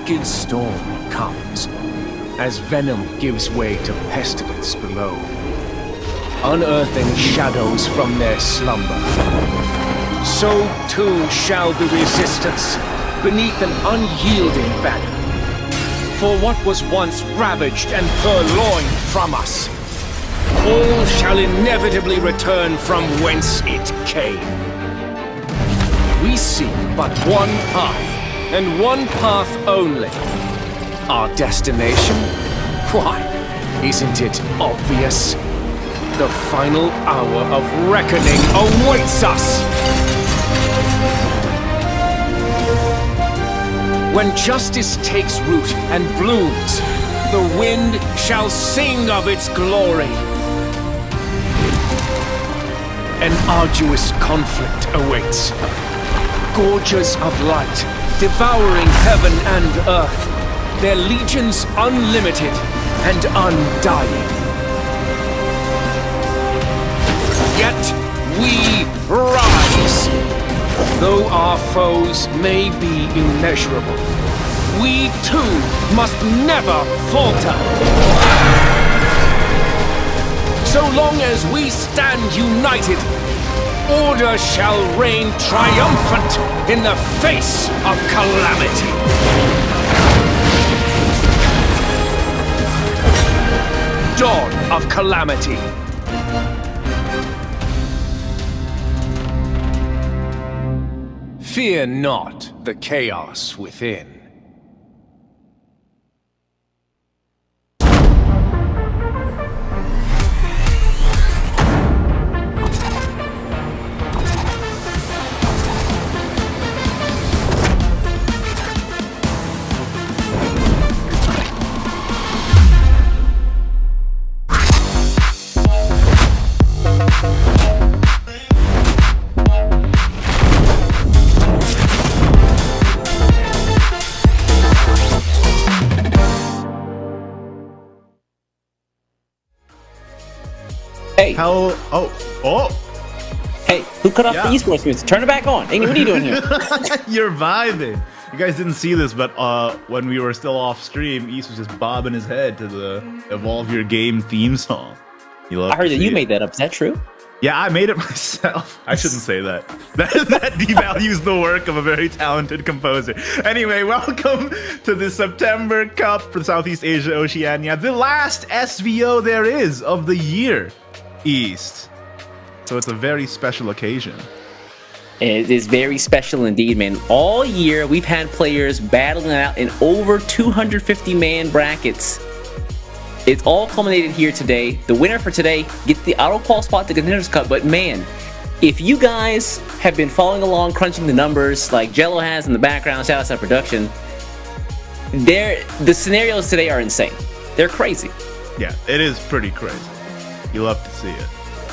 wicked storm comes, as venom gives way to pestilence below, unearthing shadows from their slumber. So too shall the resistance beneath an unyielding banner. For what was once ravaged and purloined from us, all shall inevitably return from whence it came. We seek but one path, and one path only. Our destination? Why, isn't it obvious? The final hour of reckoning awaits us! When justice takes root and blooms, the wind shall sing of its glory. An arduous conflict awaits. Gorges of light, devouring heaven and earth, their legions unlimited and undying. Yet we rise. Though our foes may be immeasurable, we too must never falter. So long as we stand united, order shall reign triumphant in the face of calamity. Dawn of calamity. Fear not the chaos within. Hey. Hey, who cut off the esports music? Turn it back on. Iggy, what are you doing here? You're vibing. You guys didn't see this, but when we were still off stream, East was just bobbing his head to the Evolve Your Game theme song. I heard that you made that up. Is that true? Yeah, I made it myself. I shouldn't say that. That devalues the work of a very talented composer. Anyway, welcome to the September Cup for Southeast Asia Oceania, the last SVO there is of the year, East. So it's a very special occasion. It is very special indeed, man. All year, we've had players battling out in over 250-man brackets. It's all culminated here today. The winner for today gets the auto-qual spot to Contenders Cup. But man, if you guys have been following along, crunching the numbers like Jello has in the background, shout out to production, the scenarios today are insane. They're crazy. Yeah, it is pretty crazy. You love to see it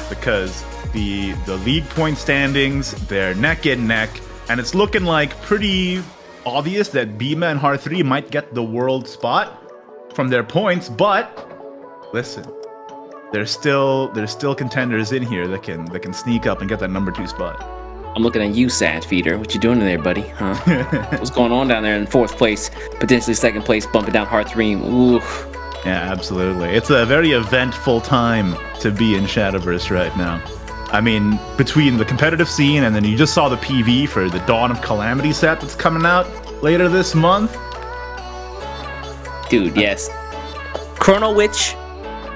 because the league point standings, they're neck and neck, and it's looking like pretty obvious that Bima and Har3 might get the world spot from their points, but listen, there's still contenders in here that can sneak up and get that number 2 spot. I'm looking at you, Sad Feeder. What you doing in there, buddy? Huh? What's going on down there in 4th place, potentially 2nd place, bumping down Har3? Ooh. Yeah, absolutely. It's a very eventful time to be in Shadowverse right now. I mean, between the competitive scene and then you just saw the PV for the Dawn of Calamity set that's coming out later this month. Dude, yes. Chrono Witch,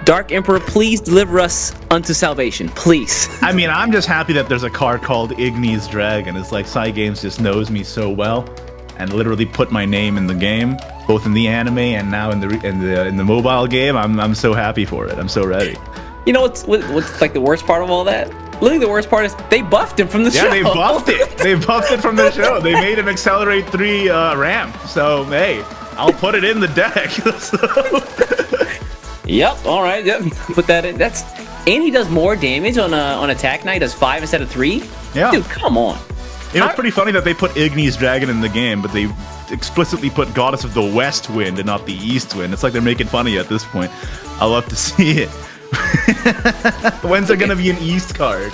Dark Emperor, please deliver us unto salvation, please. I mean, I'm just happy that there's a card called Igni's Dragon. It's like Cygames just knows me so well and literally put my name in the game, both in the anime and now in the mobile game. I'm so happy for it. I'm so ready. You know what's like the worst part of all that? Literally the worst part is they buffed him from the show. Yeah, they buffed it. They buffed it from the show. They made him Accelerate 3 ramp. So, hey, I'll put it in the deck. Yep, all right. Yep. Put that in. And he does more damage on attack now. He does 5 instead of 3. Yeah. Dude, come on. You know, it's pretty funny that they put Igni's Dragon in the game, but they explicitly put Goddess of the West Wind and not the East Wind. It's like they're making fun of you at this point. I love to see it. When's there gonna be an East card?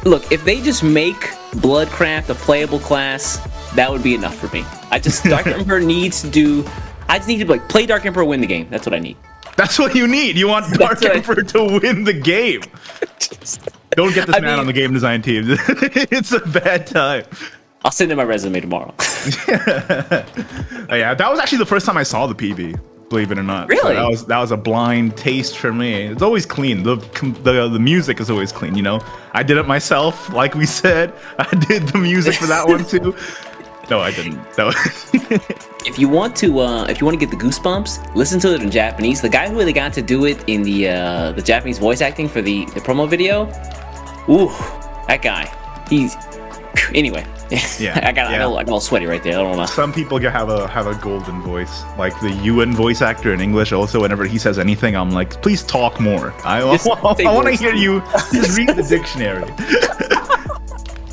Look, if they just make Bloodcraft a playable class, that would be enough for me. Dark Emperor needs to do. I just need to like play Dark Emperor, win the game. That's what I need. That's what you need. You want Dark Emperor to win the game. Don't get this man on the game design team. It's a bad time. I'll send in my resume tomorrow. Yeah, that was actually the first time I saw the PV. Believe it or not. Really? So that was a blind taste for me. It's always clean. The music is always clean. You know, I did it myself. Like we said, I did the music for that one too. No, I didn't. So if you want to get the goosebumps, listen to it in Japanese. The guy who really got to do it in the Japanese voice acting for the promo video. Ooh, that guy. He's anyway. Yeah, I got all sweaty right there. I don't know. Some people have a golden voice, like the Ewan voice actor in English. Also, whenever he says anything, I'm like, please talk more. I want to hear you. Just read the dictionary.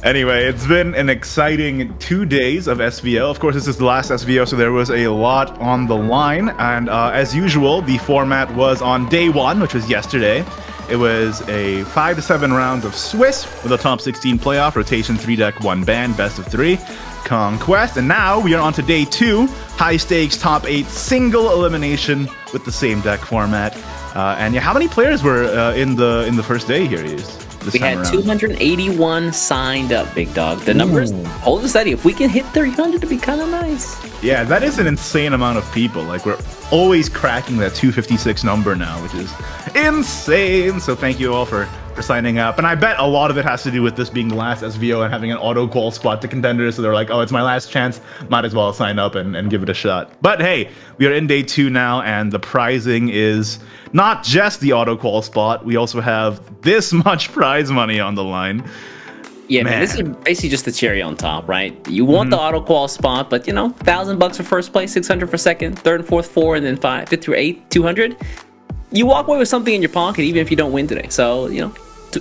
Anyway, it's been an exciting 2 days of SVO. Of course, this is the last SVO, so there was a lot on the line. And as usual, the format was on day 1, which was yesterday. It was a 5 to 7 rounds of Swiss with a top 16 playoff, rotation 3 deck, 1 ban, best of 3, Conquest. And now we are on to day 2, high stakes, top 8, single elimination with the same deck format. And yeah, how many players were in the first day here? We had 281 signed up, big dog. The numbers hold us steady. If we can hit 300, it'd be kind of nice. Yeah, that is an insane amount of people. Like, we're always cracking that 256 number now, which is insane. So thank you all for signing up. And I bet a lot of it has to do with this being the last SVO and having an auto qual spot to Contenders. So they're like, oh, it's my last chance. Might as well sign up and give it a shot. But hey, we are in day 2 now, and the prizing is not just the auto qual spot. We also have this much prize money on the line. Yeah, man, this is basically just the cherry on top, right? You want the auto qual spot, but you know, $1,000 for first place, 600 for second, third and fourth 4, and then 5, 5th through 8, 200. You walk away with something in your pocket, even if you don't win today. So you know,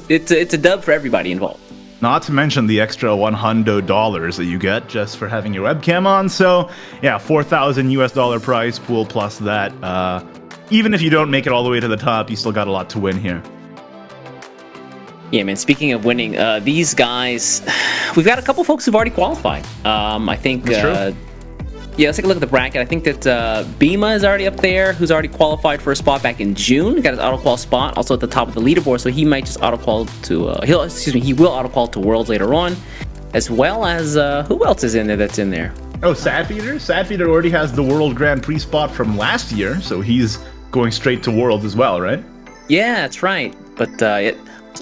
it's a dub for everybody involved. Not to mention the extra $100 that you get just for having your webcam on. So yeah, $4,000 prize pool plus that. Even if you don't make it all the way to the top, you still got a lot to win here. Yeah, man. Speaking of winning, these guys, we've got a couple folks who've already qualified. I think. That's true. Yeah, let's take a look at the bracket. I think that Bima is already up there, who's already qualified for a spot back in June. He got his auto qual spot, also at the top of the leaderboard, so he might just auto qual to. He will auto qual to Worlds later on, as well as who else is in there? That's in there. Oh, Sadfeeder. Sadfeeder already has the World Grand Prix spot from last year, so he's going straight to Worlds as well, right? Yeah, that's right. But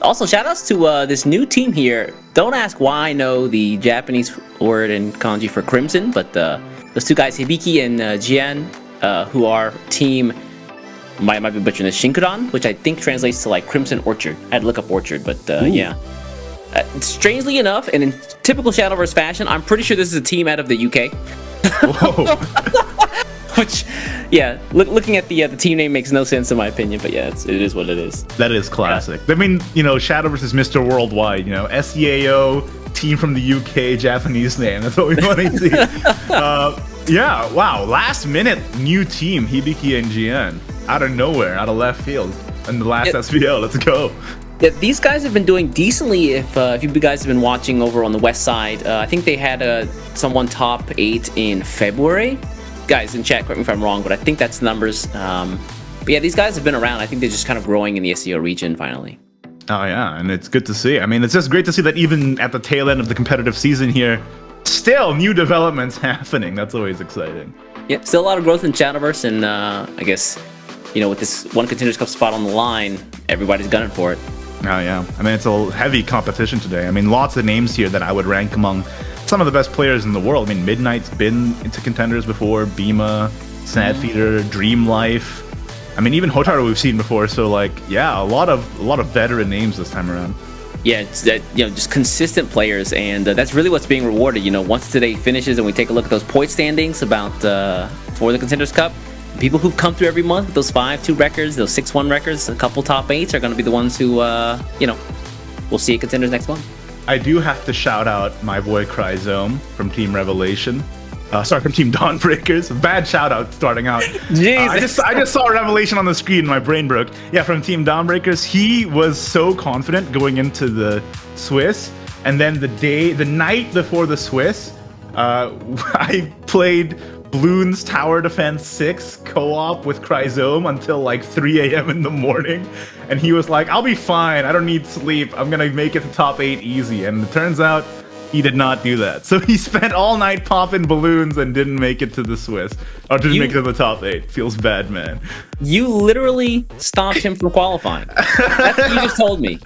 also, shoutouts to this new team here. Don't ask why I know the Japanese word in kanji for crimson, but those two guys, Hibiki and Jian, who are team, might be butchering this, Shinkudan, which I think translates to like Crimson Orchard. I had to look up Orchard, but yeah. Strangely enough, and in typical Shadowverse fashion, I'm pretty sure this is a team out of the UK. Whoa. Which, yeah, looking at the team name makes no sense in my opinion, but yeah, it is what it is. That is classic. Yeah. I mean, you know, Shadowverse is Mr. Worldwide, you know, SEAO, team from the UK, Japanese name. That's what we want to see. Yeah, wow, last minute new team, Hibiki and Jian, out of nowhere, out of left field, in the last SVO. Let's go. Yeah, these guys have been doing decently. If you guys have been watching over on the west side, I think they had someone top 8 in February. Guys in chat, correct me if I'm wrong, but I think that's the numbers. But yeah, these guys have been around. I think they're just kind of growing in the SEO region finally. Oh yeah, and it's good to see. I mean, it's just great to see that even at the tail end of the competitive season here, still new developments happening. That's always exciting. Yeah, still a lot of growth in Shadowverse, and I guess, you know, with this one Contenders Cup spot on the line, everybody's gunning for it. Oh yeah, I mean, it's a heavy competition today. I mean, lots of names here that I would rank among some of the best players in the world. I mean, Midnight's been into Contenders before, Bima, Sadfeeder, Dream Life. I mean, even Hotaru we've seen before. So like, yeah, a lot of veteran names this time around. Yeah, it's that, you know, just consistent players, and that's really what's being rewarded. You know, once today finishes and we take a look at those point standings about for the Contenders Cup, people who've come through every month with those 5-2 records, those 6-1 records, a couple top 8s are going to be the ones who, you know, we'll see at Contenders next month. I do have to shout out my boy Cryzome from Team Revelation. Sorry, from Team Dawnbreakers. Bad shout out starting out. I just saw Revelation on the screen. My brain broke. Yeah, from Team Dawnbreakers. He was so confident going into the Swiss, and then the night before the Swiss, I played Bloons Tower Defense 6 co-op with Chrysome until like 3 a.m. in the morning, and he was like, I'll be fine, I don't need sleep, I'm gonna make it to top 8 easy. And it turns out he did not do that. So he spent all night popping balloons and didn't make it to the Swiss, or didn't make it to the top 8. Feels bad, man. You literally stopped him from qualifying. That's what you just told me.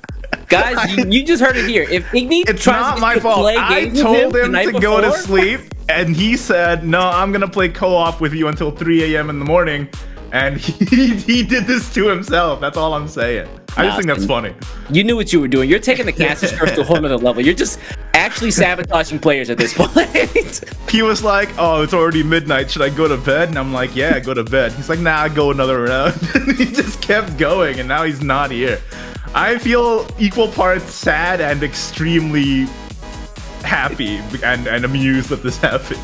Guys, you just heard it here. If Igni It's tries not to my fault. play I games with told him the night to go to before, sleep, and he said, no, I'm going to play co-op with you until 3 a.m. in the morning. And he did this to himself. That's all I'm saying. I just think that's funny. You knew what you were doing. You're taking the Cassis curse to a whole nother level. You're just actually sabotaging players at this point. He was like, oh, it's already midnight. Should I go to bed? And I'm like, yeah, go to bed. He's like, nah, go another round. And he just kept going, and now he's not here. I feel equal parts sad and extremely happy and amused that this happened.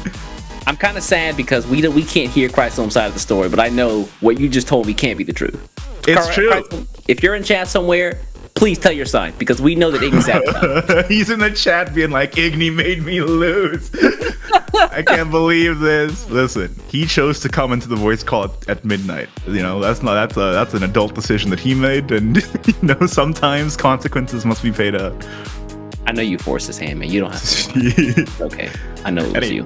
I'm kind of sad because we can't hear Chrysome's side of the story, but I know what you just told me can't be the truth. It's true. Chrysome, if you're in chat somewhere, please tell your side, because we know that Igni's sabotaged. He's in the chat being like, Igni made me lose. I can't believe this. Listen, he chose to come into the voice call at midnight. You know, that's an adult decision that he made, and you know, sometimes consequences must be paid out. I know you forced his hand, man. You don't have to. Okay, I know it was you.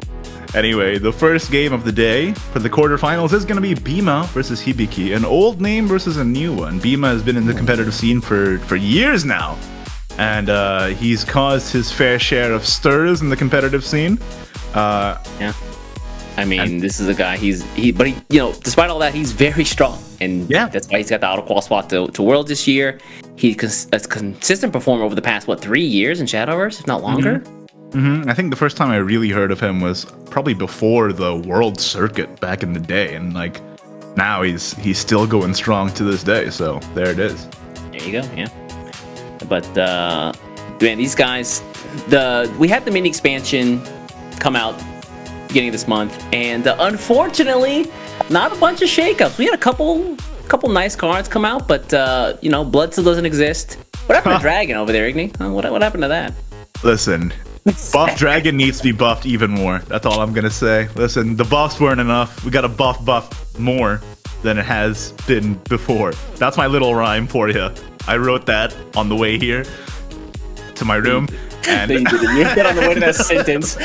Anyway, the first game of the day for the quarterfinals is going to be Bima versus Hibiki, an old name versus a new one. Bima has been in the competitive scene for years now, and he's caused his fair share of stirs in the competitive scene. Yeah, I mean, this is a guy. But you know, despite all that, he's very strong, and yeah, that's why he's got the auto qual spot to World this year. He's a consistent performer over the past 3 years in Shadowverse, if not longer. I think the first time I really heard of him was probably before the World Circuit back in the day, and like now he's still going strong to this day. So there it is. There you go. Yeah. But man, these guys, we had the mini expansion come out beginning of this month, and unfortunately, not a bunch of shakeups. We had a couple nice cards come out, but you know, Blood still doesn't exist. What happened to Dragon over there, Igni? What happened to that? Listen, buff Dragon needs to be buffed even more. That's all I'm gonna say. Listen, the buffs weren't enough. We gotta buff more than it has been before. That's my little rhyme for you. I wrote that on the way here to my room. And you get on the way to that sentence.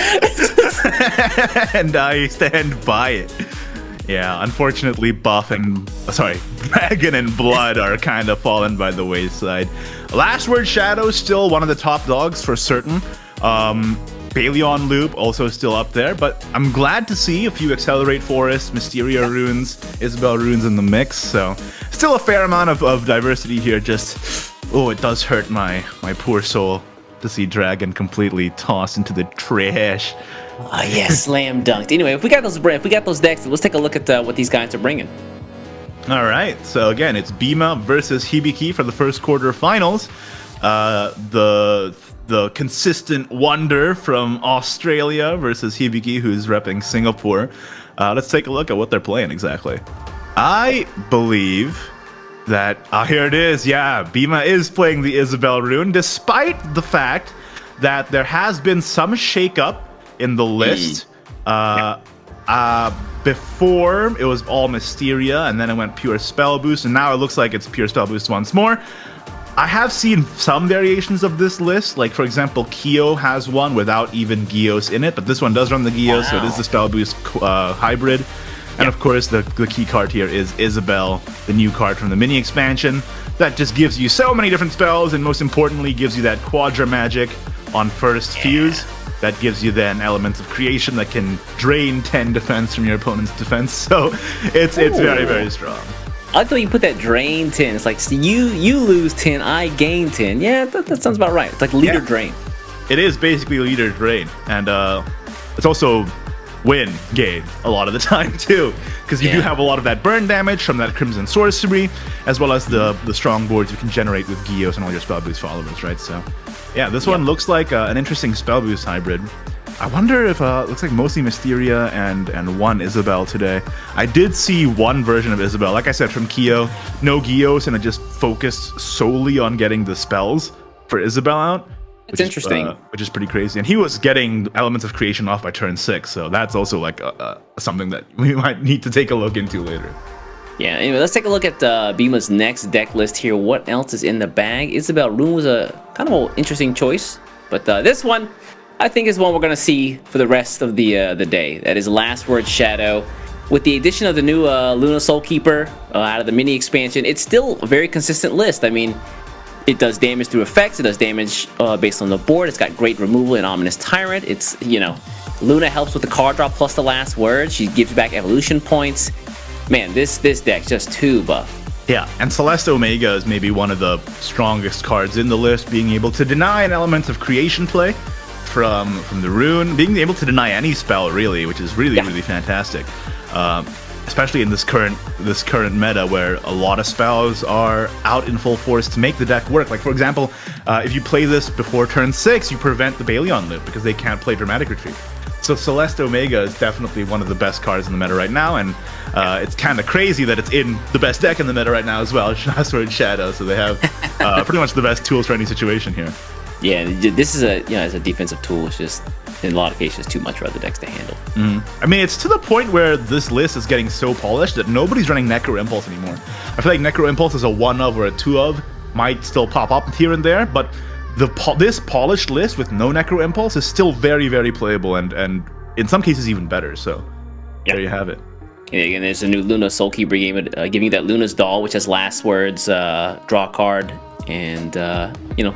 And I stand by it. Yeah, unfortunately, Dragon and Blood are kind of fallen by the wayside. Last Word Shadow still one of the top dogs for certain. Baleon Loop also still up there, but I'm glad to see a few Accelerate Forests, Mysteria runes, Isabel runes in the mix. So still a fair amount of diversity here. Just it does hurt my poor soul to see Dragon completely tossed into the trash. Oh yeah, slam dunked. Anyway, if we got those decks, let's take a look at what these guys are bringing. All right, so again, it's Bima versus Hibiki for the first quarterfinals. The consistent wonder from Australia versus Hibiki, who's repping Singapore. Let's take a look at what they're playing exactly. I believe that here it is. Yeah, Bima is playing the Isabel rune, despite the fact that there has been some shakeup in the list. Before it was all Mysteria, and then it went pure spell boost, and now it looks like it's pure spell boost once more. I have seen some variations of this list, like for example, Kyo has one without even Gios in it, but this one does run the Gios, so it is the spell boost hybrid. And of course, the key card here is Isabel, the new card from the mini expansion that just gives you so many different spells, and most importantly, gives you that Quadra magic on first fuse. That gives you then elements of creation that can drain 10 defense from your opponent's defense. So it's very, very strong. I like the way you put that drain 10. It's like, so you lose 10, I gain 10. Yeah, that sounds about right. It's like leader drain. It is basically leader drain. And it's also win gain a lot of the time too. Because you do have a lot of that burn damage from that Crimson Sorcery, as well as the strong boards you can generate with Gios and all your spell boost followers, right? So yeah, this one looks like an interesting spell boost hybrid. I wonder if looks like mostly Mysteria and one Isabel today. I did see one version of Isabel, like I said, from Kyo, no Gios, and it just focused solely on getting the spells for Isabel out. It's interesting. Which is pretty crazy. And he was getting elements of creation off by turn 6, so that's also like something that we might need to take a look into later. Yeah, anyway, let's take a look at Bima's next deck list here. What else is in the bag? Isabel Rune was a kind of an interesting choice, but this one, I think, is one we're going to see for the rest of the day. That is Last Word Shadow. With the addition of the new Luna Soulkeeper out of the mini expansion, it's still a very consistent list. I mean, it does damage through effects. It does damage based on the board. It's got great removal and Ominous Tyrant. It's, you know, Luna helps with the card draw plus the last word. She gives back evolution points. Man, this deck just too buff. Yeah, and Celeste Omega is maybe one of the strongest cards in the list, being able to deny an element of creation play from the rune, being able to deny any spell really, which is really fantastic. Especially in this current meta where a lot of spells are out in full force to make the deck work. Like, for example, if you play this before turn 6, you prevent the Balion loop because they can't play Dramatic Retreat. So Celeste Omega is definitely one of the best cards in the meta right now, and it's kind of crazy that it's in the best deck in the meta right now as well, Sword Shadow. So they have pretty much the best tools for any situation here. Yeah, this is as a defensive tool. It's just, in a lot of cases, too much for other decks to handle. I mean, it's to the point where this list is getting so polished that nobody's running Necro Impulse anymore. I feel like Necro Impulse is a 1 of or a 2 of, might still pop up here and there, but this polished list with no Necro Impulse is still very, very playable, and in some cases even better. So there you have it. And again, there's a new Luna Soulkeeper game giving you that Luna's Doll, which has last words, draw card, and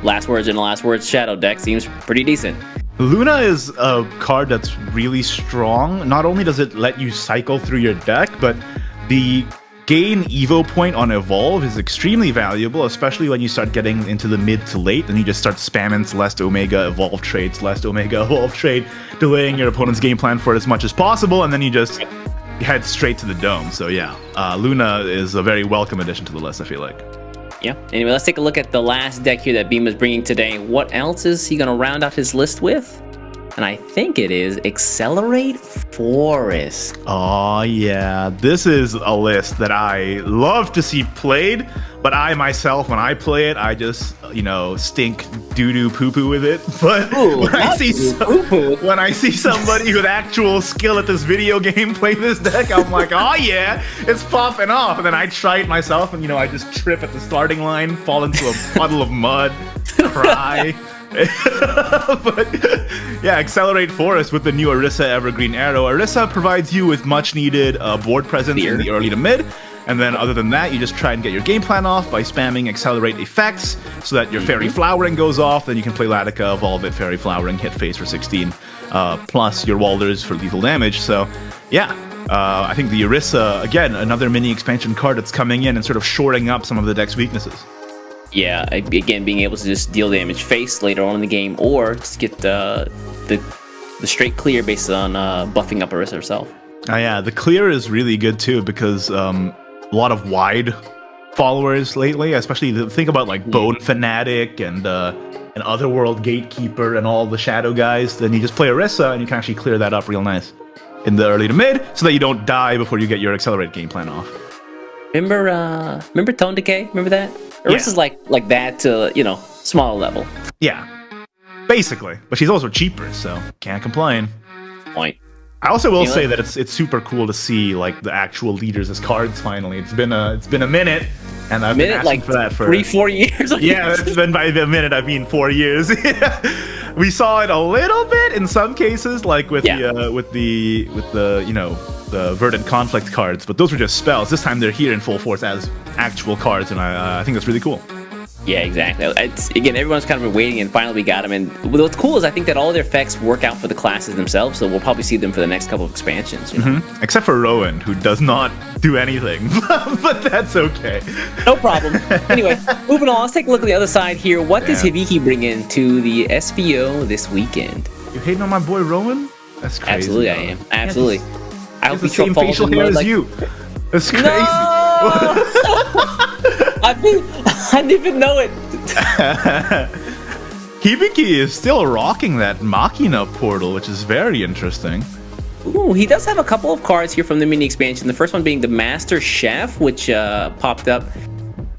last words in the Last Words Shadow deck seems pretty decent. Luna is a card that's really strong. Not only does it let you cycle through your deck, but the gain Evo point on Evolve is extremely valuable, especially when you start getting into the mid to late, and you just start spamming Celeste Omega Evolve trade, Celeste Omega Evolve trade, delaying your opponent's game plan for it as much as possible, and then you just head straight to the dome. So yeah, Luna is a very welcome addition to the list, I feel like. Yeah. Anyway, let's take a look at the last deck here that Bima's bringing today. What else is he going to round out his list with? And I think it is Accelerate Forest. Oh yeah, this is a list that I love to see played, but I myself, when I play it, I just, stink doo-doo poo-poo with it. But when I see somebody with actual skill at this video game play this deck, I'm like, oh yeah, it's popping off. And then I try it myself, and I just trip at the starting line, fall into a puddle of mud, cry. But yeah, Accelerate Forest with the new Orisa Evergreen Arrow. Orisa provides you with much needed board presence in the early to mid, and then other than that, you just try and get your game plan off by spamming Accelerate effects so that your Fairy Flowering goes off. Then you can play Latica, evolve it, Fairy Flowering, hit face for 16, plus your Walders for lethal damage. So yeah, I think the Orisa, again, another mini expansion card that's coming in and sort of shoring up some of the deck's weaknesses. Yeah, again, being able to just deal damage face later on in the game, or just get the straight clear based on buffing up Orisa herself. Oh yeah, the clear is really good too, because a lot of wide followers lately, especially think about like Bone Fanatic and Otherworld Gatekeeper and all the Shadow guys. Then you just play Orisa and you can actually clear that up real nice in the early to mid, so that you don't die before you get your Accelerate game plan off. Remember Tone Decay? Remember that? Orisa's like that to, smaller level. Yeah, basically. But she's also cheaper, so can't complain. Point. I also will say that it's super cool to see like the actual leaders as cards finally. It's been a minute, and I've been asking for that for 3-4 years. Yeah, it's been by the minute I mean 4 years. We saw it a little bit in some cases, like with the Verdant Conflict cards, but those were just spells. This time they're here in full force as actual cards, and I think that's really cool. Yeah, exactly. Again, everyone's kind of been waiting, and finally we got them. And what's cool is I think that all their effects work out for the classes themselves, so we'll probably see them for the next couple of expansions. Except for Rowan, who does not do anything, but that's okay. No problem. Anyway, moving on, let's take a look at the other side here. What does Hibiki bring into the SVO this weekend? You hating on my boy Rowan? That's crazy. Absolutely, I am. Absolutely. I hope the same facial hair as you. That's crazy. No! I didn't even know it. Hibiki is still rocking that Machina portal, which is very interesting. Ooh, he does have a couple of cards here from the mini expansion. The first one being the Master Chef, which popped up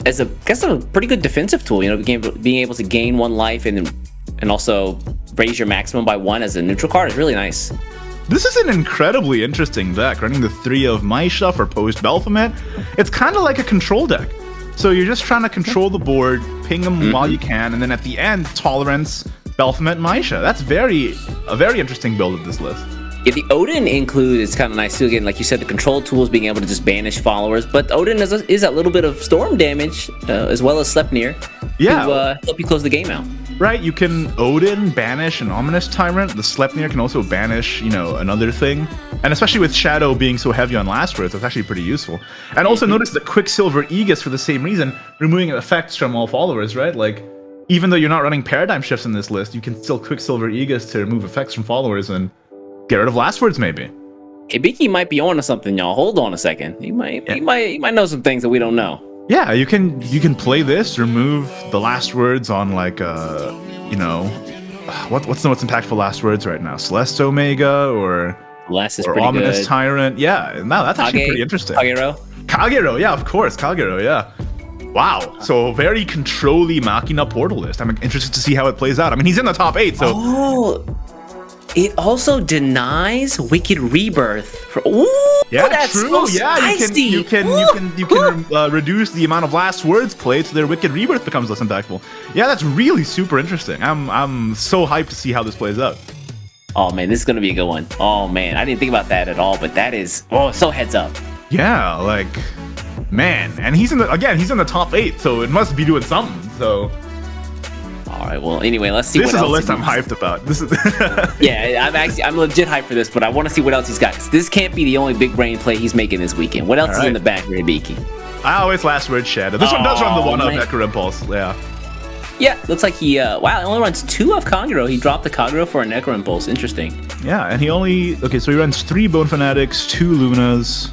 as a pretty good defensive tool. Being able to gain 1 life and then and also raise your maximum by 1 as a neutral card is really nice. This is an incredibly interesting deck, running the 3 of Maisha for post Baphomet. It's kind of like a control deck. So you're just trying to control the board, ping them while you can, and then at the end, Tolerance, Baphomet, Maisha. That's a very interesting build of this list. Yeah, the Odin include is kind of nice too. Again, like you said, the control tools being able to just banish followers, but Odin is a little bit of storm damage as well as Sleipnir to help you close the game out. Right, you can Odin banish an Ominous Tyrant. The Sleipnir can also banish, another thing. And especially with Shadow being so heavy on last words, it's actually pretty useful. And also notice the Quicksilver Aegis for the same reason, removing effects from all followers, right? Like, even though you're not running Paradigm Shifts in this list, you can still Quicksilver Aegis to remove effects from followers and get rid of last words, maybe. Hibiki might be on to something, y'all. Hold on a second. He might know some things that we don't know. Yeah, you can play this, remove the last words on like what's the most impactful last words right now? Celeste Omega or Ominous good. Tyrant? Yeah, no, that's actually pretty interesting. Kagero, yeah, of course, Kagero, yeah. Wow, so very control-y Machina Portal list. I'm interested to see how it plays out. I mean, he's in the top 8, so. Oh, it also denies Wicked Rebirth. Yeah, that's true. So yeah, you can reduce the amount of last words played, so their Wicked Rebirth becomes less impactful. Yeah, that's really super interesting. I'm so hyped to see how this plays out. Oh man, this is gonna be a good one. Oh man, I didn't think about that at all, but that is so heads up. Yeah, like man, and he's in the top 8, so it must be doing something. So. All right. Well, anyway, let's see. This what is else a list I'm hyped about. This is. Yeah, I'm legit hyped for this, but I want to see what else he's got. This can't be the only big brain play he's making this weekend. What else is in the back, Hibiki? It's last word Shadow. This one does run the 1-up Necro Impulse. Yeah. Yeah, looks like he. Wow, he only runs 2 of Kagero. He dropped the Kagero for a Necro Impulse. Interesting. Yeah, and so he runs 3 Bone Fanatics, 2 Lunas,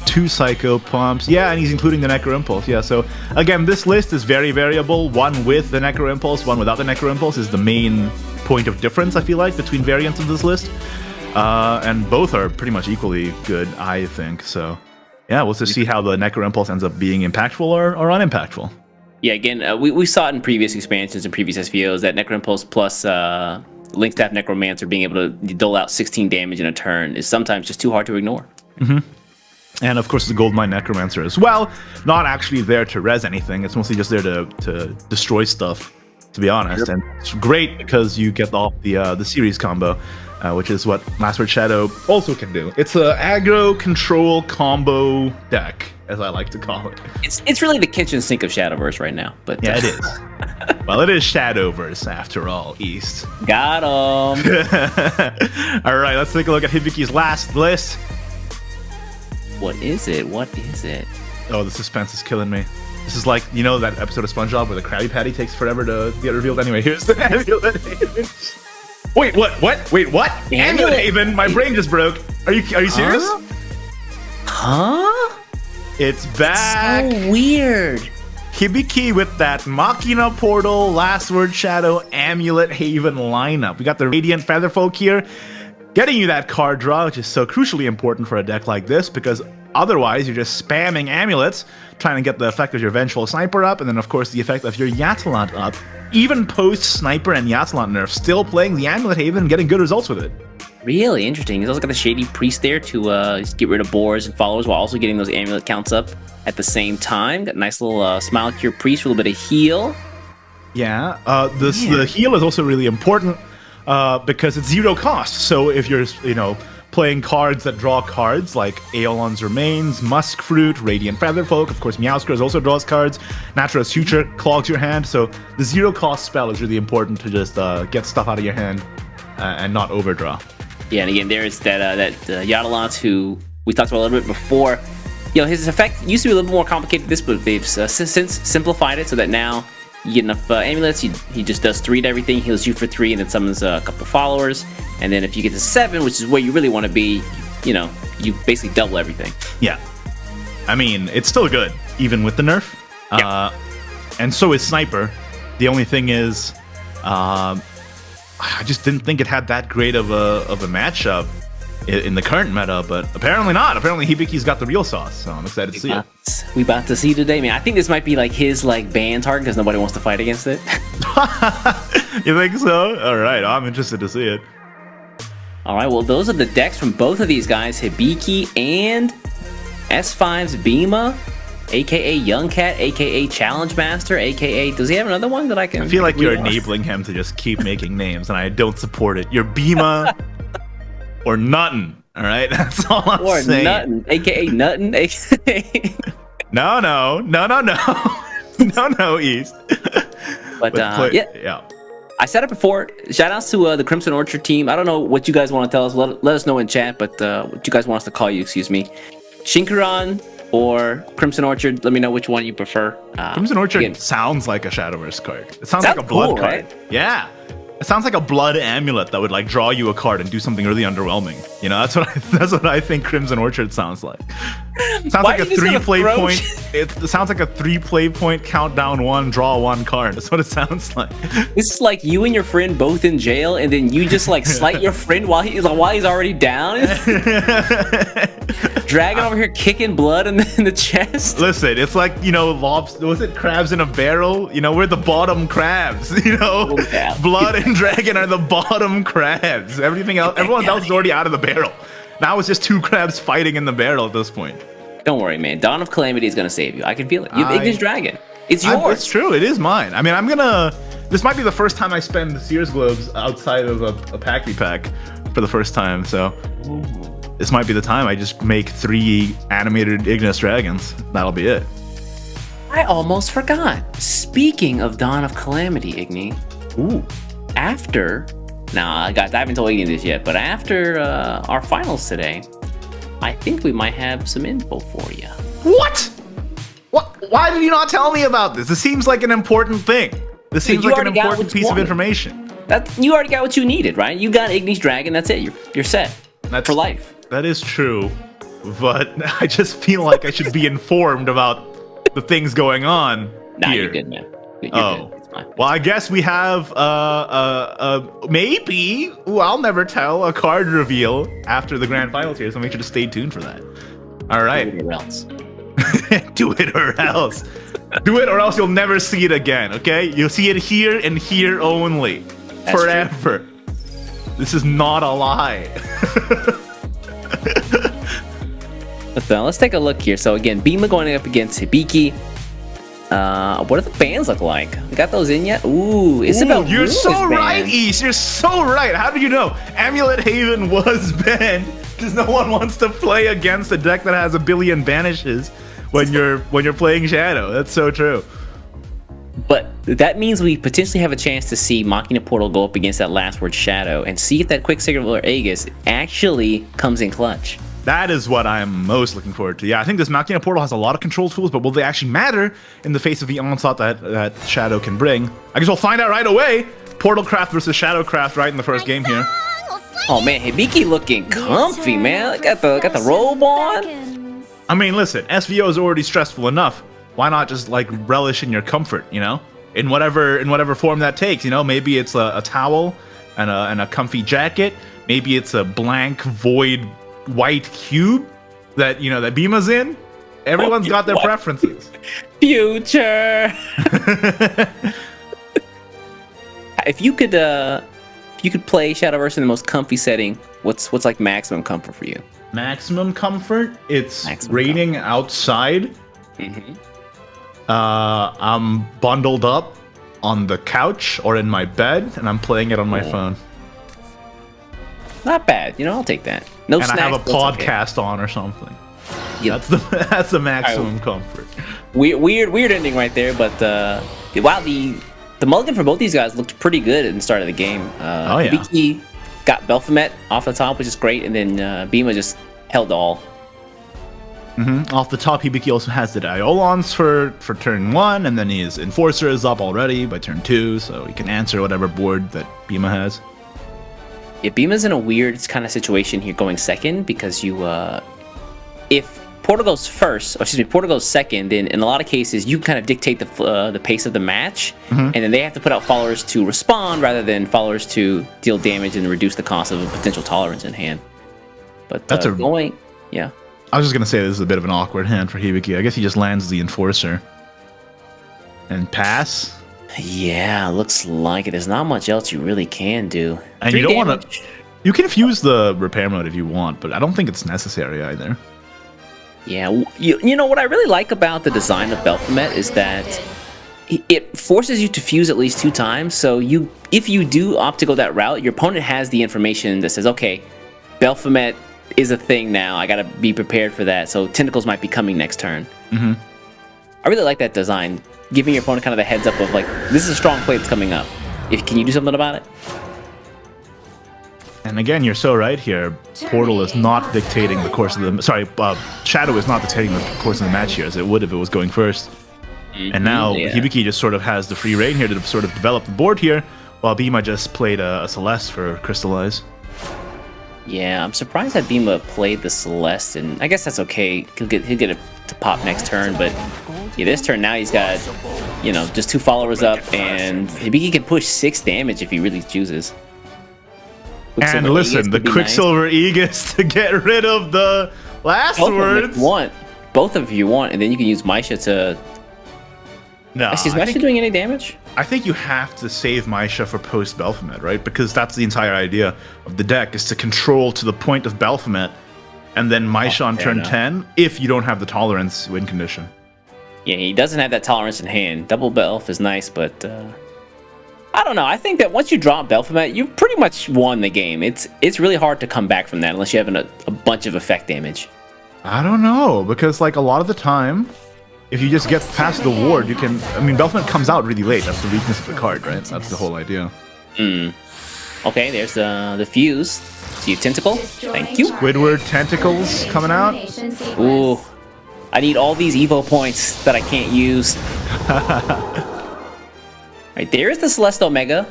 2 Psycho Pumps. Yeah, and he's including the Necro Impulse. Yeah, so again, this list is very variable. One with the Necro Impulse, one without the Necro Impulse is the main point of difference, I feel like, between variants of this list. And both are pretty much equally good, I think. So yeah, we'll just see how the Necro Impulse ends up being impactful or unimpactful. Yeah, again, we saw it in previous expansions and previous SVOs that Necro Impulse plus Link Staff Necromancer being able to dole out 16 damage in a turn is sometimes just too hard to ignore. And of course the Goldmine Necromancer as well. Not actually there to res anything. It's mostly just there to destroy stuff, to be honest. And it's great because you get off the series combo, which is what Last Word Shadow also can do. It's a aggro control combo deck, as I like to call it. It's really the kitchen sink of Shadowverse right now. But yeah, it is. Well, it is Shadowverse after all, East. Got him. All right, let's take a look at Hibiki's last list. What is it? Oh, the suspense is killing me. This is like, that episode of SpongeBob where the Krabby Patty takes forever to get revealed. Anyway, here's the Amulet Haven. Wait, what? Wait, what? Amulet Haven? My brain just broke. Are you serious? Huh? It's back. So weird. Hibiki with that Machina Portal, Last Word Shadow, Amulet Haven lineup. We got the Radiant Featherfolk here, getting you that card draw, which is so crucially important for a deck like this, because otherwise you're just spamming amulets, trying to get the effect of your Vengeful Sniper up, and then of course the effect of your Yatalant up. Even post-Sniper and Yatalant nerf, still playing the Amulet Haven and getting good results with it. Really interesting. He's also got the Shady Priest there to get rid of boars and followers while also getting those amulet counts up at the same time. Got a nice little Smile Cure Priest for a little bit of heal. Yeah, the heal is also really important because it's 0 cost. So if you're, playing cards that draw cards like Aeolon's Remains, Musk Fruit, Radiant Featherfolk, of course Meowscars also draws cards, Natura's Future clogs your hand, so the 0 cost spell is really important to just get stuff out of your hand and not overdraw. Yeah, and again, there's that Yatalant who we talked about a little bit before. His effect used to be a little bit more complicated than this, but they've since simplified it so that now you get enough amulets, he just does 3 to everything, heals you for 3, and then summons a couple followers. And then if you get to 7, which is where you really want to be, you basically double everything. Yeah. I mean, it's still good, even with the nerf. Yeah. And so is Sniper. The only thing is, I just didn't think it had that great of a matchup in the current meta, but apparently not. Apparently Hibiki's got the real sauce, so I'm excited to see it. We about to see today, man. I think this might be like his ban target because nobody wants to fight against it. You think so? All right, I'm interested to see it. All right, well, those are the decks from both of these guys, Hibiki and S5's Bima, aka Young Cat, aka Challenge Master, aka, does he have another one that I can? I feel like you're enabling him to just keep making names, and I don't support it. You're Bima or Nuttin. All right, that's all I'm saying. Or Nuttin, aka Nuttin, aka. No, East. But yeah. I said it before. Shout outs to the Crimson Orchard team. I don't know what you guys want to tell us. Let us know in chat, but what you guys want us to call you, excuse me. Shinkaran or Crimson Orchard, let me know which one you prefer. Crimson Orchard sounds like a Shadowverse card. It sounds like a blood card. Right? Yeah. It sounds like a blood amulet that would like draw you a card and do something really underwhelming. You know, that's what I think Crimson Orchard sounds like. It sounds like a 3 play point. It sounds like a 3 play point, count down 1, draw 1 card. That's what it sounds like. This is like you and your friend both in jail, and then you just like slight your friend while he's already down. Dragon over here kicking blood in the chest. Listen, it's like, you know, was it crabs in a barrel? You know, we're the bottom crabs. You know, blood and dragon are the bottom crabs. Everything else, everyone else is already out of the barrel. Now it's just 2 crabs fighting in the barrel at this point. Don't worry, man. Dawn of Calamity is gonna save you. I can feel it. You have Ignis Dragon. It's yours. It's true. It is mine. I mean, this might be the first time I spend the Sears Globes outside of a Packy Pack for the first time. So this might be the time I just make 3 animated Ignis Dragons. That'll be it. I almost forgot. Speaking of Dawn of Calamity, Igni. Ooh. After, guys, I haven't told Igni this yet, but after our finals today, I think we might have some info for you. What? Why did you not tell me about this? This seems like an important thing. This seems like an important piece of information. You already got what you needed, right? You got Ignis Dragon. That's it. You're set. That's for life. That is true, but I just feel like I should be informed about the things going on here. You're good, man. You're good. Well, I guess we have maybe, I'll never tell, a card reveal after the grand finals here, so make sure to stay tuned for that. All right. Do it or else. Do it or else. Do it or else you'll never see it again, okay? You'll see it here and here only. That's forever. True. This is not a lie. But let's take a look here. So again, Bima going up against Hibiki. What do the bands look like? We got those in yet? Ooh, Isabel. You're so right, East. You're so right. How did you know? Amulet Haven was banned because no one wants to play against a deck that has a billion banishes when you're playing Shadow. That's so true. But that means we potentially have a chance to see Machina Portal go up against that last word Shadow and see if that Quicksilver Aegis actually comes in clutch. That is what I'm most looking forward to. Yeah, I think this Machina Portal has a lot of control tools, but will they actually matter in the face of the onslaught that Shadow can bring? I guess we'll find out right away. Portalcraft versus Shadowcraft right in the first game here. Oh man, Hibiki looking comfy, man. Got the robe on. I mean, listen, SVO is already stressful enough. Why not just like relish in your comfort, you know? In whatever form that takes, you know? Maybe it's a towel and a comfy jacket. Maybe it's a blank void white cube that that Bima's in. Everyone's got their preferences. Future. If you could play Shadowverse in the most comfy setting, what's like maximum comfort for you? Maximum comfort? It's raining outside. Mm-hmm. I'm bundled up on the couch or in my bed, and I'm playing it on my phone. Not bad, I'll take that. No and snacks, I have a podcast on or something. Yep. That's the maximum comfort. Weird ending right there, but wow, the mulligan for both these guys looked pretty good at the start of the game. Hibiki got Belphomet off the top, which is great, and then Bima just held all. Mm-hmm. Off the top, Hibiki also has the Diolons for turn 1, and then his Enforcer is up already by turn 2, so he can answer whatever board that Bima has. Yeah, Bima's in a weird kind of situation here going second, because if Portal goes first, or excuse me, Portal goes second, then in a lot of cases you kind of dictate the pace of the match, and then they have to put out followers to respond rather than followers to deal damage and reduce the cost of a potential tolerance in hand. But that's yeah. I was just gonna say this is a bit of an awkward hand for Hibiki. I guess he just lands the Enforcer and pass. Yeah, looks like it. There's not much else you really can do. And you don't want to... You can fuse the repair mode if you want, but I don't think it's necessary either. Yeah, you know what I really like about the design of Baphomet is that it forces you to fuse at least 2 times. So if you do opt to go that route, your opponent has the information that says, okay, Baphomet is a thing now. I gotta be prepared for that. So tentacles might be coming next turn. Mm-hmm. I really like that design, giving your opponent kind of the heads up of like, this is a strong play that's coming up. Can you do something about it? And again, you're so right here. Portal is not dictating the course of the... Sorry, Shadow is not dictating the course of the match here, as it would if it was going first. And now Hibiki just sort of has the free reign here to sort of develop the board here, while Bima just played a Celeste for Crystallize. Yeah, I'm surprised that Bima played the Celeste, and I guess that's okay. He'll get it to pop next turn, but yeah, this turn now he's got, you know, just 2 followers up, and Hibiki can push 6 damage if he really chooses. And listen, the Quicksilver Aegis to get rid of the last words. Both of you want, and then you can use Maisha to... No, is Maisha doing any damage? I think you have to save Maisha for post Baphomet, right? Because that's the entire idea of the deck, is to control to the point of Baphomet, and then Maisha on turn 10 if you don't have the tolerance win condition. Yeah, he doesn't have that tolerance in hand. Double Belf is nice, but I don't know. I think that once you drop Baphomet, you've pretty much won the game. It's really hard to come back from that unless you have a bunch of effect damage. I don't know, because like a lot of the time, if you just get past the ward, you can... I mean, Baphomet comes out really late. That's the weakness of the card, right? That's the whole idea. Okay, there's the fuse. See you, Tentacle. Thank you. Squidward tentacles coming out. Ooh. I need all these Evo points that I can't use. Right, there is the Celeste Omega.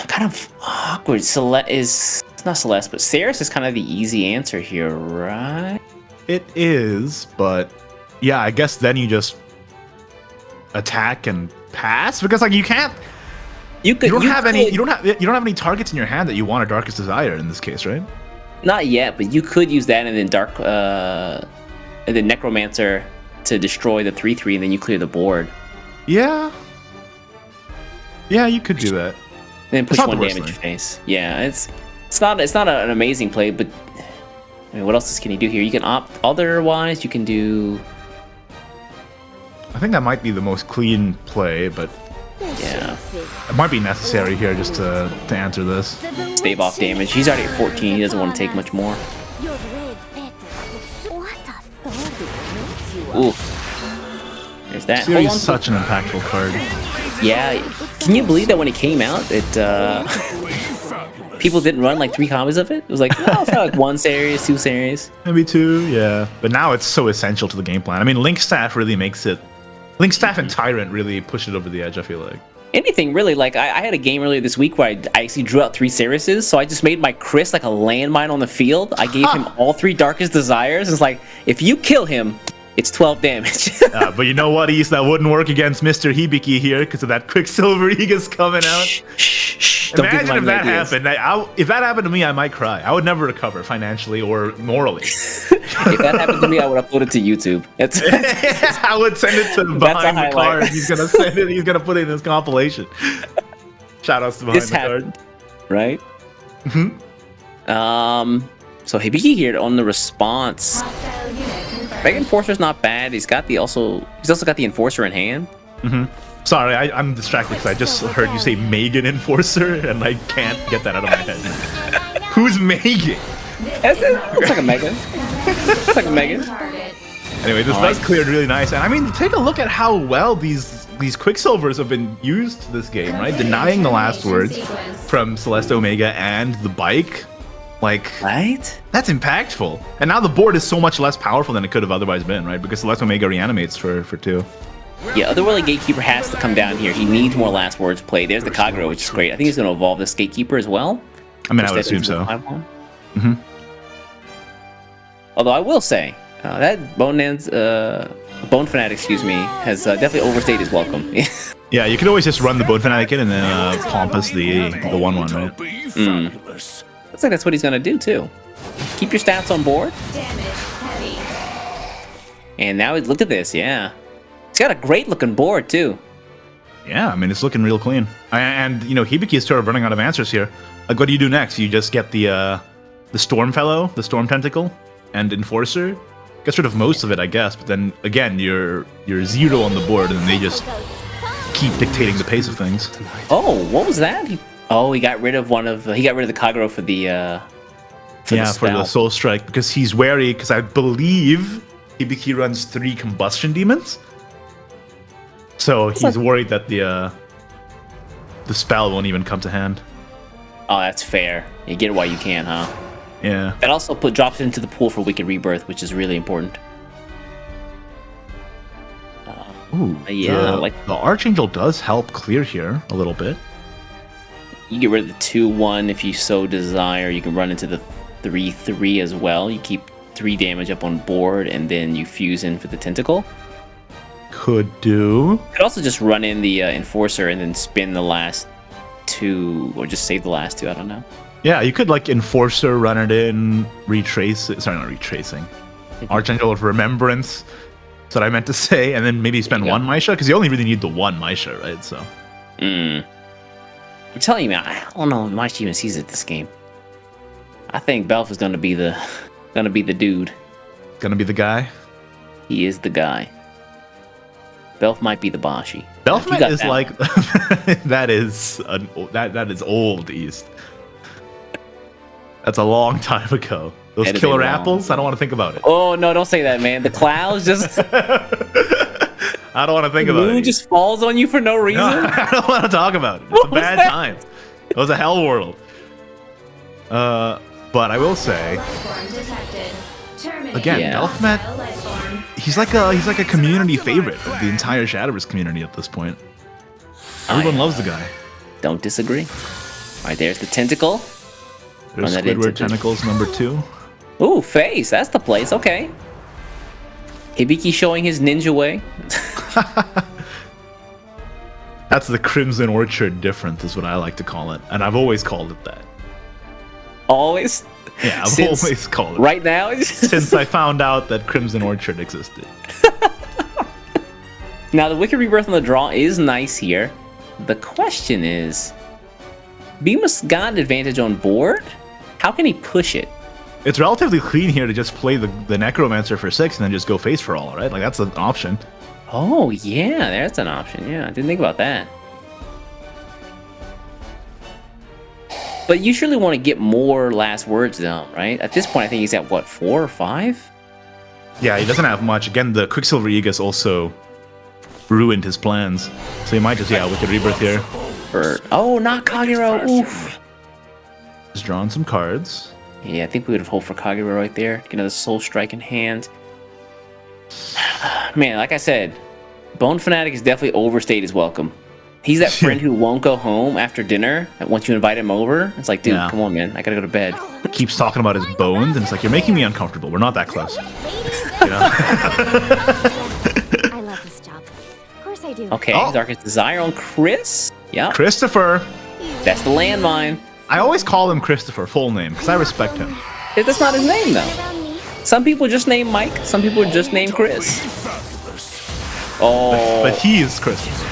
Kind of awkward. It's not Celeste, but Ceres is kind of the easy answer here, right? It is, but yeah, I guess then you just attack and pass, because like you can't. You don't have any targets in your hand that you want a Darkest Desire in this case, right? Not yet, but you could use that and then Necromancer to destroy the 3/3, and then you clear the board. Yeah. Yeah, you could do that. And then push 1 damage face. Yeah, it's not an amazing play, but I mean, what else can you do here? You can opt otherwise. You can do. I think that might be the most clean play, but yeah, it might be necessary here just to answer this. Stave off damage. He's already at 14. He doesn't want to take much more. Ooh. There's that. SEAO is such an impactful card. Yeah. Can you believe that when it came out, people didn't run like 3 copies of it? It was like, oh, it's not like 1 series, 2 series. Maybe 2, yeah. But now it's so essential to the game plan. I mean, Link Staff really makes it... Link Staff and Tyrant really push it over the edge, I feel like. Anything really. Like, I had a game earlier this week where I actually drew out 3 Cereses, so I just made my Chris like a landmine on the field. I gave him all 3 Darkest Desires. It's like, if you kill him, it's 12 damage. But you know what, East? That wouldn't work against Mr. Hibiki here because of that Quicksilver Aegis coming out. Imagine if that happened. If that happened to me, I might cry. I would never recover financially or morally. If that happened to me, I would upload it to YouTube. I would send it to Behind the Card. He's gonna send it. He's gonna put it in his compilation. Shoutouts to Behind the Card. Right? So Hibiki here on the response. Mega Enforcer's not bad. He's also got the Enforcer in hand. Sorry, I'm distracted because I just heard you say Megan Enforcer and I can't get that out of my head. Who's Megan? Looks like a Megan. Looks like a Megan. Anyway, this does clear really nice, and I mean, take a look at how well these Quicksilvers have been used this game, right? Denying the last words from Celeste Omega and the bike. Like, right? That's impactful. And now the board is so much less powerful than it could have otherwise been, right? Because Celeste Omega reanimates for 2. Yeah, Otherworldly Gatekeeper has to come down here. He needs more last words play. There's the Kagura, which is great. I think he's going to evolve this Gatekeeper as well. I mean, I would assume so. Although I will say, that Bone Fanatic, excuse me, has definitely overstayed his welcome. Yeah, you could always just run the Bone Fanatic in and then Pompous the 1/1, right? Looks like that's what he's going to do, too. Keep your stats on board. And now, look at this, yeah. It's got a great looking board too. Yeah, I mean, it's looking real clean. And, you know, Hibiki is sort of running out of answers here. Like, what do you do next? You just get the Storm Fellow, the Storm Tentacle, and Enforcer. Gets rid of most of it, I guess. But then, again, you're 0 on the board, and they just keep dictating the pace of things. Oh, what was that? He got rid of he got rid of the Kagero for the for the Soul Strike, because he's wary, because I believe Hibiki runs 3 Combustion Demons. So he's worried that the spell won't even come to hand. Oh, that's fair. You get it while you can, huh? Yeah. That also drops it into the pool for Wicked Rebirth, which is really important. Ooh, yeah, the Archangel does help clear here a little bit. You get rid of the 2/1 if you so desire. You can run into the 3/3 as well. You keep 3 damage up on board, and then you fuse in for the Tentacle. Could do. You could also just run in the Enforcer and then spin the last 2, or just save the last 2. I don't know. Yeah, you could like Enforcer, run it in, retrace it. Sorry, not retracing. Archangel of Remembrance. That's what I meant to say. And then maybe spend 1 Maisha, because you only really need the 1 Maisha, right? So. I'm telling you, man, I don't know if Maisha even sees it this game. I think Belf is gonna be the dude. Gonna be the guy. He is the guy. Belf might be the Bashi. Belfmet is like that is old East. That's a long time ago. Those killer apples, I don't want to think about it. Oh no, don't say that, man. The clouds just I don't want to think about it. The moon just falls on you for no reason. No, I don't want to talk about it. It's a bad time. It was a hell world. But I will say, again, Belfmet, he's like a community favorite of the entire Shadowverse community at this point. Everyone loves the guy. Don't disagree. All right, there's the Tentacle. There's Squidward Tentacles number 2. Ooh, face. That's the place. Okay. Hibiki showing his ninja way. That's the Crimson Orchard difference, is what I like to call it. And I've always called it that. Always? Yeah, I've always called it. Right now? Since I found out that Crimson Orchard existed. Now, the Wicked Rebirth on the draw is nice here. The question is, Bemis got an advantage on board? How can he push it? It's relatively clean here to just play the Necromancer for 6 and then just go face for all, right? Like, that's an option. Oh, yeah, that's an option. Yeah, I didn't think about that. But you surely want to get more last words down, right? At this point, I think he's at, what, 4 or 5? Yeah, he doesn't have much. Again, the Quicksilver Aegis also ruined his plans. So he might just, Wicked Rebirth here. Oh, not Kagero. Oof. He's drawn some cards. Yeah, I think we would have hoped for Kagero right there. Get another Soul Strike in hand. Man, like I said, Bone Fanatic is definitely overstayed his welcome. He's that friend who won't go home after dinner once you invite him over. It's like, dude, come on, man. I gotta go to bed. Keeps talking about his bones, and it's like, you're making me uncomfortable. We're not that close. You know? I love this job. Of course I do. Okay, Darkest Desire on Chris. Yeah. Christopher. That's the landmine. I always call him Christopher, full name, because I respect him. That's not his name, though. Some people just name Mike. Some people just name Chris. Oh. But he is Christopher.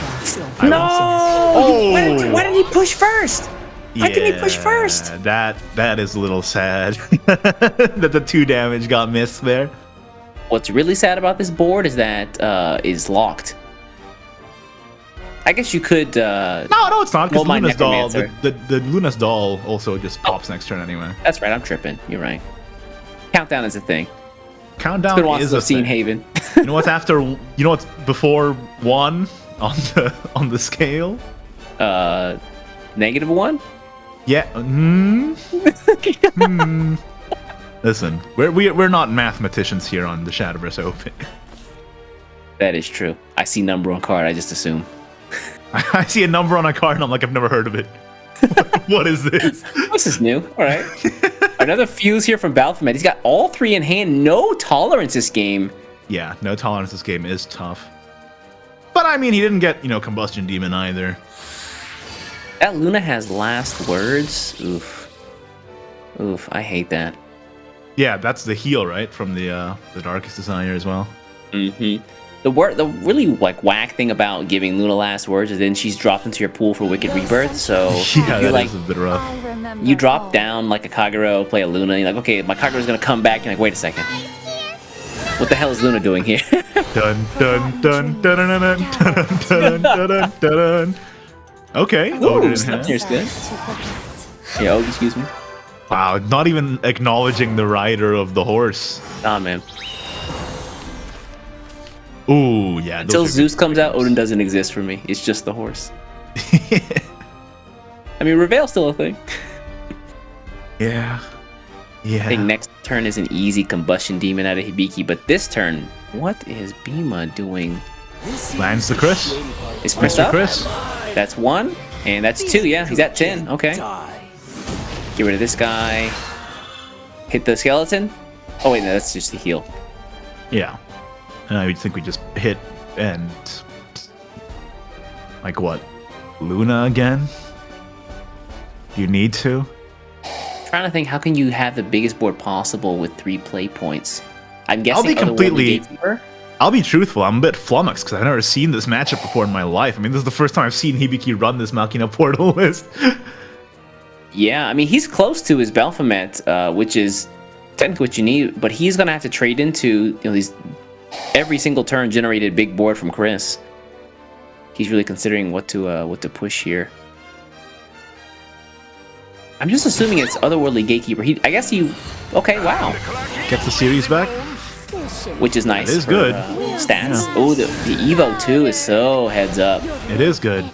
No! Oh. Why did he push first? Why didn't he push first? That is a little sad that the 2 damage got missed there. What's really sad about this board is that is locked. I guess you could. No, it's not. Because Luna's doll, the Luna's doll also just pops next turn anyway. That's right. I'm tripping. You're right. Countdown is a thing. Countdown is a thing. Haven. You know what's after? You know what's before 1 on the scale? -1. Yeah. Listen, we're not mathematicians here on the Shadowverse Open. That is true. I see number on card. I just assume. I see a number on a card and I'm like, I've never heard of it. What is this? This is new. All right. Another fuse here from Baphomet. He's got all 3 in hand. No tolerance this game. Yeah, no tolerance this game is tough. But I mean, he didn't get, Combustion Demon either. That Luna has last words. Oof. Oof, I hate that. Yeah, that's the heal, right? From the Darkest Desire as well. Mm-hmm. The really like whack thing about giving Luna last words is then she's dropped into your pool for Wicked Rebirth. So Yeah, you're that like, is a bit rough. you drop down like a Kagero, play a Luna, and you're like, okay, my Kagero's gonna come back. And like, wait a second, what the hell is Luna doing here? Dun dun dun dun dun dun dun dun dun dun. Okay. Ooh, Snapnear's good. Yeah, oh, excuse me. Wow, not even acknowledging the rider of the horse. Nah, man. Ooh, yeah. Until Zeus comes out, Odin doesn't exist for me. It's just the horse. I mean, Reveal's still a thing. Yeah. Yeah. I think next turn is an easy combustion demon out of Hibiki, but this turn, what is Bima doing? Lands the Chris. Is Chris Mr. up? Chris. That's 1, and that's 2. Yeah, he's at 10. Okay. Get rid of this guy. Hit the skeleton. Oh wait, no, that's just the heal. Yeah. I would think we just hit and like what? Luna again? You need to? Trying to think, how can you have the biggest board possible with 3 play points? I'm guessing. I'll be completely. Gatekeeper? I'll be truthful. I'm a bit flummoxed because I've never seen this matchup before in my life. I mean, this is the first time I've seen Hibiki run this Malkina portal list. Yeah, I mean, he's close to his Baphomet, which is technically what you need, but he's gonna have to trade into these every single turn generated big board from Chris. He's really considering what to push here. I'm just assuming it's Otherworldly Gatekeeper. I guess he. Okay, wow. Gets the series back. Which is nice. It is for, good. Stats. Yeah. Oh, the Evo 2 is so heads up. It is good.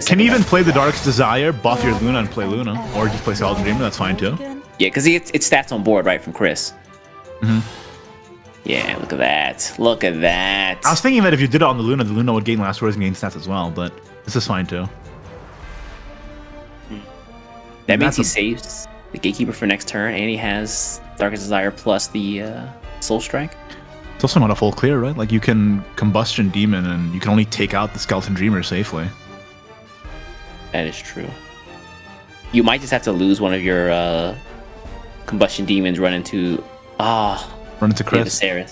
Can you even play the Dark's Desire, buff your Luna, and play Luna? Or just play Skeleton Dreamer, that's fine too. Yeah, because it's stats on board, right, from Chris. Mm-hmm. Yeah, look at that. Look at that. I was thinking that if you did it on the Luna would gain last words and gain stats as well, but this is fine too. That means he saves the Gatekeeper for next turn, and he has Darkest Desire plus the Soul Strike. It's also not a full clear, right? Like, you can Combustion Demon, and you can only take out the Skeleton Dreamer safely. That is true. You might just have to lose one of your Combustion Demons, run into Chris. Yeah,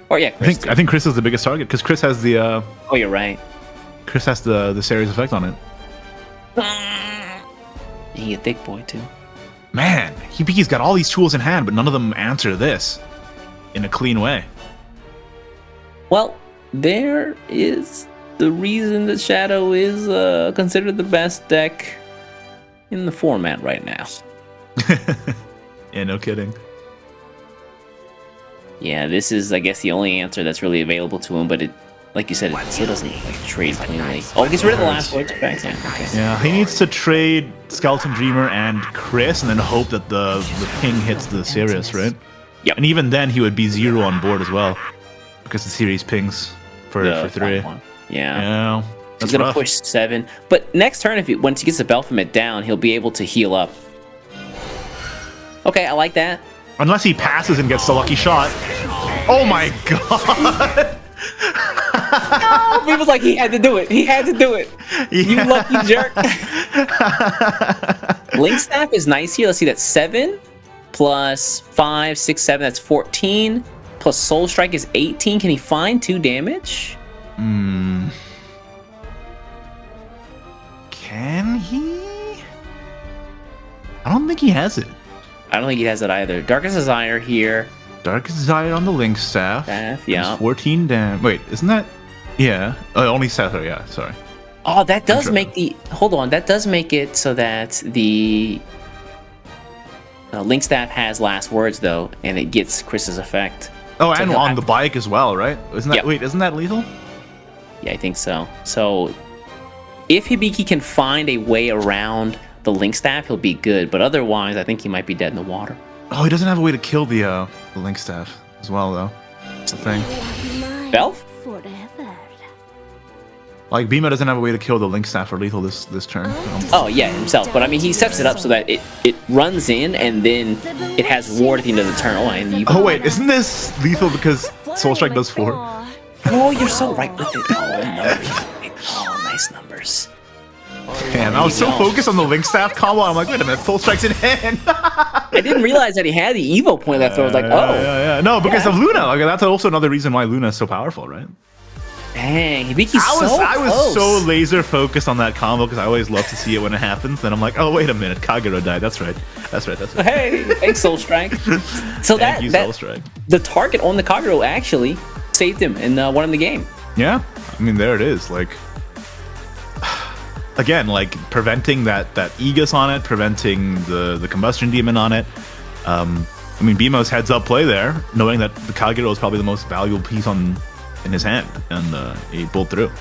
or yeah, Chris. I think Chris is the biggest target, because Chris has the... oh, you're right. Chris has the series effect on it. He a thick boy, too. Man, Hibiki's got all these tools in hand, but none of them answer this in a clean way. Well, there is the reason that Shadow is considered the best deck in the format right now. Yeah, no kidding. Yeah, this is, I guess, the only answer that's really available to him, but it, like you said, it still doesn't like trade cleanly. Oh, he gets rid of the last words effect. Yeah, okay. Yeah, he needs to trade Skeleton Dreamer and Chris, and then hope that the ping hits the Sirius, right? Yep. And even then, he would be 0 on board as well, because the series pings for 3. Yeah. That's He's gonna rough. push 7, but next turn, once he gets the Baphomet down, he'll be able to heal up. Okay, I like that. Unless he passes and gets the lucky shot. Oh my god! Oh, people's like, he had to do it. He had to do it. Yeah. You lucky jerk. Link Staff is nice here. Let's see, that's 7 plus 5, 6, 7. That's 14. Plus Soul Strike is 18. Can he find 2 damage? Can he? I don't think he has it. I don't think he has it either. Darkest Desire here. Darkest Desire on the Link Staff. Yeah. 14 damage. Wait, isn't that? Yeah. Only Sether, yeah, sorry. Oh, that does make the... Hold on. That does make it so that the... Link Staff has last words, though, and it gets Chris's effect. Oh, so and on the bike as well, right? Isn't that... Yep. Wait, isn't that lethal? Yeah, I think so. So, if Hibiki can find a way around the Link Staff, he'll be good. But otherwise, I think he might be dead in the water. Oh, he doesn't have a way to kill the Link Staff as well, though. That's the thing. Belf? Like, Bima doesn't have a way to kill the Link Staff for lethal this turn. Oh, yeah, himself. But, I mean, he sets it up so that it runs in, and then it has ward at the end of the turn. Oh, wait, isn't this lethal because Soul Strike does 4? Oh, you're so right with it. Oh, numbers. Oh, nice numbers. Damn, I was so focused on the Link Staff combo. I'm like, wait a minute, Soul Strike's in hand. I didn't realize that he had the Evo point left. I was like, oh. Yeah. No, because of Luna. Like, that's also another reason why Luna is so powerful, right? Dang, Hibiki's I was so laser focused on that combo because I always love to see it when it happens. Then I'm like, oh, wait a minute, Kagero died. That's right. Hey, thanks, Soul Strike. So Thank you, Soul Strike. The target on the Kagero actually saved him and won him the game. Yeah, I mean, there it is. Like, again, like preventing that Aegis on it, preventing the Combustion Demon on it. I mean, BMO's heads up play there, knowing that the Kagero is probably the most valuable piece in his hand, and he pulled through.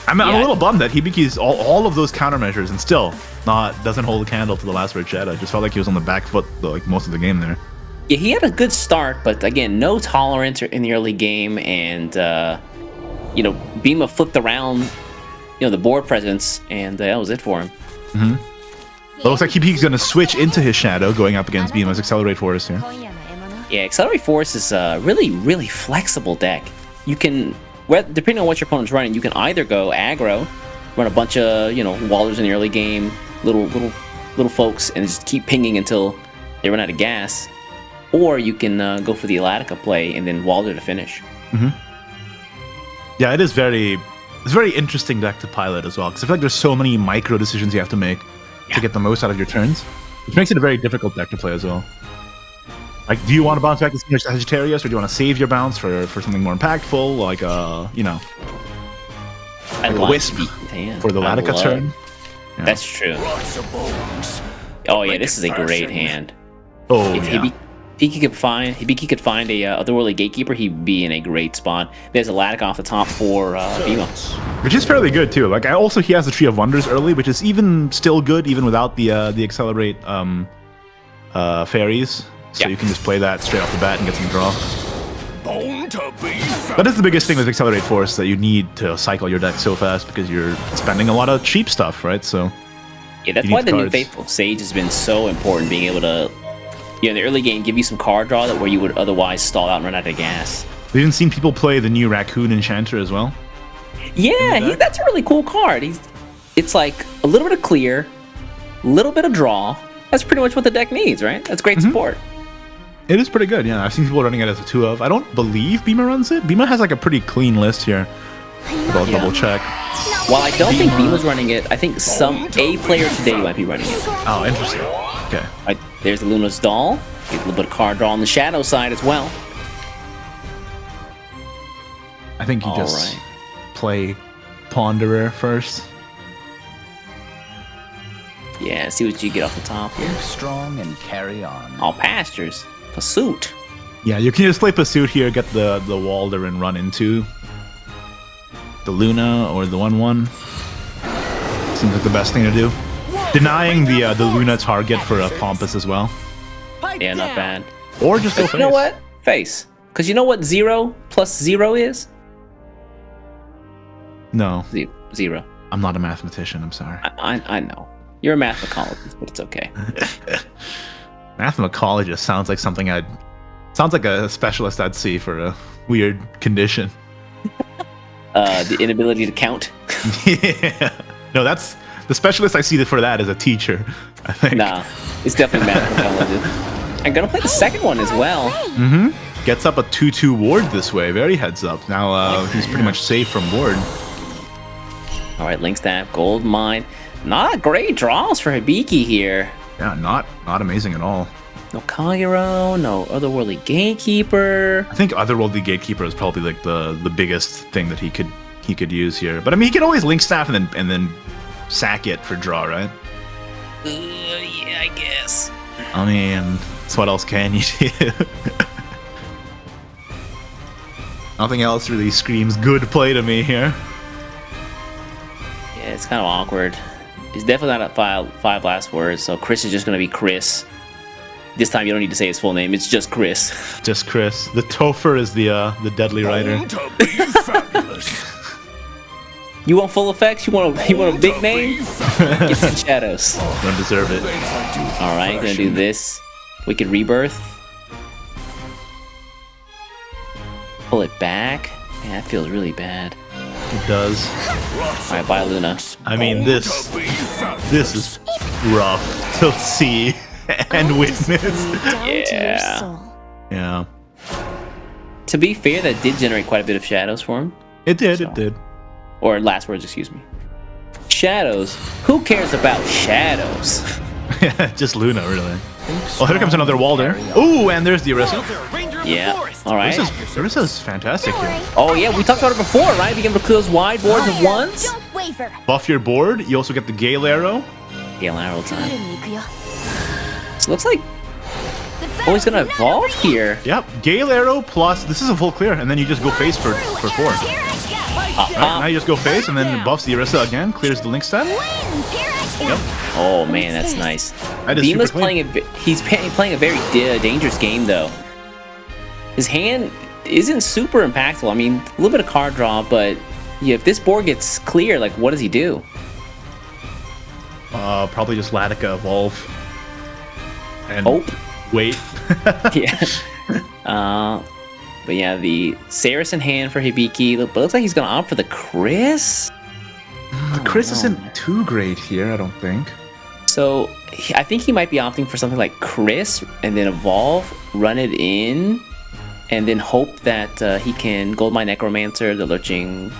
I'm a little bummed that Hibiki's all of those countermeasures and still doesn't hold a candle to the last Red Shadow. I just felt like he was on the back foot like most of the game there. Yeah, he had a good start, but again, no tolerance in the early game, and Bima flipped around, the board presence, and that was it for him. It looks like Hibiki's going to switch into his Shadow, going up against Bima's Accelerate Force here. Yeah, Accelerate Force is a really, really flexible deck. You can, depending on what your opponent's running, you can either go aggro, run a bunch of, wallers in the early game, little folks, and just keep pinging until they run out of gas, or you can go for the Elatica play and then waller to finish. Yeah, it's a very interesting deck to pilot as well, because I feel like there's so many micro decisions you have to make to get the most out of your turns, which makes it a very difficult deck to play as well. Like, do you want to bounce back to Sagittarius, or do you want to save your bounce for something more impactful, like a Wisp for the Elatica turn? Yeah. That's true. Oh yeah, this is a great hand. Oh if yeah. Hibiki could find a Otherworldly Gatekeeper, he'd be in a great spot. There's a Elatica off the top for Bimo. Which is fairly good too. Like, he has the Tree of Wonders early, which is even still good, even without the Accelerate fairies. So you can just play that straight off the bat and get some draw. That is the biggest thing with Accelerate Force, that you need to cycle your deck so fast because you're spending a lot of cheap stuff, right? So yeah, that's why the new Faithful Sage has been so important, being able to, in the early game, give you some card draw that where you would otherwise stall out and run out of gas. We've even seen people play the new Raccoon Enchanter as well. Yeah, that's a really cool card. It's like a little bit of clear, a little bit of draw. That's pretty much what the deck needs, right? That's great support. It is pretty good, yeah. I've seen people running it as a 2-of. I don't believe Bima runs it. Bima has like a pretty clean list here. I'll double check. While I don't think Bima's running it, I think a player today might be running it. Oh, interesting. Okay. Right, there's the Luna's Doll. Get a little bit of card draw on the Shadow side as well. I think you just play Ponderer first. Yeah, see what you get off the top here. Strong and carry on. All pastures. Pursuit. Yeah, you can just play Pursuit here, get the Walder and run into the Luna or the 1/1. Seems like the best thing to do. Denying the Luna target for a Pompous as well. Yeah, not bad. Or just go face. You know what? Face. Because you know what 0 plus 0 is? No. 0. I'm not a mathematician, I'm sorry. I know. You're a mathematologist, but it's okay. Mathemacologist sounds like something sounds like a specialist I'd see for a weird condition. The inability to count. Yeah. No, that's the specialist I see for that is a teacher, I think. Nah, it's definitely mathematologist. I'm gonna play the second one as well. Gets up a 2/2 ward this way, very heads up. Now he's pretty much safe from ward. All right, Link Staff, Gold Mine. Not great draws for Hibiki here. Yeah, not amazing at all. No Kagero, no Otherworldly Gatekeeper. I think Otherworldly Gatekeeper is probably like the biggest thing that he could use here. But I mean, he could always Link Staff and then sack it for draw, right? Yeah, I guess. I mean, so what else can you do? Nothing else really screams good play to me here. Yeah, it's kind of awkward. He's definitely not at five last words, so Chris is just going to be Chris. This time you don't need to say his full name, it's just Chris. Just Chris. The Topher is the Deadly Rider. You want full effects? You want a big name? Get some shadows. Don't deserve it. Alright, gonna do this. Wicked Rebirth. Pull it back. Man, that feels really bad. It does. All right, bye, Luna. I mean, this is rough to see and witness. Down to your Yeah. soul. Yeah, To be fair, that did generate quite a bit of shadows for him. it did. It did. Or last words, excuse me. Shadows? Who cares about shadows? Just Luna, really. Oh, here comes another Walder. Ooh, and there's the Orisa. Yeah. All right. Orisa's fantastic here. Oh yeah, we talked about it before, right? Being able to clear those wide boards at once. Don't waver. Buff your board. You also get the Gale Arrow. Yeah, arrow time. に行くよ So it looks like oh, he's gonna evolve here. Yep, Gale Arrow plus this is a full clear, and then you just go face for 4. Here I Right, now you just go face, and then it buffs the Orisa again, clears the Link stat. go. Wins. Here I go. Yep. Oh man, that's nice. That is Beema's super clean. playing a very dangerous game though. His hand isn't super impactful. I mean, a little bit of card draw, but yeah, if this board gets clear, like what does he do? Probably just Latica evolve. And Hope. wait. Yeah. But yeah, the Saracen hand for Hibiki. But it looks like he's gonna opt for the Chris. Chris isn't too great here, I don't think. So I think he might be opting for something like Chris and then evolve, run it in, and then hope that he can Goldmine Necromancer, the Lurching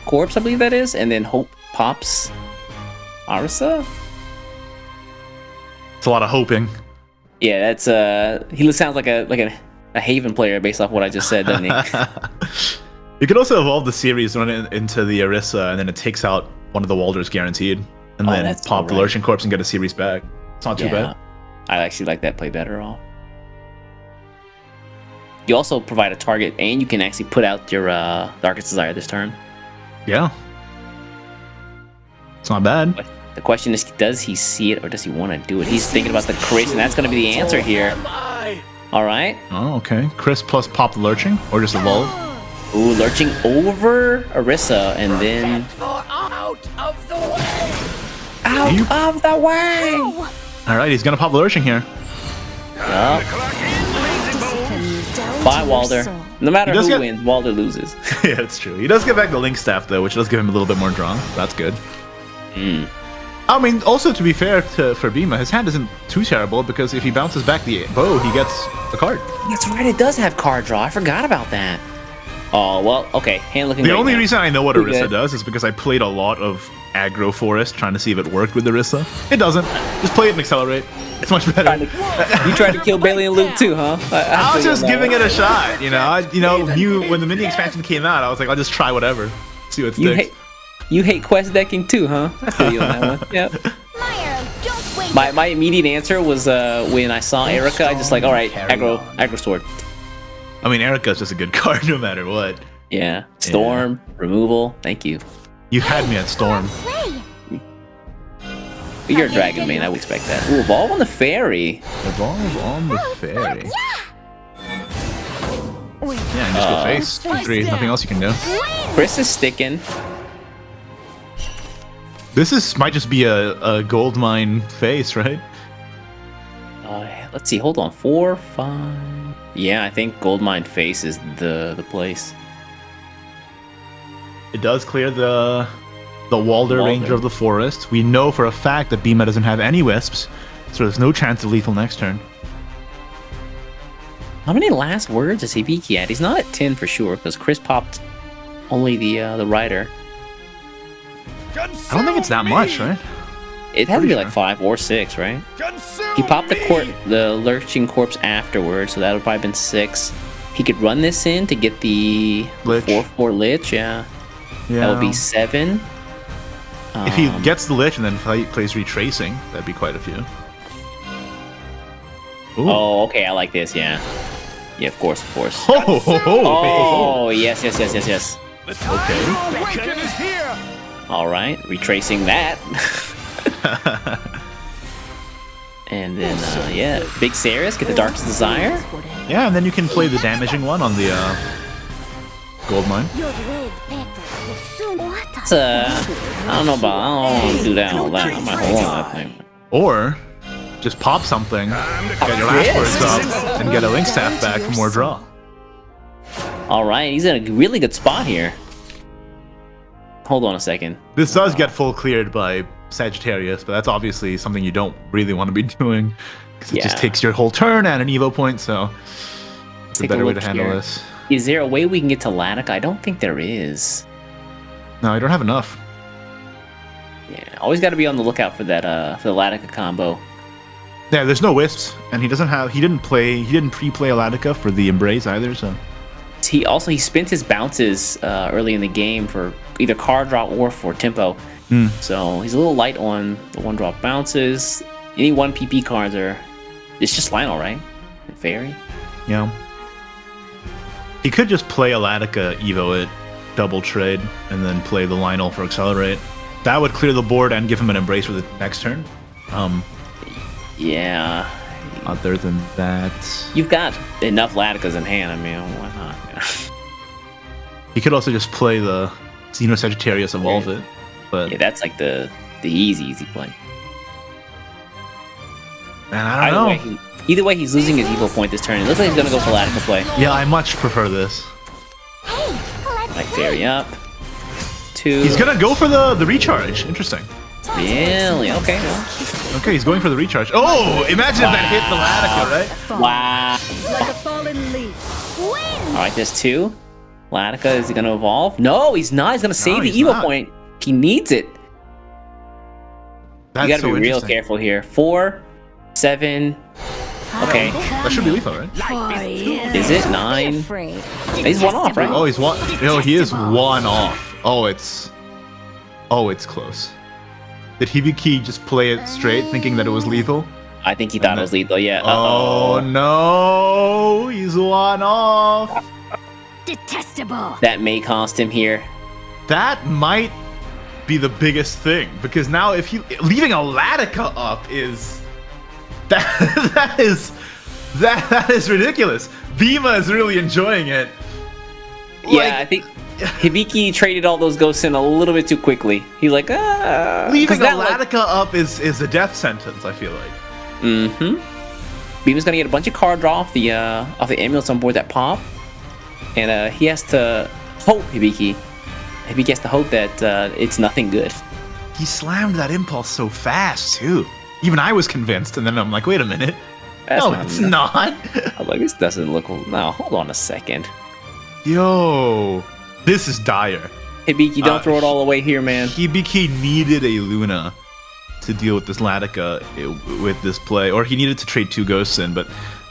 Corpse, I believe that is, and then hope pops Arisa. It's a lot of hoping. Yeah, that's he sounds like a Haven player based off what I just said, doesn't he? You could also evolve the series, run it into the Orisa, and then it takes out one of the Walders guaranteed. And then that's pop the alright. Lurching Corpse and get a series back. It's not too bad. I actually like that play better off. You also provide a target, and you can actually put out your Darkest Desire this turn. Yeah. It's not bad. But the question is, does he see it or does he want to do it? He's thinking about the Chris, and that's going to be the answer here. All right. Oh, okay. Chris plus pop the Lurching, or just evolve. Ooh, Lurching over Orisa, and then... Out of the way! Alright, he's gonna pop the Lurching here. Yup. Down Bye, to your Walder. soul. No matter He does who get- wins, Walder loses. Yeah, that's true. He does get back the Link Staff, though, which does give him a little bit more draw. That's good. I mean, also, to be fair for Beema, his hand isn't too terrible, because if he bounces back the bow, he gets a card. That's right, it does have card draw. I forgot about that. Oh, well, okay. Hand looking The great only now. reason I know what Pretty Orisa good. does is because I played a lot of aggro forest trying to see if it worked with Orisa. It doesn't. Just play it and accelerate. It's much better. You tried to kill Bailey and Luke too, huh? I was just giving it a shot, you know. When the mini expansion came out, I was like, I'll just try whatever, see what sticks. You hate quest decking too, huh? I feel you on that one. Yep. My arrows don't waver. My immediate answer was when I saw Erica, I just like, all right, aggro sword. I mean, Erica's just a good card no matter what. Yeah, storm removal. Thank you. You had me at Storm. Play. But you're a dragon man. I would expect that. Ooh, evolve on the fairy. Evolve on the fairy. Wait. Yeah, and just go face. Three, nothing else you can do. Chris is sticking. This might just be a gold mine face, right? Let's see. Hold on. 4, 5. Yeah, I think Goldmine face is the place. It does clear the Walder Ranger of the Forest. We know for a fact that Beema doesn't have any wisps, so there's no chance of lethal next turn. How many last words does Hibiki at? He's not at 10 for sure, because Chris popped only the rider. I don't think it's that much, right? It had to be Pretty like sure. 5 or 6, right? He popped the Lurching Corpse afterwards, so that would probably been 6. He could run this in to get the Lich. 4/4 Lich, yeah. That would be 7. If he gets the Lich and then plays Retracing, that'd be quite a few. Ooh. Oh, okay, I like this, yeah. Yeah, of course. Ho, ho, ho, ho. Oh, yes. Okay. All right, retracing that. And then, yeah, Big Saris, get the Darkest Desire. Yeah, and then you can play the damaging one on the gold mine. Your red peppers will soon water. It's, I don't want to do that all that. I might hold on that thing. Or just pop something, get your last words up, and get a Link Staff back for more draw. All right, he's in a really good spot here. Hold on a second. This does get full cleared by Sagittarius, but that's obviously something you don't really want to be doing because it just takes your whole turn and an Evo point. So it's a better way to handle this. Is there a way we can get to Latica? I don't think there is. No, I don't have enough. Yeah, always got to be on the lookout for that for the Latica combo. Yeah, there's no wisps, and he didn't pre-play Latica for the Embrace either. So he spent his bounces early in the game for either card drop or for tempo. So he's a little light on the 1-drop bounces. Any 1 PP cards it's just Lionel, right? And Fairy. Yeah. He could just play a Latica, Evo it, double trade, and then play the Lionel for Accelerate. That would clear the board and give him an Embrace for the next turn. Yeah. Other than that, You've got enough Laticas in hand. I mean, why not? Yeah. he could also just play the Xeno Sagittarius, evolve it. But Yeah, that's like the easy play. man, I don't know. Either way, he's losing his Evo point this turn. It looks like he's gonna go for Latica play. Yeah, I much prefer this. Hey, let's Like Fairy up. 2. He's gonna go for the recharge. Interesting. Really? Okay. Well. Okay, he's going for the recharge. Oh, imagine if that hit the Latica, right? Wow. Like a fallen leaf. All right, there's 2. Latica, is he going to evolve? No, he's not. He's going to save the he's Evo not. point. He needs it. That's You got to so be real interesting. careful here. 4, 7. Okay. That should be lethal, right? For you. Is it 9? afraid. He's 1 off, right? Oh, he's one. No, he is 1 off. Oh, it's close. Did Hibiki just play it straight, thinking that it was lethal? I think he thought it was lethal. Yeah. Oh no, he's 1 off. Detestable. That may cost him here. That might be the biggest thing because now if he leaving a Latica up is that is ridiculous. Bima is really enjoying it. Yeah, I think Hibiki traded all those ghosts in a little bit too quickly. He's like, Leaving a that, Latica up is a death sentence, I feel like. Beamer's gonna get a bunch of card draw off the amulets on board that pop, and he has to hope Hibiki has to hope that it's nothing good. He slammed that impulse so fast too. Even I was convinced, and then I'm like, wait a minute. That's no, not it's enough. not. I'm like, this doesn't look. No, hold on a second. Yo, this is dire. Hibiki, don't throw it all away here, man. Hibiki needed a Luna to deal with this Latica with this play, or he needed to trade 2 ghosts in, but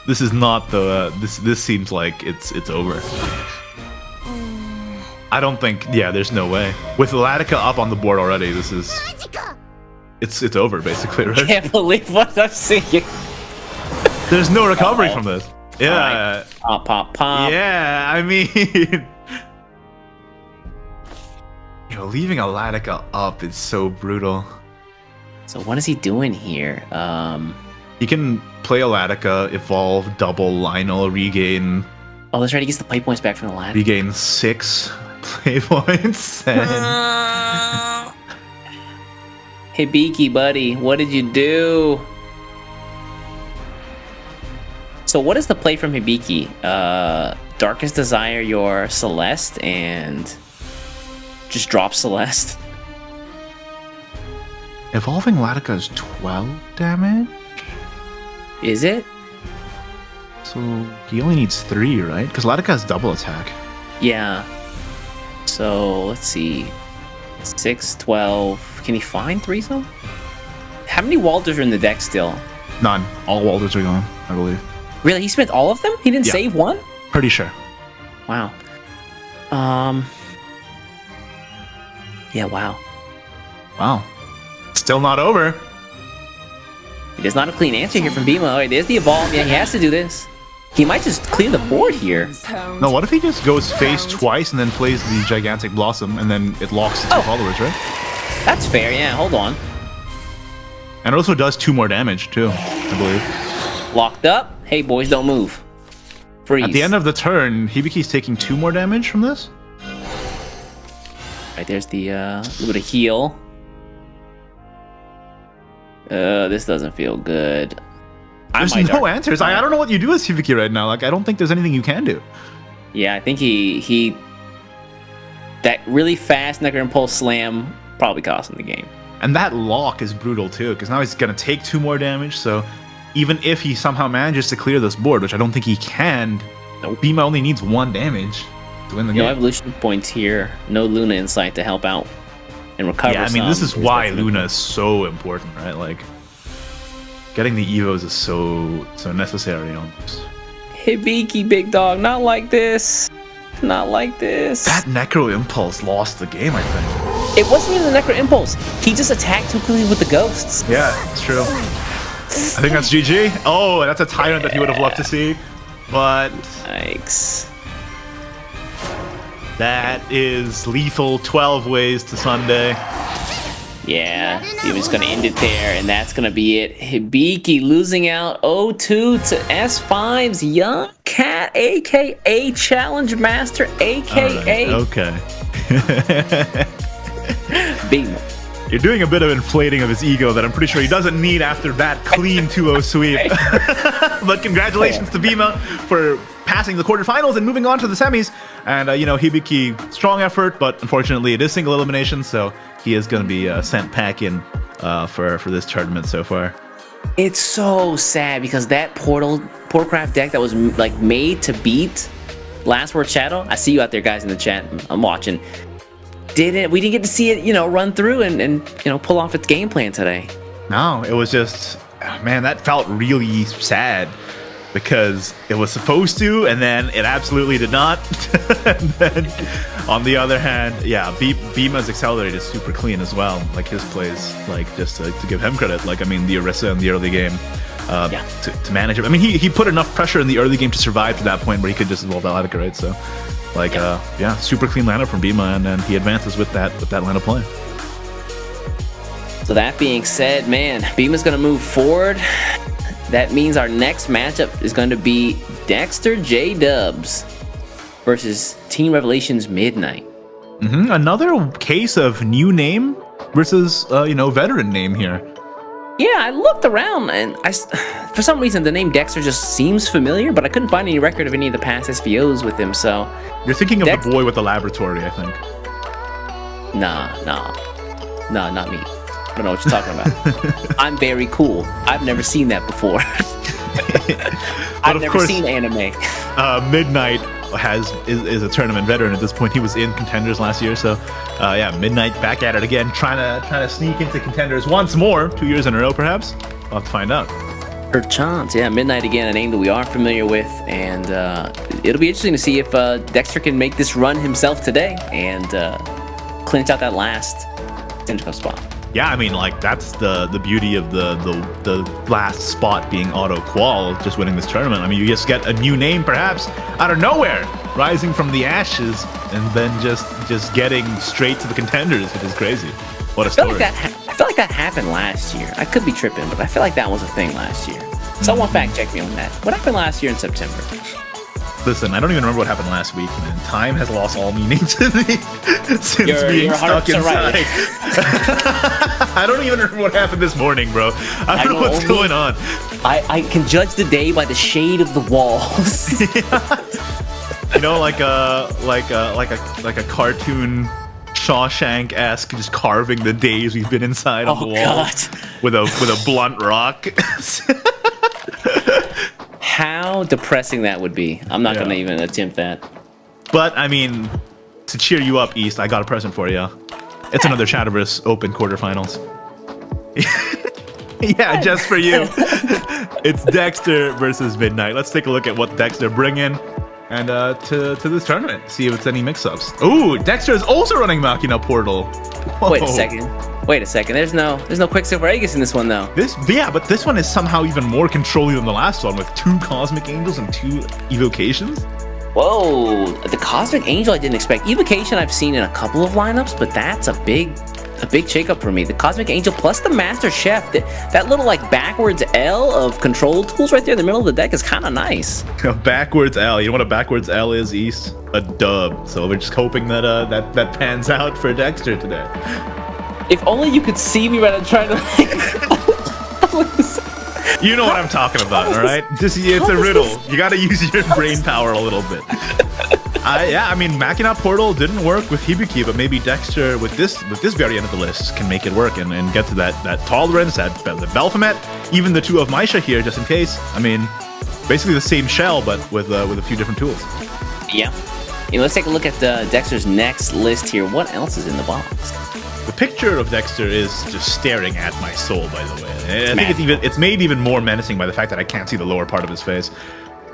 this is not the this seems like it's over. I don't think, yeah, there's no way. With Latica up on the board already, this is it's over basically, right? Can't believe what I'm seeing. There's no recovery from this. Yeah. Right. Pop, pop, pop. Yeah, I mean leaving a Latica up is so brutal. So what is he doing here? He can play a Latica, evolve, double Lionel, regain Oh, that's right. He gets the play points back from the lab. 6 play points. And Hibiki, buddy, what did you do? So what is the play from Hibiki? Darkest Desire your Celeste and just drop Celeste. evolving Latica is 12 damage? Is it? So he only needs 3, right? Because Latica has double attack. Yeah. So let's see. 6, 12. Can he find 3 some? How many Walters are in the deck still? None. All Walters are gone, I believe. Really? He spent all of them? He didn't Yeah. save one? Pretty sure. Wow. Yeah, wow. Wow. Still not over. There's not a clean answer here from Bima. All right, there's the evolve. Yeah, he has to do this. He might just clear the board here. No, what if he just goes face twice and then plays the Gigantic Blossom and then it locks the 2 followers, right? That's fair, yeah. Hold on. And it also does 2 more damage, too, I believe. Locked up. Hey, boys, don't move. Freeze. At the end of the turn, Hibiki's taking 2 more damage from this? Right, there's the little bit of heal. This doesn't feel good. There's no answers. I don't know what you do as Hibiki right now. Like, I don't think there's anything you can do. Yeah, I think he that really fast Necro Impulse slam probably cost him the game. And that lock is brutal too, because now he's going to take 2 more damage, so even if he somehow manages to clear this board, which I don't think he can, Bima only needs 1 damage to win the game. No evolution points here, no Luna Insight to help out and recover. Yeah, I mean, this is why Luna is so important, right? Like, getting the Evos is so necessary almost. Hibiki, big dog, not like this. Not like this. That Necro Impulse lost the game, I think. It wasn't even the Necro Impulse. He just attacked too quickly with the ghosts. Yeah, it's true. I think that's GG. Oh, that's a Tyrant that he would have loved to see. But Yikes. that is lethal 12 ways to Sunday. Yeah, he was going to end it there, and that's going to be it. Hibiki losing out 0-2 to S5's Young Cat, a.k.a. Challenge Master, a.k.a. Okay. Bima. You're doing a bit of inflating of his ego that I'm pretty sure he doesn't need after that clean 2-0 sweep. But congratulations to Bima for passing the quarterfinals and moving on to the semis. And, you know, Hibiki, strong effort, but unfortunately it is single elimination, so he is going to be sent packing for this tournament so far. It's so sad because that Portcraft deck that was like made to beat Last Word Shadow. I see you out there, guys, in the chat. I'm watching. We didn't get to see it, you know, run through and you know, pull off its game plan today. No, it was just, man, that felt really sad because it was supposed to, and then it absolutely did not. And then, on the other hand, yeah, Bima's Accelerate is super clean as well. Like, his plays, like, just to give him credit, like, I mean, the Orisa in the early game, to manage it. I mean, he put enough pressure in the early game to survive to that point where he could just evolve Alatica, right? So, like, yeah, super clean lineup from Bima, and then he advances with that line of play. So that being said, man, Bima's going to move forward. That means our next matchup is going to be Dexter J Dubs versus Team Revelations Midnight. Another case of new name versus, you know, veteran name here. Yeah, I looked around and for some reason the name Dexter just seems familiar, but I couldn't find any record of any of the past SVOs with him, so... You're thinking of the boy with the laboratory, I think. Nah, not me. I don't know what you're talking about. I'm very cool. I've never seen that before. I've never seen anime. Midnight is a tournament veteran at this point. He was in Contenders last year, so yeah, Midnight back at it again, trying to sneak into Contenders once more, 2 years in a row, perhaps. We'll have to find out. Perchance, yeah, Midnight again, a name that we are familiar with, and it'll be interesting to see if Dexter can make this run himself today and clinch out that last Contenders Cup spot. Yeah, I mean, like, that's the beauty of the last spot being auto qual, just winning this tournament. I mean, you just get a new name, perhaps out of nowhere, rising from the ashes, and then just getting straight to the Contenders, which is crazy. What a story! I feel like that happened last year. I could be tripping, but I feel like that was a thing last year. Someone fact check me on that. What happened last year in September? Listen, I don't even remember what happened last week, man. Time has lost all meaning to me since being stuck inside. Right. I don't even remember what happened this morning, bro. I don't know what's going on. I can judge the day by the shade of the walls. You know, like a cartoon Shawshank-esque, just carving the days we've been inside on the wall with a blunt rock. How depressing that would be. I'm not gonna even attempt that. But I mean, to cheer you up, East, I got a present for you. It's another Shadowverse Open quarterfinals. Yeah, just for you. It's Dexter versus Midnight. Let's take a look at what Dexter bring in and to this tournament. See if it's any mix-ups. Ooh, Dexter is also running Machina Portal. Whoa. Wait a second. There's no Quicksilver Aegis in this one though. But this one is somehow even more controlling than the last one, with 2 Cosmic Angels and 2 Evocations. Whoa, the Cosmic Angel I didn't expect. Evocation I've seen in a couple of lineups, but that's a big shakeup for me. The Cosmic Angel plus the Master Chef, that little like backwards L of control tools right there in the middle of the deck is kind of nice. A backwards L. You know what a backwards L is, East? A dub. So we're just hoping that that pans out for Dexter today. If only you could see me when I'm trying to You know what I'm talking about, all right? It's a riddle. You got to use your brain power a little bit. Yeah, I mean, Machina Portal didn't work with Hibiki, but maybe Dexter with this variant of the list can make it work and get to that tolerance, the Baphomet, even the two of Maisha here, just in case. I mean, basically the same shell, but with a few different tools. Yeah. Let's take a look at Dexter's next list here. What else is in the box? The picture of Dexter is just staring at my soul, by the way. I think it's made even more menacing by the fact that I can't see the lower part of his face.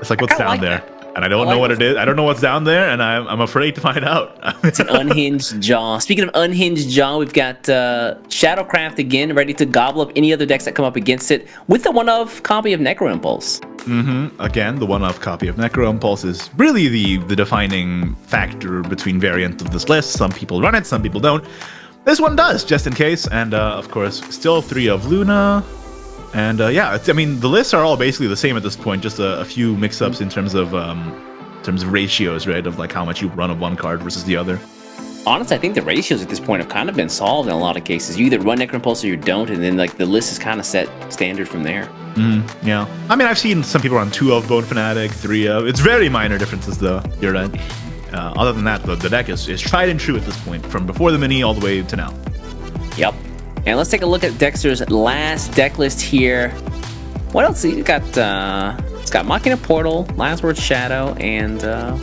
It's like, what's down there? And I don't know what it is. I don't know what's down there, and I'm afraid to find out. It's an unhinged jaw. Speaking of unhinged jaw, we've got Shadowcraft again, ready to gobble up any other decks that come up against it with the one-of copy of Necro Impulse. Again, the one-of copy of Necro Impulse is really the defining factor between variants of this list. Some people run it, some people don't. This one does, just in case. And of course, still 3 of Luna. And yeah, I mean, the lists are all basically the same at this point, just a few mix-ups in terms of ratios, right? Of like how much you run of one card versus the other. Honestly, I think the ratios at this point have kind of been solved in a lot of cases. You either run Necro Impulse or you don't, and then like the list is kind of set standard from there. Yeah. I mean, I've seen some people run 2 of Bone Fanatic, 3 of. It's very minor differences, though. You're right. Other than that, the deck is tried and true at this point, from before the mini all the way to now. Yep. And let's take a look at Dexter's last deck list here. What else? It's got Machina Portal, Last Word Shadow, and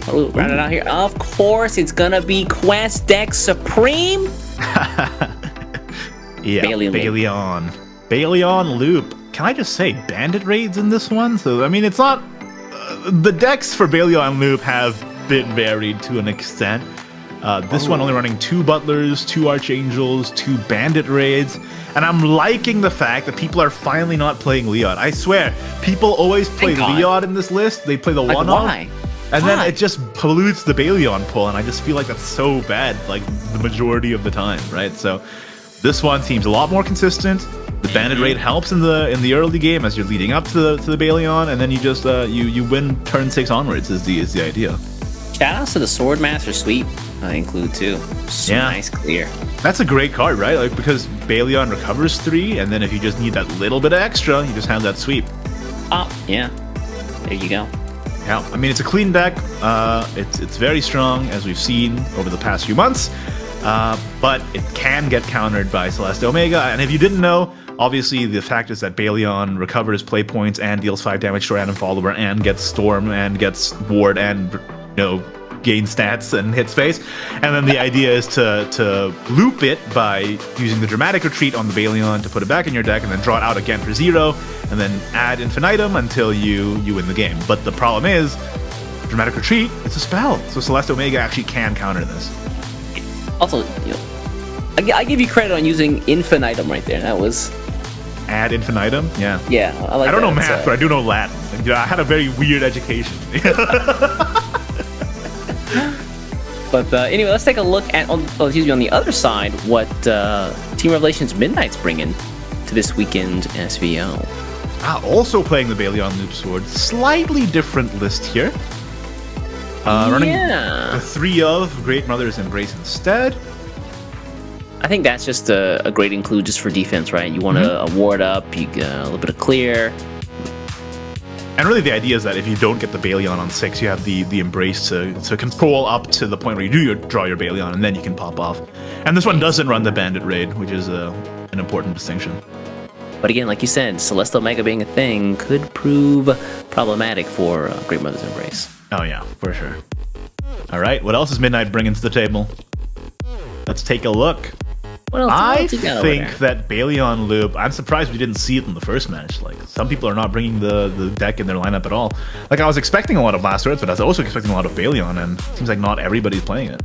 we'll round it out here. Of course, it's gonna be Quest Deck Supreme. Yeah, Baleon Loop. Can I just say Bandit Raids in this one? So I mean, it's not the decks for Baleon Loop have been varied to an extent. This one only running 2 Butlers, 2 Archangels, 2 Bandit Raids, and I'm liking the fact that people are finally not playing Leon. I swear, people always play Leon in this list. They play the one-off. Why? And then it just pollutes the Baleon pool, and I just feel like that's so bad, like the majority of the time, right? So this one seems a lot more consistent. The Bandit Raid helps in the early game as you're leading up to the Baleon, and then you just you win turn 6 onwards is the idea. Shoutouts to the Swordmaster Sweep include too. So yeah. Nice clear. That's a great card, right? Like because Baleon recovers 3, and then if you just need that little bit of extra, you just have that sweep. Oh, yeah. There you go. Yeah, I mean it's a clean deck. It's very strong as we've seen over the past few months, but it can get countered by Celeste Omega. And if you didn't know, obviously the fact is that Baleon recovers play points and deals 5 damage to a random follower and gets Storm and gets Ward and gain stats and hit space, and then the idea is to loop it by using the Dramatic Retreat on the Baleon to put it back in your deck, and then draw it out again for 0, and then add Infinitum until you win the game. But the problem is, Dramatic Retreat is a spell, so Celeste Omega actually can counter this. Also, I give you credit on using Infinitum right there. That was Ad infinitum, yeah. Yeah, I don't know math, but I do know Latin. I had a very weird education. But anyway, let's take a look at on the other side what Team Revelation's Midnight's bringing to this weekend SVO. Also playing the Baleon Loop Sword. Slightly different list here. Running the 3 of Great Mother's Embrace instead. I think that's just a great include just for defense, right? You want to ward up, you get a little bit of clear. And really the idea is that if you don't get the Baleon on 6, you have the Embrace to control up to the point where you draw your Baleon, and then you can pop off. And this one doesn't run the Bandit Raid, which is an important distinction. But again, like you said, Celeste Omega being a thing could prove problematic for Great Mother's Embrace. Oh yeah, for sure. All right, what else is Midnight bringing to the table? Let's take a look. I think that Baleon Loop, I'm surprised we didn't see it in the first match. Like, some people are not bringing the deck in their lineup at all. Like, I was expecting a lot of Last Words, but I was also expecting a lot of Baleon, and it seems like not everybody's playing it.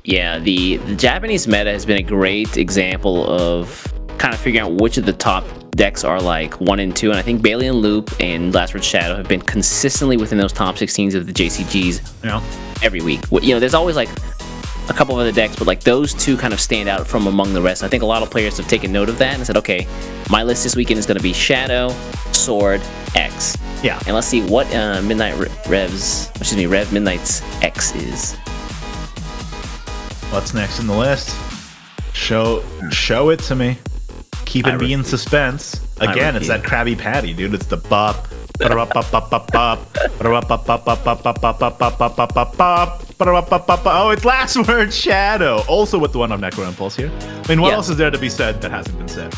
Yeah, the Japanese meta has been a great example of kind of figuring out which of the top decks are like 1 and 2, and I think Baleon Loop and Last Word Shadow have been consistently within those top 16s of the JCGs every week. There's always like a couple of other decks, but like those 2 kind of stand out from among the rest. I think a lot of players have taken note of that and said, okay, my list this weekend is going to be Shadow, Sword, X. Yeah. And let's see what Rev Midnight's X is. What's next in the list? Show it to me. Keep it me in suspense. Again, it's that Krabby Patty, dude. It's the bop. Oh, it's last word Shadow. Also with the one on Necro Impulse here. I mean, what else is there to be said that hasn't been said?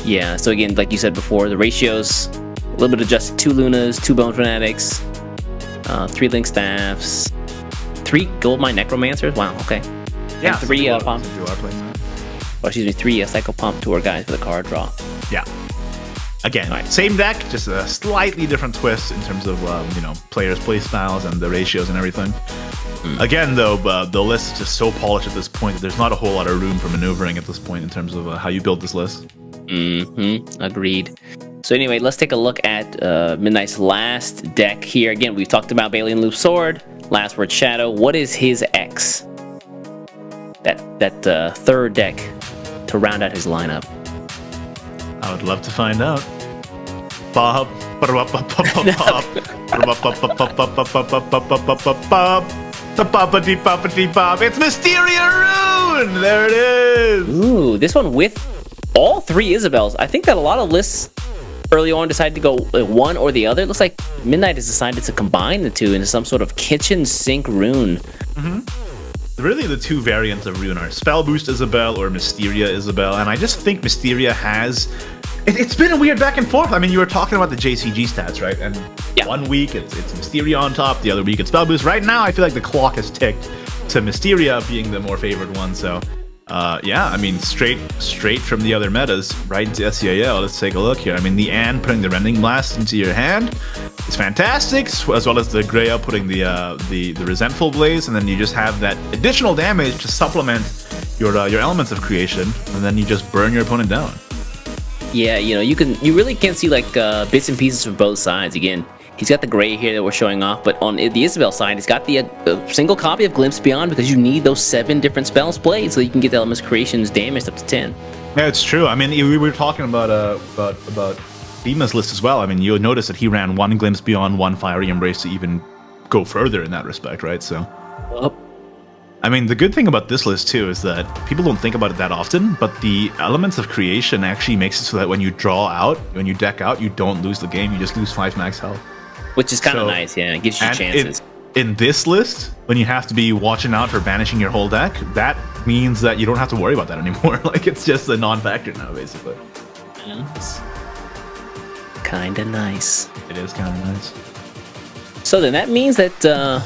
Yeah, so again, like you said before, the ratios, a little bit adjusted. 2 Lunas, 2 Bone Fanatics, 3 Link Staffs, 3 Goldmine Necromancers. Wow, okay. Yeah, and 3 Pump. Oh, 3 Psycho Pump Tour guys for the card draw. Yeah. Again, same deck, just a slightly different twist in terms of players' play styles and the ratios and everything. Again, though, the list is just so polished at this point that there's not a whole lot of room for maneuvering at this point in terms of how you build this list. Agreed. So anyway, let's take a look at Midnight's last deck here. Again, we've talked about Balian Loop Sword, Last Word Shadow. What is his X? That third deck to round out his lineup. I would love to find out. Bob. It's Mysteria Rune! There it is! Ooh, this one with all 3 Isabels. I think that a lot of lists early on decided to go one or the other. It looks like Midnight has decided to combine the two into some sort of kitchen sink rune. Really, the 2 variants of Rune are Spell Boost Isabel or Mysteria Isabel, and I just think Mysteria has... It's been a weird back and forth. I mean, you were talking about the JCG stats, right? And one week it's Mysteria on top, the other week it's Spell Boost. Right now, I feel like the clock has ticked to Mysteria being the more favored one, so... yeah, I mean, straight from the other metas, right into SEAO. Let's take a look here. I mean, the Anne putting the Rending Blast into your hand is fantastic, as well as the Greya putting the Resentful Blaze, and then you just have that additional damage to supplement your elements of creation, and then you just burn your opponent down. Yeah, you really can see like bits and pieces from both sides. Again, he's got the gray here that we're showing off, but on the Isabel side, he's got the single copy of Glimpse Beyond because you need those 7 different spells played so you can get the Elements Creations damaged up to 10. Yeah, it's true. I mean, we were talking about Dima's list as well. I mean, you'll notice that he ran 1 Glimpse Beyond, 1 Fiery Embrace to even go further in that respect, right? So, I mean, the good thing about this list too is that people don't think about it that often, but the Elements of Creation actually makes it so that when you when you deck out, you don't lose the game. You just lose 5 max health. Which is kind of nice, yeah. It gives you chances. In this list, when you have to be watching out for banishing your whole deck, that means that you don't have to worry about that anymore. Like, it's just a non-factor now, basically. It's kind of nice. It is kind of nice. So then that means that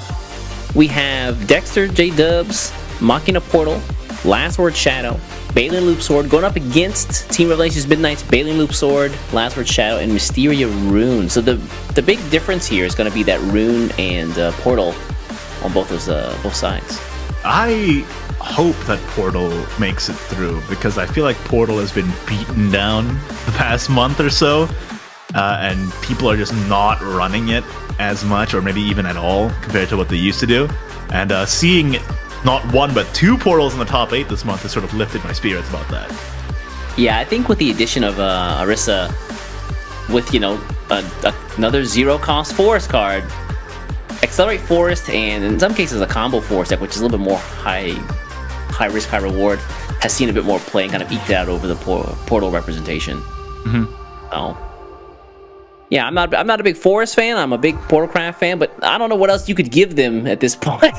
we have Dexter, J-Dubs, Machina Portal, Last Word Shadow, Balian Loop Sword going up against Team Revelations Midnight's Balian Loop Sword, Last Word Shadow, and Mysteria Rune. So the big difference here is going to be that Rune and Portal on both sides. I hope that Portal makes it through because I feel like Portal has been beaten down the past month or so, and people are just not running it as much or maybe even at all compared to what they used to do. And seeing not 1 but 2 Portals in the top 8 this month has sort of lifted my spirits about that. Yeah, I think with the addition of Arissa, with another 0-cost Forest card, Accelerate Forest, and in some cases a combo Forest deck, which is a little bit more high risk, high reward, has seen a bit more play and kind of eked out over the Portal representation. So, yeah, I'm not a big Forest fan. I'm a big Portalcraft fan, but I don't know what else you could give them at this point.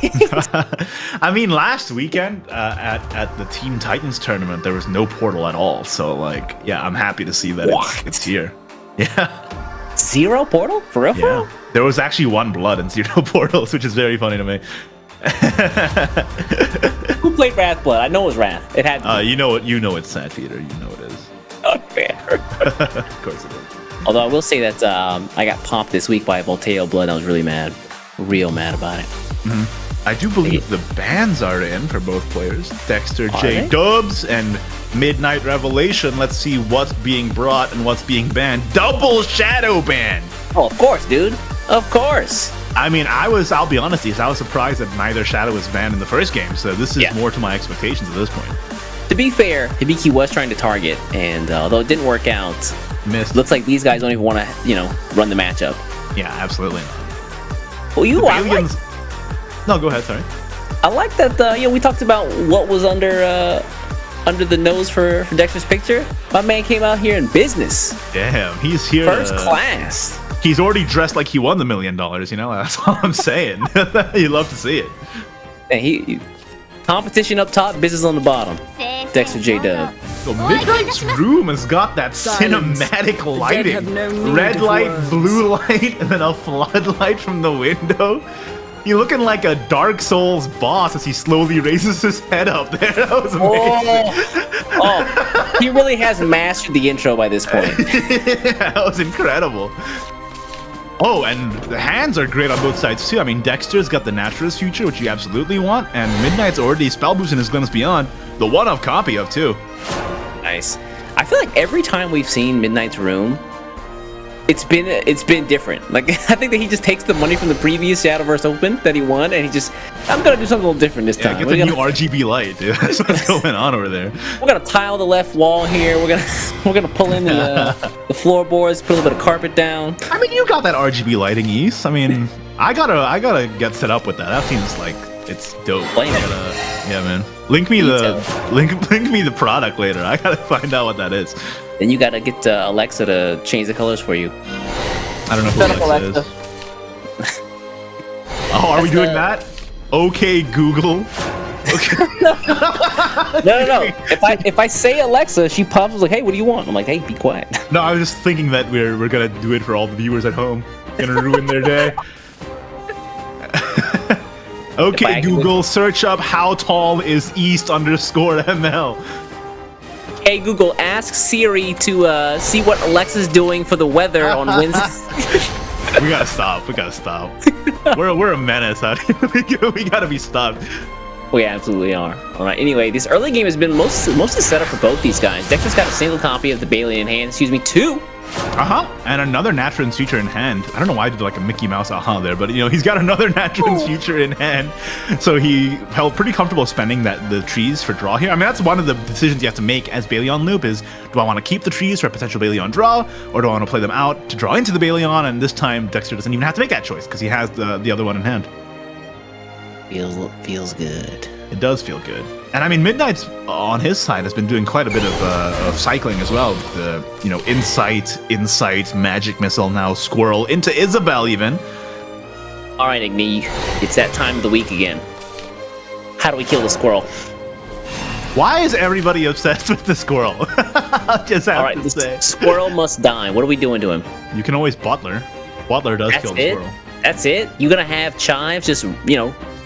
I mean, last weekend at the Team Titans tournament, there was no Portal at all. So, like, yeah, I'm happy to see that it's here. Yeah. 0 Portal? For real? Yeah. There was actually 1 Blood and 0 Portals, which is very funny to me. Who played Wrathblood? I know it was Wrath. It had. You know it's Sad Feeder. You know it is. Unfair. Of course it is. Although I will say that I got popped this week by Volteo Blood. I was really mad. Real mad about it. I do believe the bans are in for both players. Dexter J. Dubs and Midnight Revelation. Let's see what's being brought and what's being banned. Double shadow ban! Oh, of course, dude. Of course. I mean, I'll be honest, I was surprised that neither shadow was banned in the first game, so this is more to my expectations at this point. To be fair, Hibiki was trying to target, and although it didn't work out, missed. Looks like these guys don't even want to, run the matchup. Yeah, absolutely not. Well, No, go ahead, sorry. I like that, we talked about what was under the nose for Dexter's picture. My man came out here in business. Damn, he's here. First class. He's already dressed like he won the $1 million, That's all I'm saying. You love to see it. And competition up top, business on the bottom. Dexter J Dub. So Midnight's room has got that Silence. cinematic The dead lighting. have no need Red of light, words. blue light, and then a floodlight from the window. You're looking like a Dark Souls boss as he slowly raises his head up there. That was amazing. Oh, he really has mastered the intro by this point. That was incredible. Oh, and the hands are great on both sides too. I mean, Dexter's got the Naturalist feature, which you absolutely want, and Midnight's already spell boosting his Glimpse Beyond, the one-off copy of too. Nice. I feel like every time we've seen Midnight's Room, it's been different. Like I think that he just takes the money from the previous Shadowverse Open that he won, and he just, I'm gonna do something a little different this Yeah, time. get the new RGB light, dude. That's what's going on over there. We're gonna tile the left wall here. We're gonna pull in the floorboards, put a little bit of carpet down. I mean, you got that RGB lighting, East. I mean, I gotta get set up with that. That seems like it's dope. Blame it. Yeah, man. Link me the product later. I gotta find out what that is. Then you gotta get Alexa to change the colors for you. I don't know Set up who Alexa is. Oh, are we doing that? Okay, Google. Okay. No. If I say Alexa, she pops up like, "Hey, what do you want?" I'm like, "Hey, be quiet." No, I was just thinking that we're gonna do it for all the viewers at home. Gonna ruin their day. Okay, Google, search up how tall is East_ML. Hey Google, ask Siri to see what Alexa's doing for the weather on Wednesday. We gotta stop. We're a menace out here. We gotta be stopped. We absolutely are. All right. Anyway, this early game has been mostly set up for both these guys. Dexter's got a single copy of the Balian in hand. Excuse me, 2. And another Naturance feature in hand. I don't know why I did like a Mickey Mouse there, but he's got another Naturance feature in hand. So he felt pretty comfortable spending the trees for draw here. I mean, that's one of the decisions you have to make as Balion loop is, do I want to keep the trees for a potential Balion draw, or do I want to play them out to draw into the Balion? And this time, Dexter doesn't even have to make that choice because he has the other one in hand. Feels good. It does feel good. And I mean, Midnight's on his side has been doing quite a bit of cycling as well. The Insight, Magic Missile, now Squirrel, into Isabel even. All right, Igni, it's that time of the week again. How do we kill the squirrel? Why is everybody obsessed with the squirrel? I just have All right, to the say. squirrel must die. What are we doing to him? You can always Butler. Butler does That's kill the it? squirrel. That's it? You gonna have Chives just,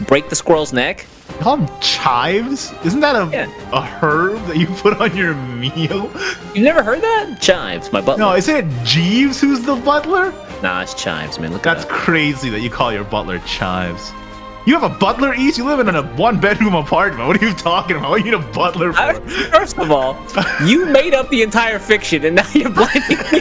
break the squirrel's neck? You call them chives? Isn't that a herb that you put on your meal? You've never heard that? Chives, my butler. No, isn't it Jeeves who's the butler? Nah, it's Chives, man. Look That's it up. crazy that you call your butler chives. You have a butler, East? You live in a one-bedroom apartment. What are you talking about? What do you need a butler for? First of all, you made up the entire fiction, and now you're blaming me.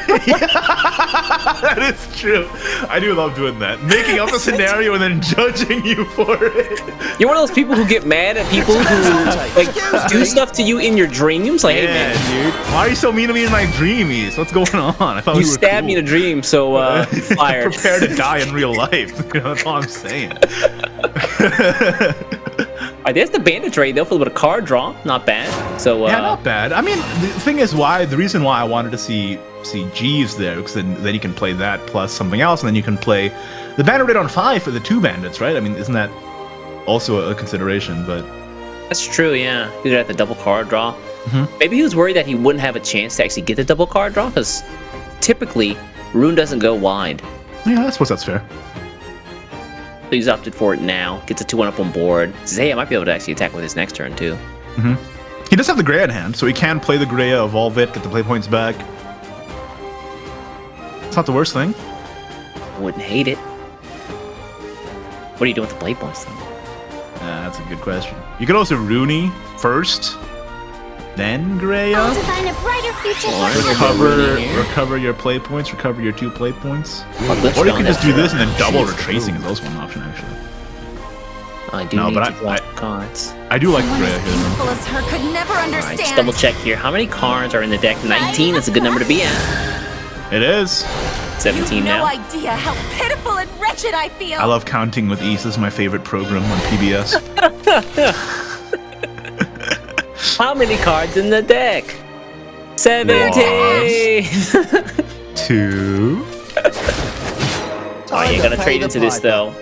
That is true. I do love doing that. Making up a scenario and then judging you for it. You're one of those people who get mad at people who do stuff to you in your dreams. Like, hey, Yeah, man, dude. Why are you so mean to me in my dreams? What's going on? I thought you we were stabbed me in a dream, so fired. Prepare to die in real life. That's all I'm saying. Alright, there's the bandit trade though for a little bit of card draw. Not bad. So Yeah, not bad. I mean, the thing is, the reason why I wanted to see Jeeves there, because then you can play that plus something else, and then you can play the bandit raid on 5 for the 2 bandits, right? I mean, isn't that also a consideration? But that's true, yeah. He's at the double card draw. Maybe he was worried that he wouldn't have a chance to actually get the double card draw, because typically Rune doesn't go wide. yeah, I suppose that's fair. So he's opted for it now. Gets a 2-1 up on board. Says, hey, I might be able to actually attack with his next turn too. He does have the Greya in hand, so he can play the Greya, evolve it, get the play points back. It's not the worst thing. Wouldn't hate it. What are you doing with the play points though? That's a good question. You could also Rooney first, then To Greya. find a brighter future Or for Rooney. Recover your play points, recover your 2 play points. Let's Or you go can on just do that. this and then double retracing is also one option, actually. I do No, need but to draw cards. I do like Someone Greya as here. painful as her could never Alright, just understand. double check here. How many cards are in the deck? 19. That's a good number to be at. It is. 17 You've no now. idea how pitiful and wretched I feel. I love counting with East. This is my favorite program on PBS. How many cards in the deck? 17! 2. Alright, you gotta trade into this though.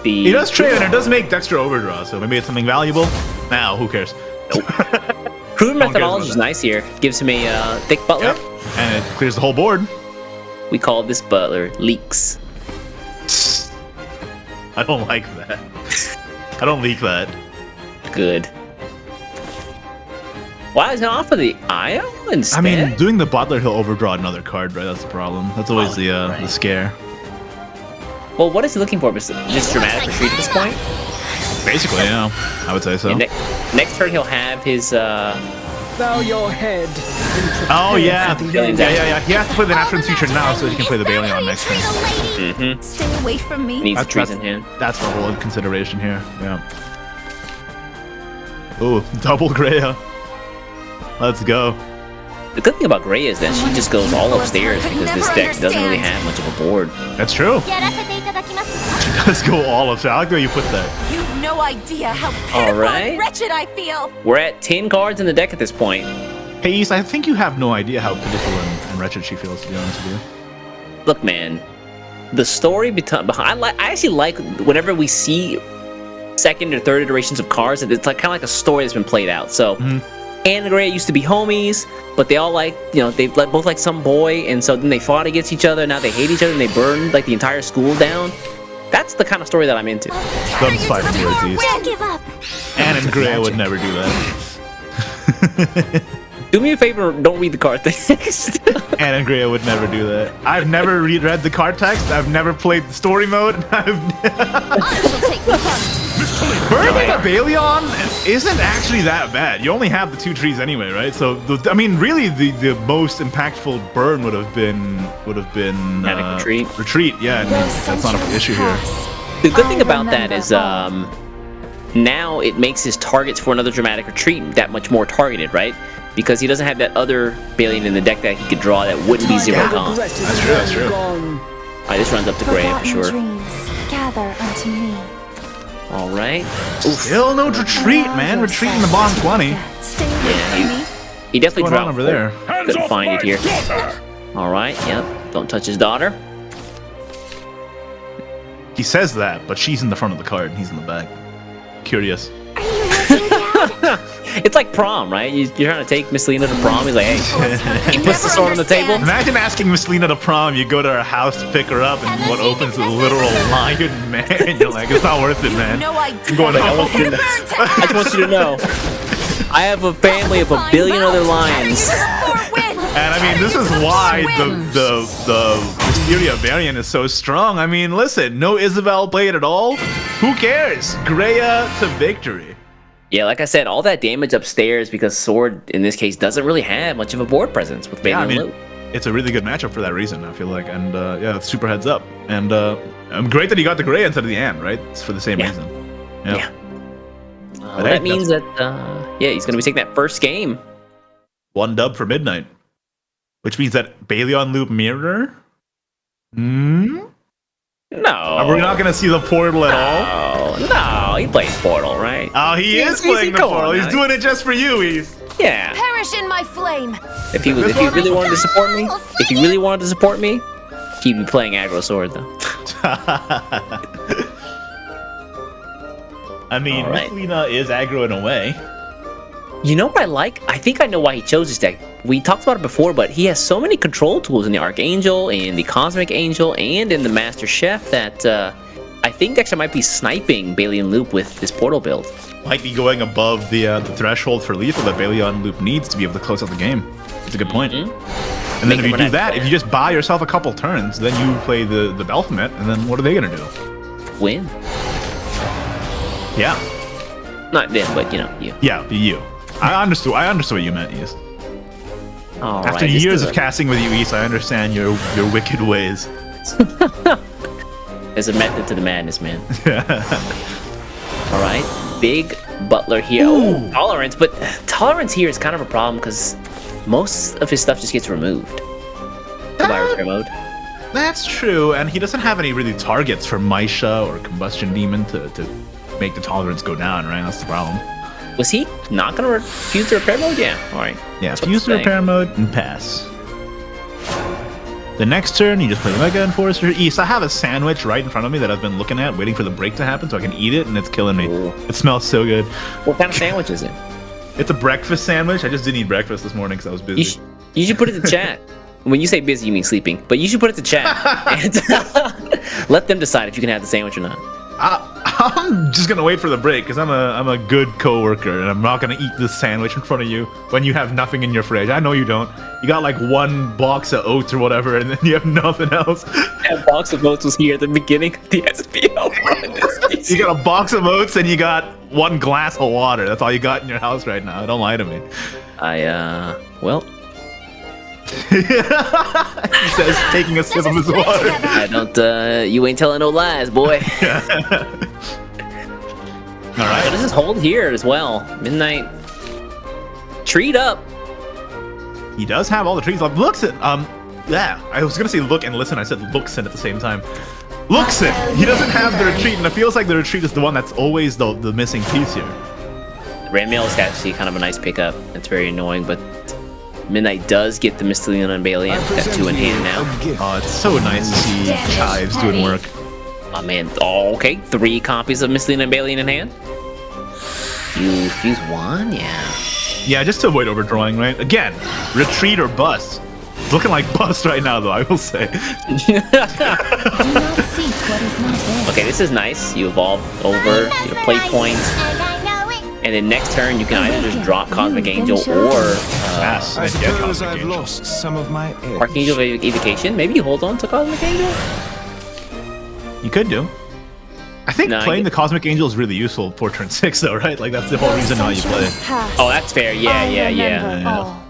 the... He does trade, and it does make Dexter overdraw, so maybe it's something valuable. Now, who cares? Proven methodology is nice here. Gives him a thick butler. Yep. And it clears the whole board. We call this butler leaks. I don't like that. I don't leak that. Good. Why is he not for the IO instead? I mean, doing the butler, he'll overdraw another card, right? That's the problem. That's always the scare. Well, what is he looking for? Just dramatic retreat at this point? Basically, yeah. I would say so. Yeah, next turn, he'll have his... Bow your head. Oh, yeah. Balion Yeah. He has to play the natural feature now so he can play the Balion next turn. Mm-hmm. Stay away from me. Needs trees in hand. That's the whole consideration here. Yeah. Ooh, double Greya. Let's go. The good thing about Gray is that she just goes all upstairs because this deck doesn't really have much of a board. That's true. やらせていただきます She does go all upstairs. I like the way you put that. You've no idea how pitiful Alright. and wretched I feel. We're at 10 cards in the deck at this point. Hey, East, I think you have no idea how pitiful and wretched she feels, to be honest with you. Look, man, the story behind I actually like whenever we see second or third iterations of cards, it's like kind of like a story that's been played out. So Anne and Gray used to be homies, but they all like, you know, they both like some boy, and so then they fought against each other. Now they hate each other, and they burned like the entire school down. That's the kind of story that I'm into. Thumbs fighting towards East. Don't give up. Anne and Greya would never do that. Do me a favor, don't read the card text. Anne and Greya would never do that. I've never read the card text. I've never played the story mode. I shall take the hunt. Burning a Balion isn't actually that bad. You only have the 2 trees anyway, right? So, I mean, really, the most impactful burn would have been Retreat. Retreat, yeah. And that's not an issue here. The good thing about that is now it makes his targets for another dramatic retreat that much more targeted, right? Because he doesn't have that other Balion in the deck that he could draw that wouldn't be 0 cost. That's true. That's true. Alright, this runs up to Gray for sure. Dreams gather unto me. Alright. Still no retreat, man. Retreat in the bottom 20. Stay away from me. He definitely What's going on dropped over there? Couldn't find it here. Alright, yep. Don't touch his daughter. He says that, but she's in the front of the card and he's in the back. Curious. Are you ready, Dad? It's like prom, right? You're trying to take Miss Lena to prom. He's like, hey. He puts the sword on the table. Imagine asking Miss Lena to prom. You go to her house to pick her up, and what opens is a literal lion man. You're like, it's not worth it, man. No idea. I'm going I want you to know. I just want you to know. I have a family of 1 billion other lions. And I mean, this is why the Mysteria variant is so strong. I mean, listen, no Isabel played at all. Who cares? Greya to victory. Yeah, like I said, all that damage upstairs because Sword, in this case, doesn't really have much of a board presence with Bailey Yeah, I and mean, Luke. it's a really good matchup for that reason, I feel like. And yeah, it's super heads up. And great that he got the Greya instead of the Anne, right? It's for the same reason. Yeah. But That hey, means that, yeah, he's going to be taking that first game. 1 dub for midnight. Which means that Balion Loop Mirror? No. We're not going to see the portal at all? No, he plays Portal, right? Oh, he is playing the portal. He's doing it just for you, Heath. Yeah. Perish in my flame. If he really wanted to support me, he'd be playing aggro Sword, though. I mean, Alright. Miss Lena is aggro in a way. You know what I like? I think I know why he chose this deck. We talked about it before, but he has so many control tools in the Archangel, in the Cosmic Angel, and in the Master Chef that I think actually might be sniping Balion Loop with this Portal build. Might be going above the threshold for lethal that Balion Loop needs to be able to close out the game. It's a good point. And then Make if him you an do that, expert. if you just buy yourself a couple turns, then you play the Baphomet, and then what are they going to do? Win. Yeah. Not them, but you know, you. Yeah, you. I understood what you meant, East. All After right, this years is of casting with you, East, I understand your wicked ways. There's a method to the madness, man. All right, big Butler here. Oh, Tolerance, but Tolerance here is kind of a problem because most of his stuff just gets removed by repair mode. That's true, and he doesn't have any really targets for Maisha or Combustion Demon to make the tolerance go down, right? That's the problem. Was he not going to refuse the repair mode? Yeah, all right. Yeah, That's what fuse I'm the repair mode and pass. The next turn, you just play Mega Enforcer East. I have a sandwich right in front of me that I've been looking at, waiting for the break to happen so I can eat it, and it's killing me. Ooh. It smells so good. What kind of sandwich is it? It's a breakfast sandwich. I just didn't eat breakfast this morning because I was busy. You should put it to chat. When you say busy, you mean sleeping. But you should put it to chat. And let them decide if you can have the sandwich or not. I'm just gonna wait for the break because I'm a good coworker and I'm not gonna eat this sandwich in front of you when you have nothing in your fridge. I know you don't. You got like one box of oats or whatever, and then you have nothing else. That box of oats was here at the beginning of the SVO. You got a box of oats and you got one glass of water. That's all you got in your house right now. Don't lie to me. Well. He says, taking a sip of his water. I don't, you ain't telling no lies, boy. All right. So this is hold here as well. Midnight. Treat up. He does have all the trees. Looksin. Yeah, I was gonna say look and listen. I said Looksin at the same time. Looksin. He doesn't have the retreat, and it feels like the retreat is the one that's always the missing piece here. Randmail is actually kind of a nice pickup. It's very annoying, but Midnight does get the Mystilion and Balian. Got 2 in hand now. Oh, it's so nice to see Chives doing work. Oh man. Oh, okay. 3 copies of Mystilion and Balian in hand. You fuse 1? Yeah. Yeah, just to avoid overdrawing, right? Again, retreat or bust. It's looking like bust right now, though, I will say. Do not seek what is not there. Okay, this is nice. You evolve over your play point. And then next turn, you can either just drop Cosmic Angel or Pass I and get suppose Cosmic I've Angel. lost some of my edge. Archangel Evocation. Maybe you hold on to Cosmic Angel? You could do. I think No, playing the Cosmic Angel is really useful for turn 6, though, right? Like, that's the whole reason why you play it. Oh, that's fair. Yeah.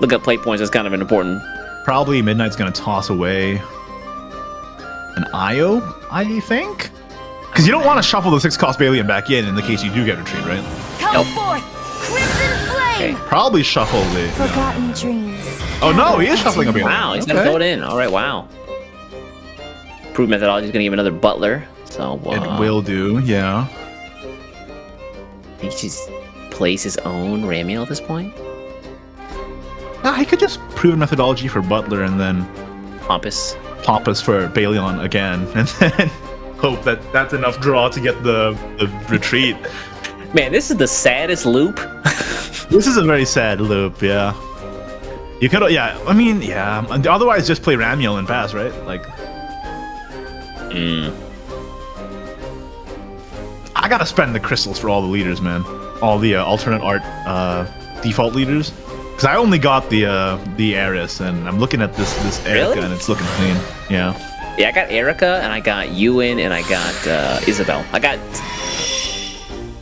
Look at play points. That's kind of an important. Probably Midnight's gonna toss away an IO, I think? Because you don't want to shuffle the 6-cost Balian back in the case you do get retreat, right? Come forth, crimson flame. Okay. Probably shuffle the... Forgotten dreams. Oh no, he is shuffling a Balian. Wow, he's gonna throw it in. All right, wow. Proof methodology is gonna give another Butler. So It will do, yeah. he just plays his own Ramiel at this point. Nah, he could just prove methodology for Butler and then Pompous. Pompous for Balion again, and then hope that that's enough draw to get the retreat. Man, this is the saddest loop. This is a very sad loop, yeah. You could, yeah, I mean, yeah. Otherwise, just play Ramiel and pass, right? Like, I gotta spend the crystals for all the leaders, man. All the alternate art default leaders. Because I only got the Aris, and I'm looking at this Erica, Really? and it's looking clean. Yeah. Yeah, I got Erica, and I got Ewan, and I got Isabel. I got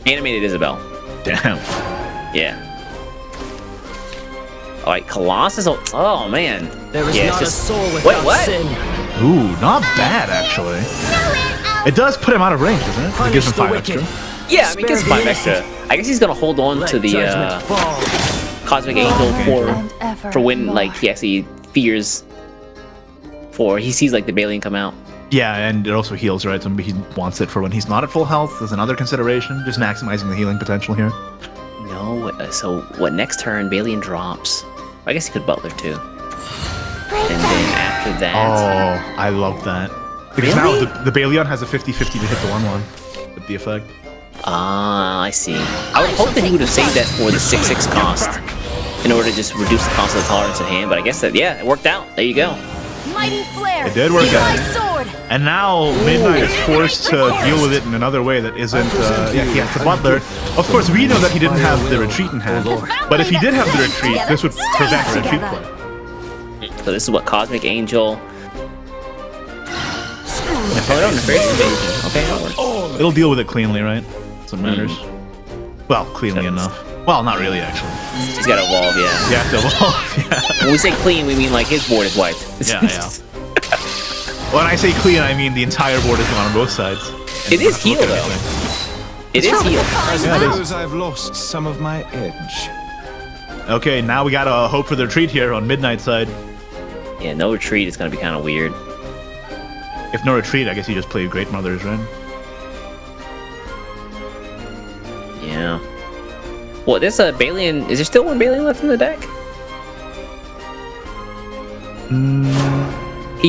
animated Isabel. Damn. Yeah. All right, Colossus. Oh man. There is Yeah, it's not just- a soul Wait, without what? sin. Ooh, not bad, actually. It does put him out of range, doesn't it? It gives him 5 extra. Yeah, I mean, it gets Spare 5 the extra. I guess he's gonna hold on to Let the judgment fall. Cosmic Angel And ever for when more. like he actually fears for he sees like the Balian come out. Yeah, and it also heals, right? So he wants it for when he's not at full health. There's another consideration, just maximizing the healing potential here. No, so what next turn Balian drops? I guess he could Butler too. And then after that, Oh, I love that. Because Really? now the Balion has a 50-50 to hit the 1/1 with the effect. I see. I would hope that he would have saved that for the 6/6 cost in order to just reduce the cost of the tolerance at hand. But I guess that it worked out. There you go. Mighty flare. It did work Use out. my sword. And now Midnight is forced to deal with it in another way that isn't, yeah, he has the Butler. Of course, we know that he didn't have the retreat in hand. But if he did have the retreat, this would prevent the retreat play. So this is what Cosmic Angel. Okay, that works. It'll deal with it cleanly, right? That's what matters. Well, cleanly enough. Well, not really, actually. He's got to evolve, yeah. You have to evolve, yeah. When we say clean, we mean like his board is wiped. Yeah, yeah. When I say clean, I mean the entire board is gone on both sides. It is You heal, don't have to look at though. anything. It is heal. I Yeah, it suppose I've lost some of my edge. Okay, now we gotta hope for the retreat here on Midnight side. Yeah, no retreat is going to be kind of weird. If no retreat, I guess you just play Great Mothers, right? Yeah. Well, there's a Balian. Is there still one Balian left in the deck?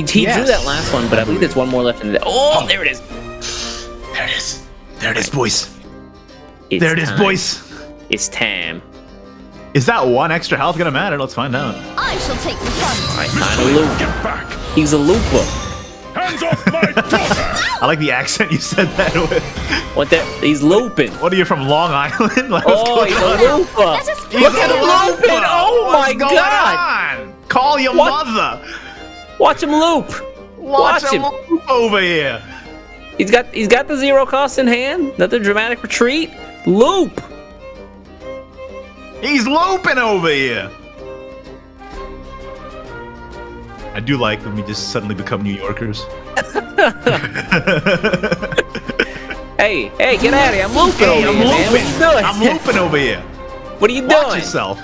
He drew that last one, but I believe there's one more left in the. Oh, there it is. There it is. There it is, boys. It's There it is, time. boys. It's time. Is that one extra health gonna matter? Let's find out. I shall take the front. All right, time to loop. Get back! He's a looper. Hands off my daughter! I like the accent you said that with. What the? He's looping. What are you from Long Island? Like, what's Oh, going he's on? a looper. Let us He's Look a at him looper. looping. Oh What's my going God. on? Call your What? mother. Watch him loop. Watch him. Loop over here. He's got the 0 cost in hand. Another dramatic retreat. Loop. He's looping over here. I do like when we just suddenly become New Yorkers. Hey, get out of here. I'm looping over I'm here, man. What looping. you doing? I'm looping over here. What are you Watch doing? yourself.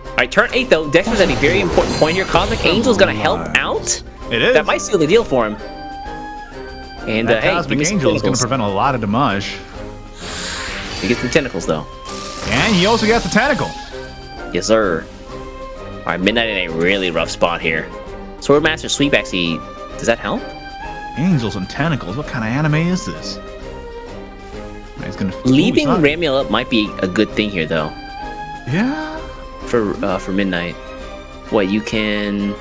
All right, turn 8 though. Dexter's at a very important point here. Cosmic Angel's gonna help out. It is. That might seal the deal for him. And That hey, Cosmic give me some Angel is going to tentacles. prevent a lot of damage. He gets some tentacles though. And he also gets the tentacle. Yes, sir. All right, Midnight in a really rough spot here. Swordmaster Sweep actually, does that help? Angels and tentacles. What kind of anime is this? He's gonna Leaving Ooh, he's not- Ramiel up might be a good thing here though. Yeah. For Midnight. What, you can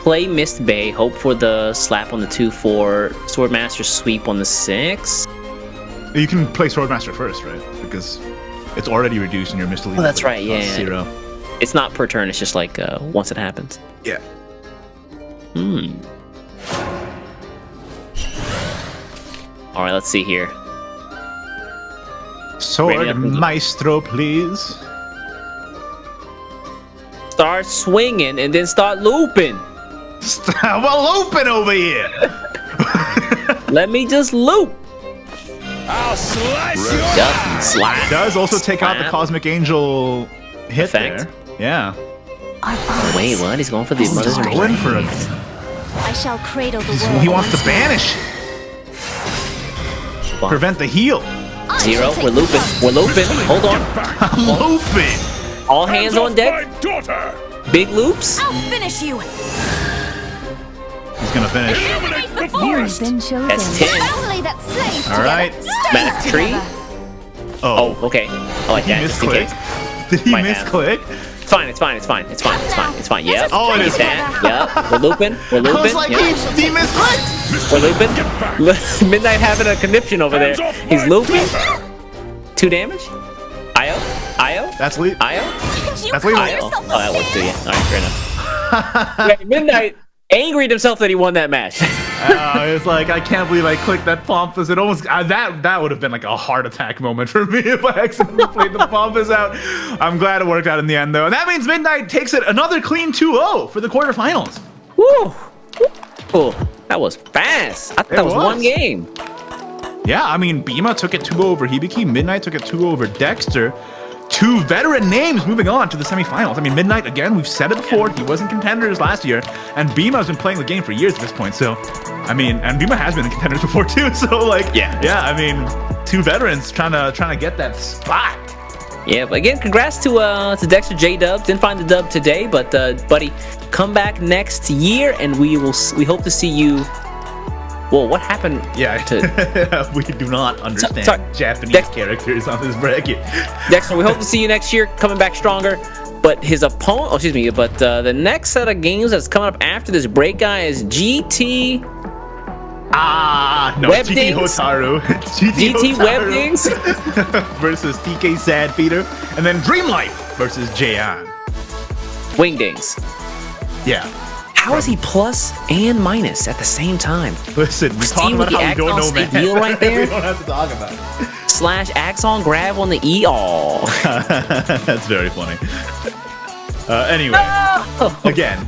play Mist Bay, hope for the slap on the 2/4, Swordmaster Sweep on the 6. You can play Swordmaster first, right? Because it's already reduced in your Mist Elite. Oh, that's right, yeah. 0. It's not per turn, it's just like once it happens. Yeah. Alright, let's see here. Sword Ready up and- Maestro, please. Start swinging and then start looping. Well, open over here. Let me just loop. I'll slice you! Yep, slap. Does also take out the Slap. Cosmic Angel hit Effect? there. Yeah. Wait, what? He's going for the Mother's He's going for it. I shall cradle the world. He wants to once more. banish. Prevent the heal. I 0, shall take we're the looping. front. We're looping. Hold on. Looping. All hands on off deck. my daughter! Big loops. I'll finish you. He's gonna finish. Eliminate the The You have forest! been chosen. That's 10. Only that slaves All right. Manic together. tree. Oh. Oh, okay. I like Did he that. Just in misclick? case. Did he Might have. misclick? It's fine. It's fine. It's fine. It's fine. It's fine. It's fine. Yep. Oh, it Get is. that. Yep. We're looping. We're I was looping. like, Yep. he misclicked. We're looping. Midnight having a conniption over there. Hands off He's my looping. daughter! 2 damage. Io. That's lead. Io. You That's call legal. Io. yourself Oh, that works too. a Yeah. All right. Fair enough. Wait, Midnight angried himself that he won that match. It's like, I can't believe I clicked that Pompous. It almost that would have been like a heart attack moment for me if I accidentally played the Pompous out. I'm glad it worked out in the end though. And that means Midnight takes it another clean 2-0 for the quarterfinals. Woo. Ooh, that was fast. I thought that was one game. Yeah, I mean, Bima took it 2-0 over Hibiki. Midnight took it 2-0 over Dexter. 2 veteran names moving on to the semifinals. I mean, Midnight, again, we've said it before, he wasn't contenders last year, and Bima's been playing the game for years at this point, so, I mean, and Bima has been in contenders before too, so, like, yeah, I mean, 2 veterans trying to get that spot. Yeah, but again, congrats to Dexter J Dub. Didn't find the dub today, but buddy, come back next year, and we hope to see you. Well, what happened? Yeah, To we do not understand sorry. Japanese characters on this bracket. Dexter, we hope to see you next year, coming back stronger. But his opponent, the next set of games that's coming up after this break, guys, GT. No, Web GT Dings? Hotaru. It's GT GT Web Hotaru Dings? versus TK Sad Feeder, and then Dream Life versus Jaeon. Wingdings. Yeah. How is he plus and minus at the same time? Listen, we talk See about with how we the don't know, Axon man. State deal right there? We don't have to talk about it. / Axon grab on the E. All. That's very funny. Anyway, again,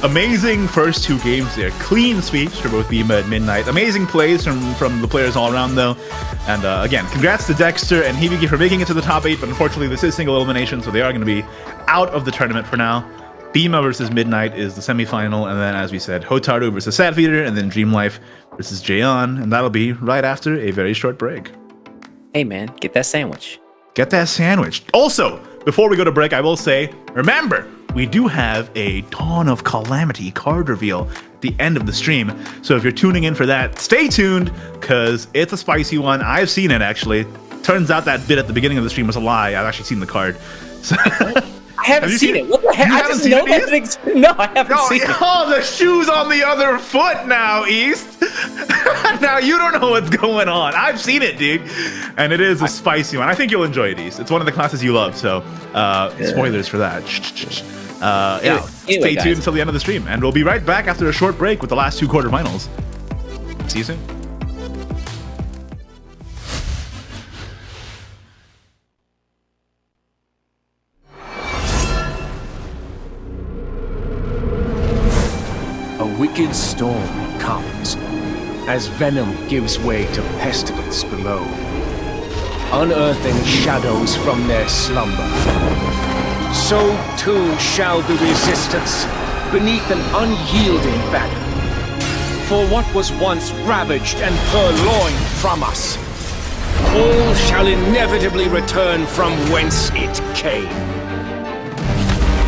amazing first 2 games there. Clean sweeps for both Bima and Midnight. Amazing plays from the players all around, though. And again, congrats to Dexter and Hibiki for making it to the top 8, but unfortunately this is single elimination, so they are going to be out of the tournament for now. Bima versus Midnight is the semifinal, and then, as we said, Hotaru versus Sad Feeder, and then Dream Life versus Jaeon, and that'll be right after a very short break. Hey, man, get that sandwich. Get that sandwich. Also, before we go to break, I will say, remember, we do have a Dawn of Calamity card reveal at the end of the stream. So if you're tuning in for that, stay tuned, because it's a spicy one. I've seen it, actually. Turns out that bit at the beginning of the stream was a lie. I've actually seen the card. So I haven't seen it. What the heck? You I haven't just seen know it, that East? No, I haven't seen it. Oh, the shoe's on the other foot now, East. Now you don't know what's going on. I've seen it, dude. And it is a spicy one. I think you'll enjoy it, East. It's one of the classes you love, so spoilers for that. Stay tuned until the end of the stream, and we'll be right back after a short break with the last 2 quarterfinals. See you soon. A wicked storm comes as venom gives way to pestilence below, unearthing shadows from their slumber. So too shall the resistance beneath an unyielding banner. For what was once ravaged and purloined from us, all shall inevitably return from whence it came.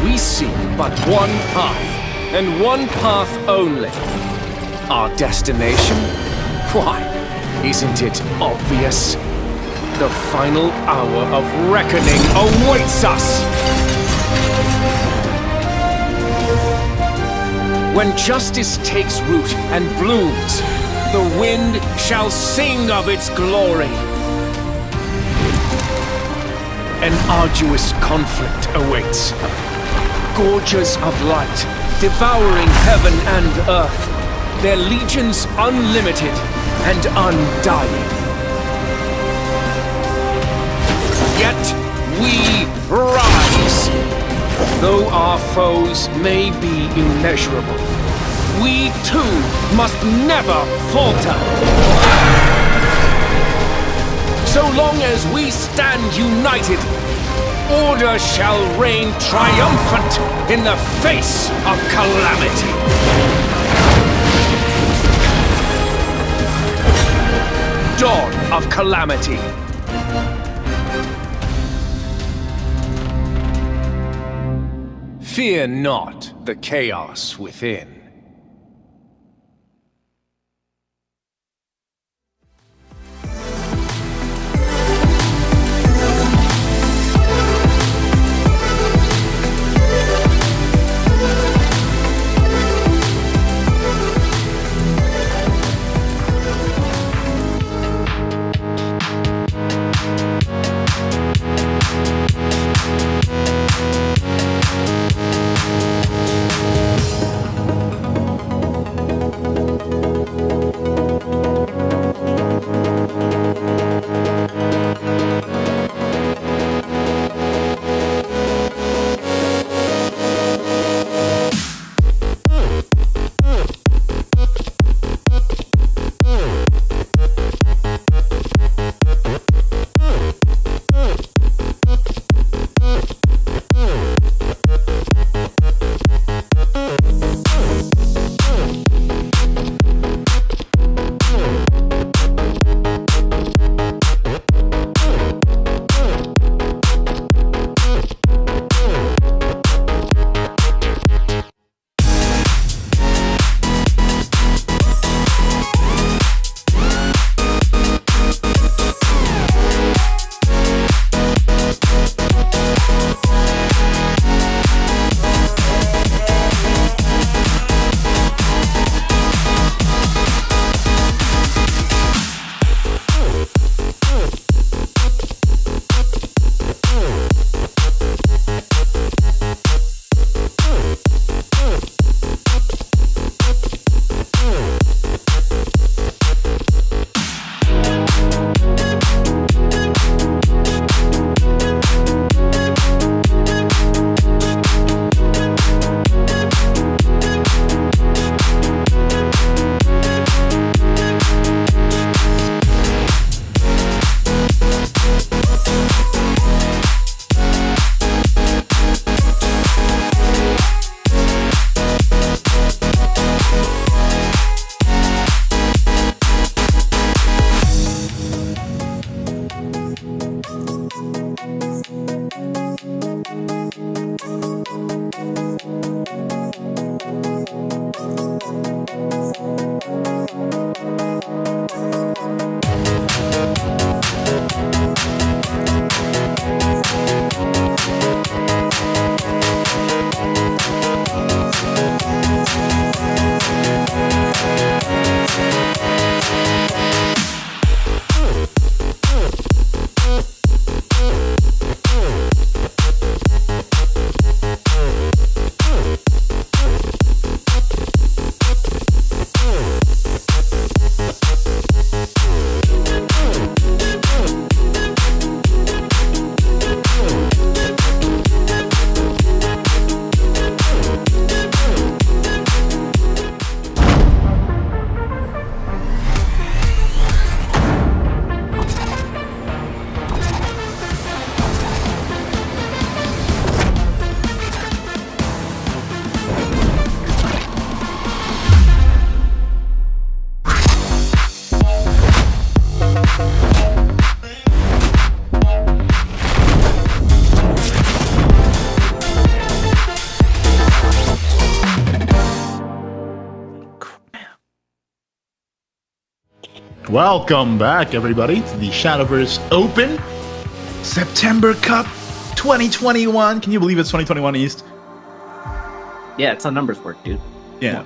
We seek but one path, and one path only. Our destination? Why, isn't it obvious? The final hour of reckoning awaits us! When justice takes root and blooms, the wind shall sing of its glory. An arduous conflict awaits. Gorges of light, devouring heaven and earth, their legions unlimited and undying. Yet we rise. Though our foes may be immeasurable, we too must never falter. So long as we stand united, order shall reign triumphant in the face of calamity. Dawn of Calamity. Fear not the chaos within. Welcome back, everybody, to the Shadowverse Open September Cup 2021. Can you believe it's 2021 East? Yeah, it's how numbers work, dude. Yeah.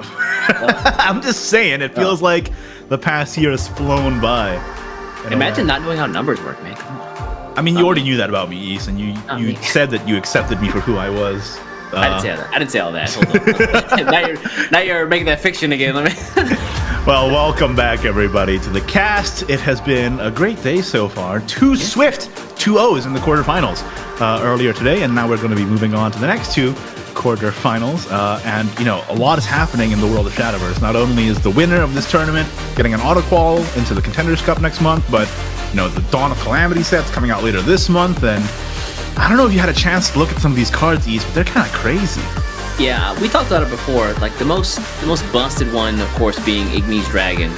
I'm just saying, it feels like the past year has flown by. Imagine not knowing how numbers work, man. Come on. I mean, you already knew that about me, East, and you said that you accepted me for who I was. I didn't say that. I didn't say all that. Hold on. now you're making that fiction again. Let me. Well, welcome back, everybody, to the cast. It has been a great day so far. Two swift 2-0s in the quarterfinals earlier today, and now we're going to be moving on to the next two quarterfinals. And, you know, a lot is happening in the world of Shadowverse. Not only is the winner of this tournament getting an auto-qual into the Contenders Cup next month, but, you know, the Dawn of Calamity set's coming out later this month, and I don't know if you had a chance to look at some of these cards, East, but they're kind of crazy. Yeah, we talked about it before. Like the most busted one, of course, being Ignis Dragon.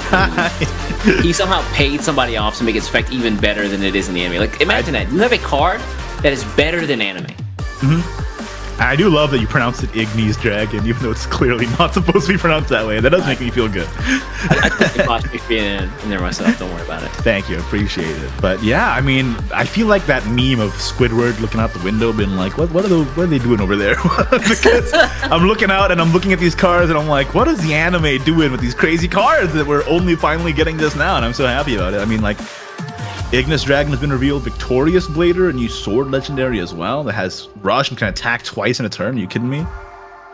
He somehow paid somebody off to make its effect even better than it is in the anime. Like, imagine that. You have a card that is better than anime. Mm-hmm. I do love that you pronounced it Ignis Dragon, even though it's clearly not supposed to be pronounced that way. That does make me feel good. I put the apostrophe in there myself. Don't worry about it. Thank you. Appreciate it. But yeah, I mean, I feel like that meme of Squidward looking out the window being like, what are they doing over there? Because I'm looking out and I'm looking at these cards and I'm like, what is the anime doing with these crazy cards that we're only finally getting this now? And I'm so happy about it. I mean, like, Ignis Dragon has been revealed, Victorious Blader, a new sword legendary as well that has rush and can attack twice in a turn. Are you kidding me?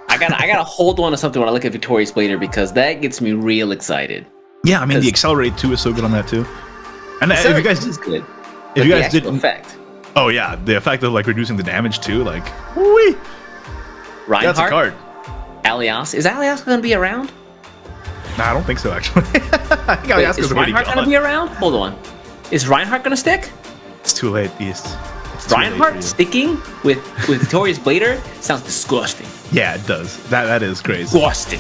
I gotta hold on to something when I look at Victorious Blader because that gets me real excited. Yeah, I mean the Accelerate 2 is so good on that too. And if you guys is good. If you guys didn't effect. Oh yeah, the effect of like reducing the damage too, like whee! Reinhardt, that's a card. Alias. Is Alias gonna be around? Nah, I don't think so actually. I think Alias is Reinhardt gonna be around? Hold on. Is Reinhardt gonna stick? It's too late, Beast. Reinhardt sticking with Victorious Blader sounds disgusting. Yeah, it does. That is crazy. Disgusting.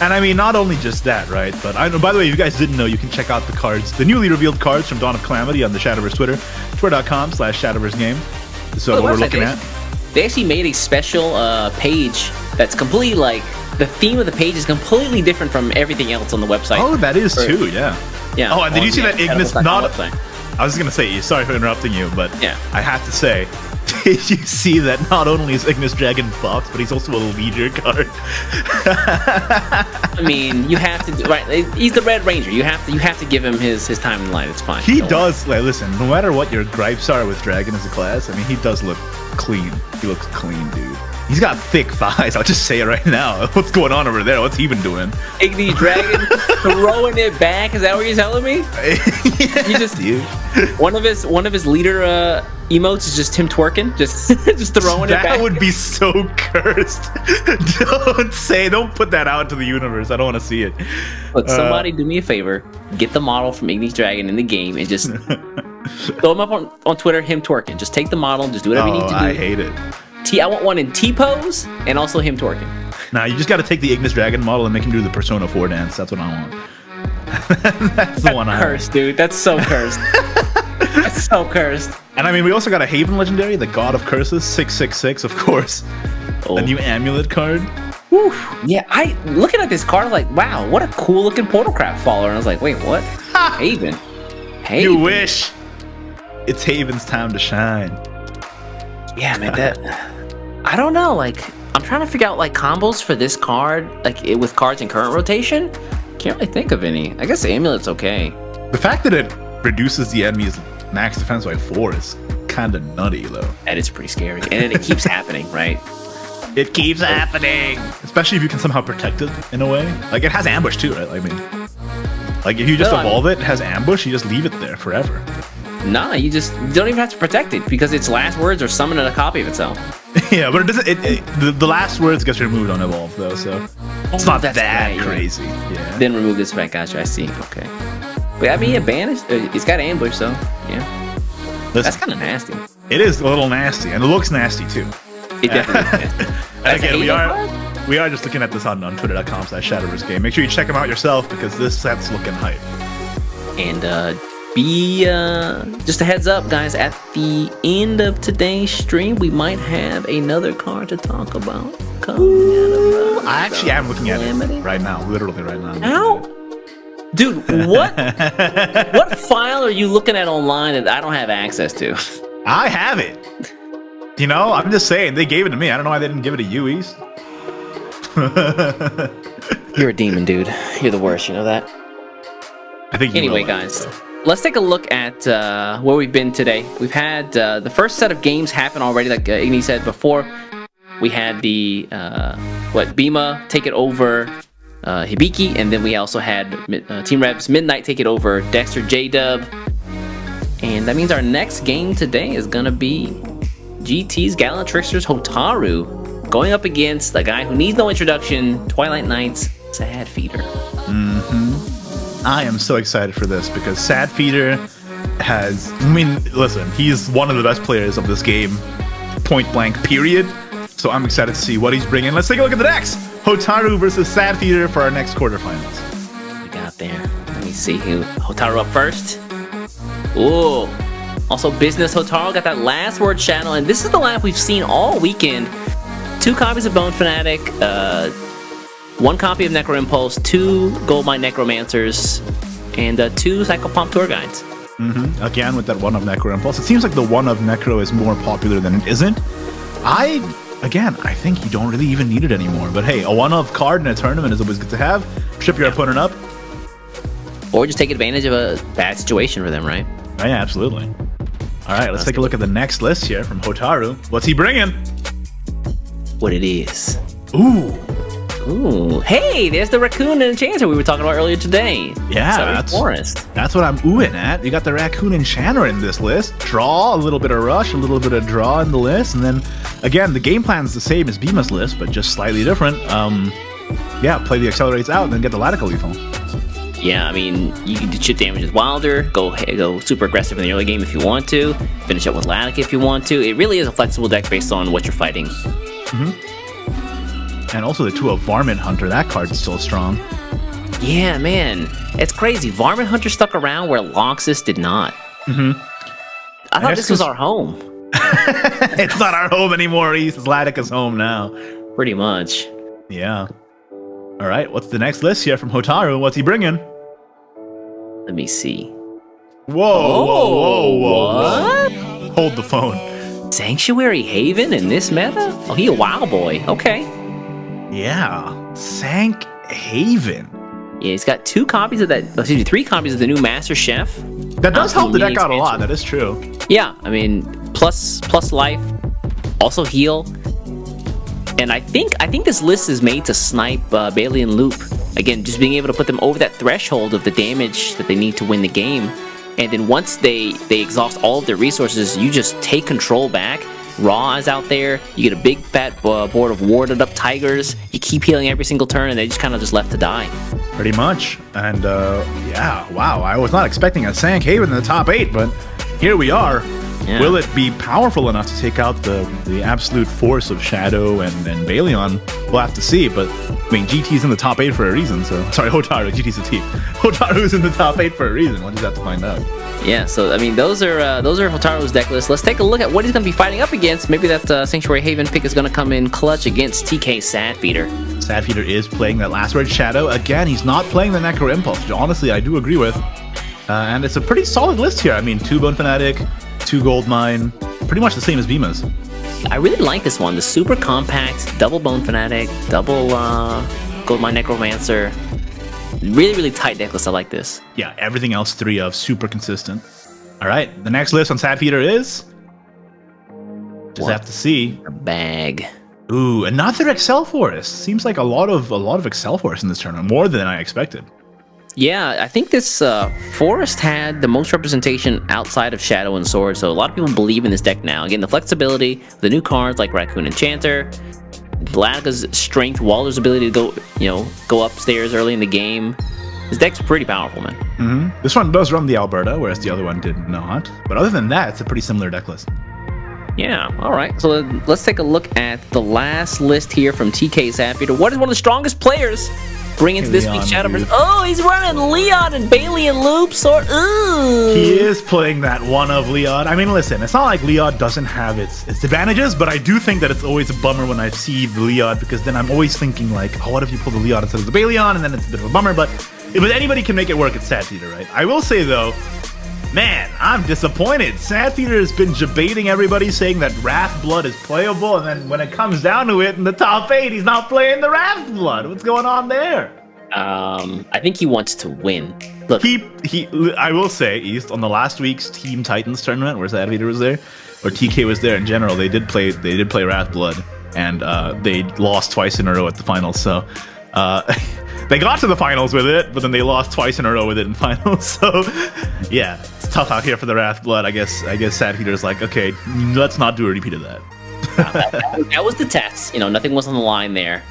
And I mean, not only just that, right? But I know. By the way, if you guys didn't know, you can check out the cards, the newly revealed cards from Dawn of Calamity on the Shadowverse Twitter, twitter.com/ShadowverseGame. So what we're looking at. They actually made a special page that's completely like the theme of the page is completely different from everything else on the website. Oh, that is too. Yeah. Yeah. Oh, and did you see that Ignis? Not. Website. I was gonna say, sorry for interrupting you, but yeah. I have to say, did you see that not only is Ignis Dragon buffed, but he's also a leader card? I mean, you have to right. He's the Red Ranger. You have to give him his time in line. It's fine. He does. Like, listen, no matter what your gripes are with Dragon as a class, I mean, he does look clean. He looks clean, dude. He's got thick thighs. I'll just say it right now. What's going on over there? What's he been doing? Ignis Dragon throwing it back. Is that what you're telling me? Yeah, you just one of his leader emotes is just him twerking, just throwing it back. That would be so cursed. Don't put that out into the universe. I don't want to see it. Look, somebody do me a favor. Get the model from Ignis Dragon in the game and just throw him up on Twitter. Him twerking. Just take the model and just do whatever you need to do. I hate it. I want one in T-pose and also him twerking. Nah, you just got to take the Ignis Dragon model and make him do the Persona 4 dance. That's what I want. That's the one I cursed, dude. That's so cursed. That's so cursed. And I mean, we also got a Haven legendary, the God of Curses, 666, of course. Oh. The new amulet card. Woo. Yeah, looking at this card, I was like, wow, what a cool looking Portalcraft follower. And I was like, wait, what? Haven. You wish. It's Haven's time to shine. Yeah, man, I don't know, like, I'm trying to figure out, like, combos for this card, like, with cards in current rotation. Can't really think of any. I guess the Amulet's okay. The fact that it reduces the enemy's max defense by 4 is kind of nutty, though. That is pretty scary. And it keeps happening, right? It keeps happening! Especially if you can somehow protect it, in a way. Like, it has ambush, too, right? I mean, like, if you just evolve it has ambush, you just leave it there forever. Nah, you don't even have to protect it because its last words are summoning a copy of itself. Yeah, but it doesn't. The last words gets removed on evolve though, so it's not that crazy. Yeah. Then remove this effect. Gotcha. I see. Okay. But I mean, yeah, banished. It's got ambush, so yeah. Listen, that's kind of nasty. It is a little nasty, and it looks nasty too. It definitely is. And again, we are just looking at this on twitter.com/ShadowverseGame. Make sure you check them out yourself because this set's looking hype. And just a heads up, guys, at the end of today's stream we might have another card to talk about coming out of I actually am looking at it right now, literally right now. Dude, what file are you looking at online that I don't have access to? I have it. You know, I'm just saying, they gave it to me. I don't know why they didn't give it to you, East. You're a demon, dude. You're the worst, you know that? I think you Anyway, will. guys, let's take a look at where we've been today. We've had the first set of games happen already, like Igni said before. We had the, Bima take it over Hibiki, and then we also had Team Rev's Midnight take it over Dexter J-Dub. And that means our next game today is going to be GT's Gallant Tricksters Hotaru going up against a guy who needs no introduction, Twilight Knight's Sad Feeder. I am so excited for this because Sad Feeder has, I mean, listen, he's one of the best players of this game, point blank, period. So I'm excited to see what he's bringing. Let's take a look at the decks. Hotaru versus Sad Feeder for our next quarterfinals. We got there. Let me see who. Hotaru up first. Ooh. Also, Business Hotaru got that last word channel, and this is the lap we've seen all weekend. 2 copies of Bone Fanatic, 1 copy of Necro Impulse, 2 Goldmine Necromancers, and 2 Psychopomp Tour Guides. Again, with that one of Necro Impulse. It seems like the one of Necro is more popular than it isn't. I think you don't really even need it anymore. But hey, a one-of card in a tournament is always good to have. Trip your opponent up. Or just take advantage of a bad situation for them, right? Oh, yeah, absolutely. All right, let's take a look at the next list here from Hotaru. What's he bringing? What it is. Ooh, Hey, there's the Raccoon and Enchanter we were talking about earlier today. yeah, Forest. that's what I'm oohing at. You got the Raccoon Enchanter in this list. Draw, a little bit of rush, a little bit of draw in the list, and then again, the game plan's the same as Bima's list, but just slightly different. Yeah, play the Accelerates out and then get the Latica lethal. Yeah, I mean, you can do chip damage with Wilder, go super aggressive in the early game if you want to, finish up with Latica if you want to. It really is a flexible deck based on what you're fighting. And also the 2 of Varmint Hunter, that card's still strong. Yeah, man. It's crazy. Varmint Hunter stuck around where Loxus did not. I thought this was our home. It's not our home anymore, East. It's Latica's home now. Pretty much. Yeah. All right, what's the next list here from Hotaru? What's he bringing? Let me see. Whoa. What? Hold the phone. Sanctuary Haven in this meta? Oh, he a wild boy. Okay. Yeah, Sank Haven. Yeah, he's got 2 copies of that. Excuse me, 3 copies of the new Master Chef. That does help the deck out a expansion. lot. That is true. Yeah, I mean, plus life, also heal. And I think this list is made to snipe Bailey and Loop. Again, just being able to put them over that threshold of the damage that they need to win the game. And then once they exhaust all of their resources, you just take control back. Raw is out there. You get a big fat board of warded up tigers. You keep healing every single turn, and they just kind of just left to die. Pretty much. And yeah, wow. I was not expecting a Sank Haven in the top 8, but here we are. Yeah. Will it be powerful enough to take out the absolute force of Shadow and Baleon? We'll have to see, but I mean, GT's in the top 8 for a reason, so... Sorry, Hotaru, GT's a team. Hotaru's in the top 8 for a reason. We'll just have to find out. Yeah, so I mean, those are Hotaru's deck lists. Let's take a look at what he's going to be fighting up against. Maybe that Sanctuary Haven pick is going to come in clutch against TK Sad Feeder. Sad Feeder is playing that last word Shadow. Again, he's not playing the Necro Impulse, which honestly I do agree with. And it's a pretty solid list here. I mean, 2 Bone Fanatic, 2 Goldmine, pretty much the same as Bima's. I really like this one. The super compact, double Bone Fanatic, double Goldmine Necromancer. Really, really tight deck list. I like this. Yeah, everything else 3 of, super consistent. All right, the next list on Sad Feeder is... Just have to see. A bag. Ooh, another Excel Forest. Seems like a lot of Excel Forest in this tournament, more than I expected. Yeah, I think this Forest had the most representation outside of Shadow and Sword, so a lot of people believe in this deck now. Again, the flexibility, the new cards like Raccoon Enchanter, Latica's strength, Walder's ability to go upstairs early in the game. This deck's pretty powerful, man. This one does run the Alberta, whereas the other one did not. But other than that, it's a pretty similar deck list. Yeah, all right. So let's take a look at the last list here from TK Sad Feeder. What is one of the strongest players bring into this week's Shadowverse? Oh, he's running Leon and Bailey and Loop Sword. Ooh. He is playing that one of Leon. I mean, listen, it's not like Leon doesn't have its advantages, but I do think that it's always a bummer when I see the Leon, because then I'm always thinking like, oh, what if you pull the Leon instead of the Baleon, and then it's a bit of a bummer. But But anybody can make it work at Sad Feeder, right? I will say though, man, I'm disappointed. Sad Feeder has been debating everybody, saying that Wrath Blood is playable, and then when it comes down to it, in the top 8, he's not playing the Wrath Blood. What's going on there? I think he wants to win. Look, I will say, East, on the last week's Team Titans tournament, where Sad Feeder was there, or TK was there in general, they did play Wrath Blood, and they lost twice in a row at the finals. So they got to the finals with it, but then they lost twice in a row with it in finals. So yeah, it's tough out here for the Wrath Blood. I guess Sad Feeder's like, okay, let's not do a repeat of that. that was the test. You know, nothing was on the line there.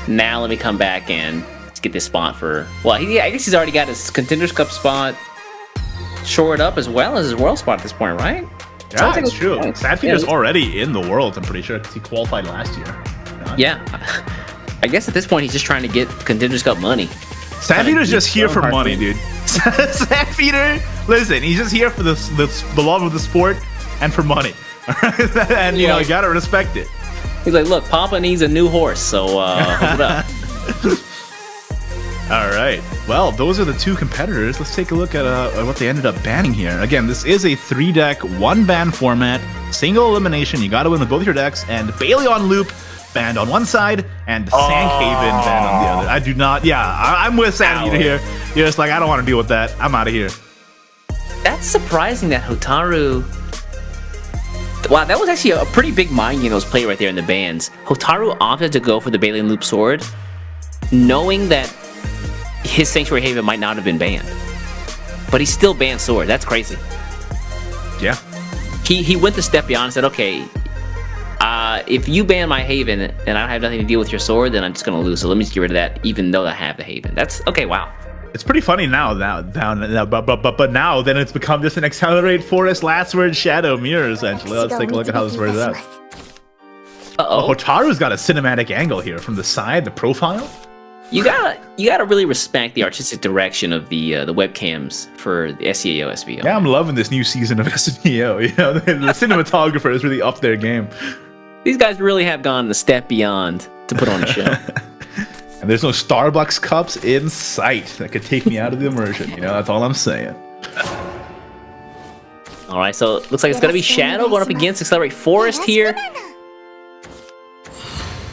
Now let me come back and get this spot for. Well, I guess he's already got his Contenders Cup spot shored up as well as his world spot at this point, right? Yeah, it's true. Sad Feeder's already in the world, I'm pretty sure, because he qualified last year. Yeah. I guess at this point he's just trying to get Contenders Cup money. Sad Feeder's just here for money, dude. Sad Feeder, listen, he's just here for the love of the sport and for money. And you know, you gotta respect it. He's like, look, Papa needs a new horse, so hold it up. All right. Well, those are the two competitors. Let's take a look at what they ended up banning here. Again, this is a 3-deck, 1-ban format, single elimination. You got to win with both your decks. And Bailey on Loop banned on one side, and Sandhaven banned on the other. I do not. Yeah, I'm with Sandhaven here. You're just like, I don't want to deal with that. I'm out of here. That's surprising that Hotaru. Wow, that was actually a pretty big mind game that was played right there in the bans. Hotaru opted to go for the Bailey Loop Sword, knowing that his Sanctuary Haven might not have been banned. But he still banned Sword. That's crazy. Yeah. He went the step beyond and said, okay, if you ban my Haven and I don't have nothing to deal with your Sword, then I'm just going to lose. So let me just get rid of that, even though I have the Haven. That's, okay, wow. It's pretty funny now, but now then it's become just an Accelerate Forest Last Word Shadow Mirror, essentially. Let's take a look at how this works out. Uh-oh. Hotaru's got a cinematic angle here from the side, the profile. You gotta really respect the artistic direction of the webcams for the SEAO SVO. Yeah, I'm loving this new season of SVO. You know, the cinematographer has really upped their game. These guys really have gone the step beyond to put on a show. And there's no Starbucks cups in sight that could take me out of the immersion. You know, that's all I'm saying. All right, so it looks like it's gonna be Shadow going up against Accelerate Forest here.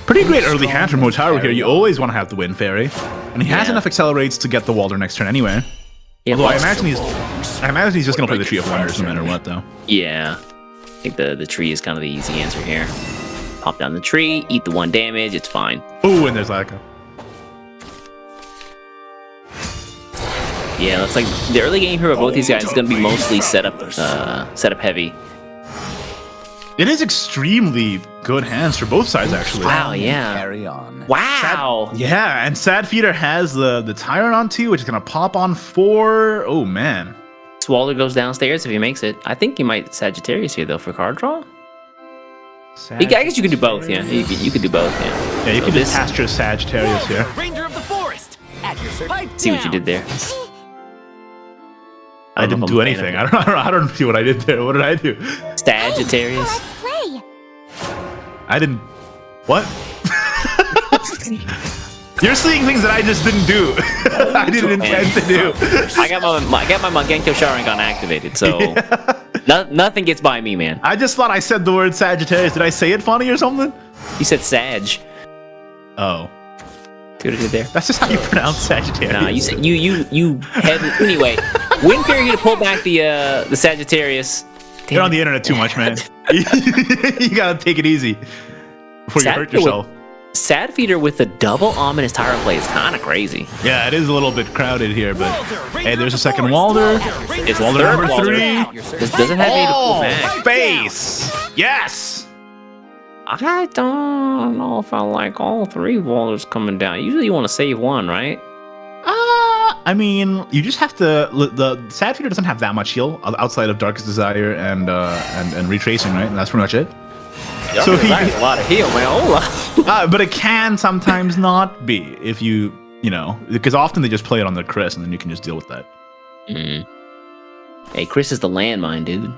Pretty great early hand from Hotaru here. You always want to have the Wind Fairy, and he has enough accelerates to get the Walder next turn anyway. Yeah, although I imagine he's just gonna play the Tree of Wonders no matter what, though. Yeah, I think the tree is kind of the easy answer here. Pop down the tree, eat the 1 damage, it's fine. Oh, and there's Laka. Yeah, looks like the early game here of both these guys is gonna be mostly setup heavy. It is extremely good hands for both sides, actually. Wow, yeah. Carry on. Wow. Yeah, and Sad Feeder has the Tyrant on 2, which is gonna pop on 4. Oh man. Swallow goes downstairs if he makes it. I think he might Sagittarius here though for card draw. I guess you could do both. Yeah, you could do both. Yeah. Yeah, you can just cast your Sagittarius here. Ranger of the forest. At your pipe See what you did there. I didn't do anything. I don't see what I did there. What did I do? Sagittarius. Let's play. I didn't. What? You're seeing things that I just didn't do. I didn't intend to do. I got my Mangenkyo Sharingan activated, so nothing gets by me, man. I just thought I said the word Sagittarius. Did I say it funny or something? You said Sag. Oh. See what I did there? That's just how you pronounce Sagittarius. Nah, you said you had anyway. Wind Fairy to pull back the Sagittarius. You're on the internet too much, man. You gotta take it easy before you hurt yourself. Sad Feeder with the double ominous Tyrant play is kind of crazy. Yeah, it is a little bit crowded here, but hey, there's a second Walder. It's Walder number Walder. 3. This doesn't have any to pull back. Face! Yes! I don't know if I like all 3 Walders coming down. Usually you want to save one, right? I mean, you just have to. The Sad Feeder doesn't have that much heal outside of Darkest Desire and Retracing, right? And that's pretty much it. So if a lot of heal, man. But it can sometimes not be if you know, because often they just play it on their Chris, and then you can just deal with that. Hey, Chris is the landmine, dude.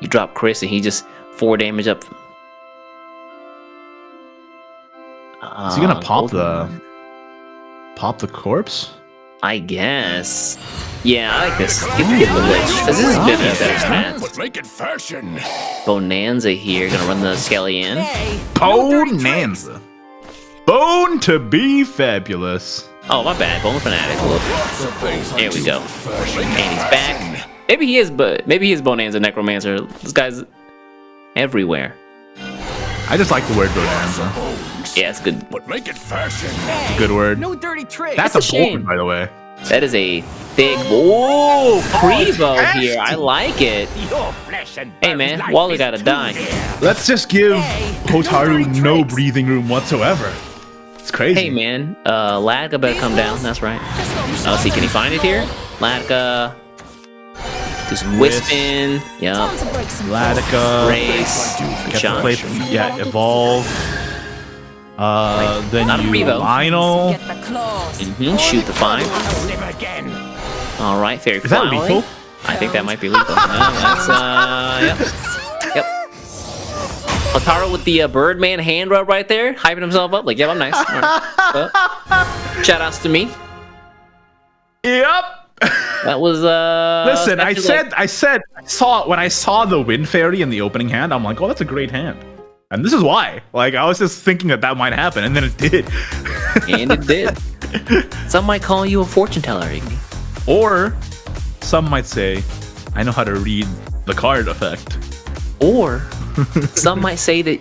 You drop Chris, and he just 4 damage up. Is he gonna pop the corpse? I guess. Yeah, I like this. Get the Lich. This has been a better stat. But make it fashion. Bonanza here, gonna run the Skelly in. Bonanza. Bone to be fabulous. Oh, my bad. Bone Fanatic. There we go. And he's back. Maybe he is Bonanza Necromancer. This guy's everywhere. I just like the word bonanza. Yeah, it's good. But make it fashion. Good word. No dirty tricks. That's It's a a shame. bold, by the way. That is a big. Whoa, Prevo here. I like it. Your flesh and Hey man, Wally gotta die. Let's just give Hotaru no breathing room whatsoever. It's crazy. Hey man, Latka better come down. That's right. Let's see, can he find it here? Latka. Just Wispin. Yup. Time to break some Latica. Race. Good shot. Yeah, evolve. Then Not a you Prevo. Lionel. Get the claws. Shoot the 5. Live again. All right, Fairy Is that Flower. lethal? I think that might be lethal. That's yep. Hotaru with the Birdman hand rub right there, hyping himself up. Like, yeah, I'm nice. All right. Well, shout outs to me. Yep. That was Listen, I especially when I saw the Wind Fairy in the opening hand, I'm like, oh, that's a great hand. And this is why. Like, I was just thinking that might happen, and then it did. and it did. Some might call you a fortune teller, Iggy. Or some might say, I know how to read the card effect. Or some might say that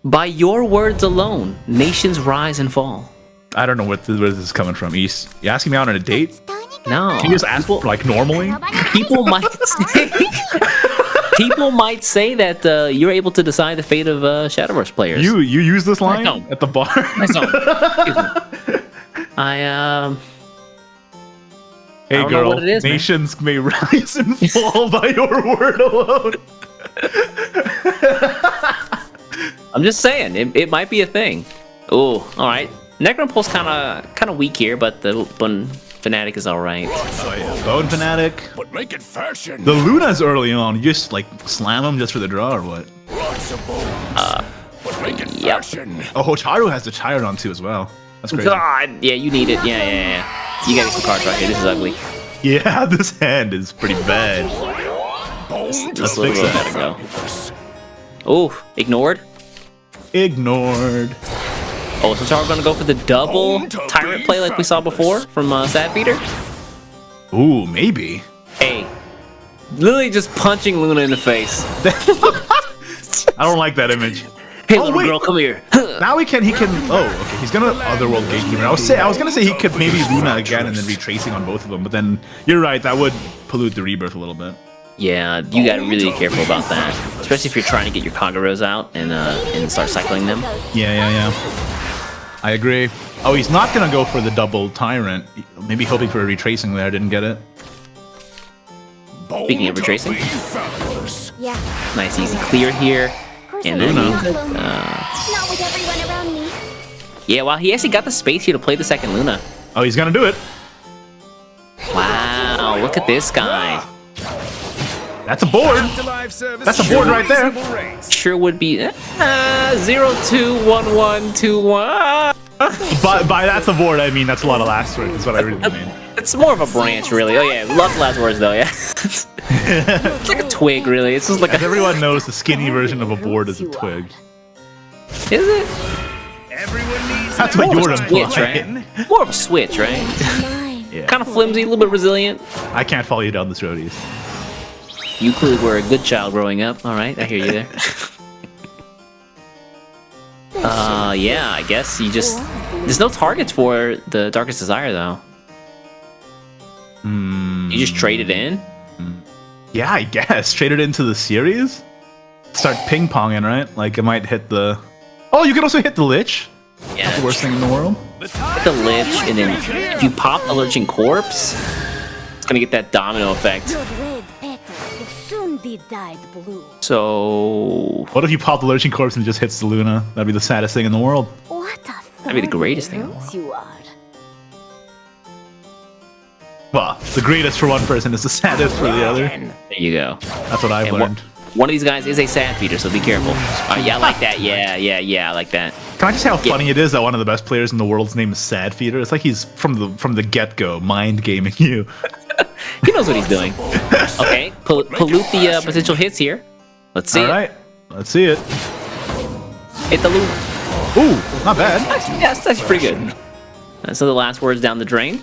by your words alone, nations rise and fall. I don't know where this is coming from. You asking me out on a date? No, Can you just ask like normally? people might say, people might say that you're able to decide the fate of Shadowverse players. You use this line don't. at the bar? I Hey don't know girl, what it is, man. nations may rise and fall by your word alone. I'm just saying, it might be a thing. Oh, all right. Necropulse kind of weak here, but the Bone Fanatic is all right. Oh yeah, Bone Fanatic. But make it fashion. The Luna's early on. You just like slam them just for the draw or what? Lots of bones. But make it Yep. fashion. Oh, Hotaru has the Chiron too as well. That's crazy. God, yeah, you need it. Yeah. You gotta get some cards right here. This is ugly. Yeah, this hand is pretty bad. Let's fix that. Gotta go. Oh, ignored. Ignored. Oh, so we're gonna go for the double tyrant play like we saw before from Sad Feeder. Ooh, maybe. Hey, literally just punching Luna in the face. I don't like that image. Hey, Oh, little wait. girl, come here. Now he can. Oh, okay. He's gonna Otherworld Gatekeeper. I was gonna say he could maybe Luna again and then retracing on both of them. But then you're right. That would pollute the rebirth a little bit. Yeah, you gotta really be careful about that, especially if you're trying to get your Kagaros out and start cycling them. Yeah. I agree. Oh, he's not gonna go for the double tyrant. Maybe hoping for a retracing there. Didn't get it. Speaking of retracing, Yeah. nice easy clear here, and then Luna. Not with everyone around me. yeah, well, he actually got the space here to play the second Luna. Oh, he's gonna do it. Wow, look at this guy. That's a board. That's a board right there. Sure would be 021121. By that's a board, I mean that's a lot of last words. Is what I really mean. It's more of a branch, really. Oh yeah, love last words though. Yeah, it's like a twig, really. It's just like As a. everyone knows, the skinny version of a board is a twig. Is it? That's what More you're of a switch, implying. right? More of a switch, right? Mine. Yeah. Kind of flimsy, a little bit resilient. I can't follow you down this road, East. You clearly were a good child growing up. All right, I hear you there. Yeah, I guess you just. There's no targets for the Darkest Desire though. You just trade it in. Yeah, I guess. Trade it into the series? Start ping-ponging, right? Like, it might hit the... Oh, you can also hit the Lich? Yeah, That's the worst thing in the world. hit the Lich, and then if you pop the Lurching Corpse, it's gonna get that domino effect. Your red petals will soon be dyed blue. So What if you pop the Lurching Corpse and it just hits the Luna? That'd be the saddest thing in the world. What a That'd be the greatest thing in the thorns you are. Well, the greatest for one person is the saddest for the other. there you go. That's what I've And learned. one of these guys is a sad feeder, so be careful. Yeah, I like that. Yeah, I like that. Can I just say how funny it is that one of the best players in the world's name is Sad Feeder? It's like he's from the get-go mind gaming you. He knows what he's doing. Okay, pollute the potential hits here. Let's see. All right, let's see it. Hit the loop. Ooh, not bad. Yeah, that's actually pretty good. So the last words down the drain.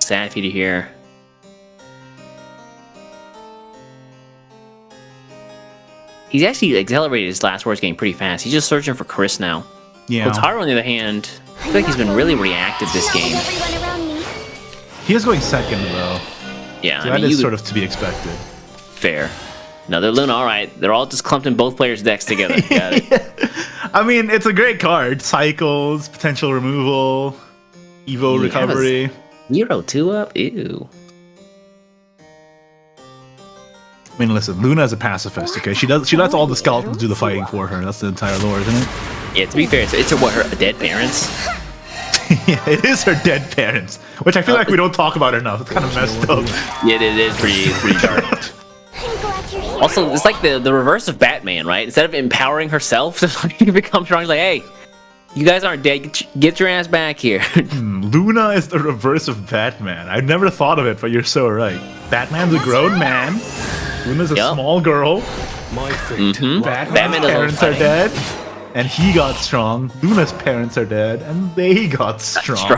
Sad Feeder here. He's actually accelerated his last words getting pretty fast. He's just searching for Chris now. Yeah. Kotaro, on the other hand, I feel like he's been really reactive this Not game. with everyone around me. He is going second though. Yeah, So I that mean, is sort of to be expected. fair. Another Luna, all right. They're all just clumped in both players' decks together. Got it. I mean, it's a great card. Cycles, potential removal, Evo recovery. 0-2 up? Ew. I mean, listen, Luna is a pacifist, okay? She lets all the skeletons do the fighting for her. That's the entire lore, isn't it? Yeah, to be fair, it's her dead parents? Yeah, it is her dead parents, which I feel like we don't talk about enough. It's kind of messed up. Yeah, it is pretty dark. I'm glad you're here. Also, it's like the reverse of Batman, right? Instead of empowering herself to become strong, she's like, hey, you guys aren't dead. Get your ass back here. Luna is the reverse of Batman. I've never thought of it, but you're so right. Batman's a grown man. Luna's a small girl. Batman's Batman is parents are dead, and he got strong. Luna's parents are dead, and they got strong.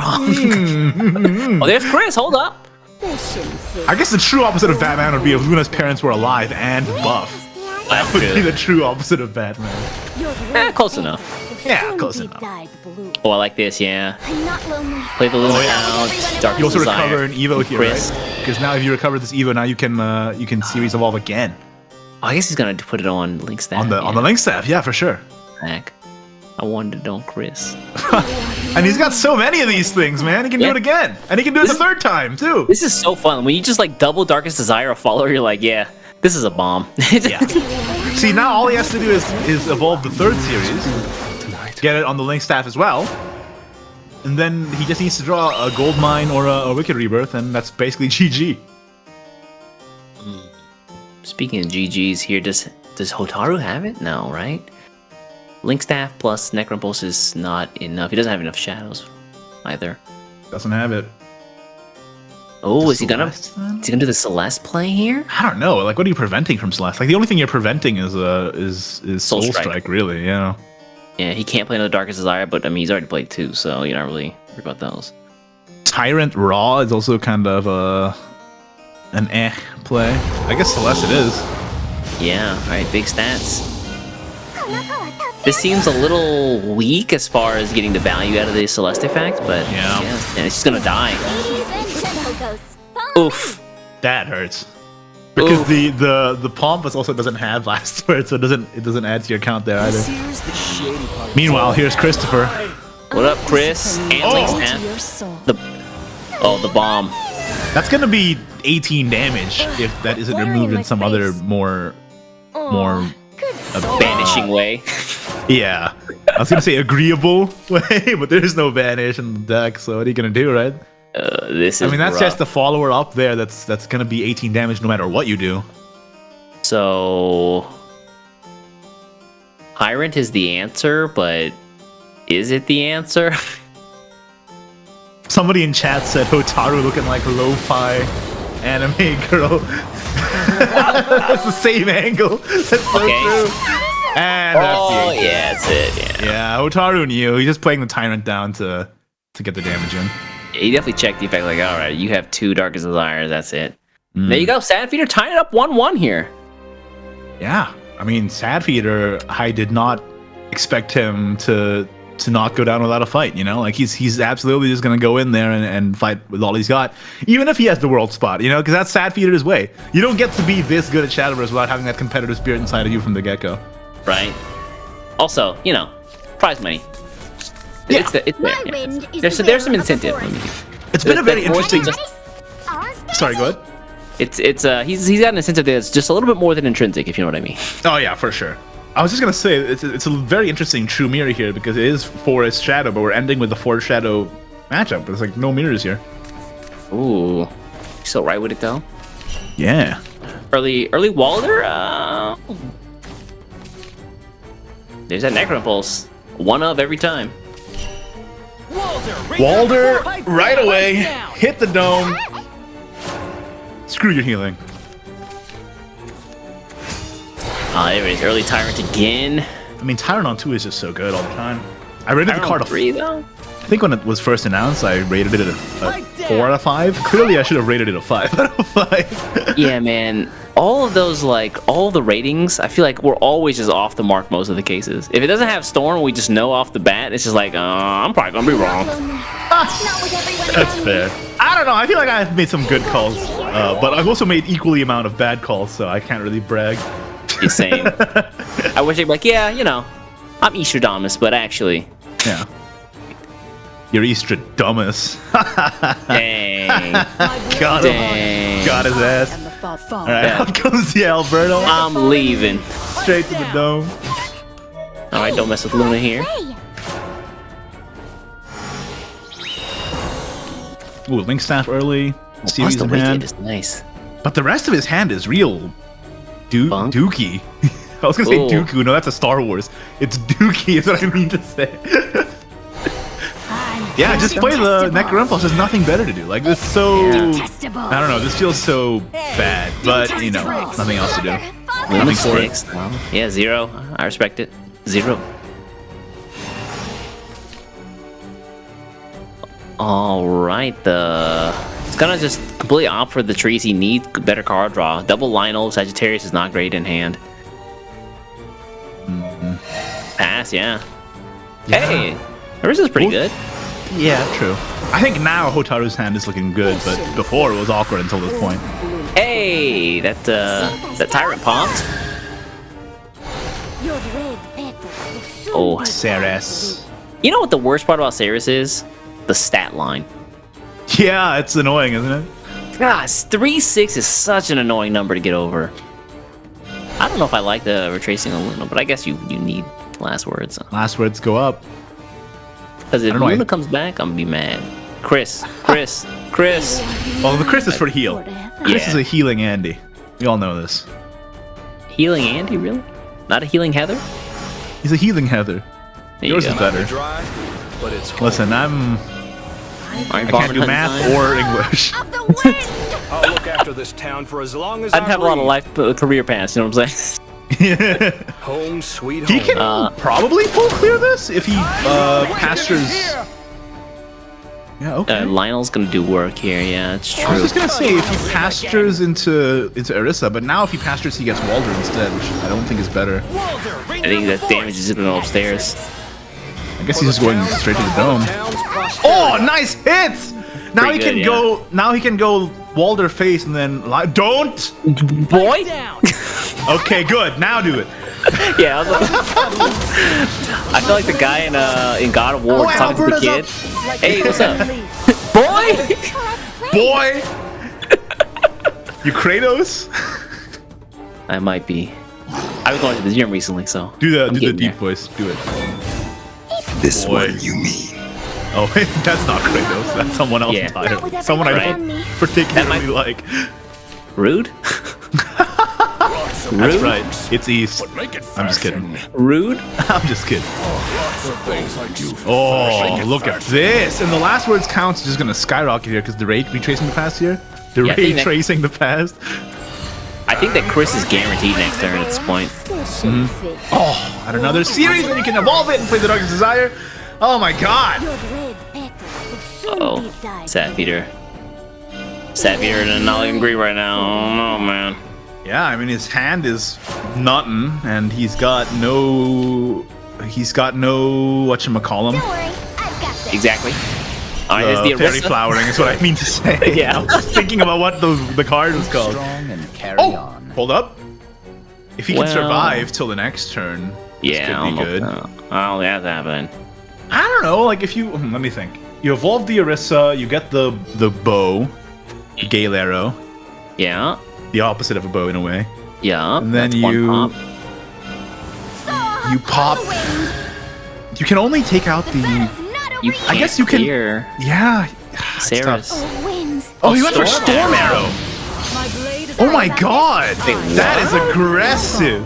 Oh, there's Chris. Hold up. I guess the true opposite of Batman would be if Luna's parents were alive and buff. That would be the true opposite of Batman. Close enough. Yeah, close enough. Oh, I like this, yeah. I'm not lonely. Play the Luna Oh, yeah. out. Dark You also Desire. recover an Evo here, Chris. right? Because now if you recover this Evo, now you can series evolve again Oh, I guess he's gonna put it on Link staff. on the Link staff. Yeah, for sure. Heck. I wanted it on Chris. And he's got so many of these things, man. He can do it again, and he can do it the third time too. This is so fun. When you just like double Darkest Desire a follower, you're like, yeah, this is a bomb. Yeah. See, now all he has to do is evolve the third series, get it on the Link staff as well, and then he just needs to draw a Gold Mine or a Wicked Rebirth, and that's basically GG. Speaking of GGs here, does Hotaru have it? No, right? Link staff plus Necrompulse is not enough. He doesn't have enough shadows either. Doesn't have it. Oh, The is he gonna do the Celeste play here? I don't know. Like, what are you preventing from Celeste? Like, the only thing you're preventing is Soul Strike, really. Yeah. Yeah, he can't play another Darkest Desire, but I mean he's already played two, so you're not really worried about those. Tyrant Raw is also kind of an play. I guess Celeste it is. Yeah, alright, big stats. This seems a little weak as far as getting the value out of the Celeste effect, but Yeah. it's just gonna die. Oof. That hurts. Because Oof. the Pompous also doesn't have last word, so it doesn't add to your count there either. Meanwhile, here's Christopher. What up, Chris? And Link staff. Your soul. The bomb. That's gonna be 18 damage if that isn't removed in some other more Banishing way. yeah. I was gonna say agreeable way, but there's no banish in the deck, so what are you gonna do, right? This is I mean, that's rough. just the follower up there. That's gonna be 18 damage no matter what you do. So Tyrant is the answer, but is it the answer? Somebody in chat said Hotaru looking like lo-fi anime girl. That's the same angle. That's so Okay. true. And that's Oh the yeah, that's it. Yeah. yeah, Hotaru knew. He's just playing the Tyrant down to get the damage in. He definitely checked the effect. Like, all right, you have two Darkest Desires. That's it. There you go. Sad Feeder tying it up 1-1 here. Yeah, I mean, Sad Feeder, I did not expect him to not go down without a fight, you know? Like, he's absolutely just going to go in there and fight with all he's got, even if he has the world spot, you know? Because that's Sad Feeder's way. You don't get to be this good at Shadowverse without having that competitive spirit inside of you from the get-go. Right. Also, you know, prize money. Yeah. It's there. My Yeah. wind is There's the some will of the incentive. forest. It's been a very That's interesting... just- Sorry, go ahead. It's he's got an incentive that's just a little bit more than intrinsic, if you know what I mean. Oh, yeah, for sure. I was just going to say, it's a very interesting true mirror here because it is Forest Shadow, but we're ending with the Forest Shadow matchup. There's like no mirrors here. Ooh, you so right with it though. Yeah. Early Walder. there's that Necro Impulse. One of every time. Walder, right away, hit the dome. Screw your healing. Ah, there it is. Early Tyrant again. I mean, Tyrant on 2 is just so good all the time. I rated the card a 3 though. I think when it was first announced, I rated it a 4 out of 5. Clearly, I should have rated it a 5 out of 5. Yeah, man. All of those, like, all the ratings, I feel like we're always just off the mark most of the cases. If it doesn't have Storm, we just know off the bat. It's just like, I'm probably gonna be wrong. That's fair. I don't know. I feel like I've made some good calls, but I've also made equally amount of bad calls, so I can't really brag. The same. I wish I'd be like, yeah, you know, I'm Easterdamus, but actually, Yeah. You're Easterdamus. dang, Got him. dang. Got his ass. All right, out comes the Alberto. I'm leaving. Straight to the dome. All right, don't mess with Luna here. Ooh, Link Staff early. Series Buster in Wicked hand. is nice. But the rest of his hand is real Funk? dookie. I was gonna say Ooh. Dooku. No, that's a Star Wars. It's Dookie is what I mean to say. Yeah, just play the Necro Impulse. There's nothing better to do. Like, this so... I don't know. This feels so bad. But, you know, nothing else to do. Luna Nothing for it. sticks. No. Yeah, 0. I respect it. 0. All right, it's gonna just completely opt for the trees he needs. Better card draw. Double Lionel Sagittarius is not great in hand. Pass, yeah. Hey, Arisa's pretty good. Yeah, true. I think now Hotaru's hand is looking good, but before it was awkward until this point. Hey, that Tyrant popped. Oh, Ceres. you know what the worst part about Ceres is? The stat line. Yeah, it's annoying, isn't it? Gosh, 3-6 is such an annoying number to get over. I don't know if I like the retracing of Luna, but I guess you need last words. Last words go up. Because if I don't know, Luna comes back, I'm gonna be mad. Chris. Well, the Chris is for heal. Chris Yeah. is a healing Andy. We all know this. Healing Andy, really? Not a healing Heather? He's a healing Heather. There you Yours go. is better. Listen, I can't do math or English. I'll look after this town for as long as I'd have a lot of life career paths, you know what I'm saying? Home sweet He home. can probably full clear this if he pastures. Yeah, okay. Lionel's gonna do work here, yeah, it's I was true. just gonna say if he pastures into Orisa, but now if he pastures, he gets Walder instead, which I don't think is better. I think that damage is gonna go upstairs. I guess he's just going straight to the dome. Oh, nice hits! Now he Pretty can good, go. Now he can go Walder face and then don't. Boy! Okay, good. Now do it. Yeah, I feel like the guy in God of War talking to the kid. Hey, what's up? Boy! Boy! You Kratos? I might be. I was going to the gym recently, so. Do the I'm deep getting there. voice. Do it. This Boy. one you mean. Oh, that's not Kratos. That's someone else Yeah. entirely. Someone I Right. don't particularly like. Rude? That's right. It's East. Make it I'm just kidding. Rude? I'm just kidding. Things like you. Oh, look at this. And the last words counts is just going to skyrocket here because the ray retracing the past here. The Yeah, I ray think that- tracing the past. I think that Chris is guaranteed next turn at this point. Oh, and another series and you can evolve it and play the Darkest Desire. Oh my god. Uh-oh. Sapphire. Sapphire and not looking great right now. Oh no, man. Yeah, I mean his hand is nothing and he's got no whatchamacallem. Exactly. Alright, here's the fairy Orisa. flowering is what I mean to say. Yeah. I was just thinking about what the card was called. Strong and carry Oh, on. hold up. If he can Well- survive till the next turn, Yeah, this I could don't be know. good. I don't think that's happening. I don't know, like if you let me think. You evolve the Orisa, you get the bow, the Gale Arrow, Yeah. the opposite of a bow in a way. Yeah. And then that's one you pop. pop. You can only take out the You I guess you can- clear yeah. it's Ceres. tough. Wins. Oh, he went for Storm Storm Arrow. Arrow. Oh my god! That is aggressive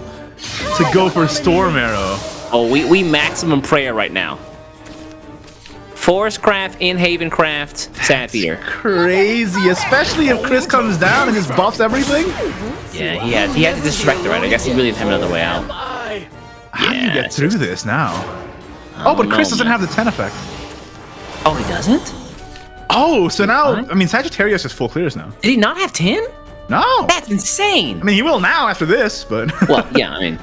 to go for Storm Arrow. Oh, we maximum prayer right now. Forest Craft, Inhaven Craft, Sapphire. Crazy, especially if Chris comes down and just buffs everything. Yeah, he had to disrespect it, right? I guess he really didn't have another way out. How do you get through this now? Oh, but Chris doesn't have the 10 effect. Oh, he doesn't? Oh, so now, I mean, Sagittarius is full clears now. Did he not have 10? No. That's insane. I mean, he will now after this, but... Well, yeah, I mean...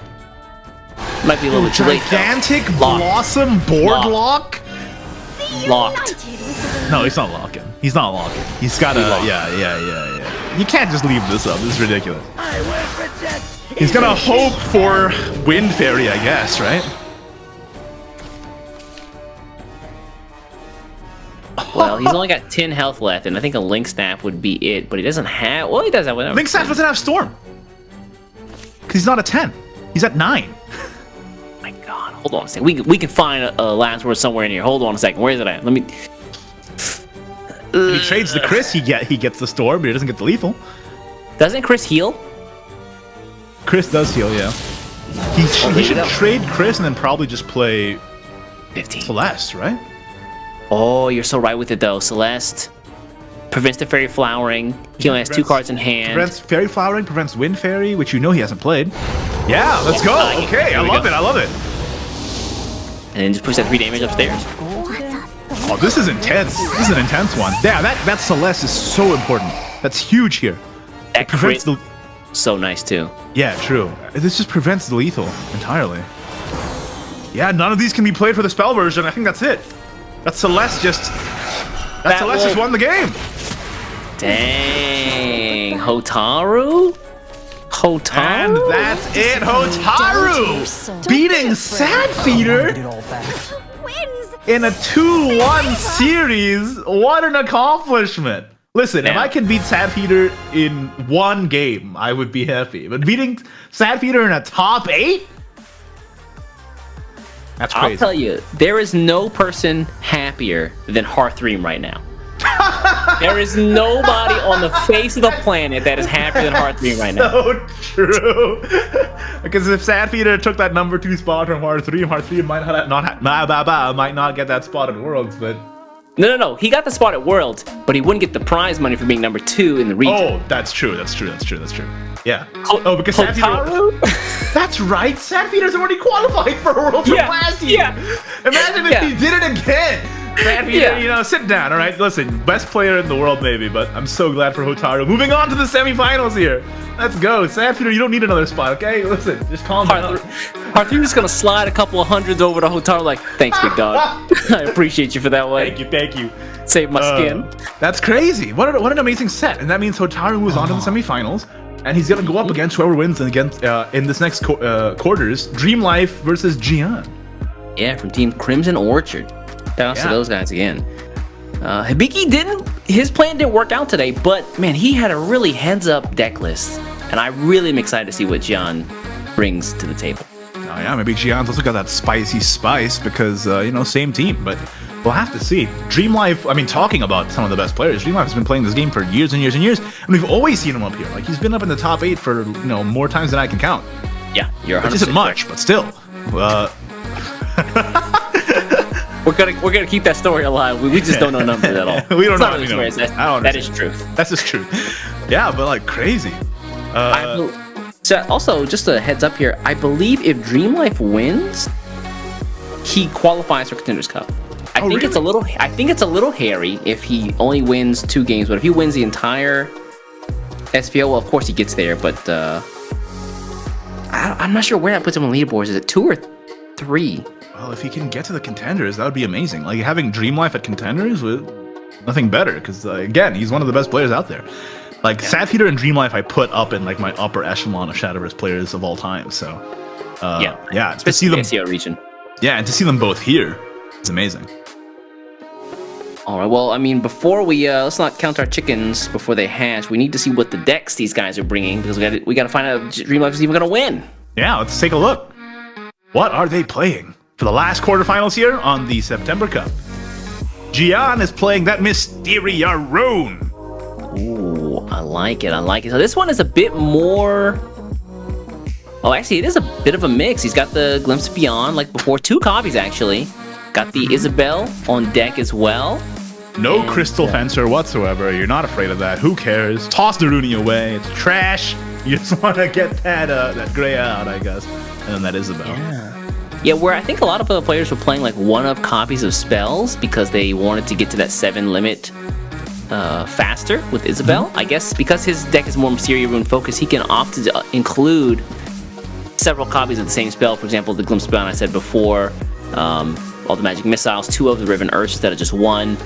Might be a little bit too late. Gigantic Blossom board lock? Locked. No, he's not locking. He's not locking. He's got to... Yeah. You can't just leave this up. This is ridiculous. He's going to hope for Wind Fairy, I guess, right? Well, he's only got 10 health left, and I think a Link Staff would be it, but he doesn't have... Well, he does have whatever. Link Staff doesn't have Storm. Because he's not a 10. He's at 9. My God, hold on a second. We can find a last word somewhere in here. Hold on a second. Where is it at? Let me... If he trades the Chris, he gets the Storm, but he doesn't get the lethal. Doesn't Chris heal? Chris does heal, yeah. He should trade Chris and then probably just play 15. Celeste, right? Oh, you're so right with it, though. Celeste prevents the Fairy Flowering. He only has 2 cards in hand. Prevents Fairy Flowering, prevents Wind Fairy, which you know he hasn't played. Yeah, let's go. Okay, I love it. And then just push that 3 damage upstairs. Oh, this is intense. This is an intense one. Yeah, that Celeste is so important. That's huge here. That prevents the... So nice, too. Yeah, true. This just prevents the lethal entirely. Yeah, none of these can be played for the spell version. I think that's it. That Celeste just won the game. Dang. Hotaru? And that's it, Hotaru! Beating Sadfeeder in a 2-1 series. What an accomplishment. Listen, if I can beat Sadfeeder in 1 game, I would be happy. But beating Sadfeeder in a top 8? That's crazy. I'll tell you, there is no person happier than Hearthream right now. There is nobody on the face of the planet that is happier than Hearthream right now. So true. Because if Sadfeeder took that number 2 spot from Hearthream might not get that spot at Worlds, but... No. He got the spot at Worlds, but he wouldn't get the prize money for being number 2 in the region. Oh, that's true. Yeah. Oh, because Sadfeeder... That's right. Sadfeeder's already qualified for Worlds from last year. Yeah. Imagine if he did it again. Sadfeeder, sit down, all right? Listen, best player in the world maybe, but I'm so glad for Hotaru. Moving on to the semifinals here. Let's go. Sadfeeder, you don't need another spot, okay? Listen, just calm down. Hearthream's gonna slide a couple of hundreds over to Hotaru like, thanks, big dog. I appreciate you for that way. Thank you. Save my skin. That's crazy. What an amazing set. And that means Hotaru moves on to the semifinals. And he's gonna go up against whoever wins against in this next quarters. Dream Life versus Gian. Yeah, from Team Crimson Orchard. Shout out to those guys again. Hibiki his plan didn't work out today, but man, he had a really heads-up deck list. And I really am excited to see what Gian brings to the table. Oh yeah, maybe Gian's also got that spicy spice because, same team, but we'll have to see. Dream Life, I mean, talking about some of the best players, Dream Life has been playing this game for years and years and years, and we've always seen him up here. Like, he's been up in the top 8 for, more times than I can count. Yeah, you're 100%. Which isn't much, but still. We're gonna keep that story alive. We just don't know numbers at all. We don't know. That is truth. That's just truth. Yeah, but like crazy. So also, just a heads up here. I believe if Dream Life wins, he qualifies for Contenders Cup. I think it's a little hairy if he only wins 2 games. But if he wins the entire SVO, well, of course he gets there. But I'm not sure where that puts him on leaderboards. Is it 2 or 3? Well, if he can get to the Contenders, that would be amazing. Like, having Dream Life at Contenders with nothing better, because again, he's one of the best players out there. Like, Sadfeeder and Dream Life I put up in like my upper echelon of Shadowverse players of all time. So to see them SEAO region. Yeah, and to see them both here, it's amazing. All right, well, I mean, before we let's not count our chickens before they hatch. We need to see what the decks these guys are bringing, because we got to find out if Dream Life is even gonna win. Yeah, let's take a look. What are they playing for the last quarterfinals here on the September Cup? Gian is playing that Mysteria Rune. Ooh, I like it. So this one is a bit more... Oh, actually, it is a bit of a mix. He's got the Glimpse Beyond, like before, 2 copies actually. Got the Isabel on deck as well. No Crystal Fencer whatsoever. You're not afraid of that. Who cares? Toss the Rooney away. It's trash. You just want to get that Gray out, I guess. And then that Isabel. Yeah, where I think a lot of other players were playing like 1-of copies of spells because they wanted to get to that 7 limit faster with Isabel. I guess because his deck is more Mysteria Rune focused, he can opt to include several copies of the same spell. For example, the Glimpse Beyond I said before, all the Magic Missiles, 2 of the Riven Earth instead of just 1,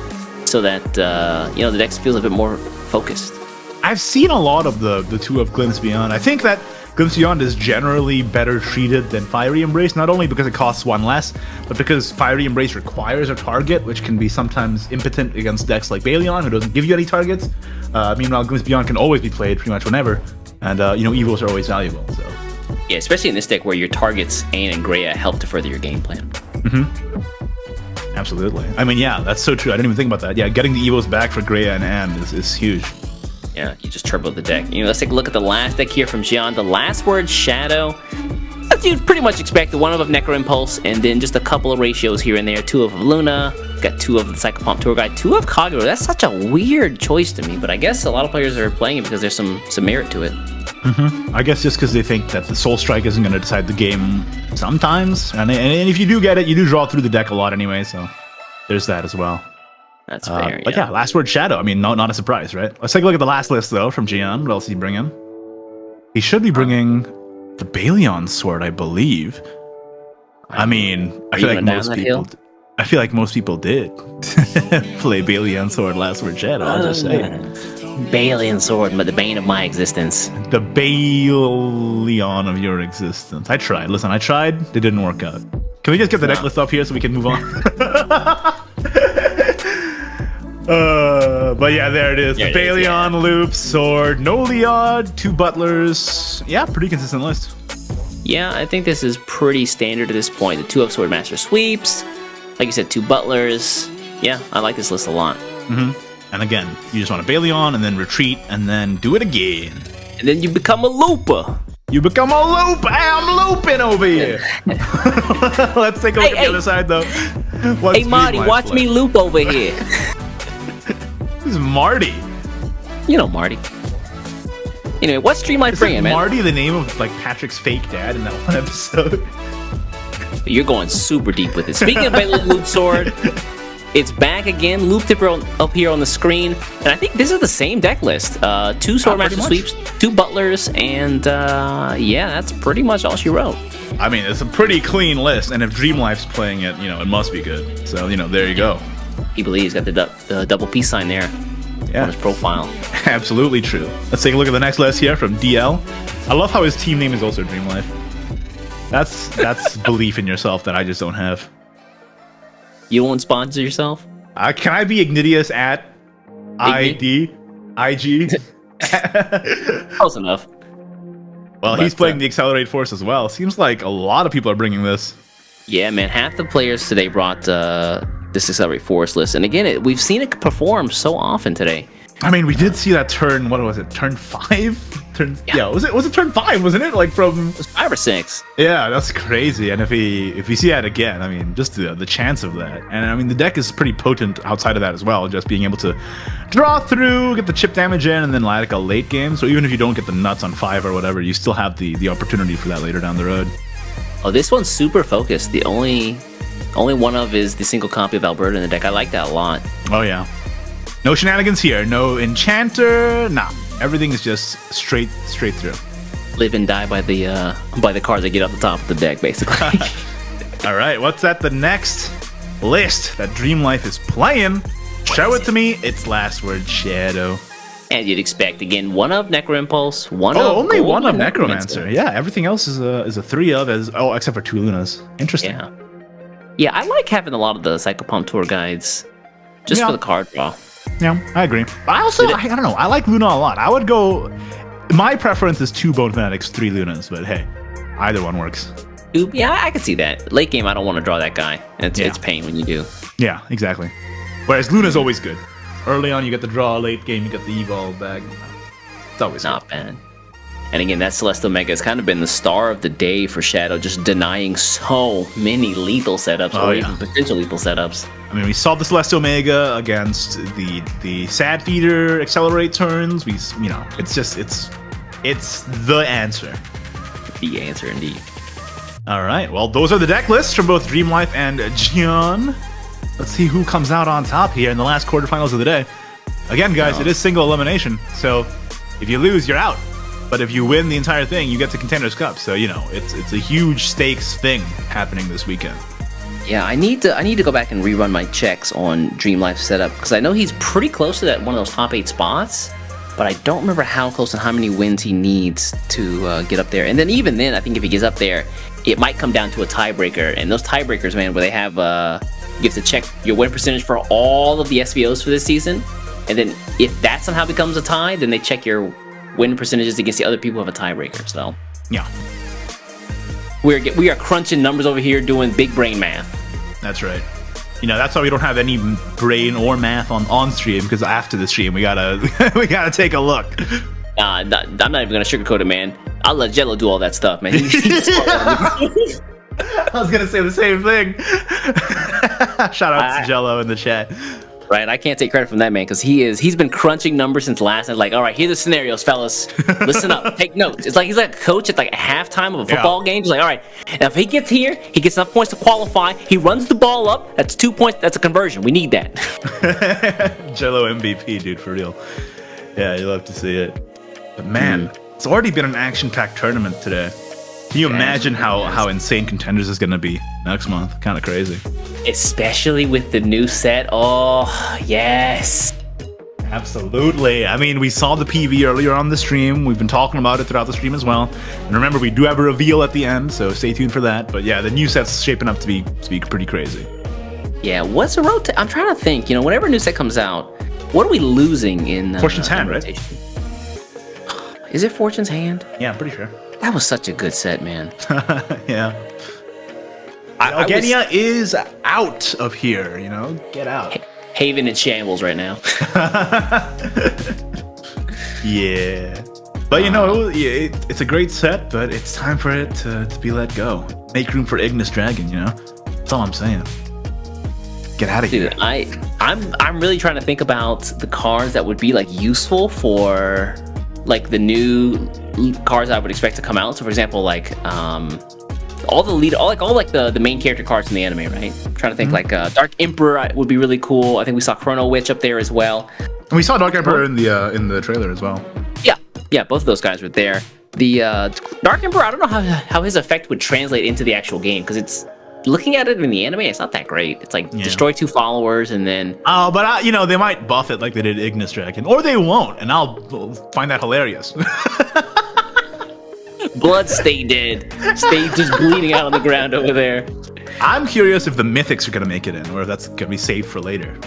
so that the deck feels a bit more focused. I've seen a lot of the 2 of Glimpse Beyond. I think that Glimpse Beyond is generally better treated than Fiery Embrace, not only because it costs 1 less, but because Fiery Embrace requires a target, which can be sometimes impotent against decks like Balion, who doesn't give you any targets. Meanwhile, Glimpse Beyond can always be played pretty much whenever, and evos are always valuable. So yeah, especially in this deck where your targets Ain and Greya help to further your game plan. Absolutely. I mean, yeah, that's so true. I didn't even think about that. Yeah, getting the evos back for Greya and Anne is huge. Yeah, you just turbo the deck. Let's take a look at the last deck here from Xian. The Last Word Shadow. As you'd pretty much expect, the 1-of Necro Impulse, and then just a couple of ratios here and there. 2 of Luna, got 2 of the Psychopomp Tour Guide, 2 of Kagero. That's such a weird choice to me, but I guess a lot of players are playing it because there's some merit to it. I guess just because they think that the Soul Strike isn't going to decide the game sometimes. And if you do get it, you do draw through the deck a lot anyway, so there's that as well. That's fair, But yeah, Last Word Shadow. I mean, not a surprise, right? Let's take a look at the last list, though, from Gian. What else is he bringing? He should be bringing the Balion Sword, I believe. I mean, I feel like most people did play Balion Sword, Last Word Shadow. I'll just say Balion Sword, but the bane of my existence. The Balion of your existence. I tried. Listen, I tried. It didn't work out. Can we just get the deck list up here so we can move on? But yeah, there it is. The Balion, Loop, Sword, no Liod, 2 Butlers. Yeah, pretty consistent list. Yeah, I think this is pretty standard at this point. The 2 of Swordmaster Sweeps. Like you said, 2 Butlers. Yeah, I like this list a lot. And again, you just want to Balion and then retreat and then do it again. And then you become a looper. You become a loop. I'm looping over here. Let's take a look at the other side, though. Hey, Marty, watch me loop over here. Who's Marty? You know Marty. Anyway, what's Streamlight bringing, man? Marty the name of like Patrick's fake dad in that one episode? You're going super deep with it. Speaking of Balion Loop Sword, it's back again. Loop Dipper up here on the screen. And I think this is the same deck list. 2 Swordmaster Sweeps, 2 Butlers, and yeah, that's pretty much all she wrote. I mean, it's a pretty clean list, and if Dreamlife's playing it, it must be good. So, there you go. He believes he's got the double peace sign there on his profile. Absolutely true. Let's take a look at the next list here from DL. I love how his team name is also Dreamlife. That's belief in yourself that I just don't have. You won't sponsor yourself? Can I be Ignidius at IG? Close enough. Well, he's playing the Accelerate Force as well. Seems like a lot of people are bringing this. Yeah, man. Half the players today brought this Accelerate Force list. And again, we've seen it perform so often today. I mean, we did see that turn, what was it, turn 5? Was it turn 5, wasn't it? Like from... It was 5 or 6. Yeah, that's crazy. And if we see that again, I mean, just the chance of that. And I mean, the deck is pretty potent outside of that as well, just being able to draw through, get the chip damage in, and then like a late game. So even if you don't get the nuts on 5 or whatever, you still have the opportunity for that later down the road. Oh, this one's super focused. The only 1-of is the single copy of Alberta in the deck. I like that a lot. Oh, yeah. No shenanigans here. No enchanter. Nah. Everything is just straight through. Live and die by the cards that get off the top of the deck, basically. All right, what's at the next list that Dreamlife is playing? Show it to me. It's Last Word Shadow. As you'd expect, again, 1-of Necro Impulse, 1-of only 1-of Necromancer. Yeah, everything else is a 3-of except for 2 Lunas. Interesting. Yeah, I like having a lot of the Psychopomp Tour Guides just for the card draw. Yeah, I agree. But I also, I don't know, I like Luna a lot. I would go, my preference is 2 Bone Fanatics, 3 Lunas, but hey, either one works. Yeah, I can see that. Late game, I don't want to draw that guy. It's pain when you do. Yeah, exactly. Whereas Luna's always good. Early on, you get the draw. Late game, you get the evolve bag. It's always not bad. And again, that Celestial Mega has kind of been the star of the day for Shadow, just denying so many lethal setups even potential lethal setups. I mean, we saw the Celestial Mega against the Sad Feeder accelerate turns. It's the answer. The answer, indeed. All right, well, those are the deck lists from both Dream Life and Gian. Let's see who comes out on top here in the last quarterfinals of the day. Again, guys, it is single elimination, so if you lose, you're out. But if you win the entire thing, you get the Contenders Cup. So, it's a huge stakes thing happening this weekend. Yeah, I need to go back and rerun my checks on Dream Life setup, because I know he's pretty close to that one of those top 8 spots, but I don't remember how close and how many wins he needs to get up there. And then even then, I think if he gets up there, it might come down to a tiebreaker. And those tiebreakers, man, where they have you have to check your win percentage for all of the SVOs for this season, and then if that somehow becomes a tie, then they check your win percentages against the other people who have a tiebreaker. So yeah, we are crunching numbers over here, doing big brain math. That's right. That's why we don't have any brain or math on stream, because after the stream we gotta take a look. I'm not even gonna sugarcoat it, man. I'll let Jello do all that stuff, man. I was gonna say the same thing. Shout out to Jello in the chat. Right, I can't take credit from that man, because he's been crunching numbers since last night. Like, all right, here are the scenarios, fellas. Listen up, take notes. It's like he's like a coach at like a halftime of a football game. He's like, all right, now if he gets here, he gets enough points to qualify. He runs the ball up. That's 2 points. That's a conversion. We need that. Jello MVP, dude, for real. Yeah, you love to see it. But man, it's already been an action-packed tournament today. Can you imagine how insane Contenders is going to be next month? Kind of crazy. Especially with the new set. Oh, yes. Absolutely. I mean, we saw the PV earlier on the stream. We've been talking about it throughout the stream as well. And remember, we do have a reveal at the end, so stay tuned for that. But yeah, the new set's shaping up to be pretty crazy. Yeah, what's the road? I'm trying to think. Whenever a new set comes out, what are we losing in Fortune's Hand, right? Is it Fortune's Hand? Yeah, I'm pretty sure. That was such a good set, man. Yeah. Genia is out of here, Get out. Haven in shambles right now. Yeah. But, it's a great set, but it's time for it to be let go. Make room for Ignis Dragon, That's all I'm saying. Get out of here. Dude, I'm really trying to think about the cards that would be, like, useful for, like, the new cards I would expect to come out. So, for example, like, all the main character cards in the anime, right? I'm trying to think, like, Dark Emperor would be really cool. I think we saw Chrono Witch up there as well. And we saw Dark Emperor in the trailer as well. Yeah, both of those guys were there. The Dark Emperor, I don't know how his effect would translate into the actual game, because it's, looking at it in the anime, it's not that great. It's like destroy 2 followers and then... Oh, but they might buff it like they did Ignis Dragon, or they won't, and I'll find that hilarious. Blood, stay dead. Stay just bleeding out on the ground over there. I'm curious if the mythics are gonna make it in, or if that's gonna be saved for later.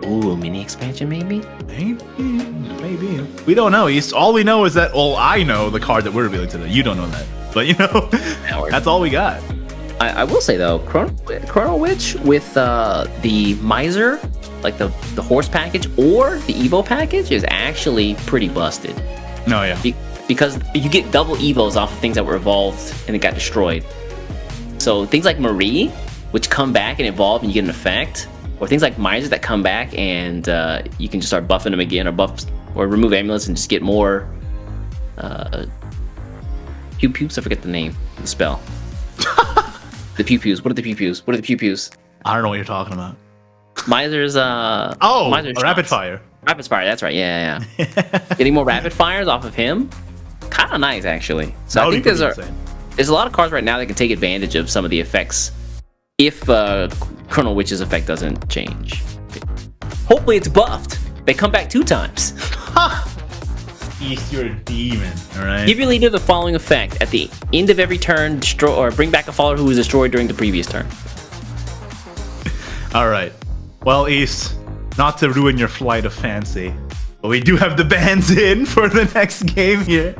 Ooh, mini expansion maybe. Maybe. We don't know. All we know is that. Well, I know the card that we're revealing today. You don't know that, but that's all we got. I will say though, Chrono Witch with the Miser, like the horse package or the Evo package, is actually pretty busted. No, yeah. Because you get double Evos off of things that were evolved and it got destroyed. So things like Marie, which come back and evolve and you get an effect, or things like Miser that come back and you can just start buffing them again, or remove amulets and just get more pew-pews. I forget the name of the spell. The pew-pews. What are the pew-pews? What are the pew-pews? I don't know what you're talking about. Miser's Miser's rapid fire. Rapid fire, that's right. Yeah. Getting more rapid fires off of him, kind of nice actually. So I think there's a lot of cards right now that can take advantage of some of the effects if Chrono Witch's effect doesn't change. Hopefully it's buffed. They come back 2 times. East, you're a demon. All right. Give your leader the following effect: at the end of every turn, destroy or bring back a follower who was destroyed during the previous turn. All right. Well, East, not to ruin your flight of fancy, but we do have the bans in for the next game here.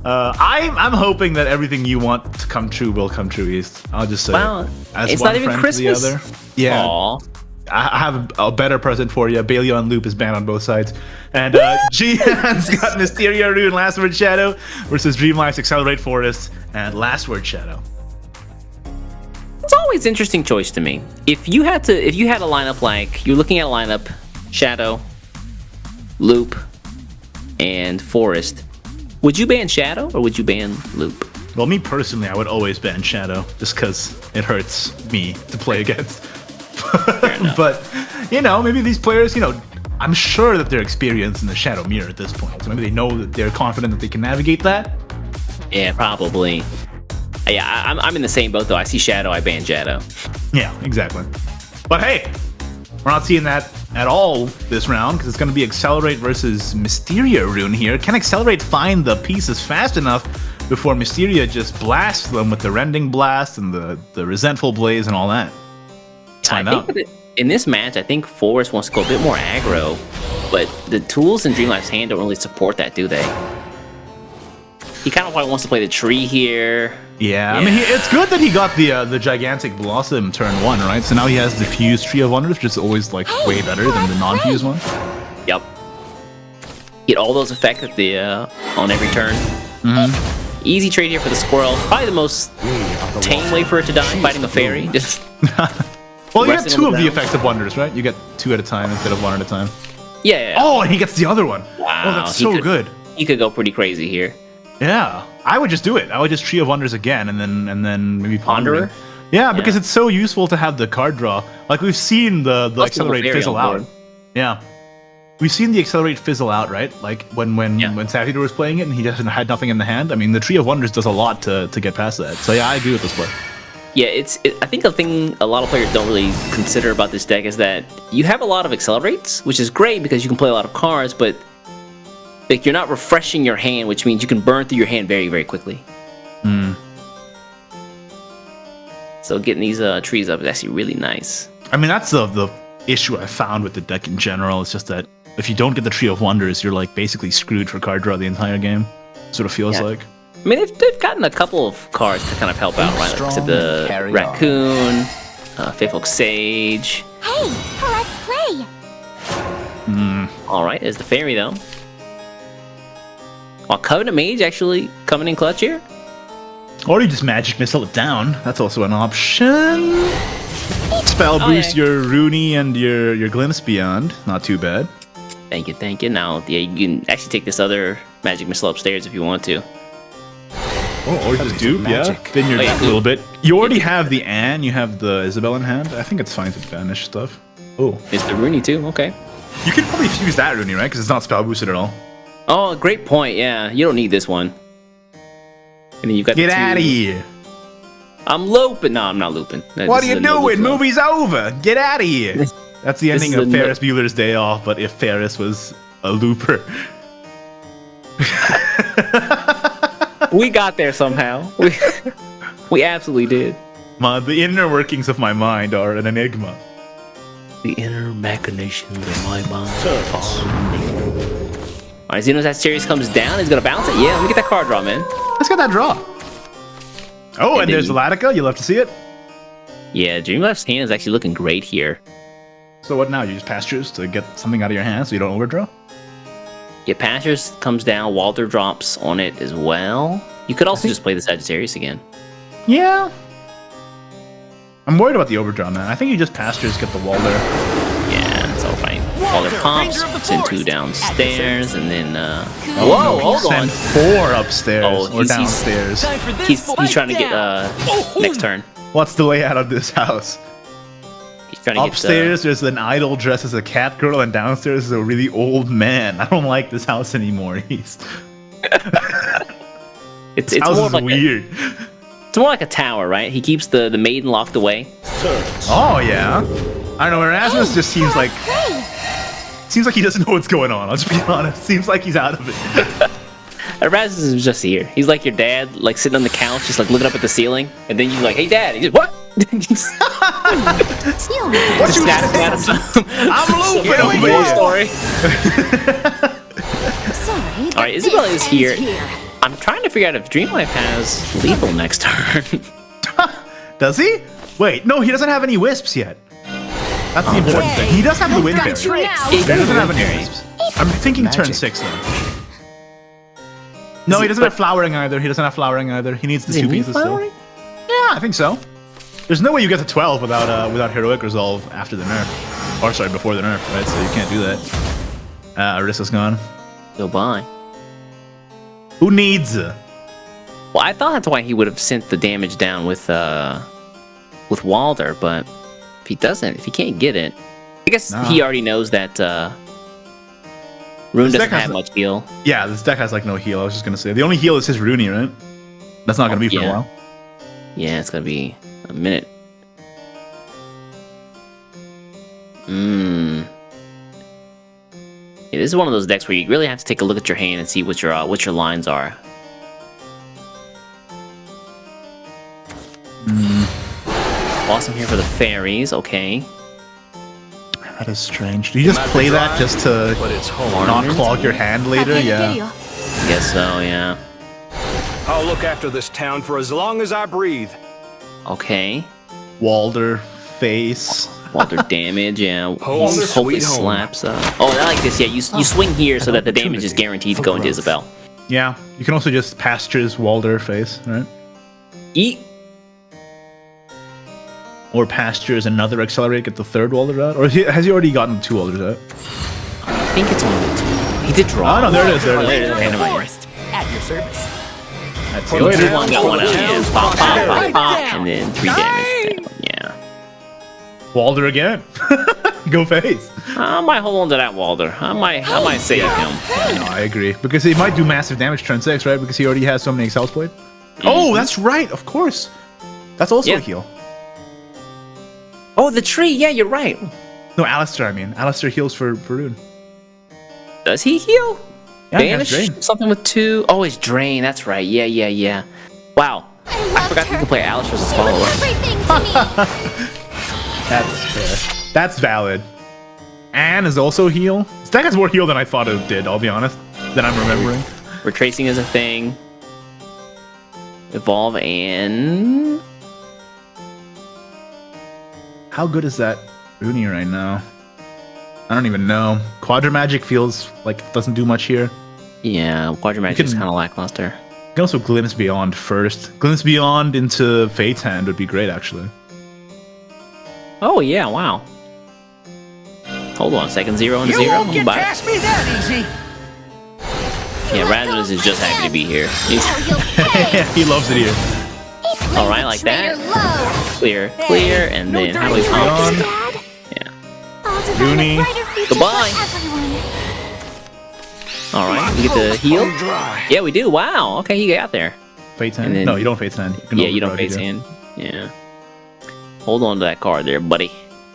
I'm hoping that everything you want to come true will come true, East. I'll just say, well, as it's one not even friend Christmas. to the other. Yeah. Aww. I have a better present for you. Bailey on loop is banned on both sides. And Jihan's got Mysteria Rune, Last Word Shadow versus Dreamlife's Accelerate Forest and Last Word Shadow. It's always interesting choice to me. If you had a lineup like you're looking at a lineup, Shadow, Loop, and Forest, would you ban Shadow or would you ban Loop? Well, me personally, I would always ban Shadow just because it hurts me to play against. But, you know, maybe these players, you know, I'm sure that they're experienced in the Shadow Mirror at this point. So maybe they know that they're confident that they can navigate that. Yeah, probably. Yeah, I'm in the same boat though. I see Shadow, I ban Shadow. Yeah, exactly. But hey, we're not seeing that at all this round because it's going to be Accelerate versus Mysteria Rune here. Can Accelerate find the pieces fast enough before Mysteria just blasts them with the Rending Blast and the Resentful Blaze and all that? I think in this match, I think Forest wants to go a bit more aggro, but the tools in Dreamlife's hand don't really support that, do they? He kind of wants to play the tree here. Yeah, I mean, it's good that he got the Gigantic Blossom turn 1, right? So now he has the Fused Tree of Wonders, which is always like way better than the non-fused one. Yep. Get all those effects at the on every turn. Easy trade here for the squirrel. Probably the most tame way for it to die, fighting a fairy. Just well, you get 2 of the effects of wonders, right? You get 2 at a time instead of 1 at a time. Yeah. Oh, and he gets the other one. Wow. Oh, that's so good. He could go pretty crazy here. Yeah, I would just do it. I would just Tree of Wonders again, and then maybe Ponderer. Ponderer? Yeah, because it's so useful to have the card draw. Like we've seen the Accelerate fizzle out. Yeah, we've seen the Accelerate fizzle out, right? Like when Satyr was playing it and he just had nothing in the hand. I mean, the Tree of Wonders does a lot to get past that. So yeah, I agree with this play. Yeah, I think the thing a lot of players don't really consider about this deck is that you have a lot of Accelerates, which is great because you can play a lot of cards, but like you're not refreshing your hand, which means you can burn through your hand very, very quickly. So getting these trees up is actually really nice. I mean, that's the issue I found with the deck in general. It's just that if you don't get the Tree of Wonders, you're like basically screwed for card draw the entire game. Sort of feels like. I mean, they've gotten a couple of cards to kind of help out, right? Like the Raccoon, Faithful Sage. Hey, let's play. All right, there's the fairy though. While Covenant Mage actually coming in clutch here. Or you just Magic Missile it down. That's also an option. Spell boost your Rooney and your Glimpse Beyond. Not too bad. Thank you. Now, yeah, you can actually take this other Magic Missile upstairs if you want to. Oh, or just dupe, yeah. Then you're a little bit. You already have the Anne, you have the Isabel in hand. I think it's fine to banish stuff. Oh. It's the Rooney too, okay. You can probably fuse that Rooney, right? Because it's not spell boosted at all. Oh, great point, yeah. You don't need this one. And then you've got Get out of here. I'm looping. No, I'm not looping. What are you doing? Movie's over. Get out of here. That's the ending of Ferris Bueller's Day Off, but if Ferris was a looper. We got there somehow. We absolutely did. The inner workings of my mind are an enigma. The inner machinations of my mind. Alright, Xenos, that series comes down. He's gonna bounce it. Yeah, let me get that card draw, man. Let's get that draw. Oh, and there's the Latica. You'll have to see it. Yeah, Dreamlife's hand is actually looking great here. So what now? You use Pastures to get something out of your hand so you don't overdraw? Yeah, Pastures comes down. Walder drops on it as well. You could also just play the Sagittarius again. Yeah. I'm worried about the overdraw, man. I think you just Pastures, get the Walder. Yeah, it's alright. Walder pops, send 2 downstairs, and then, whoa, hold on. Send 4 upstairs or downstairs. He's trying to get, next turn. What's the layout of this house? He's trying to upstairs, there's an idol dressed as a cat girl, and downstairs is a really old man. I don't like this house anymore. It's house more is like weird. It's more like a tower, right? He keeps the maiden locked away. Oh yeah. I don't know. Erasmus just seems like he doesn't know what's going on. I'll just be honest. Seems like he's out of it. Erasmus is just here. He's like your dad, like sitting on the couch, just like looking up at the ceiling, and then you're like, "Hey, Dad." He just what? What you saying? I'm looping over here. Story. All right, Isabella is here. I'm trying to figure out if Dreamlife has lethal next turn. Does he? Wait, no, he doesn't have any wisps yet. That's the important thing. He does have the wind fairy. He He doesn't have any fairy. wisps. I'm thinking turn Magic. 6 though. No, he doesn't have flowering either. He needs the 2 pieces still. Yeah, I think so. There's no way you get to 12 without heroic resolve after the nerf. Or sorry, before the nerf, right? So you can't do that. Arissa's gone. Goodbye. Who needs? Well, I thought that's why he would have sent the damage down with Walder, but if he doesn't, if he can't get it, I guess he already knows that Rune doesn't have much heal. Yeah, this deck has like no heal. I was just gonna say the only heal is his Rooney, right? That's not gonna be for a while. Yeah, it's gonna be a minute. Yeah, this is one of those decks where you really have to take a look at your hand and see what your lines are. Awesome here for the fairies. Okay. That is strange. Do you just play that just to not clog your hand later? Yeah. Guess so. Yeah. I'll look after this town for as long as I breathe. Okay. Walder face. Walder damage. Yeah. Home Hopefully sweet home. slaps. Oh, I like this. Yeah. You swing here so that the damage is guaranteed to go into Isabel. Yeah. You can also just pastures Walder face, right? Eat. Or pastures another accelerate, get the third Walder out? Or has he already gotten 2 Walders out? I think it's only 2. He did draw. Oh, no, there it is. There it is. Okay, never mind. At your service. That's For the the later. town, Got one out. for the Yeah. town, Pop, pop, pop, Right pop, down. and then 3 damage. Down. Yeah. Walder again. Go face. I might hold on to that Walder. I might save him. No, I agree. Because he might do massive damage turn 6, right? Because he already has so many Excel's played. Oh, that's right. Of course. That's also a heal. Oh, the tree. Yeah, you're right. No, Alistair, I mean. Alistair heals for Rune. Does he heal? Yeah, he has Banish? Drain. Something with 2. Oh, it's Drain. That's right. Yeah. Wow. I forgot you could play Alistair as a follower. Everything to me. That's fair. That's valid. Anne is also heal. This deck has more heal than I thought it did, I'll be honest. Than I'm remembering. Retracing is a thing. Evolve and... How good is that Rooney right now? I don't even know. Quadra Magic feels like it doesn't do much here. Yeah, Quadra is kind of lackluster. You can also Glimpse Beyond first. Glimpse Beyond into Fate's Hand would be great, actually. Oh, yeah, wow. Hold on a second. 0 and 0. Bye. Past me that easy. Yeah, Rasmus is just happy to be here. He's How you'll pay. He loves it here. all right, like that. Traitor low. Clear, and then how do we Beyond. Dad, Yeah. I'll design Rooney. a brighter future Goodbye. for everyone. All right, we get the heal. Yeah, we do. Wow. Okay, you got there. Fate's Hand? And then- No, you don't Fate's Hand. Yeah, you don't face hand. Yeah. Hold on to that card there, buddy.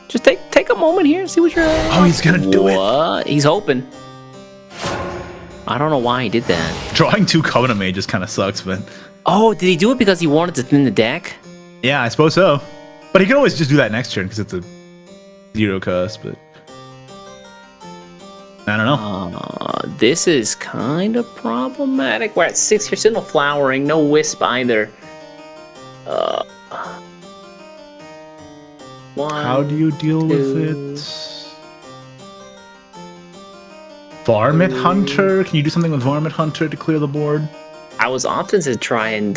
Just take a moment here and see what you're. Oh, he's gonna do it. What? He's hoping. I don't know why he did that. Drawing 2 Covenant Mages kind of sucks, but... Oh, did he do it because he wanted to thin the deck? Yeah, I suppose so. But he can always just do that next turn because it's a 0 cost, but... I don't know. This is kind of problematic. We're at 6 here, still no flowering, no wisp either. One, How do you deal with 2. it? Varmint Hunter? Can you do something with Varmint Hunter to clear the board? I was opting to try and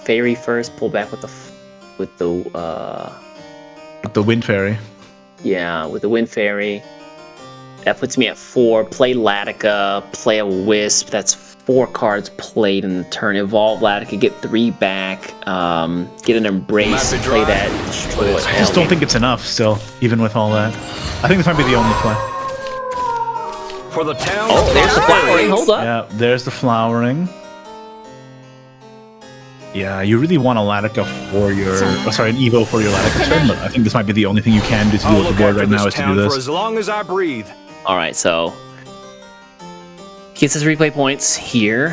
fairy first, pull back with the With the Wind Fairy. with the wind fairy. That puts me at 4. Play Latica, play a wisp. That's 4 cards played in the turn. Evolve Latica, get 3 back. Get an embrace, Might be play dry, that. Destroy it. I just don't think it's enough still, even with all that. I think this might be the only play. For the town. Oh, there's the flowering. Hold up. Yeah, there's the flowering. Yeah, you really want a Latica for your... Oh, sorry, an Evo for your Latica turn, but I think this might be the only thing you can do to deal I'll with look the board after right now this is to do town for this. as long as I breathe. All right, so gets his replay points here.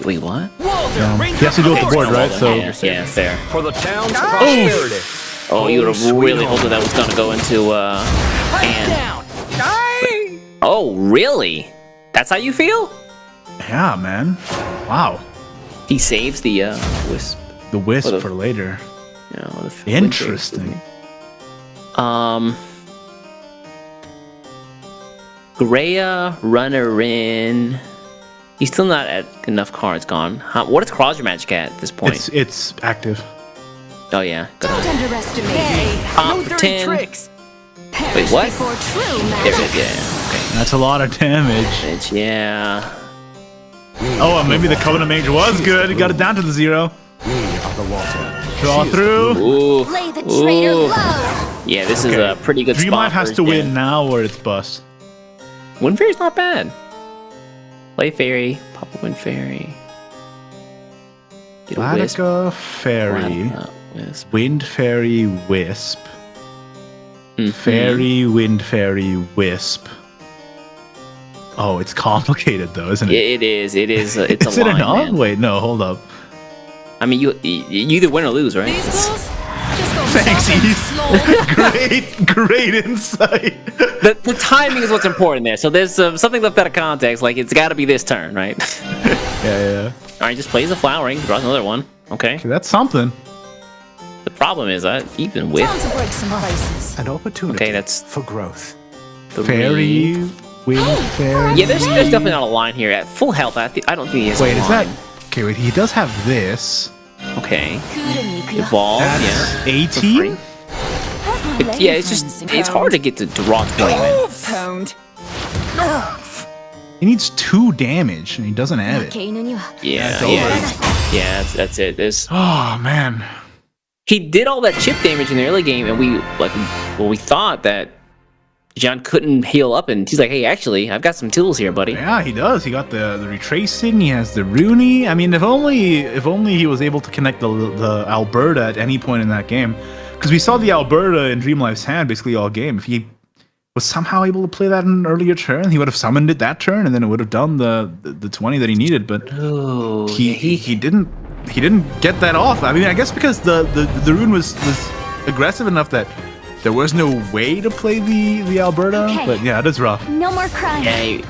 Wait, what? He has to deal with the board, right? So Yeah, fair. For the town's prosperity. Oh, you would have really hoped that was gonna go into and. Oh, really? That's how you feel? yeah, man. Wow. He saves the wisp. The Wisp What a- for later. You know, Interesting. Greya, runner in. He's still not at enough cards gone. What is Cross Your Magic at this point? It's active. Oh yeah. Don't underestimate me. Pop for 10. Tricks. Wait, what? Before true There magic. it is. Yeah. Okay. That's a lot of damage. Yeah. Oh, and maybe the Covenant Mage was good. He got it down to the 0. We are the water. Draw through. Ooh. Lay the traitor Ooh. low. Yeah, this is a pretty good Dream spot. Life has for to his win death. now or it's bust. Wind Fairy's not bad. Play Fairy, pop a Wind Fairy. Get a Wisp. Latica Fairy. Latica, Wisp. Wind Fairy Wisp. Mhm. Fairy, Wind Fairy, Wisp. Oh, it's complicated though, isn't it? It is. It is. It's Is a it line, enough? man. Wait, no, hold up. I mean, you either win or lose, right? These fools just go Thanks, soft and East. slow. great insight. The timing is what's important there. So there's something left out of context. Like it's got to be this turn, right? Yeah. All right, just plays a flowering, draws another one. Okay. Okay, that's something. The problem is even with Time to break some ices. An opportunity Okay, that's- for growth. the Fairy, Wind Fairy. Yeah, there's definitely not a line here. At full health, I don't think he has Wait, a is line. that? Okay, wait. He does have this. Okay. クールに行くよ。 Evolve, That's yeah. 18. Yeah, it's just it's hard to get to draw 20, man. Pound. He needs 2 damage, and he doesn't have it. 負け犬には Yeah, That's yeah, that's it. There's Oh man. he did all that chip damage in the early game, and we thought that John couldn't heal up, and he's like, hey, actually, I've got some tools here, buddy. Yeah, he does. He got the retracing. He has the Rooney. I mean, if only he was able to connect the Alberta at any point in that game, because we saw the Alberta in Dream Life's hand basically all game. If he was somehow able to play that in an earlier turn, he would have summoned it that turn, and then it would have done the 20 that he needed. But Oh, he didn't get that off. I mean, I guess because the rune was aggressive enough that there was no way to play the Alberta. Okay. But yeah, it is rough. No more crying. Yeah,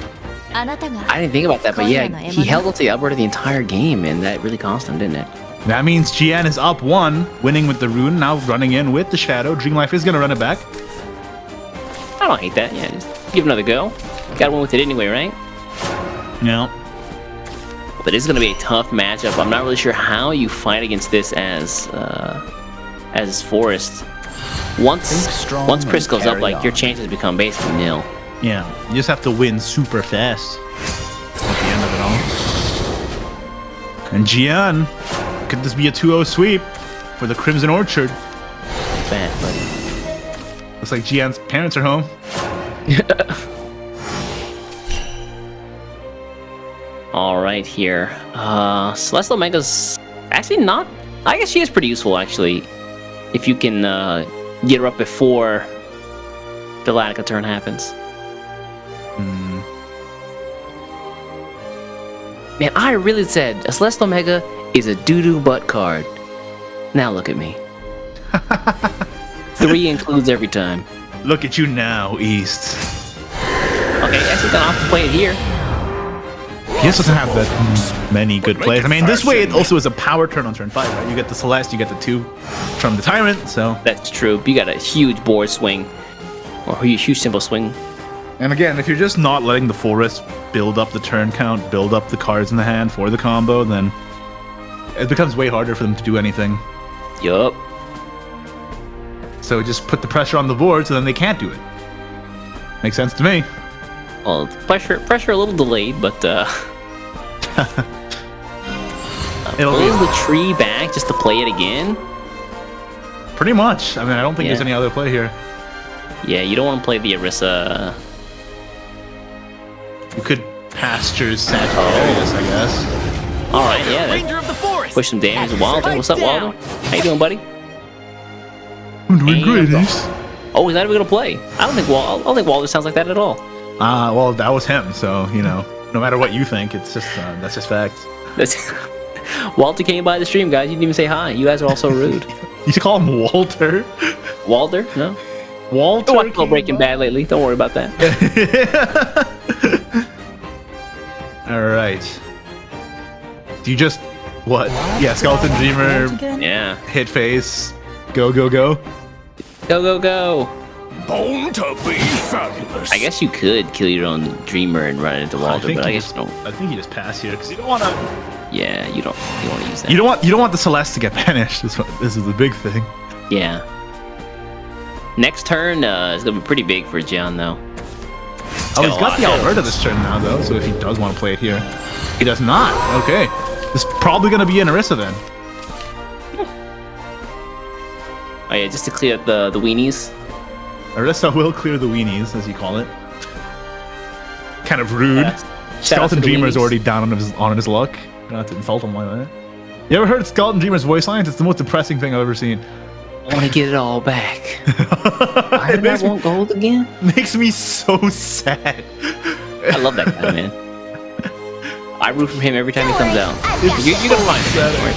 あなたが I didn't think about that, but yeah, he held up to the Alberta the entire game, and that really cost him, didn't it? That means GN is up 1, winning with the rune, now running in with the shadow. Dream Life is gonna run it back. I don't hate that. Yeah, just give it another go. Got one with it anyway, right? Yeah. But it's gonna be a tough matchup. I'm not really sure how you fight against this as Forest. Once strong Chris and goes up, carry like your on. chances become basically nil. Yeah. You just have to win super fast at the end of it all. And GN, could this be a 2-0 sweep for the Crimson Orchard? Bad, but Looks like GN's parents are home. all right here. Celestial Omega's actually not. I guess she is pretty useful actually, if you can get her up before the Latica turn happens. Man, I really said a Celestial Omega is a doo-doo butt card. Now look at me. 3 includes every time. Look at you now, East. Okay, actually gonna have to play it here. He just doesn't have that many good plays. I mean, this way it also is a power turn on turn 5, right? You get the Celeste, you get the 2 from the Tyrant, so... That's true. You got a huge board swing. Or a huge symbol swing. And again, if you're just not letting the Forest build up the turn count, build up the cards in the hand for the combo, then it becomes way harder for them to do anything. Yup. So just put the pressure on the board so then they can't do it. Makes sense to me. Well, pressure a little delayed, but It'll pulls be the tree back just to play it again. pretty much. I mean, I don't think there's Yeah. any other play here. Yeah, you don't want to play the Orisa. You could Pastures Sagittarius, I guess. All right, yeah. Ranger of the forest. Push some damage to Wilder. What's up, Wilder? How you doing, buddy? I'm doing great, And- Ace. Oh, he's not even gonna play. I don't think Wilder sounds like that at all. Well, that was him, so, you know, no matter what you think, it's just, that's just facts. That's Walter came by the stream, guys. You didn't even say hi. You guys are all so rude. You should call him Walter. Walder? No. Walter. Don't watch a little Breaking Bad lately. Don't worry about that. All right. Do you just what? Yeah, Skeleton Dreamer, Yeah. hit face, Go, go, go. Go, go, go. Born to be fabulous. I guess you could kill your own dreamer and run it into Walter, but I guess just, you don't. I think you just pass here because you don't want to. Yeah, you don't want to use that. You don't want the Celeste to get banished. This is the big thing. Yeah. Next turn is gonna be pretty big for John though. Oh, he's got the Alberta this turn now though, so if he does want to play it here, he does not. Okay, this is probably gonna be an Orisa then. Oh yeah, just to clear up the weenies. Orisa will clear the weenies, as you call it. Kind of rude. Shout out Skeleton to the Dreamer is weenies. already down on his luck. Not to insult him like that. You ever heard Skeleton Dreamer's voice lines? It's the most depressing thing I've ever seen. I want to get it all back. Why did I want gold again? Makes me so sad. I love that guy, man. I root for him every time he comes out. You're gonna find him. Don't worry.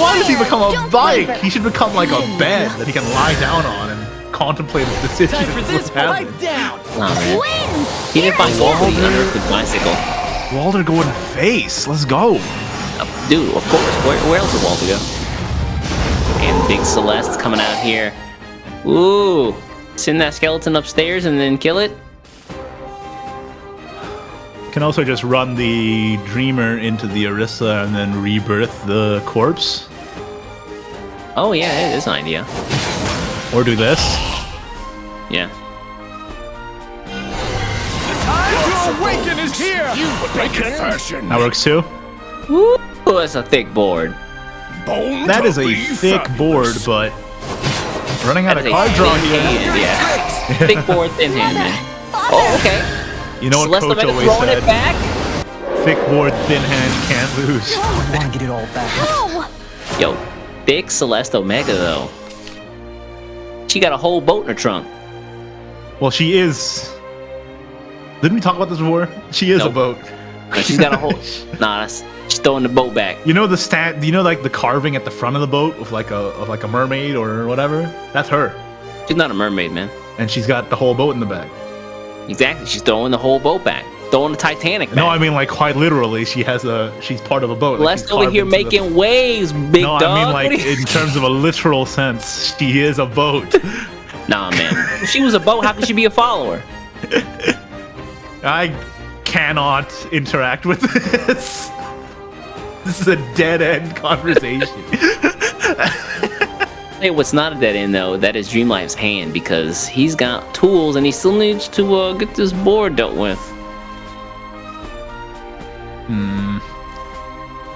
Why does he become a Don't bike? waver. He should become like a bed that he can lie down on and contemplate his decisions. Time for this fight down. Nah, man. Wins! He didn't find gold, but he unearthed the bicycle. Walter going face. Let's go. Dude, of course. Where else would Walter go? And Big Celeste coming out here. Ooh. Send that skeleton upstairs and then kill it. Can also just run the Dreamer into the Orisa and then rebirth the corpse. Oh yeah, it is an idea. Or do this. Yeah. Time to awaken is here! Make it fashion. That works too. Ooh, that's a thick board. Born That to is a be thick board, fabulous. but running out That of is a card draw thin here. hand, yeah. Thick board, thin hand, man. Oh, okay. You know what Celeste Coach Omega always throwing said? it back. Thick board, thin hand, can't lose. I want to get it all back. Ow! Yo, big Celeste Omega though. She got a whole boat in her trunk. Well, she is. Didn't we talk about this before? She is Nope. a boat. No, she's got a whole. Nah, she's throwing the boat back. You know the stat? You know like the carving at the front of the boat of like a mermaid or whatever? That's her, She's not a mermaid, man. and she's got the whole boat in the back. Exactly. She's throwing the whole boat back. Throwing the Titanic back. No, I mean like quite literally. She's part of a boat. Celeste over here making waves, big No, dog. I mean What like do you- in terms of a literal sense, she is a boat. Nah, man. If she was a boat, how could she be a follower? I cannot interact with this. This is a dead end conversation. Hey, what's not a dead end though? That is Dreamlife's hand because he's got tools and he still needs to get this board dealt with.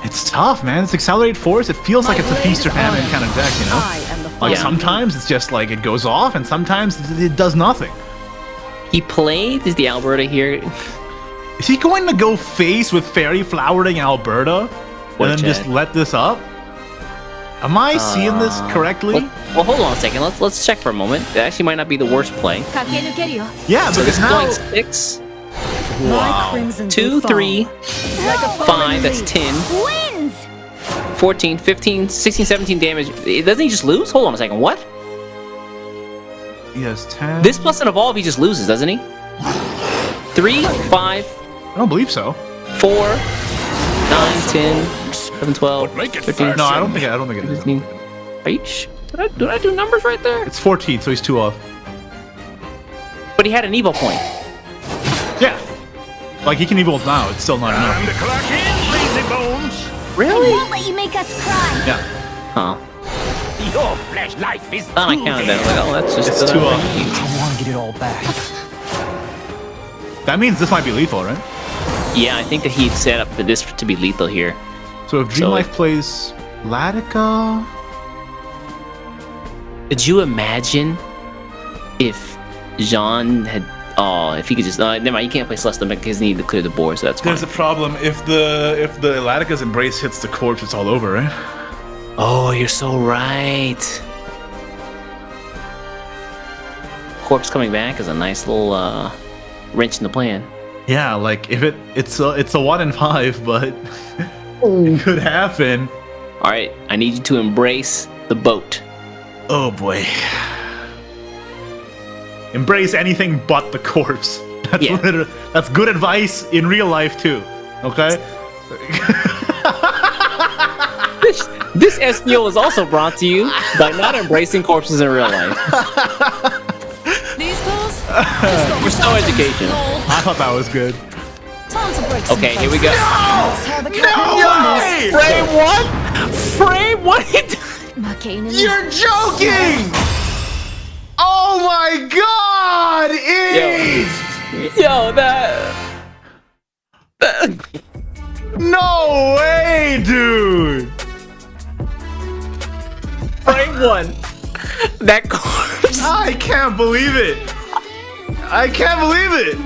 It's tough, man. It's Accelerate Force. It feels like it's a feast or famine kind of deck, you know? I am the Like Yeah. sometimes it's just like it goes off, and sometimes it does nothing. He played the Alberta here. Is he going to go face with Fairy Flowering Alberta What a and then just Chad. let this up? Am I seeing this correctly? Well, hold on a second. Let's check for a moment. It actually might not be the worst play. 駆け抜けるよ Yeah, So but this it's is now. going 6, My crimson 2, will fall. 3, 5. That's 10, Wins! 14, 15, 16, 17 damage. Doesn't he just lose? Hold on a second. What? He has 10. This plus an evolve, he just loses, doesn't he? 3, 5, I don't believe so. 4, 9, 10, 11, 12, But make it 13. fast. No, I don't think it is. 15. Are you did I do numbers right there? It's 14, so he's 2 off. But he had an evo point. Yeah. Like he can evolve now, it's still not enough. Time to clock in, lazy bones. Really? Won't let you make us cry! Yeah. Huh. Your flesh life is Thought I counted that. Like, oh, that's just It's 2 off. I want to get it all back. That means this might be lethal, right? Yeah, I think that he'd set up for this to be lethal here. So if Dream Life plays Latica. Could you imagine if Jean had? Oh, if he could just. Never mind. You can't play Celeste because he need to clear the board, so that's fine. There's a problem. If the Latica's Embrace hits the corpse, it's all over, right? Oh, you're so right. Corpse coming back is a nice little wrench in the plan. Yeah, like if it's a 1 in 5, but it could happen. All right, I need you to embrace the boat. Oh boy. Embrace anything but the corpse. That's Yeah. that's good advice in real life too. Okay? This SEO is also brought to you by not embracing corpses in real life. These tools? There's no education. I thought that was good. Time to break some Okay, here we go. No! Frame one? Frame one? You're joking! Oh my god! Yo, that... No way, dude! Frame one. That corpse. I can't believe it! I can't believe it!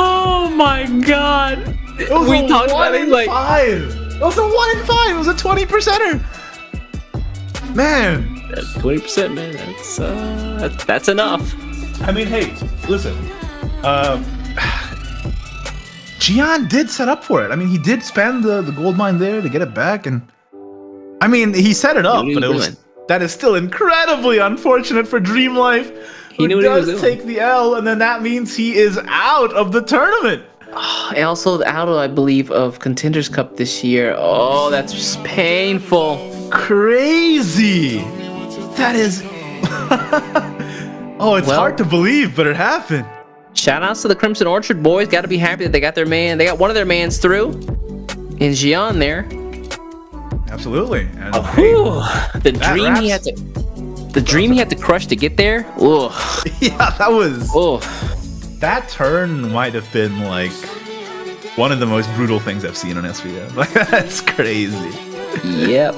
Oh my god. We talked about it like... 5. It was a 1 in 5. It was a 20%er. Man. 20%, man. That's enough. I mean, hey, listen. Gian did set up for it. I mean, he did spend the gold mine there to get it back, and I mean, he set it up, but that is still incredibly unfortunate for Dream Life, who does take the L, and then that means he is out of the tournament. And also out, I believe, of Contenders Cup this year. Oh, that's just painful. Crazy. That is... Oh, it's hard to believe, but it happened. Shout outs to the Crimson Orchard boys. Got to be happy that they got their man. They got one of their mans through. In Gian there. Absolutely. And the dream he had to... The dream he had to crush to get there. Ugh. Yeah, that was... Ugh. That turn might have been like one of the most brutal things I've seen on SVO. Like, that's crazy. Yep.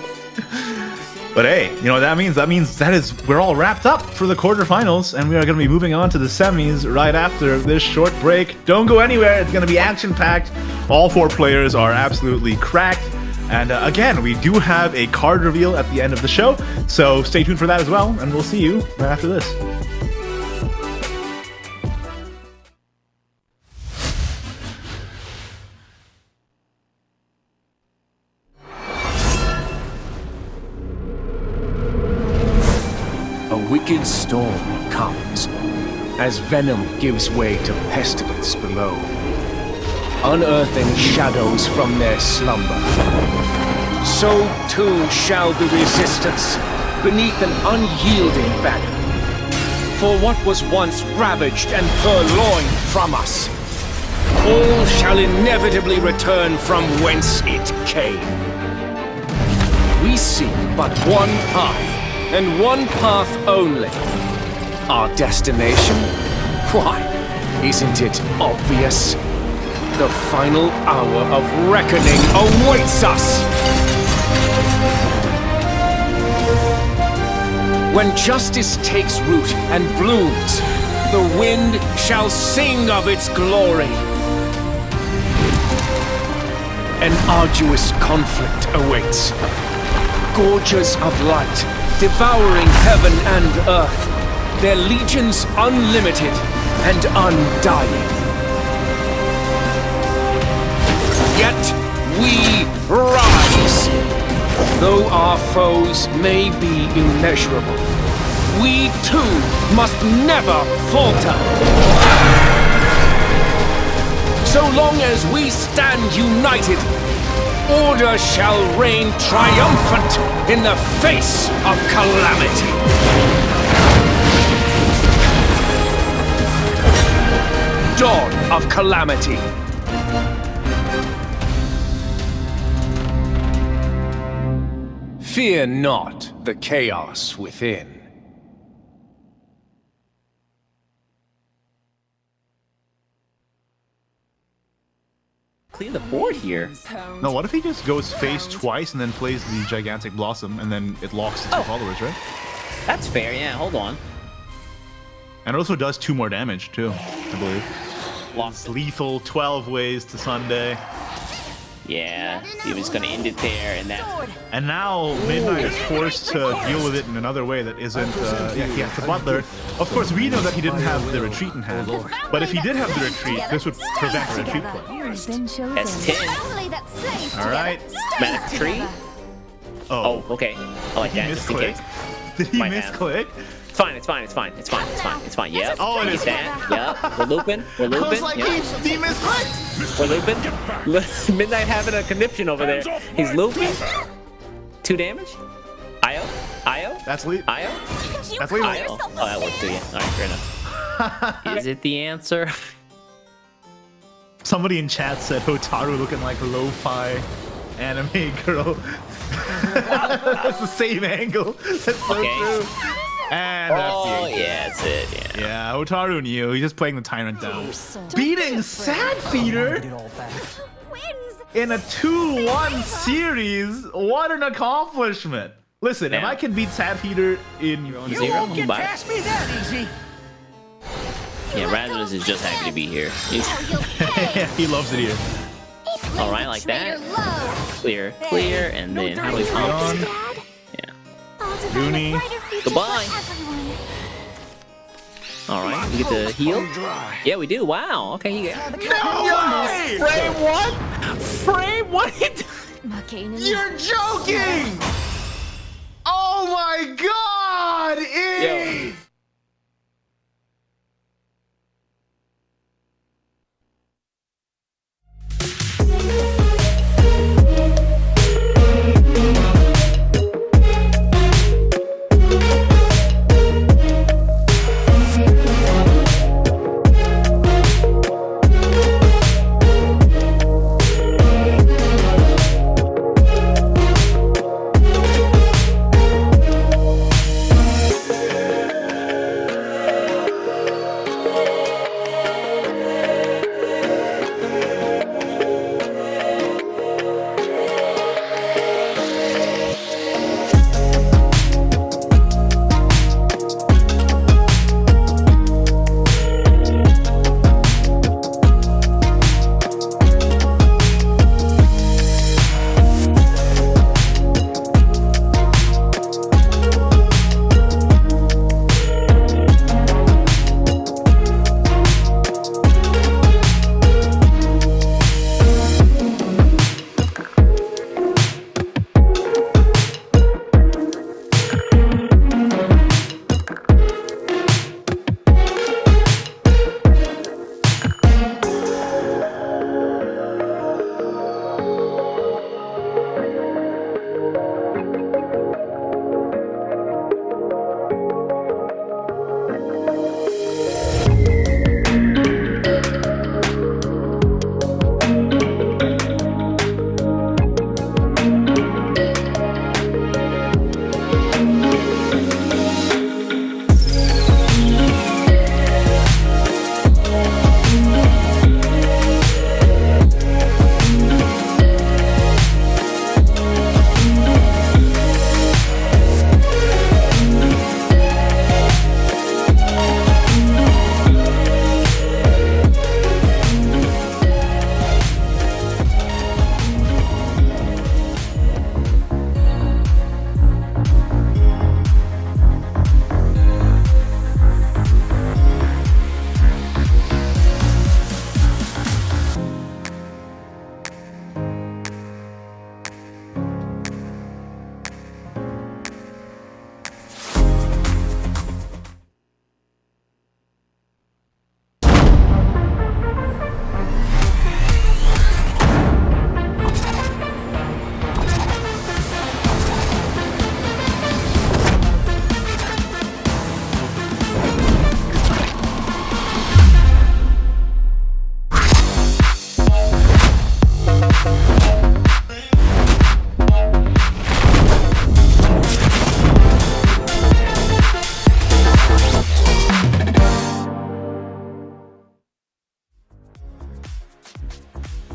But hey, you know what that means? That means we're all wrapped up for the quarterfinals, and we are going to be moving on to the semis right after this short break. Don't go anywhere. It's going to be action-packed. All 4 players are absolutely cracked. And again, we do have a card reveal at the end of the show, so stay tuned for that as well, and we'll see you right after this. A wicked storm comes as venom gives way to pestilence below, unearthing shadows from their slumber. So too shall the resistance beneath an unyielding banner. For what was once ravaged and purloined from us, all shall inevitably return from whence it came. We seek but one path, and one path only. Our destination? Why, isn't it obvious? The final hour of reckoning awaits us! When justice takes root and blooms, the wind shall sing of its glory. An arduous conflict awaits. Gorges of light, devouring heaven and earth, their legions unlimited and undying. Yet we rise. Though our foes may be immeasurable, we too must never falter. So long as we stand united, order shall reign triumphant in the face of calamity. Dawn of calamity. Fear not the chaos within. Clean the board here. No, what if he just goes face twice and then plays the gigantic blossom and then it locks the 2 followers, right? That's fair, yeah, hold on. And it also does 2 more damage too, I believe. It's lethal 12 ways to Sunday. Yeah, he was gonna end it there, and that. And now Midnight is forced to deal with it in another way that isn't. Yeah, he has the Butler. Of course, we know that he didn't have the retreat in hand, but if he did have the retreat, this would prevent the retreat play. That's 10. All right. Manic tree. Oh, okay. I like that. Just in case. Did he misclick? fine. It's fine. It's fine. It's fine. It's fine. It's fine. Yep. Oh, it is. That. Yep. We're looping. We're I looping. was like, Yep. he misclicked. We're looping. Midnight having a conniption over there. He's looping. 2 damage. Io. That's lead. Io. That's lead. Io. Oh, that worked through you. All right, fair enough. Is it the answer? Somebody in chat said Hotaru looking like lo-fi anime girl. That's the same angle. That's so Okay. true. And that's Oh, the yeah, that's it. Yeah. Yeah, Hotaru knew. He's just playing the Tyrant down. So Beating Sad Get Feeder it all back. Wins. in a 2-1 series. What an accomplishment. Listen, if Yeah. I can beat Sad Feeder in You You Zero? won't get Bye. past me that easy. Yeah, Rasmus is just happy to be here. He's Oh, you'll pay. he loves it here. all right, like Traitor that. low. Clear, and then how do we Leon. pump? Dad. Yeah. I'll design Rooney. a brighter future Goodbye. for everyone. All right, we get the heal. Dry. Yeah, we do. Wow. Okay, you got Frame what? frame. What? You're joking! Oh my god! Yo.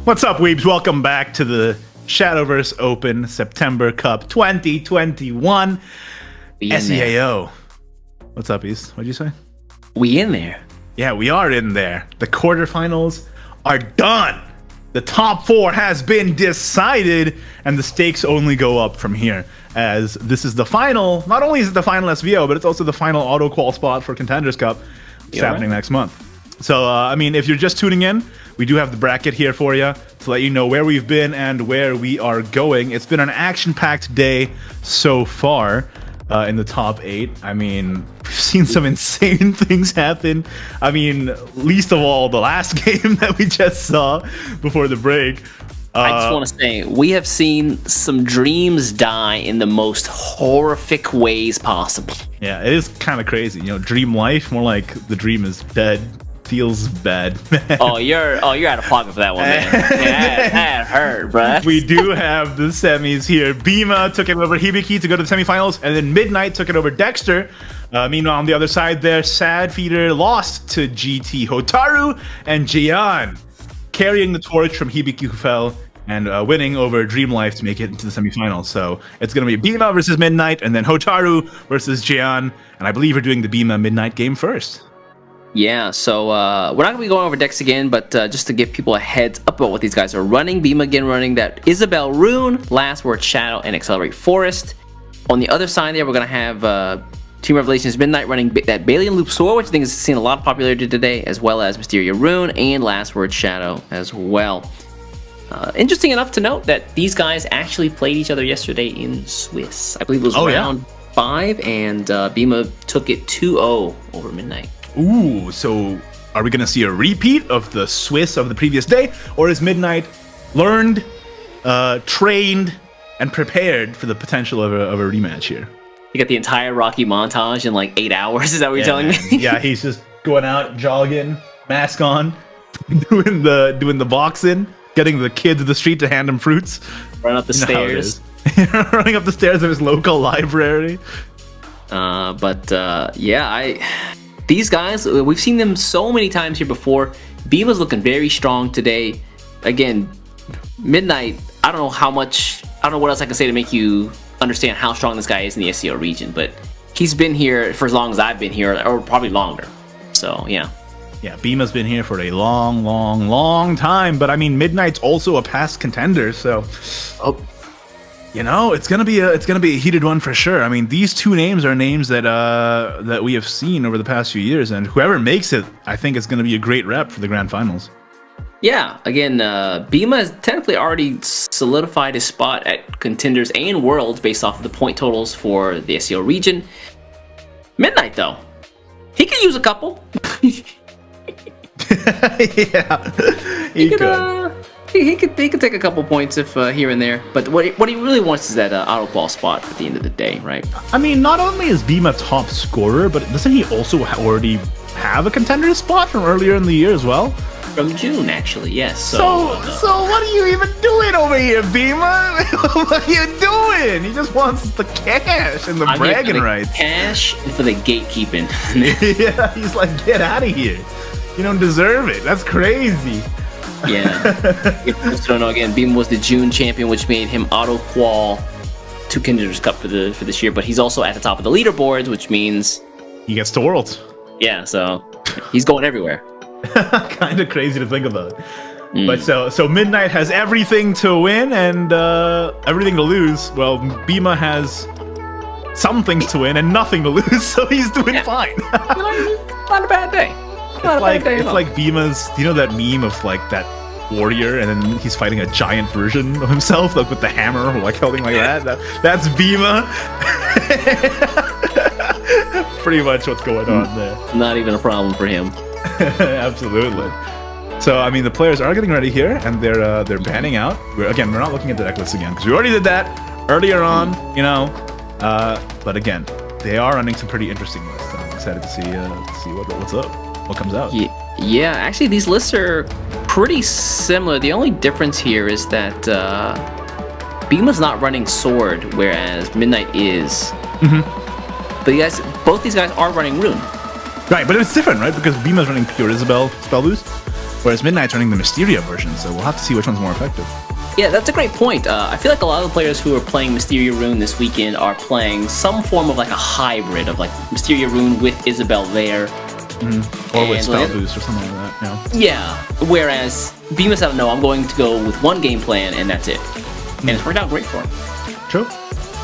What's up, weebs? Welcome back to the Shadowverse Open September Cup 2021 We in there. SEAO. What's up, East? What'd you say? We in there. Yeah, we are in there. The quarterfinals are done. The top 4 has been decided, and the stakes only go up from here, as this is the final. Not only is it the final SVO, but it's also the final auto qual spot for Contenders Cup. It's happening next month. So, I mean, if you're just tuning in, we do have the bracket here for you to let you know where we've been and where we are going. It's been an action-packed day so far in the top 8. I mean, We've seen some insane things happen. I mean, least of all, the last game that we just saw before the break. I just want to say, we have seen some dreams die in the most horrific ways possible. Yeah, it is kind of crazy. You know, dream life, more like the dream is dead. Feels bad. You're out of pocket for that one, man. that hurt, bruh. We do have the semis here. Bima took it over Hibiki to go to the semifinals, and then Midnight took it over Dexter. Meanwhile, on the other side there, Sad Feeder lost to GT Hotaru, and Jian carrying the torch from Hibiki, who fell, and winning over Dream Life to make it into the semifinals. So it's going to be Bima versus Midnight, and then Hotaru versus Jian, and I believe we're doing the Bima Midnight game first. Yeah, so we're not going to be going over decks again, but just to give people a heads up about what these guys are running. Beam again running that Isabel Rune, Last Word Shadow, and Accelerate Forest. On the other side there, we're going to have Team Revelations Midnight running that Balian Loop Sword, which I think has seen a lot of popularity today, as well as Mysteria Rune and Last Word Shadow as well. Interesting enough to note that these guys actually played each other yesterday in Swiss. I believe it was round 5, and Bima took it 2-0 over Midnight. Ooh, so are we going to see a repeat of the Swiss of the previous day? Or is Midnight learned, trained, and prepared for the potential of a rematch here? You got the entire Rocky montage in like 8 hours, is that what you're telling me? Yeah, he's just going out, jogging, mask on, doing the boxing, getting the kids of the street to hand him fruits. Run up the stairs. Running up the stairs of his local library. These guys, we've seen them so many times here before. Bima's looking very strong today. Again, Midnight, I don't know what else I can say to make you understand how strong this guy is in the SEO region, but he's been here for as long as I've been here, or probably longer. So, yeah. Yeah, Bima's been here for a long time, but I mean, Midnight's also a past contender, so... You know, it's gonna be a heated one for sure. I mean, these two names are names that we have seen over the past few years, and whoever makes it, I think it's gonna be a great rep for the grand finals. Yeah, again, Bima has technically already solidified his spot at Contenders and Worlds based off of the point totals for the SEO region. Midnight, though, he could use a couple. Yeah, he could. He could take a couple points if here and there, but what he really wants is that auto qual spot at the end of the day, right? I mean, not only is Bima top scorer, but doesn't he also already have a contender spot from earlier in the year as well? From June, actually, yes. So what are you even doing over here, Bima? What are you doing? He just wants the cash and the bragging rights. Cash and for the gatekeeping. Yeah, he's like, get out of here. You don't deserve it. That's crazy. Yeah. If you don't know, again, Beam was the June champion, which made him auto qual to Contenders Cup for this year. But he's also at the top of the leaderboards, which means he gets to Worlds. Yeah, so he's going everywhere. Kind of crazy to think about. But so Midnight has everything to win and everything to lose. Well, Bima has some things to win and nothing to lose, so he's doing fine. Not a bad day. It's like Bima's, you know that meme of like that warrior and then he's fighting a giant version of himself, like with the hammer, like holding like that. That's Bima. Pretty much what's going on there. Not even a problem for him. Absolutely. So I mean, the players are getting ready here, and they're panning out. We're not looking at the deck list again because we already did that earlier on, you know. But again, they are running some pretty interesting lists. I'm excited to see what's up. What comes out? Yeah, actually, these lists are pretty similar. The only difference here is that Bima's not running Sword, whereas Midnight is. But both these guys are running Rune. Right, but it's different, right? Because Bima's running pure Isabel spell boost, whereas Midnight's running the Mysteria version. So we'll have to see which one's more effective. Yeah, that's a great point. I feel like a lot of the players who are playing Mysteria Rune this weekend are playing some form of like a hybrid of like Mysteria Rune with Isabel there. Or with spell boost or something like that, you know? Yeah, whereas Bima said, no, I'm going to go with one game plan and that's it. And it's worked out great for him. True.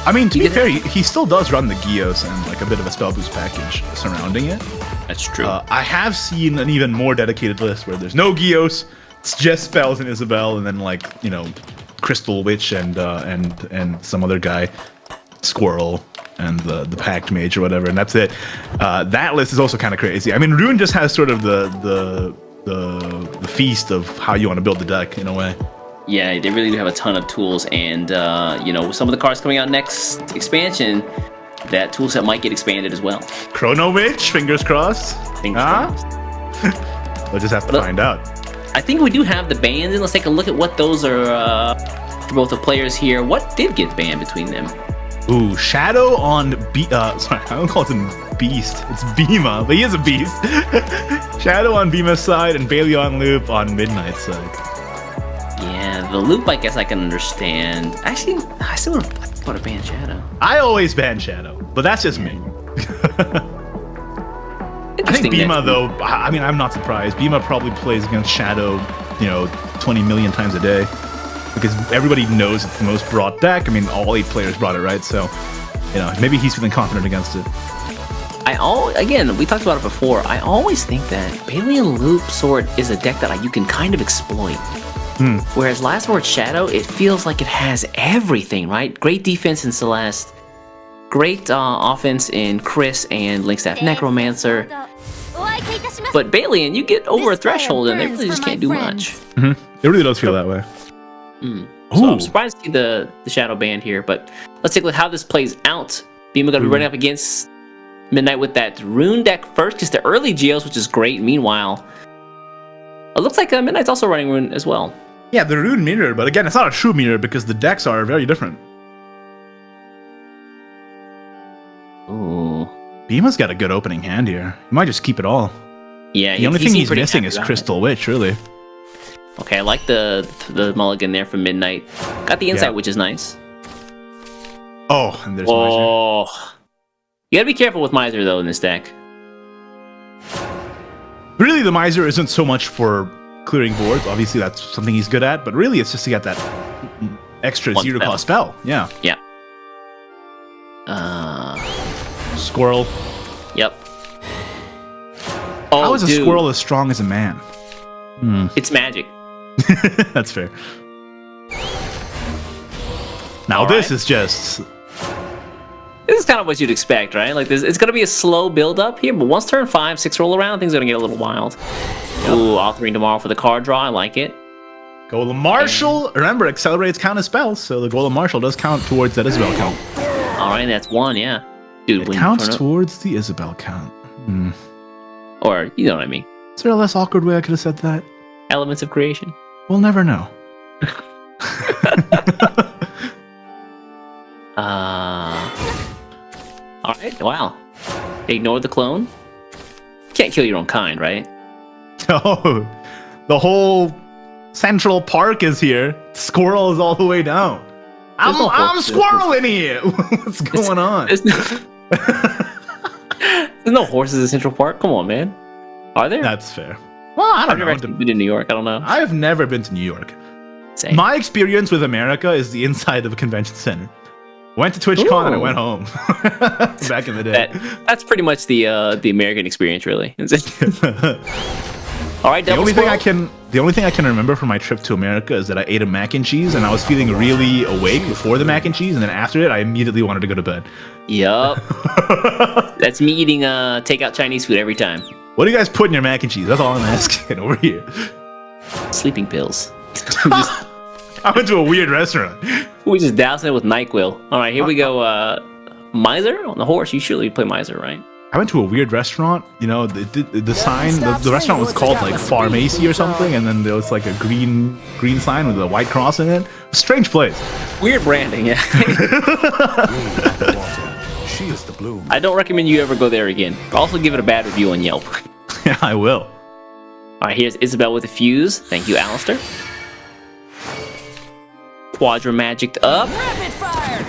I mean, to be fair, he still does run the Gios and like a bit of a spell boost package surrounding it. That's true. I have seen an even more dedicated list where there's no Gios, it's just spells and Isabel, and then like, you know, Crystal Witch and some other guy, Squirrel, and the Pact Mage or whatever, and that's it. That list is also kind of crazy. I mean, Rune just has sort of the feast of how you want to build the deck in a way. Yeah, they really do have a ton of tools, and you know, with some of the cards coming out next expansion, that toolset might get expanded as well. Chrono Witch, fingers crossed. Fingers crossed. We'll just have to find out. I think we do have the bans, and let's take a look at what those are for both the players here. What did get banned between them? Ooh, Shadow on sorry, I don't call him Beast. It's Bima, but he is a beast. Shadow on Bima's side and Bailey on Loop on Midnight's side. Yeah, the Loop, I guess I can understand. Actually, I still would have put a ban Shadow. I always ban Shadow, but that's just me. I think Bima, though, I mean, I'm not surprised. Bima probably plays against Shadow, 20 million times a day. Because everybody knows it's the most brought deck. I mean, all 8 players brought it, right? So, maybe he's feeling confident against it. Again, we talked about it before. I always think that Balian Loop Sword is a deck that you can kind of exploit. Whereas Last Word Shadow, it feels like it has everything, right? Great defense in Celeste. Great offense in Chris and Linkstaff Necromancer. But Balian, you get over a threshold and they really just can't do much. It really does feel that way. So I'm surprised to see the Shadow band here, but let's take a look at how this plays out. Bima going to be running up against Midnight with that Rune deck first, because the early Geos, which is great. Meanwhile, it looks like Midnight's also running Rune as well. Yeah, the Rune mirror, but again, it's not a true mirror because the decks are very different. Ooh. Bima's got a good opening hand here. He might just keep it all. Yeah, the only thing he's missing is Crystal Witch, really. Okay, I like the mulligan there from Midnight. Got the insight, which is nice. Oh, and there's Miser. You gotta be careful with Miser, though, in this deck. Really, the Miser isn't so much for clearing boards. Obviously, that's something he's good at. But really, it's just to get that extra 0-cost spell. Yeah. Yeah. Squirrel. Yep. How is a squirrel as strong as a man? It's magic. That's fair. Now this is just... This is kind of what you'd expect, right? Like, it's going to be a slow build-up here, but once turn 5, 6 roll around, things are going to get a little wild. Ooh, authoring tomorrow for the card draw. I like it. Golem Marshal. Remember, accelerates count as spells, so the Golem Marshal does count towards that Isabel count. All right, that's 1, yeah. Dude, it counts towards the Isabel count. Or, you know what I mean. Is there a less awkward way I could have said that? Elements of creation. We'll never know. Alright, wow. Ignore the clone. Can't kill your own kind, right? Oh, the whole Central Park is here. Squirrel is all the way down. I'm Squirrel in here. What's going on? There's no horses in Central Park. Come on, man. Are there? That's fair. Well, I don't know. I've never been to New York. I don't know. I've never been to New York. Same. My experience with America is the inside of a convention center. Went to TwitchCon and I went home. Back in the day. That's pretty much the American experience, really. All right, the only thing I can remember from my trip to America is that I ate a mac and cheese and I was feeling really awake before the mac and cheese, and then after it, I immediately wanted to go to bed. Yup. That's me eating takeout Chinese food every time. What do you guys put in your mac and cheese? That's all I'm asking over here. Sleeping pills. I went to a weird restaurant. We just doused it with NyQuil. All right, here we go. Miser on the horse. You surely play Miser, right? I went to a weird restaurant. The sign, the restaurant was called like Pharmacy or something, and then there was like a green sign with a white cross in it. Strange place. Weird branding, yeah. She is the bloom. I don't recommend you ever go there again. Also, give it a bad review on Yelp. Yeah, I will. All right, here's Isabel with a fuse. Thank you, Alistair. Quadra magicked up. Rapid fire.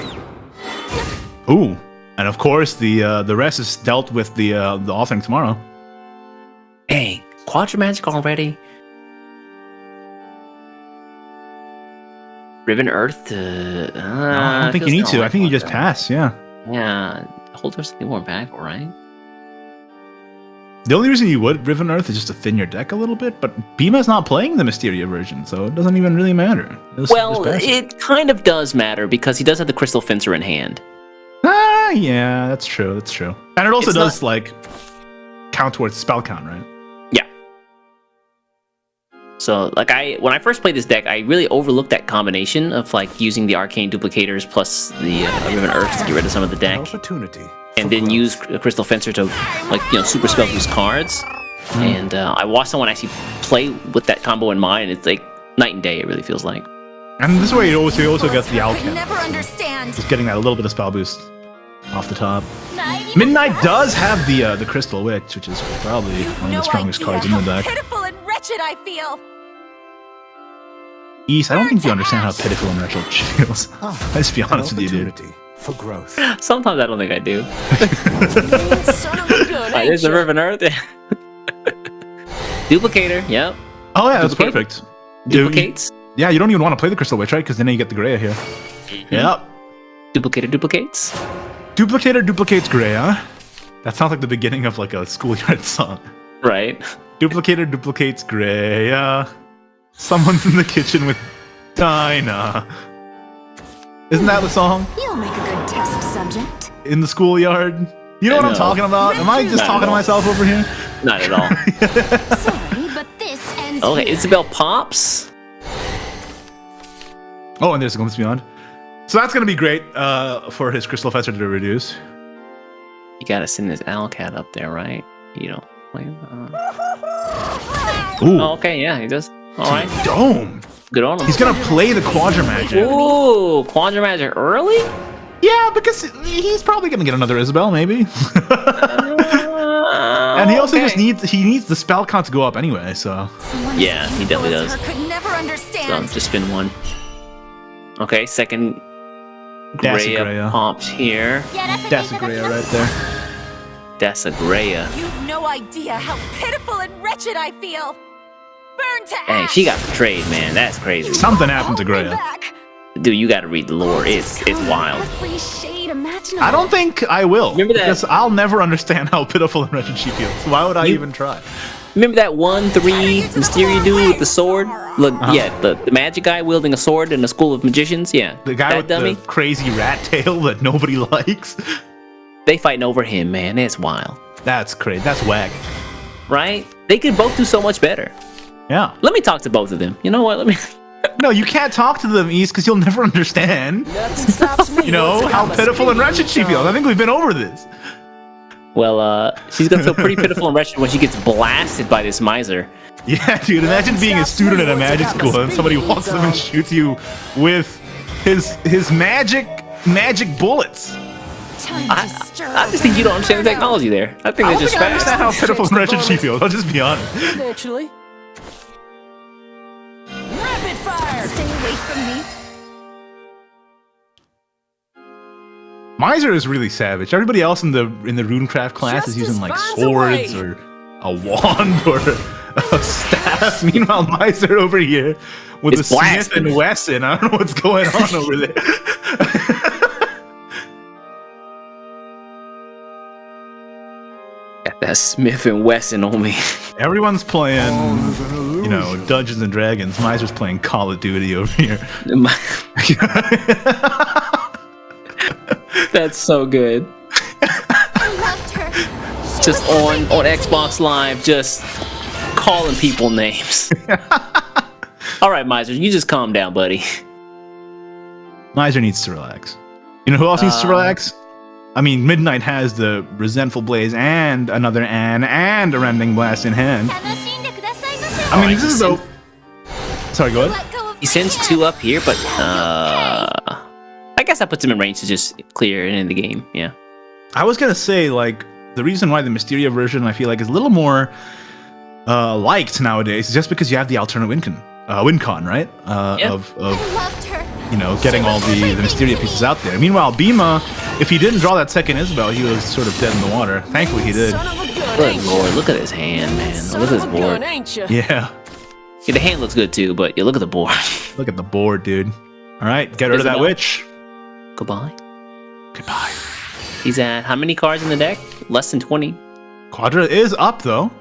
Ooh, and of course the rest is dealt with the offering tomorrow. Hey, Quadra magic already. Riven Earth. No, I don't think you need to. I think you just pass. Yeah. Yeah, hold for something more impactful, right? The only reason you would Riven Earth is just to thin your deck a little bit, but Bima's not playing the Mysteria version, so it doesn't even really matter. Well, it kind of does matter because he does have the Crystal Fencer in hand. Yeah, that's true. That's true. And it also does like count towards spell count, right? Yeah. So like when I first played this deck, I really overlooked that combination of like using the arcane duplicators plus the Riven Earth to get rid of some of the deck, Opportunity. and then use Crystal Fencer to like super spell boost cards. And I watched someone actually play with that combo in mind. It's like night and day. It really feels like. And this way, you also get the I Alchem. never understand. Just getting that a little bit of spell boost off the top. Midnight does have the Crystal Witch, which is probably one of the strongest cards in the deck. Pitiful and wretched I feel. East, I don't think you understand how pitiful and wretched she feels. Let's be honest with you, dude. Opportunity for growth. Sometimes I don't think I do. Son of a gun, There's the Riven Earth. Duplicator. Yep. Oh yeah, that's Duplicate. perfect. Duplicates. Yeah, you don't even want to play the Crystal Witch, right? Because then you get the Greya here. Yep. Duplicator duplicates. Duplicator duplicates Greya. That sounds like the beginning of like a schoolyard song. Right. Duplicator duplicates Greya. Someone's in the kitchen with Dinah. Isn't that the song? You'll make a good test subject. In the schoolyard? You know what I'm No. talking about? Am I just Not talking at to all. myself over here? Not at all. Sorry, but this ends Okay, here. Isabel pops. Oh, and there's Glimpse Beyond. So that's going to be great for his Crystal Fencer to reduce. You gotta send this Owlcat up there, right? You don't play. Ooh, Oh, okay, yeah, he does. All right, Dome. good on him. He's going to play the Quadra Magic. Ooh, Quadra Magic early? Yeah, because he's probably going to get another Isabel, maybe. And he also just needs the spell count to go up anyway, so. Someone Yeah, as he definitely beautiful as does. her could never So understand. just spin one. Okay, second Desecraya. Greya pops here. Desecraya right there. Desecraya. You've no idea how pitiful and wretched I feel. Burn to Hey, ash. she got betrayed, man. That's crazy. Something happened to Hold me Greya. back. Dude, you gotta read the lore. It's wild. Every shade imaginable. I don't think I will. Remember that- Because I'll never understand how pitiful and wretched she feels. Why would I You- even try? Remember that 1/3 Mysteria dude with the sword? Look, yeah, the magic guy wielding a sword in a school of magicians. Yeah, The guy that with dummy. the crazy rat tail that nobody likes? They fighting over him, man. It's wild, That's crazy. That's whack. right? They could both do so much better. Yeah. Let me talk to both of them. You know what? Let me. No, you can't talk to them, East, because you'll never understand. Nothing stops me. You know, once I how got my pitiful and speed wretched she feels. I think we've been over this. Well, she's gonna feel pretty pitiful and wretched when she gets blasted by this miser. Yeah, dude, imagine being a student at a magic school and somebody walks up and shoots you with his magic bullets. Time I to stir I just think you don't understand the technology there. I think I they're don't just think I understand fast. how pitiful and wretched she feels. I'll just be honest. Eventually. Rapid fire. Stay away from me. Miser is really savage. Everybody else in the Runecraft class is using like swords or a wand or a staff. Meanwhile, Miser over here with It's a Smith blasting. and Wesson. I don't know what's going on over there. Got that Smith and Wesson on me. Everyone's playing, you know, Dungeons and Dragons. Miser's playing Call of Duty over here. That's so good. I loved her. She Just was on everything to Xbox Live, just calling people names. All right, Miser, you just calm down, buddy. Miser needs to relax. You know who else needs to relax? I mean, Midnight has the Resentful Blaze and another Anne and a Rending Blast in hand. I mean, this is a... Sorry, go ahead. Let go of He my sends hand. 2 up here, but I guess that puts him in range to just clear it in the game. Yeah. I was gonna say, like, the reason why the Mysteria version, I feel like, is a little more liked nowadays is just because you have the alternate win con, right? Of I loved her. you know, getting all the Mysteria pieces out there. Meanwhile, Bima, if he didn't draw that second Isabel, he was sort of dead in the water. Thankfully, he did. Son of a gun, Good ain't lord, look at his hand, man. Son Look at of his a gun, board. ain't you? Yeah. Yeah, the hand looks good too, but you look at the board. Look at the board, dude. All right, get rid of that Isabel. witch. Goodbye. Goodbye. He's at how many cards in the deck? Less than 20. Quadra is up, though.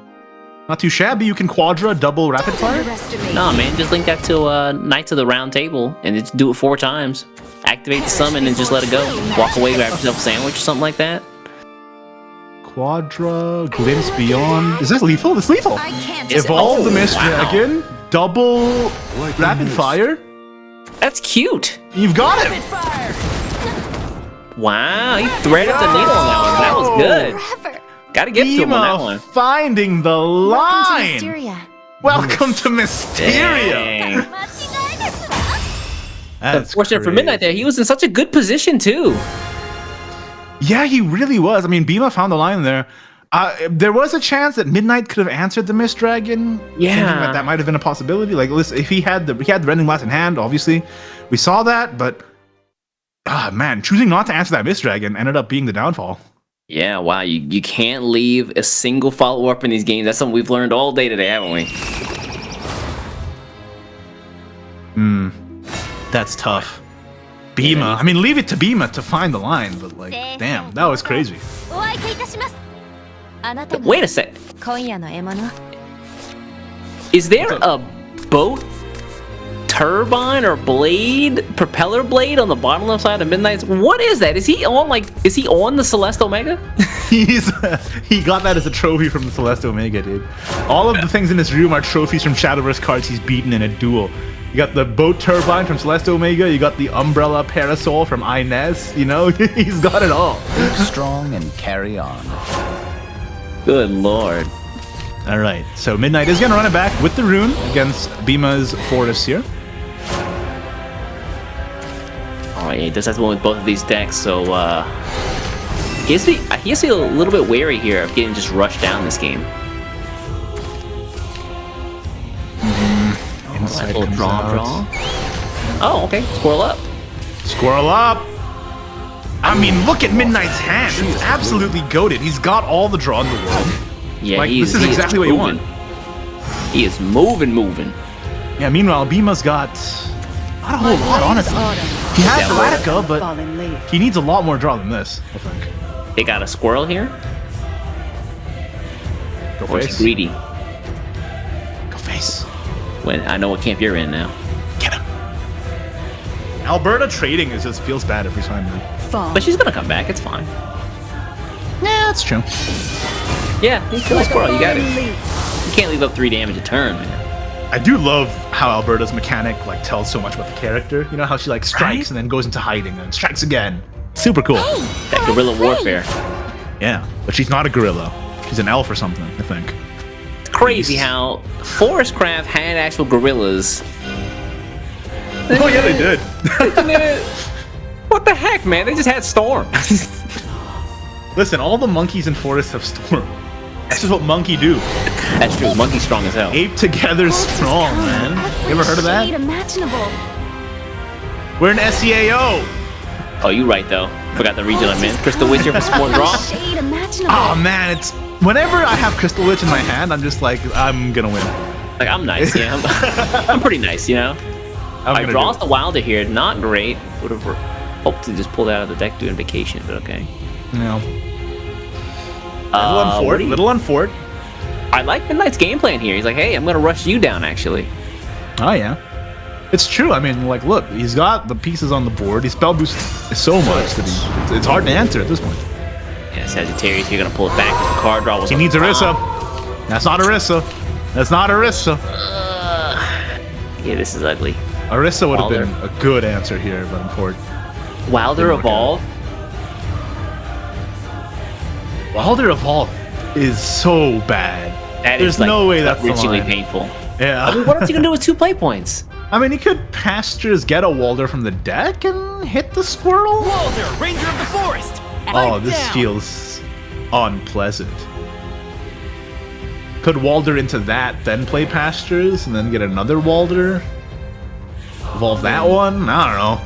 Not too shabby. You can Quadra double rapid fire. Underestimate. Nah, man, just link that to Knights of the Round Table and just do it 4 times. activate the summon and just let it go. Walk away, grab yourself a sandwich or something like that. Quadra, glimpse beyond. Is this lethal? It's lethal. I can't Evolve the Mist wow. Dragon. Double rapid fire. That's cute. You've got him. Wow, he threaded the needle on that one. That was good. Forever. Gotta give it to him on that Bima one. finding the line. Mysteria. Welcome to Mysteria. Dang. That's Unfortunate for crazy. Midnight there. He was in such a good position too. Yeah, he really was. I mean, Bima found the line there. There was a chance that Midnight could have answered the Mist Dragon. Yeah. Thinking that might have been a possibility. Like, listen, if he had the Rending Blast in hand, obviously, we saw that. But man, choosing not to answer that Mist Dragon ended up being the downfall. Yeah, wow. You can't leave a single follow-up in these games. That's something we've learned all day today, haven't we? That's tough. Bima. I mean, leave it to Bima to find the line, but like, damn, that was crazy. Wait a sec. 今夜の獲物 Is there a boat turbine or blade, propeller blade on the bottom left side of Midnight's? What is that? Is he on the Celeste Omega? He got that as a trophy from the Celeste Omega, dude. All of the things in this room are trophies from Shadowverse cards he's beaten in a duel. You got the boat turbine from Celeste Omega, you got the umbrella parasol from Inez, you know? He's got it all. Be strong and carry on. Good lord. All right, so Midnight is gonna run it back with the rune against Bima's Forest here. Oh yeah, he does have to win with both of these decks, so he has to be a little bit wary here of getting just rushed down this game. Inside Little comes draw. out. Oh, okay. Squirrel up. Squirrel up! I mean, look at Midnight's hand. It's absolutely goated. He's got all the draw in the world. Yeah, Like, he this is exactly what you want. He is moving. Yeah, meanwhile, Bima's got not a whole lot, honestly. He has Yeah, Erotica, but he needs a lot more draw than this, I think. They got a squirrel here. Go Or is face. he greedy? Go face. When I know what camp you're in now. Get him. Alberta trading just feels bad every time, man. But she's gonna come back. It's fine. Yeah, that's true. Yeah, you kill a squirrel. You got it. You can't leave up 3 damage a turn, man. I do love how Alberta's mechanic like tells so much about the character. You know how she like strikes and then goes into hiding and strikes again. Super cool. That guerrilla warfare. Yeah, but she's not a gorilla. She's an elf or something, I think. It's crazy how Forestcraft had actual gorillas. Oh yeah, they did. What the heck, man? They just had Storm. Listen, all the monkeys in Forest have Storm. That's just what monkey do. That's true. Monkey's strong as hell. Ape together strong, man. You ever heard of that? imaginable. We're an SEAO. Oh, you right though. Forgot the region I'm in. Crystal Witcher for support draw. Shade imaginable. Oh man, it's whenever I have Crystal Witch in my hand, I'm just like, I'm gonna win. Like I'm nice, yeah. I'm pretty nice, you know. I'm I gonna draws do the Wilder here. Not great. Would have hoped to just pull that out of the deck doing vacation, but okay. it. No. Little on what Fort. do you- Little on Fort. I like Midnight's game plan here. He's like, hey, I'm gonna rush you down actually. Oh yeah. It's true. I mean, like, look, he's got the pieces on the board. His spell boost is so much that it's hard to answer at this point. Yeah, Sagittarius, you're gonna pull it back because the card draw was. He on needs the Orisa. top. That's not Orisa. That's not Orisa. Yeah, this is ugly. Orisa would have Wilder. been a good answer here, but unfortunately. Wilder Didn't work Evolve. Wilder Evolve is so bad. That There's is like no way that's the richly line. painful. Yeah. I mean, what else you gonna do with 2 play points? I mean, he could Pastures get a Walder from the deck and hit the squirrel. Walder, Ranger of the Forest! Oh, this feels unpleasant. Put Walder into that, then play Pastures, and then get another Walder. Evolve that one? I don't know.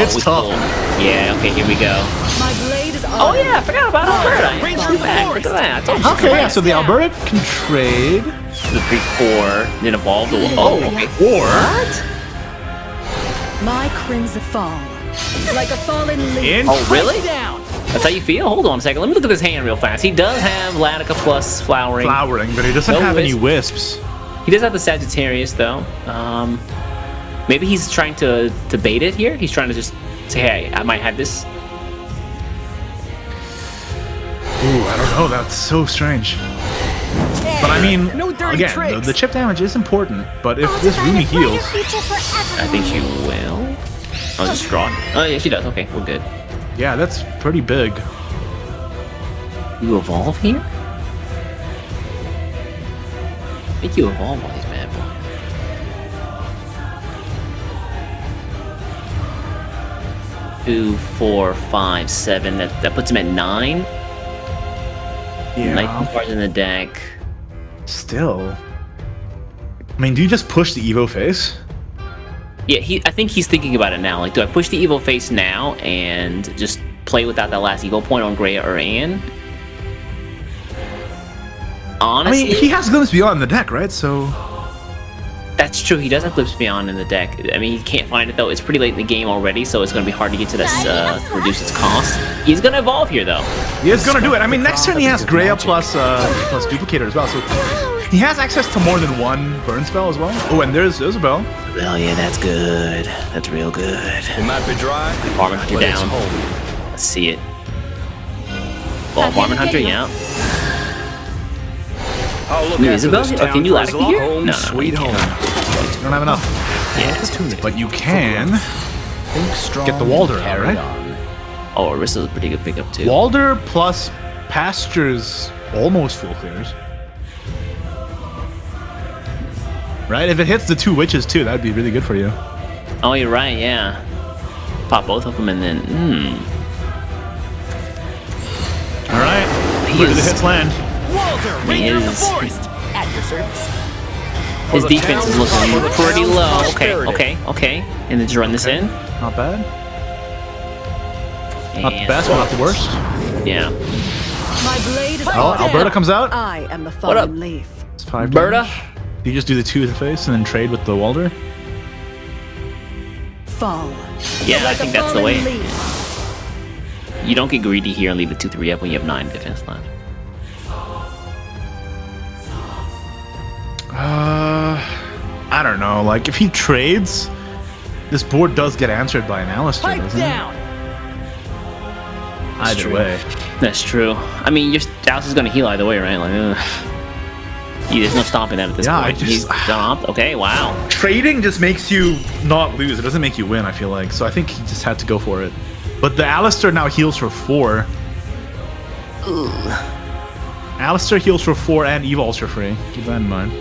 It's we tough. pull. Yeah, okay, here we go. My blade is Oh yeah, I forgot about Alberta. I Ranger ain't of the back. Look Forest. at that. I told you. Okay, yeah, so the Alberta can trade. The 3/4, then evolve the. Oh, okay. Or My crimson fall. Like a fallen leaf. in Oh, really? Down! That's how you feel? Hold on a second. Let me look at this hand real fast. He does have Latica plus flowering. flowering, but he doesn't No have any wisp. wisps. He does have the Sagittarius though. Maybe he's trying to bait it here. He's trying to just Say, hey, I might have this. Ooh, I don't know. That's so strange. But I mean, again, the chip damage is important. But if this Rumi heals, I think she will. Oh, just draw. Oh, yeah, she does. Okay, we're good. yeah, that's pretty big. You evolve here? I think you evolve all these bad boys. 2, 4, 5, 7. That puts him at 9. Yeah. 19 cards in the deck. Still. I mean, do you just push the Evo face? Yeah, I think he's thinking about it now. Like, do I push the Evo face now and just play without that last Evo point on Gray or Ann? Honestly, I mean, he has Glimpse Beyond in the deck, right? So that's true. He does have Glimpse Beyond in the deck. I mean, he can't find it though. It's pretty late in the game already, so it's going to be hard to get to this reduce its cost. He's going to evolve here though. he is gonna do it. I mean, next turn he has Greya plus Duplicator as well, so he has access to more than one burn spell as well. Oh, and there's Isabel. Oh yeah, that's good. That's real good. It might be dry, Varmint Hunter but it's down. home. Let's see it. Well, Varmint Hunter, yeah. I'll look Wait, after Isabel? this Oh, town can you for lag as it long here? home, No, sweet you home. can't. You don't have enough. Yeah. But you can Think strong get the Walder and out, carry right? on. Oh, Arissa's a pretty good pickup too. Walder plus Pastures almost full clears. Right? If it hits the 2 witches too, that'd be really good for you. Oh, you're right, yeah. Pop both of them and then, Alright. He Where do the is- hits land? His defense is looking pretty low. Okay. And then just run this in. Not bad. Not the And- best, but not the worst. Yeah. My blade is Oh, Alberta comes out. I am the up? fallen leaf. It's 5 Berta? damage. Do you just do the 2 to the face and then trade with the Walder? Fall. Yeah, I think that's the way. Leaf. You don't get greedy here and leave a 2/3 up when you have 9 defense left. I don't know. Like, if he trades, this board does get answered by an Alistair, doesn't it? Either true. way. That's true. I mean, your Dallas is going to heal either way, right? Like, there's no stopping that at this Yeah, point. He's stopped. Okay, wow. Trading just makes you not lose. It doesn't make you win, I feel like. So I think he just had to go for it. But the Alistair now heals for 4. Alistair heals for 4 and evols for free. Keep that in mind.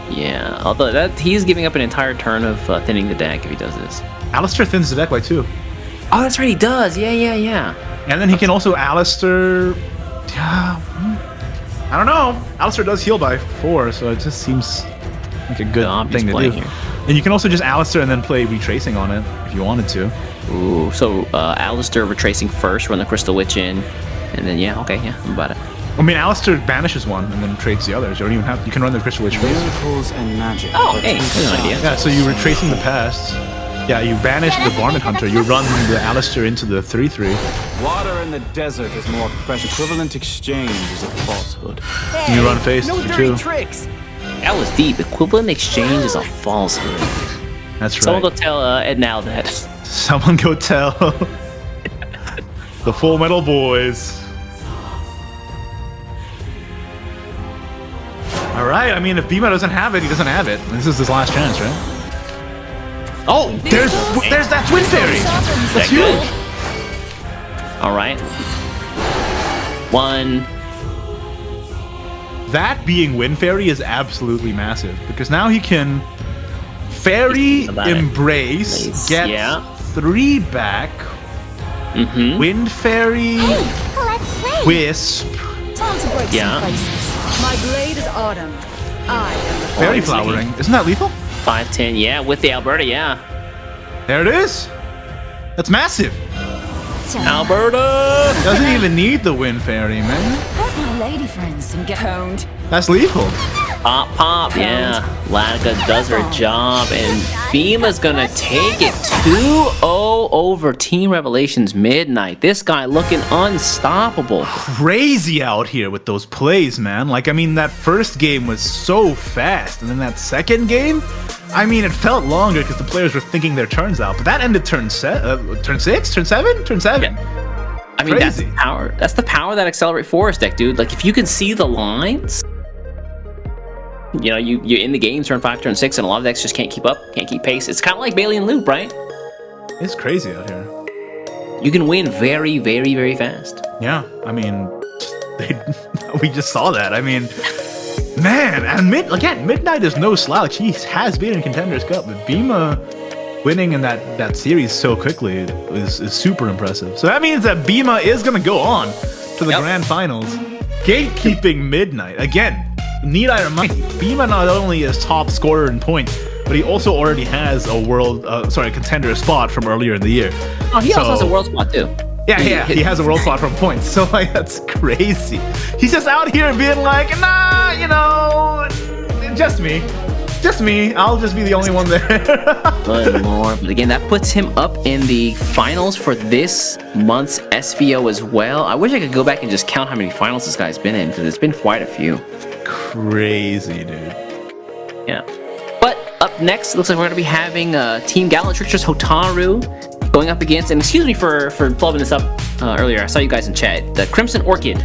Yeah, although he's giving up an entire turn of thinning the deck if he does this. Alistair thins the deck by 2. Oh, that's right, he does. Yeah. And then he can also Alistair... Yeah, I don't know. Alistair does heal by 4, so it just seems like a good thing to do. Here. And you can also just Alistair and then play Retracing on it if you wanted to. Ooh, so Alistair retracing first, run the Crystal Witch in, and then I'm about it. I mean, Alistair banishes one and then trades the others. You don't even have... You can run the Crystal Witch first. Miracles and magic. Oh, hey, that's an idea. Yeah, so you retracing the past. Yeah, you banish the Varmint Hunter. You run the Alistair into the 3/3. Water in the desert is more precious. Equivalent exchange is a falsehood. You run face for 2. That was deep. Equivalent exchange is a falsehood. That's right. Someone go tell Ed Now that. Someone go tell the Full Metal Boys. All right. I mean, if Bima doesn't have it, he doesn't have it. This is his last chance, right? Oh, there's that Twin Fairy. That's huge. All right. 1. That being Wind Fairy is absolutely massive because now he can Fairy Embrace, get 3 back. Wind Fairy, Wisp. Time to break some faces. My blade is autumn. I am the Fairy Flowering. Isn't that lethal? 5/10, yeah, with the Alberta, yeah. There it is. That's massive. Alberta! Doesn't even need the Wind Fairy, man. Let my lady friends and get honed. That's lethal. Pop, yeah. Latika does her job, and Bima's gonna take it 2-0 over Team Revelations Midnight. This guy looking unstoppable. Crazy out here with those plays, man. Like, I mean, that first game was so fast, and then that second game, I mean, it felt longer because the players were thinking their turns out, but that ended turn 6, turn 7, turn 7. Yeah. I mean, that's the power. That's the power of that Accelerate Forest deck, dude. Like, if you can see the lines, you know, you're in the game turn 5, turn 6, and a lot of decks just can't keep up, can't keep pace. It's kind of like Balian Loop, right? It's crazy out here. You can win very, very, very fast. Yeah, I mean, we just saw that. I mean, man, and Midnight is no slouch. He has been in Contenders Cup, but Bima winning in that series so quickly is super impressive. So that means that Bima is going to go on to the grand finals, gatekeeping Midnight. Again, need I remind you, Bima not only is top scorer in points, but he also already has a contender spot from earlier in the year. Oh, he also has a world spot too. Yeah, he has a world spot from points. So like, that's crazy. He's just out here being like, nah, you know, just me. I'll just be the only one there. But more. But again, that puts him up in the finals for this month's SVO as well. I wish I could go back and just count how many finals this guy's been in, because it's been quite a few. Crazy, dude. Yeah. But up next, it looks like we're going to be having Team Gallant Tricksters Hotaru going up against, and excuse me for flubbing this up earlier, I saw you guys in chat, the Crimson Orchid.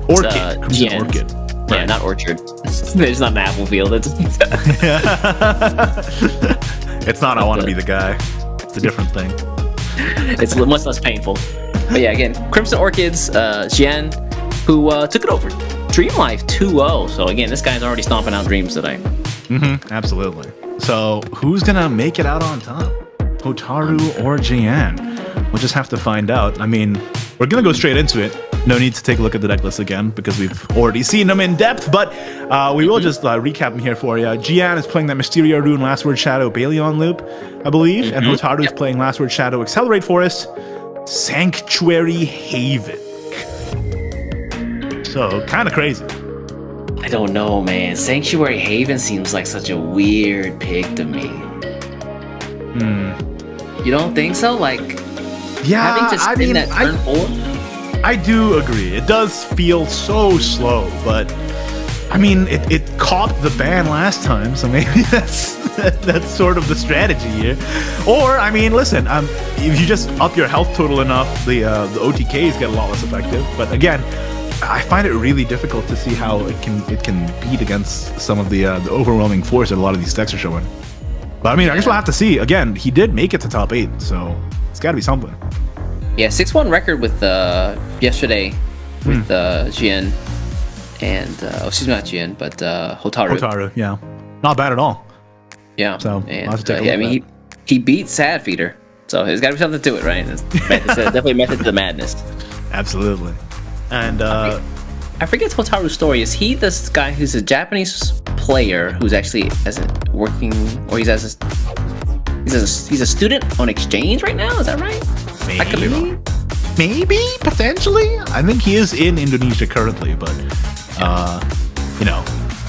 Crimson Orchid. Yeah, not Orchard. There's not an apple field. It's not I want to be the guy. It's a different thing. It's much less painful. But yeah, again, Crimson Orchids, Jian, who took it over Dream Life 2-0. So again, this guy's already stomping out dreams today. Absolutely. So who's gonna make it out on top? Hotaru or Jian? We'll just have to find out. I mean, we're gonna go straight into it. No need to take a look at the deck list again because we've already seen them in depth, but we will just recap them here for you. Jian is playing that Mysterio Rune, Last Word Shadow, Balion Loop, I believe, and Hotaru is playing Last Word Shadow, Accelerate Forest, Sanctuary Haven. So, kind of crazy. I don't know, man. Sanctuary Haven seems like such a weird pick to me. You don't think so? Like, having to spin that turn 4? I do agree. It does feel so slow, but I mean, it caught the ban last time, so maybe that's sort of the strategy here. Or, I mean, listen, if you just up your health total enough, the OTKs get a lot less effective. But again, I find it really difficult to see how it can beat against some of the overwhelming force that a lot of these decks are showing. But I mean, I guess we'll have to see. Again, he did make it to top 8, so it's got to be something. Yeah, 6-1 record with yesterday with Jian and excuse me, not Jian, but Hotaru. Hotaru, yeah, not bad at all. Yeah, so and, I mean, he beat Sad Feeder, so there's got to be something to it, right? It's definitely a method to the madness. Absolutely. And I forget Hotaru's story. Is he this guy who's a Japanese player who's actually he's a student on exchange right now? Is that right? Maybe. I could be wrong. Maybe, potentially. I think he is in Indonesia currently, but you know,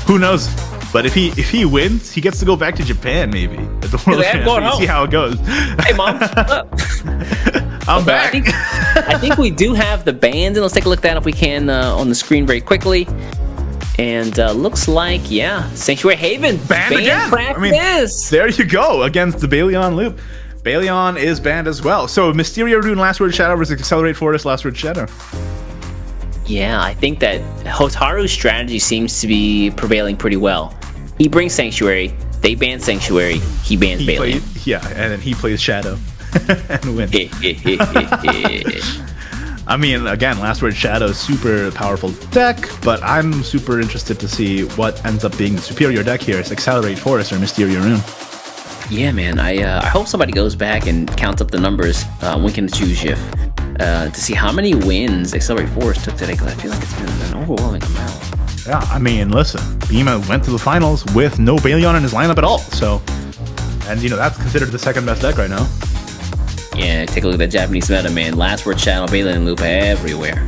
who knows? But if he wins, he gets to go back to Japan maybe at the World Grand Prix. See how it goes. Hey, mom. I'm back. I think we do have the bands, and let's take a look at that if we can on the screen very quickly. And looks like, Sanctuary Haven banned again. I mean, there you go, against the Balion Loop. Balion is banned as well. So Mysterio Rune, Last Word Shadow versus Accelerate Forest, Last Word Shadow. Yeah, I think that Hotaru's strategy seems to be prevailing pretty well. He brings Sanctuary, they ban Sanctuary, he bans Balion. And then he plays Shadow and wins. I mean, again, Last Word Shadow, super powerful deck, but I'm super interested to see what ends up being the superior deck here. It's Accelerate Forest or Mysterio Rune. Yeah, man, I hope somebody goes back and counts up the numbers we can choose Shift to see how many wins Accelerate Forest took today, because I feel like it's been an overwhelming amount. Yeah, I mean, listen, Bima went to the finals with no Balion in his lineup at all, so, and you know, that's considered the second best deck right now. Yeah, take a look at that Japanese meta, man. Last Word Shadow, Balion Loop everywhere.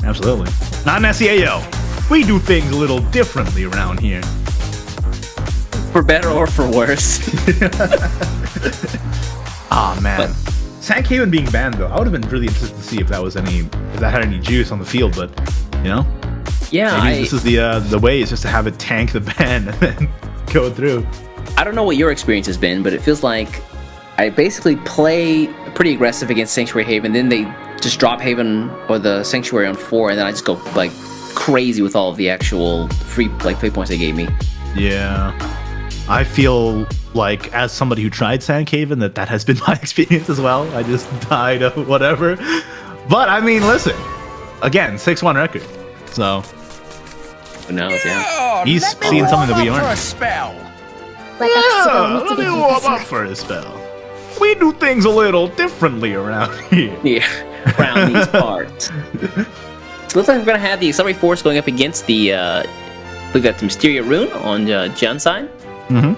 Absolutely. Not an SEAO. We do things a little differently around here. For better or for worse. Man. Sankhaven being banned though, I would have been really interested to see if that had any juice on the field, but you know? Yeah, maybe this is the way is just to have it tank the ban and then go through. I don't know what your experience has been, but it feels like I basically play pretty aggressive against Sanctuary Haven, then they just drop Haven or the Sanctuary on 4, and then I just go like crazy with all of the actual free play points they gave me. Yeah. I feel like, as somebody who tried Haven, that has been my experience as well. I just died of whatever. But, I mean, listen. Again, 6-1 record. So... who knows, yeah. He's seen something that we aren't. Let me warm up for a spell. We do things a little differently around here. Yeah, around these parts. So it looks like we're going to have the Accelerate Force going up against the... we've got the Mysteria Rune on Jun's side. Mm-hmm.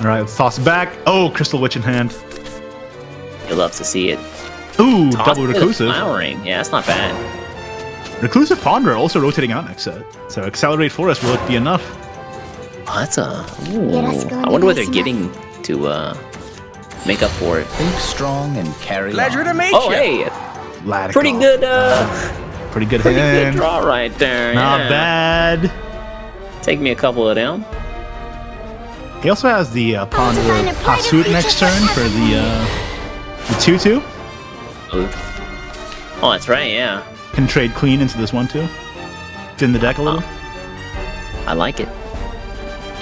Alright, let's toss it back. Oh, Crystal Witch in hand. You'll love to see it. Ooh, Toss double it Reclusive. Flowering. Yeah, that's not bad. Reclusive Ponder also rotating out next set. So Accelerate Forest will be enough. Oh, that's a... Ooh. I wonder what they're getting to make up for it. Think strong and carry Pleasure on. to meet Oh, you. hey! Latico. Pretty good, Pretty good pretty hand. good draw right there. Not yeah. bad. Take me a couple of them. He also has the Ponder Pasut next turn for the 2-2. Oh, that's right, yeah. Can trade clean into this 1-2. Thin the deck a little. I like it.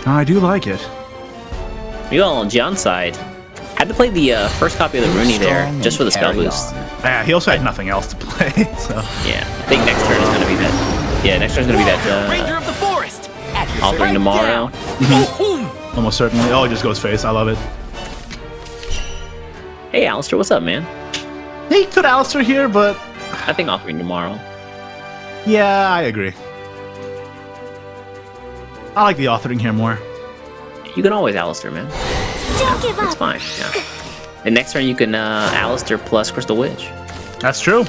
Oh, I do like it. You all on John's side. Had to play the first copy of the Rooney there, just for the spell boost. Yeah, he also had nothing else to play, so... Yeah, I think next turn is going to be that... Yeah, next turn is going to be that... Ranger of the Forest. Altering tomorrow. Almost certainly. Oh, it just goes face. I love it. Hey, Alistair, what's up, man? He could Alistair here, but... I think offering tomorrow. Yeah, I agree. I like the authoring here more. You can always Alistair, man. Don't give It's up. fine, yeah. And next turn you can Alistair plus Crystal Witch. That's true.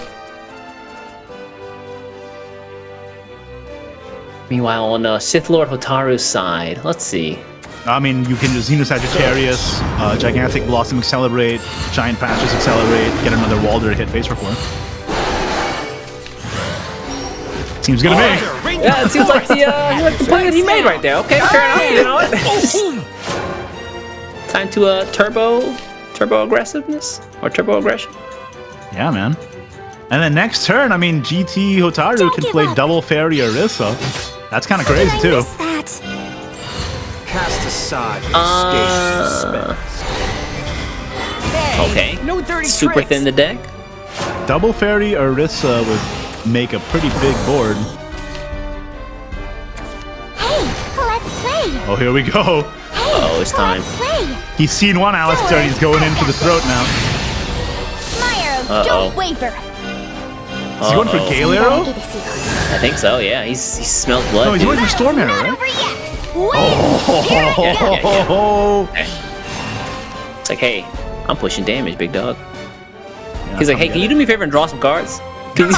Meanwhile, on Sith Lord Hotaru's side, let's see. I mean, you can just Xeno Sagittarius, Gigantic Blossom Accelerate, Giant Patches Accelerate, get another Walder to hit face for 4. Seems good to me. Yeah, it seems like the play that he made right there. Okay, fair enough. You know what? Time to turbo aggressiveness or turbo aggression. Yeah, man. And then next turn, I mean, GT Hotaru can play double Fairy Orisa. That's kind of crazy too. Cast aside your Okay. No dirty Super tricks. thin the deck. Double Fairy Orisa would make a pretty big board. Hey, let's play. Oh, here we go. Oh, it's time. Let's play. He's seen one Alistair, and he's going in for the throat now. My arrows don't waver. Is he going for Gale Arrow? I think so, yeah. He smells blood. No, he's dude. going for Storm Arrow, Not right? over yet. It's like, hey, I'm pushing damage, big dog. He's like, hey, can you do me a favor and draw some cards? Can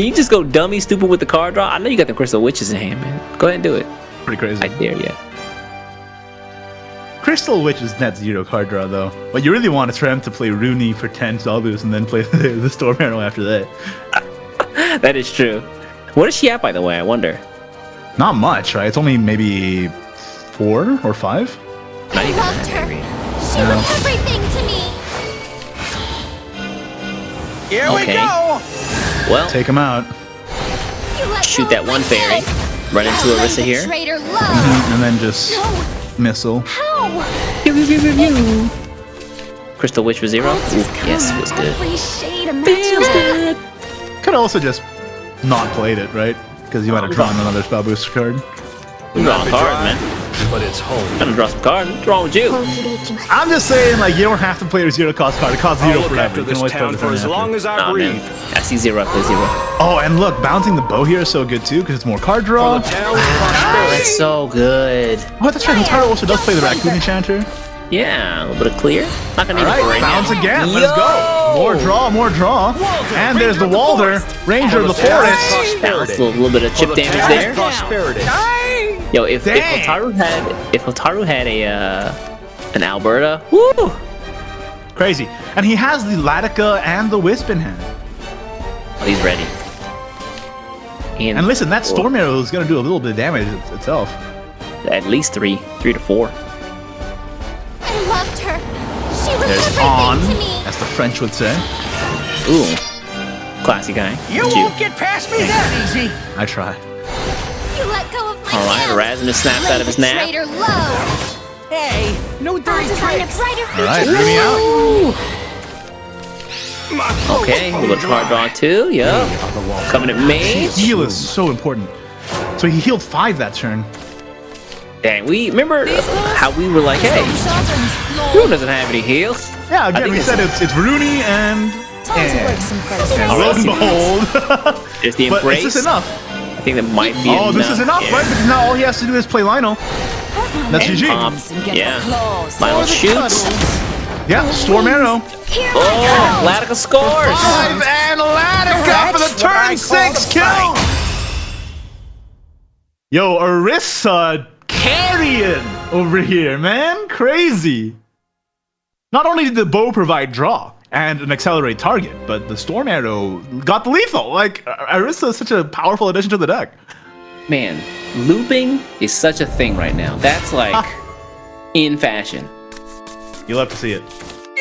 you just go dummy stupid with the card draw? I know you got the Crystal Witches in hand, man. Go ahead and do it. Pretty crazy. I dare you. Crystal Witch is net 0 card draw, though. What you really want is for him to play Rooney for 10 Spellboost and then play the Storm Arrow after that. That is true. What is she at, by the way? I wonder. Not much, right? It's only maybe 4 or 5? Not even Loved that, her. maybe. She was everything to me. Here we Okay. go. Well, Take him out. You let shoot go that of one my fairy. head. Run into That way Orisa the here. traitor love. And then just No. missile. How? Crystal Witch for 0. Ooh, yes, feels good. Every shade imaginable. Could also just not played it, right? Because you might have drawn another Spellboost card. We're drawing cards, man. But it's home. Gonna draw some cards. What's wrong with you? I'm just saying, like, you don't have to play a 0 cost card. It costs 0 I'll look forever. after You can this always play town the for turn as after. long as I Nah, breathe. man. I see 0, I play 0. Oh, and look, bouncing the bow here is so good too, because it's more card draw. For the town's prosperity. That's so good. Oh, that's right. Hotaru also does play the Raccoon Enchanter. Yeah, a little bit of clear. Not gonna need it for Alright, right bounce now. again. Let's go. More draw, more draw. And there's the Walder, Ranger of the Forest. Bounce, a little bit of chip damage there. Prosperity. Yo, if Dang. Hotaru had a an Alberta, woo! Crazy. And he has the Latica and the Wisp in hand. Oh, he's ready. And listen, that Storm Arrow is going to do a little bit of damage itself. At least 3 to 4. I loved her. She was There's everything on, to me. as the French would say. Ooh. Classy guy. You That's won't get past me that easy. I try. You let go of my Alright, hand. Erasmus snaps Lay out of his the nap. traitor low. Hey, no dirty Design a tricks. brighter future. Alright, Rooney out. Okay, a little charge on 2. Yup. Coming at me. Heal is so important. So he healed 5 that turn. Dang, we remember how we were like, hey, who doesn't have any heals? Yeah, again, think we it's- said it's Rooney and Time to work some face. lo and behold. There's the But embrace. is this enough? I think that might be Oh, this is enough, yeah. right? Because now all he has to do is play Lionel. That's And GG. yeah. Lionel shoots. Yeah, Storm Arrow. Here Oh, Latica scores. 5 and Latica for the turn 6 kill. Yo, Orisa carrying over here, man. Crazy. Not only did the bow provide draw and an accelerate target, but the Storm Arrow got the lethal. Like, Orisa is such a powerful addition to the deck. Man, looping is such a thing right now. That's like in fashion. You'll have to see it.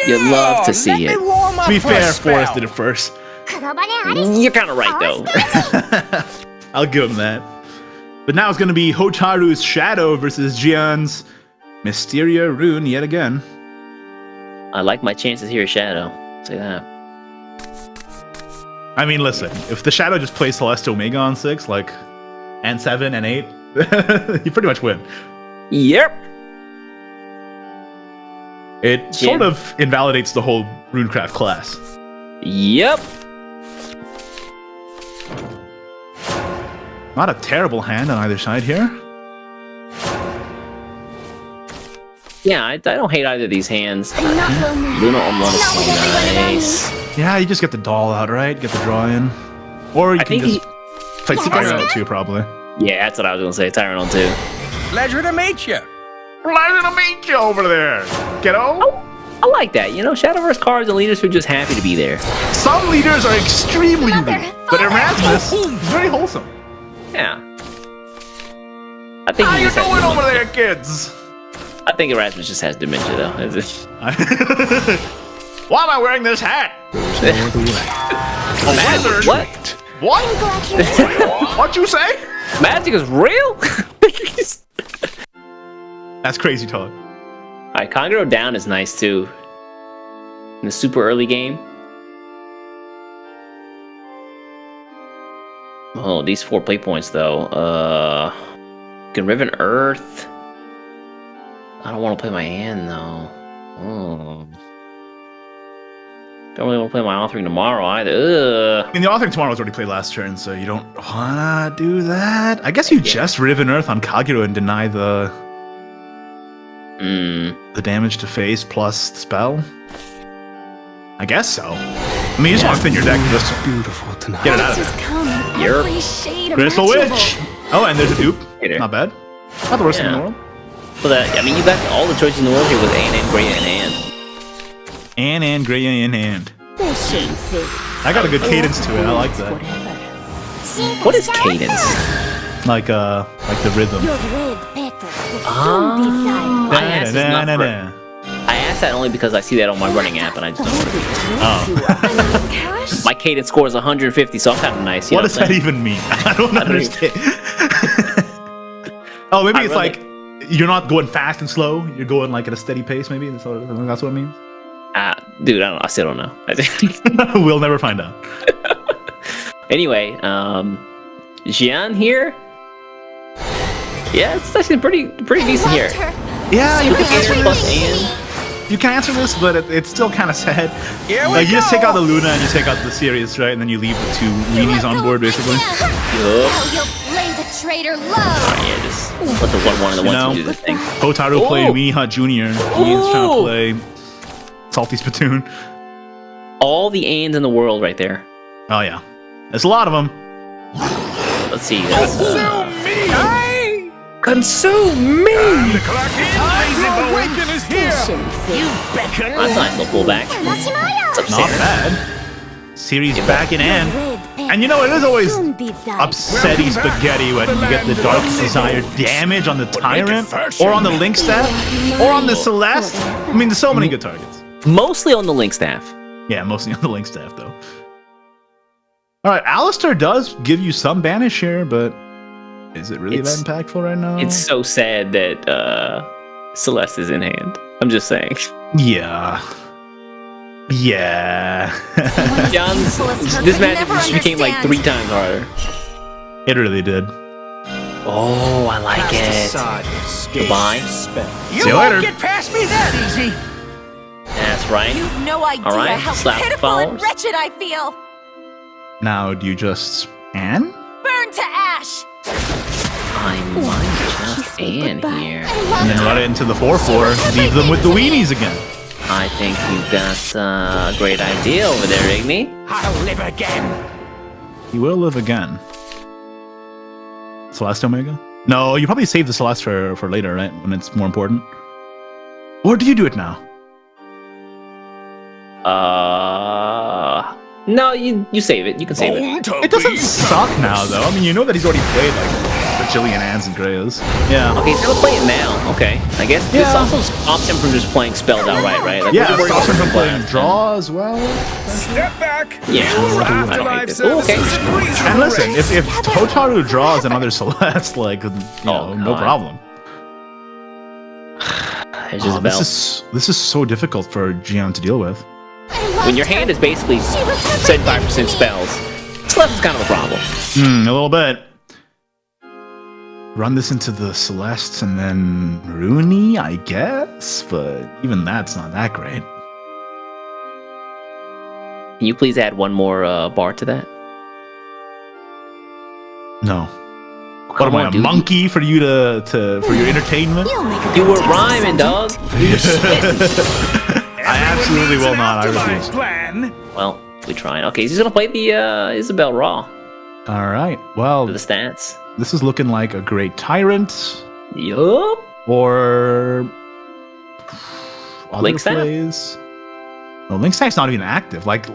You love to see it. To be fair, Forrest did it first. You're kind of right though. I'll give him that. But now it's going to be Hotaru's Shadow versus Jian's Mysteria Rune yet again. I like my chances here, Shadow. Say that. I mean, listen, if the Shadow just plays Celeste Omega on 6, like, and 7 and 8, you pretty much win. Yep. It sort of invalidates the whole Runecraft class. Yep. Not a terrible hand on either side here. Yeah, I don't hate either of these hands. I'm not lonely. Luna on one is Not so with everyone around me. nice. Yeah, you just get the doll out, right? Get the draw in. Or you I can think just play Tyranno too, probably. Yeah, that's what I was gonna say. Tyranno on 2. Pleasure to meet you. Pleasure to meet you over there, kiddo. I like that. You know, Shadowverse cards and leaders who are just happy to be there. Some leaders are extremely Mother, rude, but Erasmus is very wholesome. Yeah. I think How he you just has doing over dementia. there, kids? I think Erasmus just has dementia though. It's just- Why am I wearing this hat? Magic, what? What? What'd you say? Magic is real? That's crazy talk. Alright, Kagero down is nice too. In the super early game. Oh, these 4 play points though. Can Riven Earth. I don't want to play my hand though. Oh. Don't really want to play my authoring tomorrow either. Ugh. I mean, the authoring tomorrow was already played last turn, so you don't wanna do that. I guess you just Riven Earth on Kagero and deny the damage to face plus the spell. I guess so. I mean, you just want to thin your deck and just Beautiful tonight. get it out of Just there. come in Yerp. every shade Crystal imaginable. Witch. Oh, and there's a dupe. Hitter. Not bad. Not the worst thing in the Yeah. world. So that, I mean, you got all the choices in the world here with and Gray and. And Gray in hand. This shouldn't fit. I got a good cadence to it. I like that. What is cadence? Like the rhythm. Your red petals will soon be dying. I asked this not for- Da-da-da-da-da. I asked that only because I see that on my running app and I just don't know what it is. Cash? My cadence score is 150, so I'm kind of nice. You What know does what that I'm saying? even mean? I don't don't understand. Oh, maybe I it's really- like you're not going fast and slow. You're going like at a steady pace. Maybe that's what it means. Dude, I still don't know. We'll never find out. Anyway, Jian here. Yeah, it's actually pretty decent here. Loved her. Yeah, you can answer Air plus this. and. You can answer this, but it's still kind of sad. Here we Like you just take go. out the Luna and you take out the Sirius, right? And then you leave the 2 weenies on board, basically. Yup. How you'll lay the traitor low. Yeah, just put the 1/1 and the 1/2 do this thing. Hotaru play Ooh. Weenie Hut Jr. Ian's trying to play Salty Spittoon. All the ands in the world right there. Oh yeah, there's a lot of them. Let's see. That's, Consume me! Time to clock in, lazy boy. Is here. Shouldn't fit. that's a nice little pullback. What's up, Not Sarah? bad. Series back in hand. Red And you know, it is always Soon be done. upsetty spaghetti when you get the Dark Desire damage on the Tyrant, or on the Link staff, or on the Celeste. I mean, there's so many good targets. Mostly on the Link staff. Yeah, mostly on the Link staff, though. Alright, Alistair does give you some banish here, but is it really that impactful right now? It's so sad that Celeste is in hand. I'm just saying. Yeah. Yeah. John, this match just became like 3 times harder. It really did. Oh, I like it. Goodbye. See you later. Get past me that easy. That's right. You've no idea Alright, how slap pitiful and follows. wretched I feel. Now, do you just Anne? Burn to ash. I might just Ann here. And then run it into the 4-4. Leave them with the weenies again. I think you've got a great idea over there, Igni. I'll live again. You will live again. Celeste Omega? No, you probably save the Celeste for later, right? When it's more important. Or do you do it now? No, you save it. You can save it. It doesn't suck now, though. I mean, you know that he's already played like bajillion Anns and Greyas. Yeah. Okay, he's gonna play it now. Okay, I guess this also stops him from just playing spells outright, right? Like, Yeah, we're stops him from worried playing about draw as well. Step back. Yeah, I don't hate this. Ooh, okay. And listen, if Hotaru draws another Celeste, like, you know, no God. problem. There's Oh, Isabel. this is so difficult for Gian to deal with. When your hand is basically 75% spells, Celeste is kind of a problem. A little bit. Run this into the Celeste and then Rooney, I guess, but even that's not that great. Can you please add one more bar to that? No. What am I, a monkey for you for your entertainment? You were rhyming, dog. I absolutely will not. I refuse. Well, we trying. Okay, he's gonna play the Isabel Raw All right. Well, for the stats. this is looking like a great Tyrant Yup. or other Link staff? plays. No, Link Staff's not even active. Like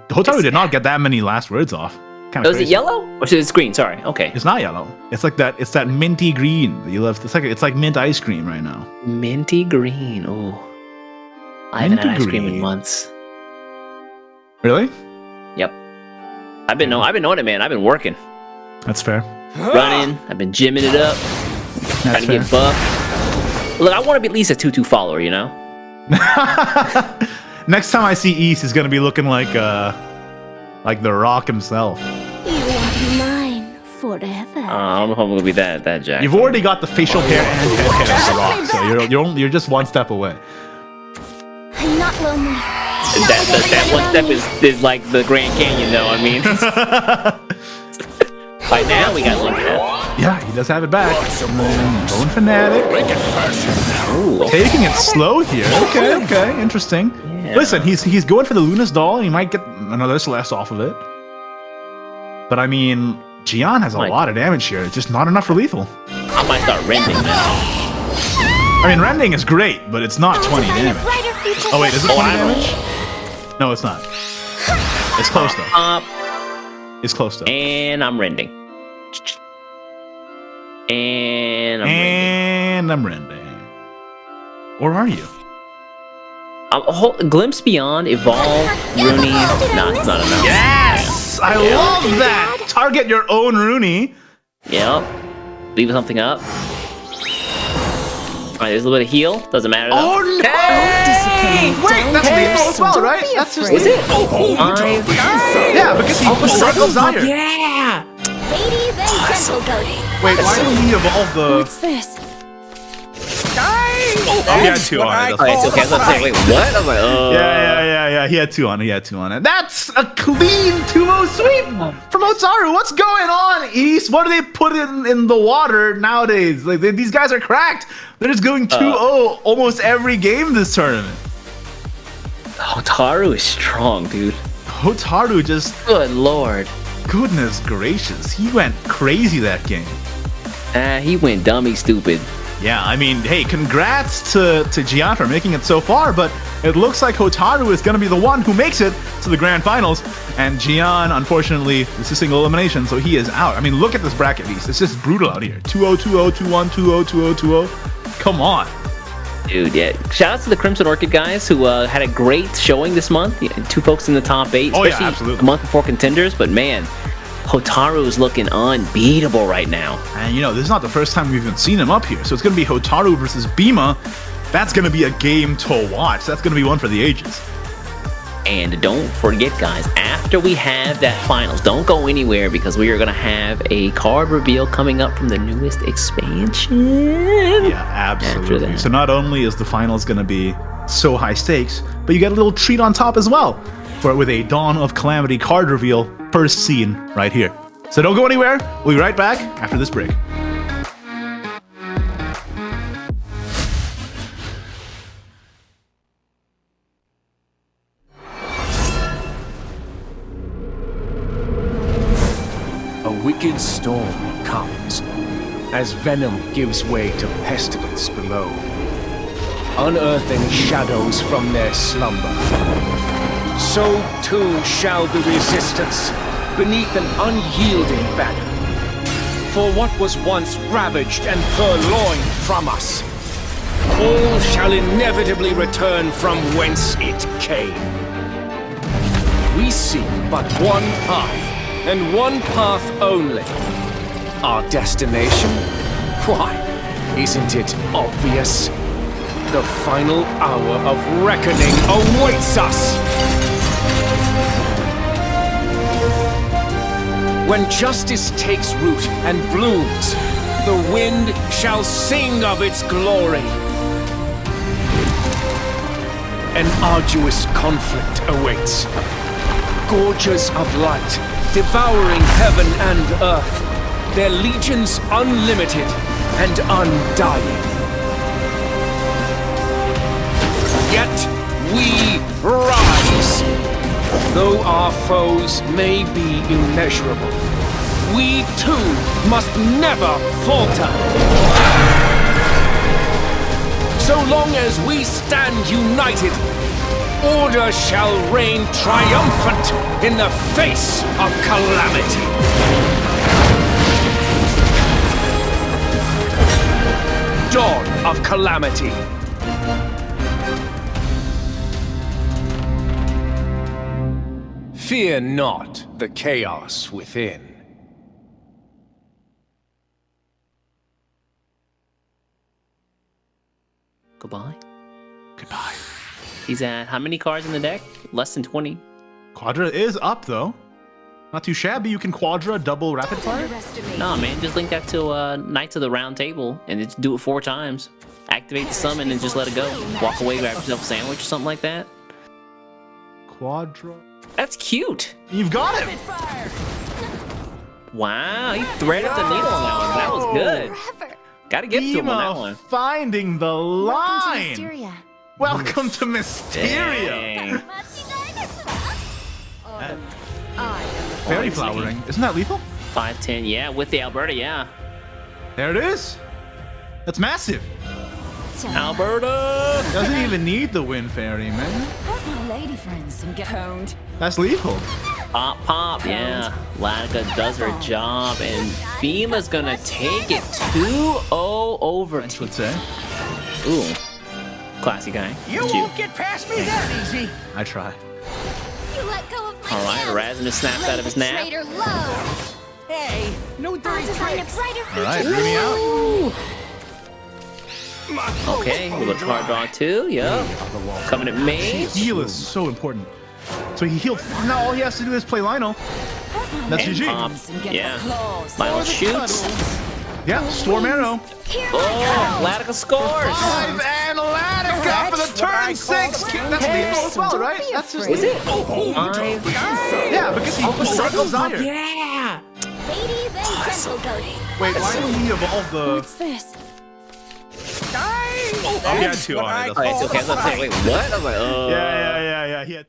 Hotaru did not get that many last words off. Kind Oh, of is it yellow? Or is it green? Sorry. Okay. It's not yellow. It's like that. It's that minty green that you love. It's like mint ice cream right now. Minty green. Oh, I haven't had Minty ice cream in green. months. Really? Yep. I've been knowing it, man. I've been working, That's fair. running. I've been gymming it up, trying That's to get fair. buff. Look, I want to be at least a 2-2 follower, you know. Next time I see East, he's gonna be looking like the Rock himself. You are mine forever. I don't know if I'm gonna be that jack. You've already got the facial hair and head hair of the Rock, so you're just one step away. I'm not lonely. That one step is like the Grand Canyon, though. I mean, by now we got Link. Yeah, he does have it back. Going Fanatic. Ooh, Taking it slow here. Okay, interesting. Yeah. Listen, he's going for the Luna's Doll. He might get another Celeste off of it. But I mean, Gian has a lot of damage here. It's just not enough for lethal. I might start rending now. I mean, rending is great, but it's not 20 damage. Oh wait, is it 20 damage? No, it's not. It's close though. It's close though. And I'm rending. And I'm rending. And I'm rending. Or are you? Glimpse Beyond, Evolve, Rooney. Nah, it's not enough. Yes! I love that! Target your own Rooney. Yep. Leave something up. Alright, there's a little bit of heal. Doesn't matter though. Oh no! Hey! Wait, that's lethal as well, right? That's just Is it? Yeah, because he pushed Dark Desire. Yeah! Ladies and gentlemen. Wait, why did he evolve the... What's this? Oh, he had 2 on it. Okay, it's okay. I was about to say, wait, what? I was like, oh. Yeah. He had 2 on it. That's a clean 2-0 sweep from Otaru. What's going on, East? What do they put in the water nowadays? Like these guys are cracked. They're just going 2-0 almost every game this tournament. Hotaru is strong, dude. Hotaru just... Good lord. Goodness gracious. He went crazy that game. He went dummy stupid. Yeah, I mean, hey, congrats to Gian for making it so far, but it looks like Hotaru is going to be the one who makes it to the grand finals, and Gian, unfortunately, this is single elimination, so he is out. I mean, look at this bracket, Beast. It's just brutal out here. 2-0, 2-0, 2-1, 2-0, 2-0, 2-0. Come on. Dude, yeah. Shout out to the Crimson Orchid guys who had a great showing this month. Yeah, 2 folks in the top 8, especially absolutely. a month before Contenders, but man, Hotaru is looking unbeatable right now. And you know, this is not the first time we've even seen him up here. So it's going to be Hotaru versus Bima. That's going to be a game to watch. That's going to be one for the ages. And don't forget, guys, after we have that finals, don't go anywhere because we are going to have a card reveal coming up from the newest expansion. Yeah, absolutely. So not only is the finals going to be so high stakes, but you get a little treat on top as well. With a Dawn of Calamity card reveal, first scene right here. So don't go anywhere. We'll be right back after this break. A wicked storm comes as venom gives way to pestilence below, unearthing shadows from their slumber. So too shall the resistance beneath an unyielding banner. For what was once ravaged and purloined from us, all shall inevitably return from whence it came. We seek but one path, and one path only. Our destination? Why, isn't it obvious? The final hour of reckoning awaits us! When justice takes root and blooms, the wind shall sing of its glory. An arduous conflict awaits. Gorges of light, devouring heaven and earth, their legions unlimited and undying. Yet we rise. Though our foes may be immeasurable, we too must never falter. So long as we stand united, order shall reign triumphant in the face of calamity. Dawn of Calamity. Fear not the chaos within. Goodbye. Goodbye. He's at how many cards in the deck? Less than 20. Quadra is up, though. Not too shabby. You can Quadra double rapid fire. Nah, man, just link that to Knights of the Round Table and just do it 4 times. Activate the summon and just let it go. Walk away, grab yourself a sandwich or something like that. Quadra. That's cute. You've got him. Wow, he threaded the needle on that one. That was good. Gotta give it to him on that one. Finding the line. Welcome to Mysteria. Dang. Fairy flowering. Isn't that lethal? 5/10, yeah, with the Alberta, yeah. There it is. That's massive. Alberta! Doesn't even need the wind fairy, man. Help my lady friends and get honed. That's lethal. Pop, pop, yeah. Latika does her job, and Bima's gonna take it 2-0 over. I would say. Ooh. Classy guy. You won't get past me that easy. I try. You let go of my Alright, Erasmus snaps out of his nap. Traitor low. Hey, no dirty tricks. Alright, bring me out. Okay, a little card draw too, yeah. Coming at me. Heal is so important. So he healed. Now all he has to do is play Lionel. That's GG. Yeah. Lionel shoots. Yeah, Storm Arrow. Oh, Latika scores. 5 and Latika for the turn 6. That's lethal as well, right? That's just Is it? lethal. Yeah, because he struggles Desire. Yeah. Ladies and gentlemen. Wait, why did he evolve the... What's this? Oh, he had 2 on it. Oh, it's okay. Let's say, wait, what? I was like, oh. Yeah. He had...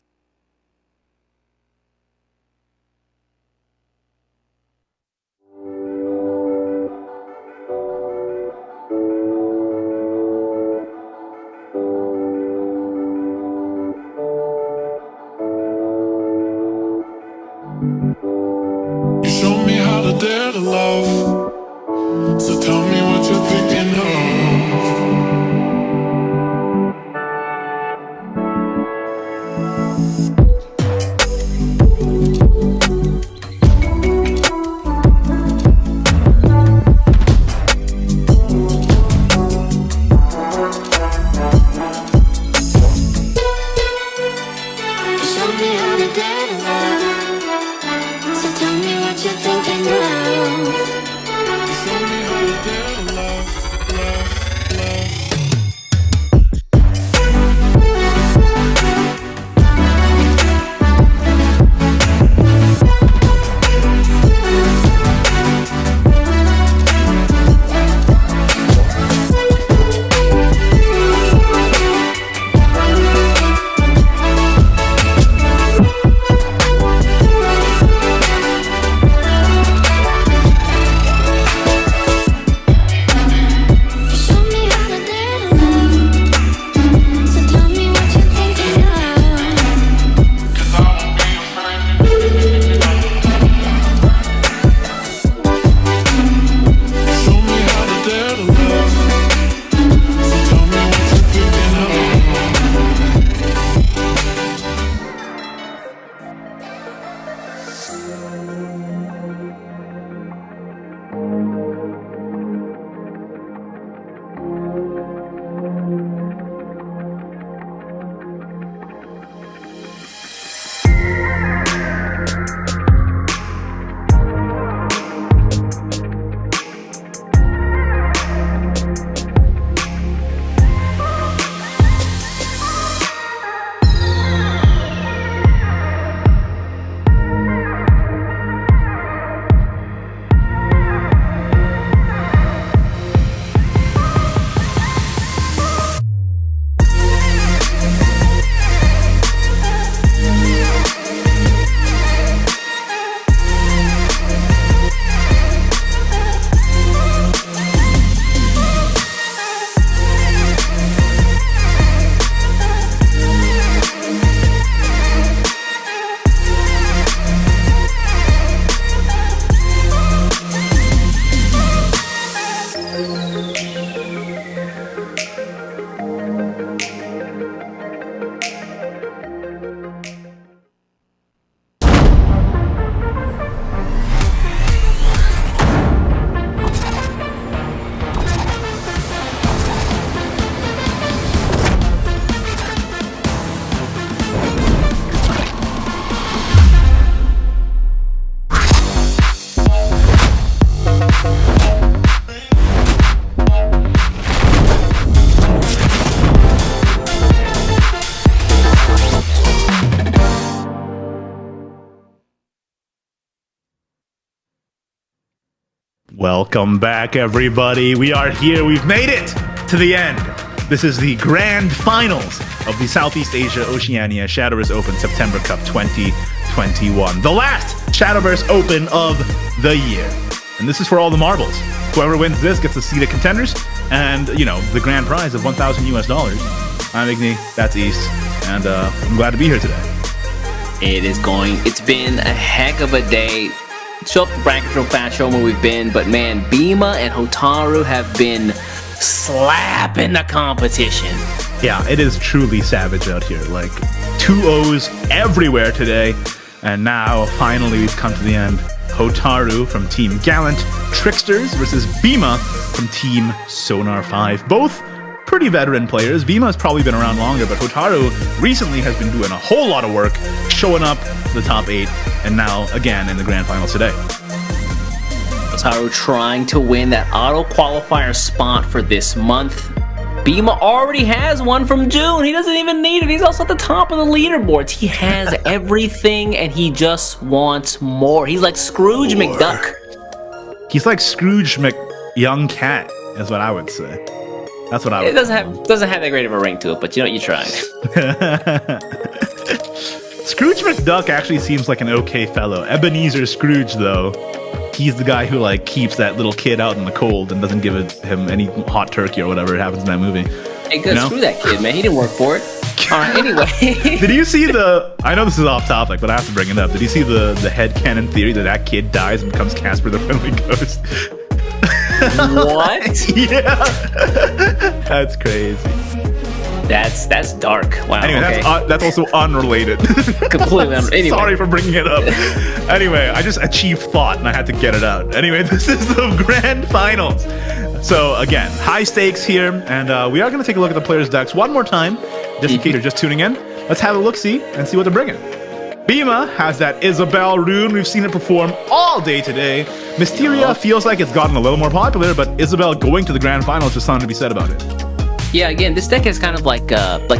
Welcome back, everybody. We are here. We've made it to the end. This is the grand finals of the Southeast Asia Oceania Shadowverse Open September Cup 2021. The last Shadowverse Open of the year. And this is for all the marbles. Whoever wins this gets to see the contenders and, you know, the grand prize of $1,000 US. I'm Igni, that's East, and I'm glad to be here today. It's been a heck of a day. Show up the bracket real fast, show them where we've been, but man, Bima and Hotaru have been slapping the competition. Yeah, it is truly savage out here. Like, 2 O's everywhere today, and now, finally, we've come to the end. Hotaru from Team Gallant Tricksters versus Bima from Team Sonar 5. Both pretty veteran players. Bima has probably been around longer, but Hotaru recently has been doing a whole lot of work, showing up the top 8, and now again in the grand finals today. Hotaru trying to win that auto qualifier spot for this month. Bima already has one from June. He doesn't even need it. He's also at the top of the leaderboards. He has everything and he just wants more. He's like Scrooge McDuck. He's like Scrooge Young Cat, is what I would say. That's what I would say. It doesn't have that great of a ring to it, but you know, you tried. Scrooge McDuck actually seems like an okay fellow. Ebenezer Scrooge, though, he's the guy who like keeps that little kid out in the cold and doesn't give him any hot turkey or whatever happens in that movie. Hey, good, screw that kid, man. He didn't work for it. All right, anyway. Did you see I know this is off topic, but I have to bring it up. Did you see the headcanon theory that kid dies and becomes Casper the Friendly Ghost? What? Yeah. That's crazy. That's dark. Wow. Anyway, okay. That's also unrelated. Completely unrelated. Anyway. Sorry for bringing it up. Anyway, I just achieved thought and I had to get it out. Anyway, this is the grand finals. So again, high stakes here, and we are going to take a look at the players' decks one more time, just in case you're just tuning in. Let's have a look-see and see what they're bringing. Bima has that Isabelle rune. We've seen it perform all day today. Mysteria feels like it's gotten a little more popular, but Isabelle going to the grand finals is something to be said about it. Yeah, again, this deck is kind of like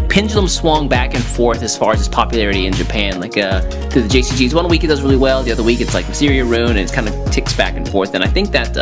pendulum swung back and forth as far as its popularity in Japan. Like through the JCGs, one week it does really well, the other week it's like Mysteria rune, and it kind of ticks back and forth. And I think that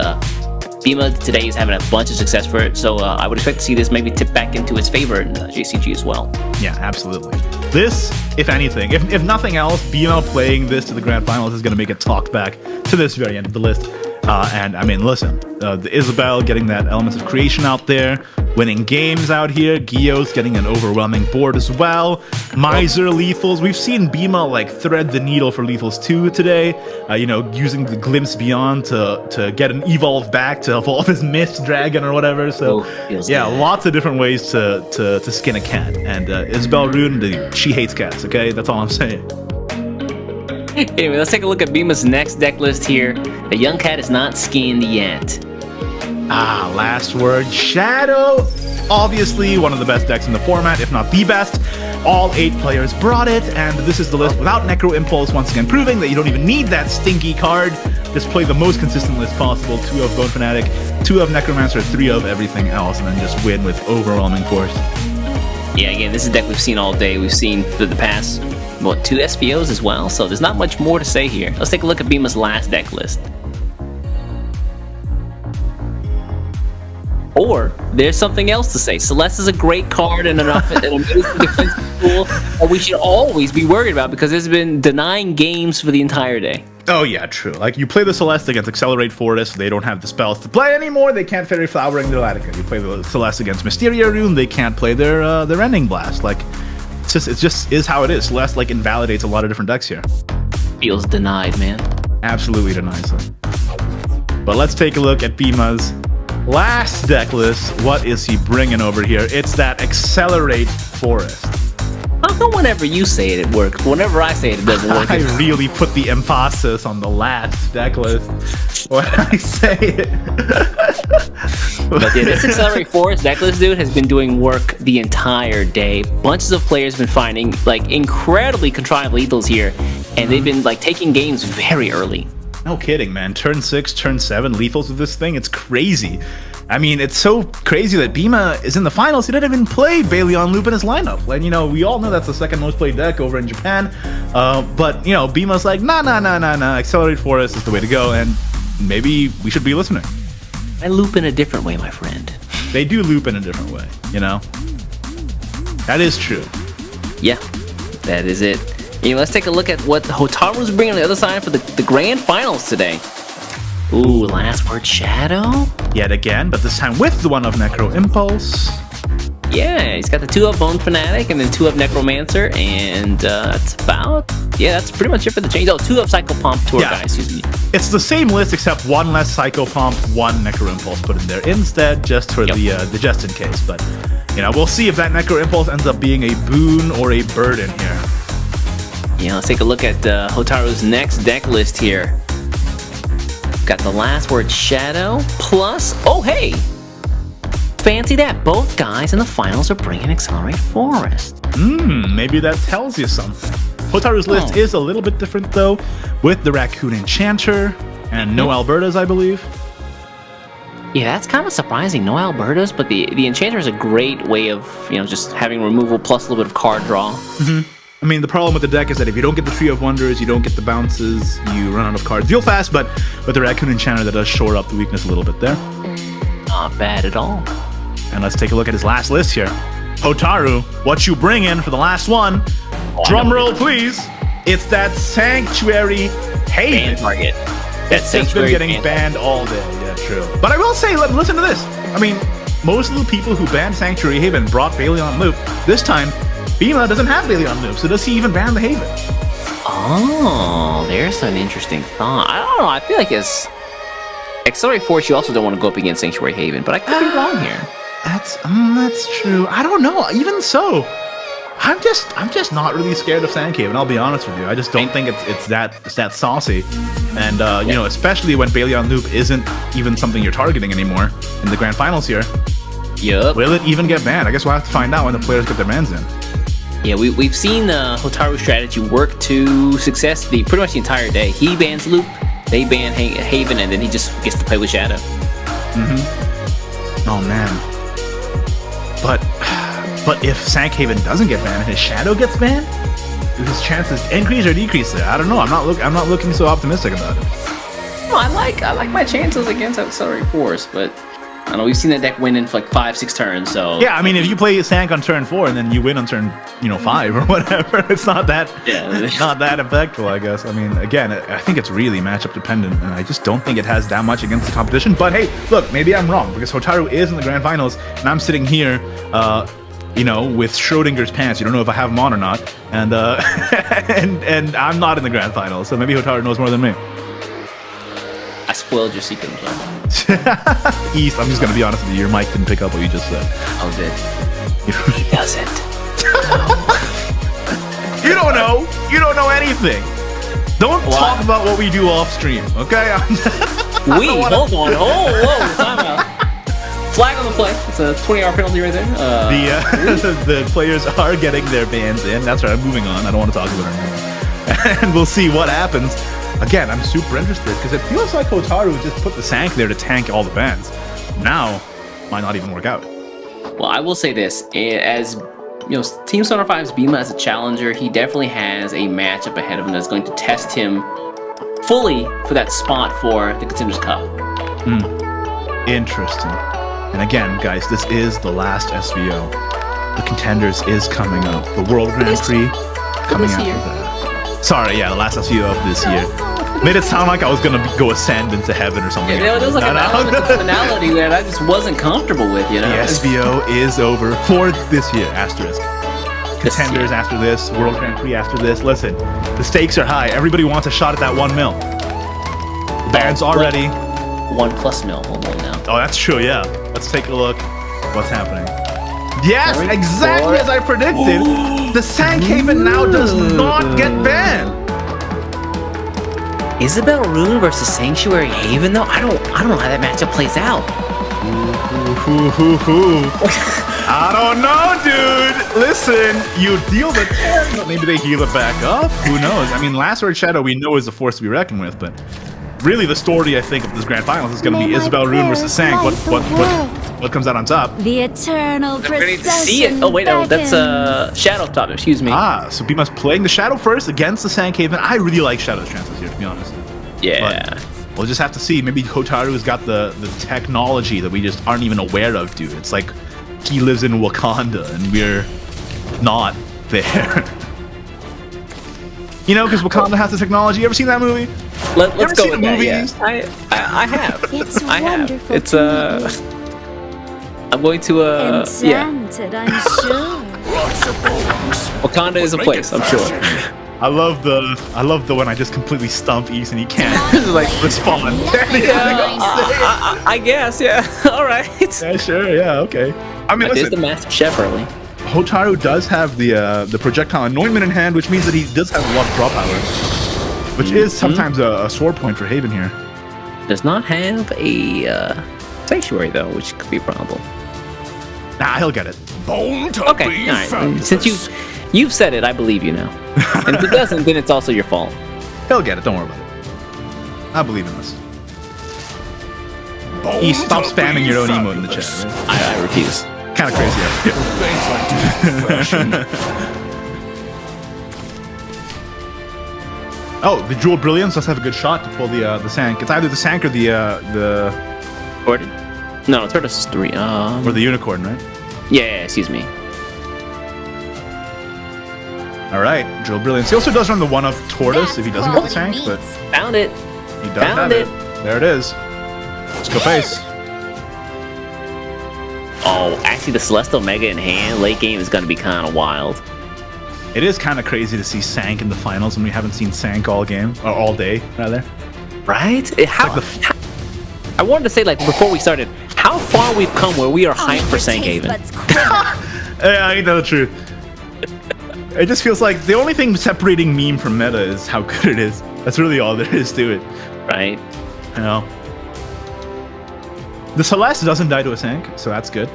Bima today is having a bunch of success for it, so I would expect to see this maybe tip back into its favor in JCG as well. Yeah, absolutely. This, if anything, if nothing else, Bima playing this to the grand finals is going to make it talked back to this very end of the list. And I mean, listen, the Isabelle getting that Elements of Creation out there, winning games out here, Gio's getting an overwhelming board as well, Miser lethals. We've seen Bima like thread the needle for lethals 2 today, you know, using the Glimpse Beyond to get an evolve back to evolve his Mist Dragon or whatever. So yeah, lots of different ways to skin a cat. And Isabelle Rune, she hates cats, okay? That's all I'm saying. Anyway, let's take a look at Bima's next deck list here. The young cat is not skinned yet. Last word, Shadow. Obviously, one of the best decks in the format, if not the best. All 8 players brought it, and this is the list without Necro Impulse, once again proving that you don't even need that stinky card. Just play the most consistent list possible. 2 of Bone Fanatic, 2 of Necromancer, 3 of everything else, and then just win with overwhelming force. Yeah, again, this is a deck we've seen all day. We've seen for the past, 2 SVOs as well, so there's not much more to say here. Let's take a look at Bima's last deck list. Or, there's something else to say. Celeste is a great card and an amazing defensive tool that we should always be worried about because it's been denying games for the entire day. Oh yeah, true. Like, you play the Celeste against Accelerate Forest, they don't have the spells to play anymore, they can't Fairy Flowering their Latica. You play the Celeste against Mysteria Rune, they can't play their Ending Blast. Like, it just is how it is. Celeste, like, invalidates a lot of different decks here. Feels denied, man. Absolutely denies them. But let's take a look at Bima's last deck list. What is he bringing over here? It's that Accelerate Forest. How come whenever you say it, it works, but whenever I say it, it doesn't work? I really put the emphasis on the last deck list when I say it. But yeah, this Accelerate Forest deck list, dude, has been doing work the entire day. Bunches of players have been finding like incredibly contrived lethals here, and they've been like taking games very early. No kidding, man. Turn 6, turn 7 lethals with this thing. It's crazy. I mean, it's so crazy that Bima is in the finals. He didn't even play Bailion Loop in his lineup. And, you know, we all know that's the second most played deck over in Japan. But, you know, Bima's like, nah. Accelerate Forest is the way to go. And maybe we should be listening. I loop in a different way, my friend. They do loop in a different way, you know? That is true. Yeah, that is it. Let's take a look at what Hotaru's bringing on the other side for the grand finals today. Ooh, last word Shadow? Yet again, but this time with the 1 of Necro Impulse. Yeah, he's got the 2 of Bone Fanatic and then 2 of Necromancer, and that's about... Yeah, that's pretty much it for the change. Oh, 2 of Psychopomp Tour Guy, excuse me. It's the same list except 1 less Psychopomp, 1 Necro Impulse put in there instead, just for the just in case. But, we'll see if that Necro Impulse ends up being a boon or a burden here. Yeah, let's take a look at Hotaru's next deck list here. Got the last word Shadow, plus... Oh, hey! Fancy that, both guys in the finals are bringing Accelerate Forest. Maybe that tells you something. Hotaru's list is a little bit different, though, with the Raccoon Enchanter and no Albertas, I believe. Yeah, that's kind of surprising, no Albertas, but the Enchanter is a great way of, just having removal plus a little bit of card draw. I mean, the problem with the deck is that if you don't get the Tree of Wonders, you don't get the bounces, you run out of cards real fast, but with the Raccoon Enchanter, that does shore up the weakness a little bit there. Not bad at all. And let's take a look at his last list here. Hotaru, what you bring in for the last one? Drum roll, please. It's that Sanctuary Haven. Ban target. It's just been getting banned all day. Yeah, true. But I will say, listen to this. I mean, most of the people who banned Sanctuary Haven brought Baleon Loop. This time, Bima doesn't have Baleon Loop, so does he even ban the Haven? Oh, there's an interesting thought. I don't know. I feel like as Accelerate Force, you also don't want to go up against Sanctuary Haven, but I could be wrong here. That's true. I don't know. Even so, I'm just not really scared of Sandhaven. I'll be honest with you. I just don't think it's that saucy, and especially when Baleon Loop isn't even something you're targeting anymore in the grand finals here. Yup. Will it even get banned? I guess we'll have to find out when the players get their bans in. Yeah, we've seen Hotaru's strategy work to success pretty much the entire day. He bans Loop, they ban Haven, and then he just gets to play with Shadow. Oh man. But if Sankhaven doesn't get banned and his Shadow gets banned, do his chances increase or decrease there? I don't know. I'm not looking so optimistic about it. No, I like my chances against Accelerate Force, but I don't know, we've seen that deck win in for like 5-6 turns, so... Yeah, I mean, if you play Sank on turn 4 and then you win on turn, 5 or whatever, it's not that not that impactful, I guess. I mean, again, I think it's really matchup dependent, and I just don't think it has that much against the competition. But hey, look, maybe I'm wrong, because Hotaru is in the grand finals, and I'm sitting here, with Schrodinger's pants. You don't know if I have them on or not, and and I'm not in the grand finals, so maybe Hotaru knows more than me. I spoiled your secret. East, I'm just gonna be honest with you. Your mic didn't pick up what you just said. Oh, did he doesn't? You don't know. You don't know anything. Don't talk about what we do off stream, okay? Hold on. Whoa, time out. Flag on the play. It's a 20-hour penalty right there. The players are getting their bans in. That's right. I'm moving on. I don't want to talk about it anymore. And we'll see what happens. Again, I'm super interested because it feels like Hotaru just put the Sank there to tank all the bans. Now, might not even work out. Well, I will say this: as Team Sonar 5's Bima as a challenger, he definitely has a matchup ahead of him that's going to test him fully for that spot for the Contenders Cup. Interesting. And again, guys, this is the last SVO. The Contenders is coming up. The World Grand Prix coming after that. Sorry, the last SVO of this year. Made it sound like I was gonna go ascend into heaven or something. Yeah, there was like an element of finality that I just wasn't comfortable with, The SVO is over for this year, asterisk. Contenders after this, World Grand Prix after this. Listen, the stakes are high. Everybody wants a shot at that 1 mil. The band's already 1+ mil. Hold on now. Oh, that's true, yeah. Let's take a look. What's happening? Yes, exactly as I predicted. The Sankhaven now does not get banned. Isabel Rune versus Sanctuary Haven, though? I don't know how that matchup plays out. I don't know, dude. Listen, you deal the turn, but maybe they heal it back up. Who knows? I mean, Last Word Shadow we know is a force to be reckoned with, but really the story I think of this grand finals is going to be Isabel Rune versus Sank. What comes out on top? The eternal procession. Ready to see it. Oh wait, no, that's Shadow top. Excuse me. So Bima's playing the Shadow first against the Sankhaven. I really like Shadow's chances here, to be honest. Yeah. We'll just have to see. Maybe Hotaru's got the technology that we just aren't even aware of, dude. It's like he lives in Wakanda and we're not there. You know, because Wakanda has the technology. You ever seen that movie? Let's go with that. movie? Yeah. I have. It's I have. wonderful It's to meet I'm going to yeah. Enchanted, I'm sure. Wakanda is a place, I'm sure. I love the when I just completely stump East and he can't like respond. I guess, yeah. All right. Yeah, sure, yeah, okay. I mean, There's listen, the Master Chef early. Hotaru does have the projectile anointment in hand, which means that he does have a lot of draw power, which is sometimes a sore point for Haven here. Does not have a sanctuary though, which could be a problem. Nah, he'll get it. Bone to Okay, be all right. fabulous. Since you've said it, I believe you now. And if it doesn't, then it's also your fault. He'll get it. Don't worry about it. I believe in this. Bone East, stop to spamming be your own emote in the fabulous. chat. Right? I refuse. Kind of crazy. Yeah. Things like fashion. Oh, the Jewel Brilliance does have a good shot to pull the Sank. It's either the Sank or the Gordon? No, Tortoise is 3. or the Unicorn, right? Yeah, excuse me. All right, Jewel Brilliance. He also does run the one of Tortoise if he doesn't get the Sank, but Found it. he does Found have it. There it is. Let's go face. Oh, actually, the Celestial Mega in hand late game is going to be kind of wild. It is kind of crazy to see Sank in the finals when we haven't seen Sank all game or all day, rather. Right? I wanted to say, like, before we started, how far we've come where we are hyped for Sankhaven. Yeah, ain't that the truth? It just feels like the only thing separating meme from meta is how good it is. That's really all there is to it. Right? You know? The Celeste doesn't die to a Sank, so that's good.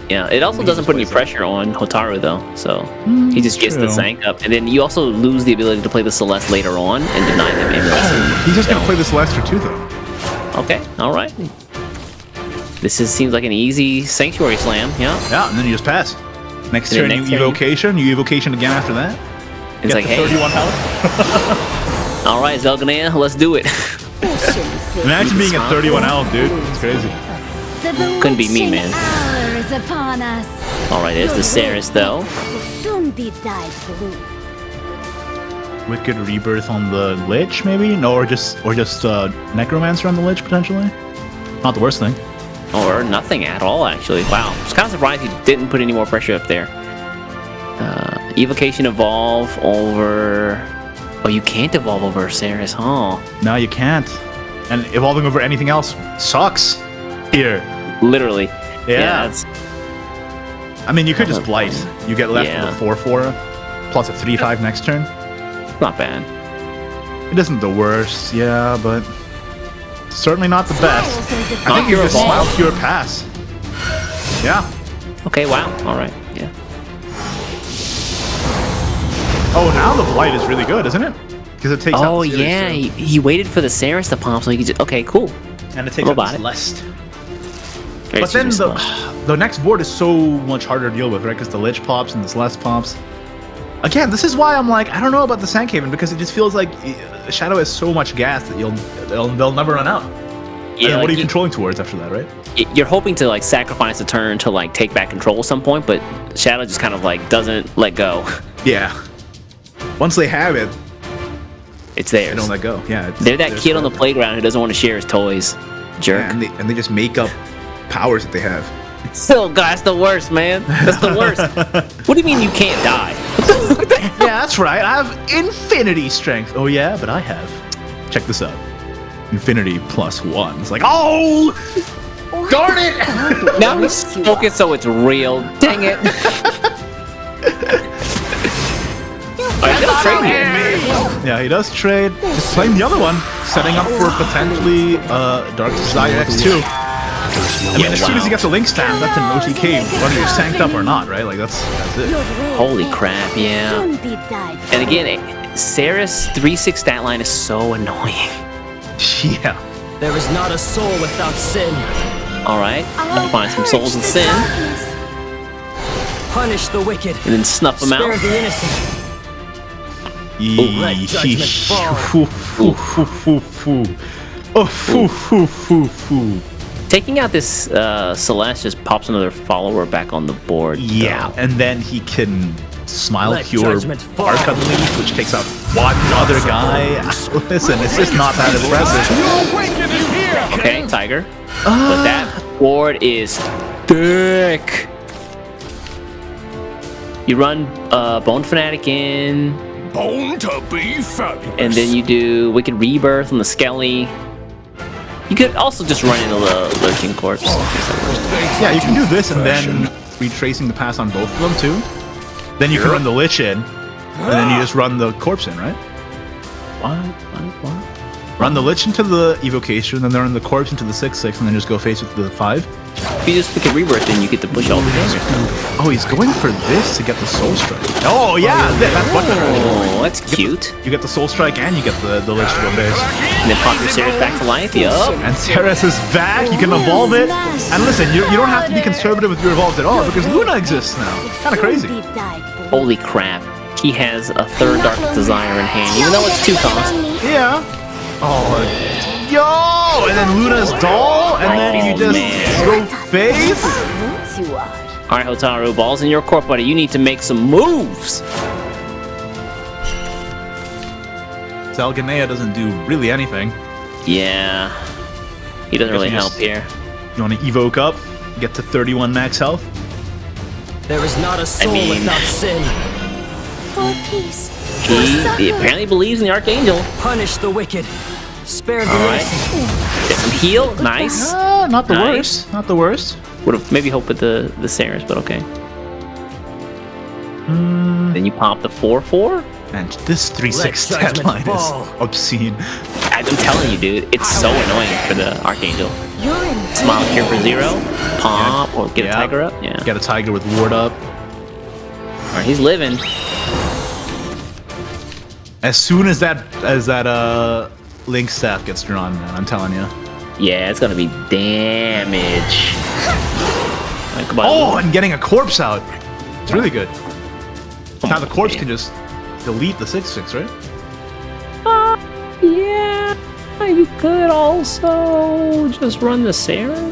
Yeah, it also doesn't put any pressure on Hotaru, though, so he just gets the true. Sank up. And then you also lose the ability to play the Celeste later on and deny them amulet. He's just gonna play the Celeste for 2, though. Okay, alright. Seems like an easy Sanctuary Slam, yeah. Yeah, and then you just pass. Next And then turn, next you turn evocation. You evocation again after that. It's Get like, to hey, 31 health. alright, Zelganea, let's do it. Imagine being at 31 health, dude. It's crazy. Couldn't be me, man. Hours upon us. Alright, there's the Ceres, though. Will soon be dyed blue. Wicked Rebirth on the Lich, maybe? No, or just Necromancer on the Lich, potentially? Not the worst thing. Or nothing at all, actually. Wow. I was kind of surprised he didn't put any more pressure up there. Evocation Evolve over... Oh, you can't evolve over Ceres, huh? No, you can't. And evolving over anything else sucks here. Literally. Yeah. It's I mean, you could just Blight. You get left Yeah. with a 4/4 plus a 3/5 next turn. not bad. It isn't the worst, yeah, but certainly not the best. I think Cure you just Smile Evolve. Cure pass. Yeah. Okay, wow. Alright, yeah. Oh, now the Blight is really good, isn't it? Because it takes out Oh, the series, yeah. too. He waited for the Ceres to pop so he could just... Okay, cool. And it takes What out about the it? Celeste. Very But then super the next board is so much harder to deal with, right? Because the Lich pops and the Celeste pops. Again, this is why I'm like, I don't know about the Sankhaven, because it just feels like Shadow has so much gas that they'll never run out. Yeah, And what like are you controlling towards after that, right? you're hoping to like sacrifice a turn to like take back control at some point, but Shadow just kind of like doesn't let go. Yeah. Once they have it, It's they theirs. don't let go. Yeah. They're that theirs kid on the forever. playground who doesn't want to share his toys. Jerk. Yeah, and they just make up powers that they have. Oh god, that's the worst, man. That's the worst. What do you mean you can't die? Yeah, that's right. I have infinity strength. Oh yeah, but I have. Check this out. Infinity +1. It's like, oh, darn it! Now he's spoken so it's real. Dang it. Yeah, he does trade. Just playing the other one, setting up for potentially Dark Desire X2. I mean, as soon as he gets a link stamp, that's an OTK, whether you're sanked up or not, right? Like that's it. Holy crap, yeah. Soon be dyed blue. And again, Ceres 3/6 stat line is so annoying. Yeah. There is not a soul without sin. Alright, find some souls in sin, Punish the wicked. and then snuff them Spare out. the innocent. Let judgment fall. Oh, foo. Taking out this Celeste just pops another follower back on the board. Yeah, and then he can Smile Let Cure judgment fall. Archon Leaf, which takes out one other guy. Listen, it's just not that impressive. Okay, Tiger. But that board is thick. You run Bone Fanatic in. Bone to be fabulous. And then you do Wicked Rebirth on the Skelly. You could also just run into the Lurching Corpse. Yeah, you can do this and then retracing the pass on both of them too. Then you can run the Lich in, and then you just run the Corpse in, right? What? Run the Lich into the Evocation, and then run the Corpse into the 6/6, and then just go face with the 5. If you just Wicked Rebirth, then you get to push all the damage. Oh, he's going for this to get the Soul Strike. Oh yeah, that's much better. Oh, that's cute. You get the Soul Strike and you get the Lich to go face. And then pop your Ceres back to life. Yup. And Ceres is back. You can evolve it. And listen, you don't have to be conservative with your evolves at all because Luna exists now. Kind of crazy. Holy crap. He has a third Dark Desire in hand, even though it's 2 cost. Yeah. Oh, yo! And then Luna's doll, and then you just go face. Alright, Hotaru, ball's in your court, buddy. You need to make some moves. Zelganea doesn't do really anything. Yeah. He doesn't really help here. You want to evoke up, get to 31 max health? There is not a soul without sin. For peace. He apparently believes in the Archangel. Punish the wicked. Spare the Alright. Get some heal. Nice. Not the Nice. worst. Not the worst. Would have maybe hoped with the Ceres, but okay. Then you pop the 4/4. And this 3/6 stat line is obscene. I'm telling you, dude, it's so annoying for the Archangel. You're in Smile Cure for 0. Pop or get a Tiger up. Yeah. Get a Tiger with Ward up. Alright, he's living. As soon as that Link staff gets drawn, man, I'm telling you. Yeah, it's gonna be damage. Like, come on. Oh, and getting a corpse out. It's really good. Now the corpse can just delete the 6/6, right? Yeah. You could also just run the Sarah.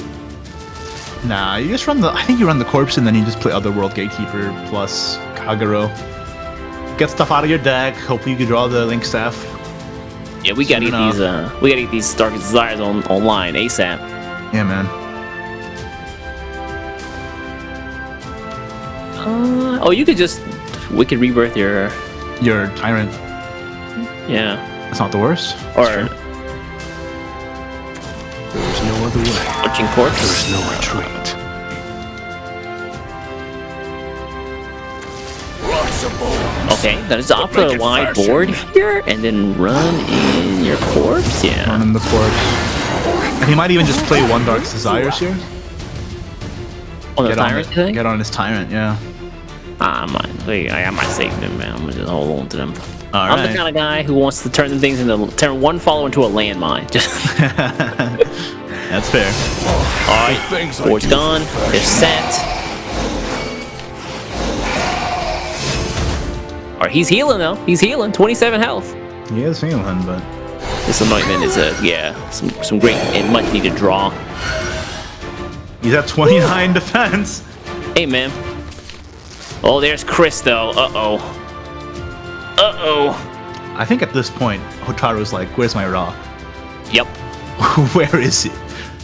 Nah, you just run the. I think you run the corpse and then you just play Otherworld Gatekeeper plus Kagero. Get stuff out of your deck. Hopefully you can draw the Link staff. Yeah, we gotta get these. We gotta get these Darkest Desires online ASAP. Yeah, man. Oh, you could just Wicked Rebirth your Tyrant. Yeah. It's not the worst. Or There's no other way. Lurching Corpse. There's no retreat. Okay, that is off a wide board here, and then run in your corpse. Yeah. Run in the corpse. And he might even just play one Darkest Desires here. On the Tyrant, you think? Get on his Tyrant, yeah. I might save them, man. I'm gonna just hold on to them. All I'm right. the kind of guy who wants to turn turn one follower into a landmine. Just That's fair. alright. Board's gone. They're set. Alright, he's healing though. He's healing. 27 health. He is healing, but This anointment is some great and much needed draw. he's at 29 defense. Hey man. Oh, there's Chris though. Uh-oh. I think at this point, Hotaru's like, where's my rock? Yep. Where is it?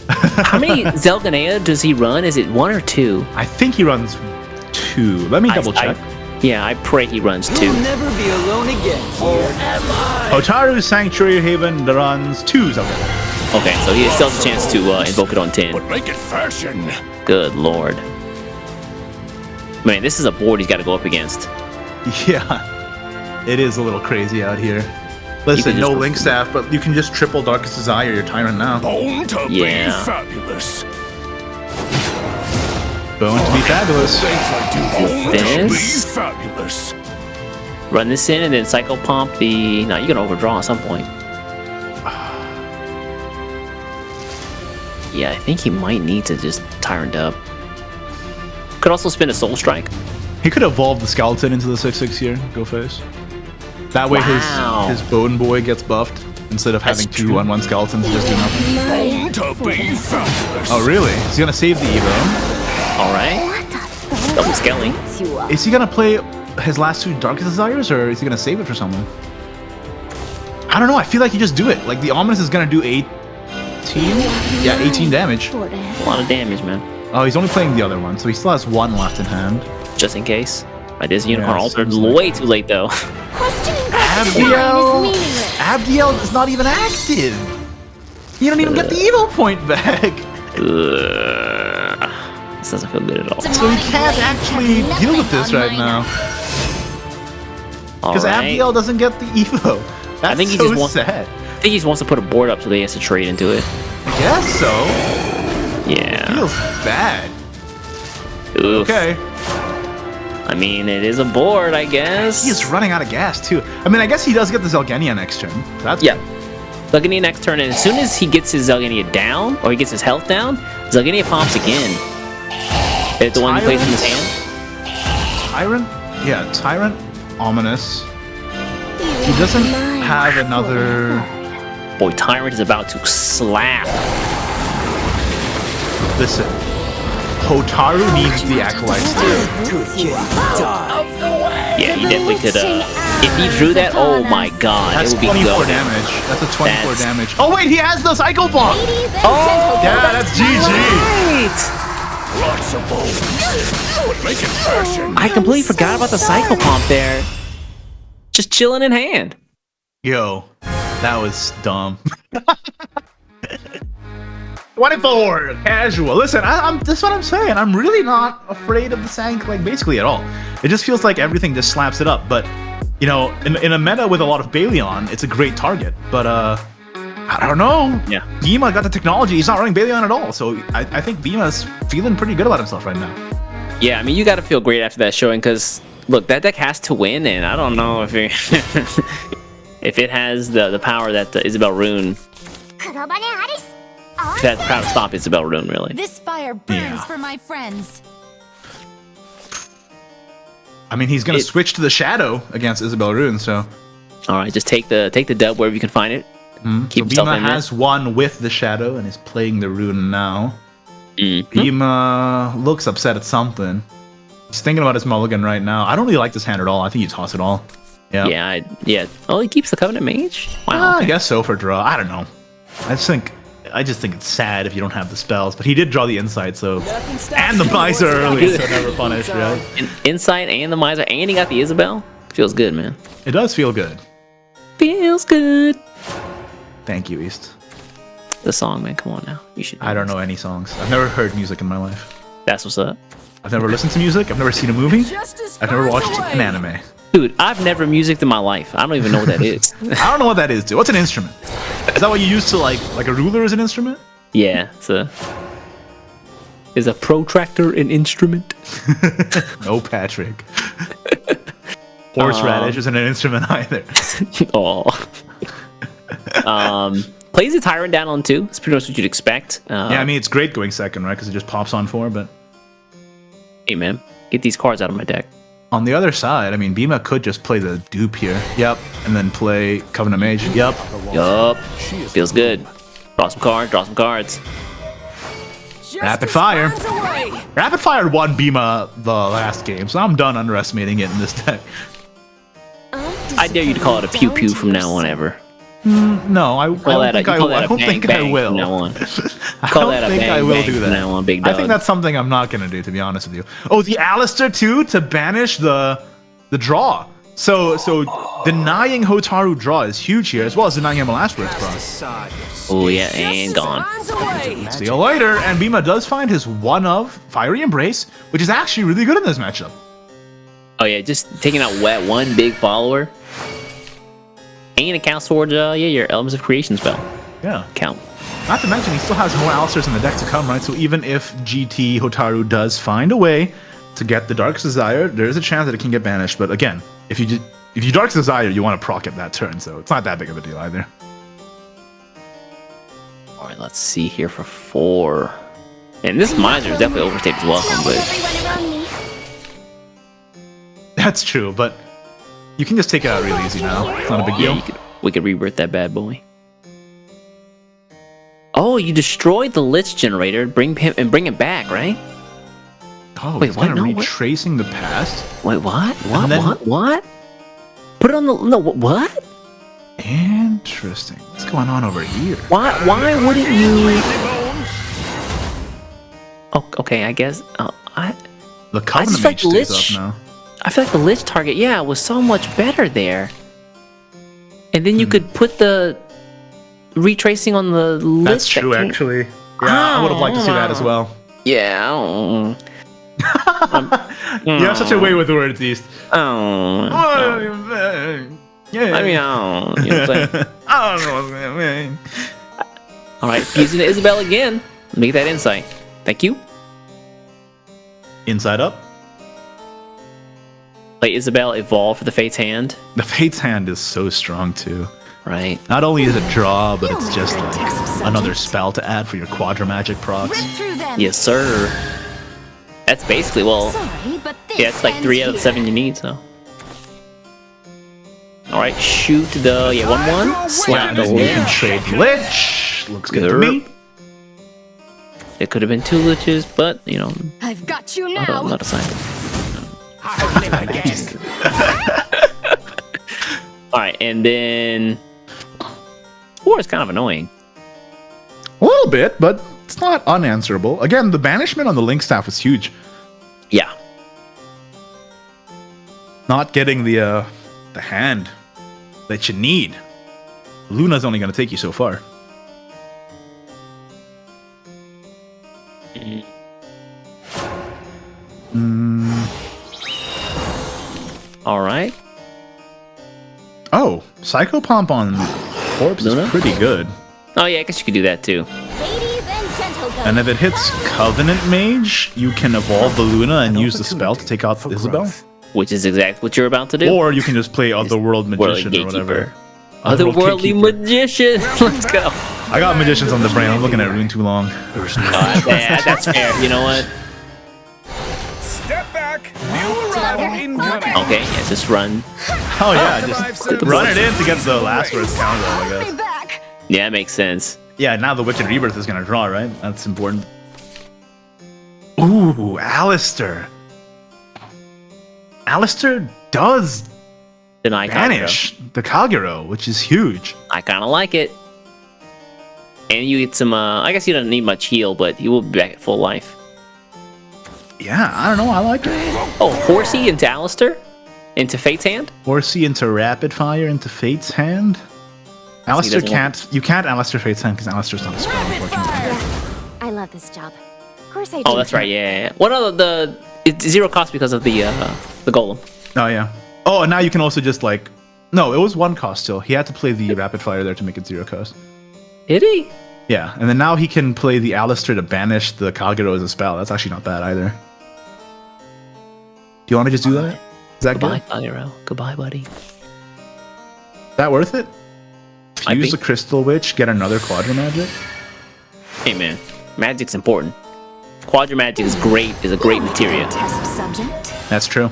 How many Zelganea does he run? Is it 1 or 2? I think he runs 2. Let me double check. Yeah, I pray he runs 2. You'll never be alone again. Hotaru's Sanctuary Haven runs 2 Zelganea. Okay, so he still has a chance to invoke it on 10. But make it fashion. Good lord. Man, this is a board he's got to go up against. Yeah. It is a little crazy out here. Listen, no Link staff, but you can just triple Darkest Desire your Tyrant now. Bone to be fabulous. Bone to be fabulous. Bone to be This. fabulous. Run this in and then Psycho Pump the... No, you're going to overdraw at some point. Yeah, I think he might need to just Tyrant up. Could also spin a Soul Strike. He could evolve the Skeleton into the 6/6 here. Go face. That way Wow. his Bone Boy gets buffed. instead of having two 1/1 skeletons just do nothing. To be fabulous. Oh really? He's gonna save the Evo. Alright. Double scaling. Is he gonna play his last two Darkest Desires, or is he gonna save it for someone? I don't know. I feel like you just do it. Like the Ominous is gonna do 18. Yeah, 18 damage. A lot of damage, man. Oh, he's only playing the other one, so he still has one left in hand. Just in case. My Disney Unicorn Yeah, altered seems like way too late though. Abdiel! Abdiel is not even active! You don't even get the Evo point back! This doesn't feel good at all. So he can't actually deal with this right now. Because Abdiel doesn't get the Evo. That's I think he so just wants. sad. I think he just wants to put a board up so they has to trade into it. I guess so. Yeah. Feels bad. Oof. Okay. I mean, it is a board, I guess. He's running out of gas too. I mean, I guess he does get the Zelgenia next turn. That's yeah. Zelgenia next turn, and as soon as he gets his Zelgenia down, or he gets his health down, Zelgenia pops again. It's the one he plays in his hand. Tyrant? Yeah, Tyrant, Ominous. He doesn't have another... Boy, Tyrant is about to slap. Listen, Hotaru needs the Acolytes too. Yeah, he definitely could, if he drew that, oh my god, That's it would be 24 good. damage. That's a 24 damage. Oh wait, he has the Psycho Bomb! Oh! Yeah, that's GG! Lots of bones. Make it fashion. I completely forgot about the Psycho Pump there. Just chilling in hand. Yo, that was dumb. 24 casual. Listen, this is what I'm saying. I'm really not afraid of the Sank, like basically at all. It just feels like everything just slaps it up. But you know, in a meta with a lot of Baleon, it's a great target. But I don't know. Yeah. Bima got the technology. He's not running Baleon at all. So I think Bima's feeling pretty good about himself right now. Yeah, I mean, you got to feel great after that showing because look, that deck has to win, and I don't know if it if it has the power that the Isabel Rune. If it has the power to stop Isabel Rune, really. This fire burns for my friends. I mean, he's gonna switch to the Shadow against Isabel Rune. So. All right, just take the dub wherever you can find it. Keep so himself Bima in has one with the Shadow and is playing the Rune now. Mm-hmm. Bima looks upset at something. He's thinking about his mulligan right now. I don't really like this hand at all. I think you toss it all. Yeah. Yeah. Oh, he keeps the Covenant Mage. Wow. I guess so for draw. I don't know. I just think it's sad if you don't have the spells. But he did draw the Insight, so and the Miser early, so never punished, right? Insight and the Miser, and he got the Isabel. Feels good, man. It does feel good. Feels good. Thank you, East. The song, man. Come on now. You should. I don't know any songs. I've never heard music in my life. That's what's up. I've never listened to music. I've never seen a movie. I've never watched an anime. Dude, I've never musiced in my life. I don't even know what that is. I don't know what that is, dude. What's an instrument? Is that what you use to like a ruler is an instrument? Yeah, is a protractor an instrument? No, Patrick. Horseradish isn't an instrument either. Oh. Plays the Tyrant down on 2. That's pretty much what you'd expect. Yeah, I mean, it's great going second, right? Because it just pops on 4, but... Hey, man. Get these cards out of my deck. On the other side, I mean, Bima could just play the dupe here. Yep. And then play Covenant Mage. Yep. Yup. Feels good. Draw some cards. Draw some cards. Rapid Fire. Rapid Fire won Bima the last game, so I'm done underestimating it in this deck. I dare you to call it a pew-pew from now on ever. No, I don't think I will. I don't think I will. From now on. I don't think I will do that. From now on, big dog. I think that's something I'm not going to do, to be honest with you. Oh, the Alistair too, to banish the draw. So denying Hotaru draw is huge here, as well as denying him a last word cross. Oh yeah, and gone. See you later. And Bima does find his one of Fiery Embrace, which is actually really good in this matchup. Oh yeah, just taking out one big follower. And it counts towards your Elements of Creation spell. Yeah. Count. Not to mention he still has more Alistairs in the deck to come, right? So even if GT Hotaru does find a way to get the Darkest Desire, there is a chance that it can get banished. But again, if you Darkest Desire, you want to proc it that turn, so it's not that big of a deal either. Alright, let's see here for 4. And this Miser is definitely overstayed his welcome, but that's true, but you can just take it out really easy now. It's not a big deal. We could rebirth that bad boy. Oh, you destroyed the Lich generator, bring it back, right? Oh, wait, it's what? kind of No, retracing the past. Wait, what? And then- What? Put it on the what? Interesting. What's going on over here? Why wouldn't you? Oh, okay, I guess. The Covenant just like Mage stays Lich. up now. I feel like the Lich target, yeah, was so much better there. And then you could put the retracing on the Lich. That's true, actually. Yeah, I would have liked to see that as well. Yeah. You have such a way with words, East. Yeah. I mean, you know what I'm saying? I don't know what that means. All right, using Isabel again. Make that insight. Thank you. Inside up. Wait, Isabel evolve for the Fate's Hand. The Fate's Hand is so strong too. Right. Not only is it draw, but it's just like another spell to add for your Quadra Magic procs. Yes, sir. That's basically, well, Sorry, but this yeah, it's like 3 out of 7 you need, so. Alright, shoot the, 1-1. Slap the You can Lich. trade Lich. Looks good to me. It could have been 2 Liches, but, you know, I've got you not now. a sign. Alright, and then... War is kind of annoying. A little bit, but it's not unanswerable. Again, the banishment on the Link staff was huge. Yeah. Not getting the hand that you need. Luna's only going to take you so far. Alright. Oh, Psycho Pump on Corpse Luna? is pretty good. Oh yeah, I guess you could do that too. Ladies and gentlemen. And if it hits Covenant Mage, you can evolve the Luna and use the spell to take out Isabel. Which is exactly what you're about to do. Or you can just play Otherworld Magician or whatever. Otherworldly Gatekeeper. Magician. Let's go. I got Magicians on the brain. I'm looking at Rune too long. Yeah, that's fair. You know what? Step back. New arrival incoming. Okay, yeah, just run. Oh yeah, just run it in to get the last word's counter, I guess. Back. Yeah, makes sense. Yeah, now the Witch and Rebirth is gonna draw, right? That's important. Ooh, Alistair. Alistair does Deny banish the Kagero, which is huge. I kind of like it. And you get some, I guess you don't need much heal, but he will be back at full life. Yeah, I don't know, I like it. Oh, Horsey into Alistair? Into Fate's Hand? Horsey into Rapid Fire into Fate's Hand. Alistair can't, you can't Alistair Fate's Hand because Alistair's not a spell, unfortunately. I love this job. Of course I do. Oh, that's right, yeah. What are it's 0 cost because of the golem. Oh, yeah. Oh, and now you can also just like, no, it was 1 cost still. He had to play the Rapid Fire there to make it 0 cost. Did he? Yeah, and then now he can play the Alistair to banish the Kagero as a spell. That's actually not bad either. Do you want to just do that? Is that Goodbye, good? Kagero. Goodbye, buddy. Is that worth it? Might Use be. the Crystal Witch, get another Quadra Magic? Hey, man. Magic's important. Quadra Magic is great, is a great materia. Test subject. That's true.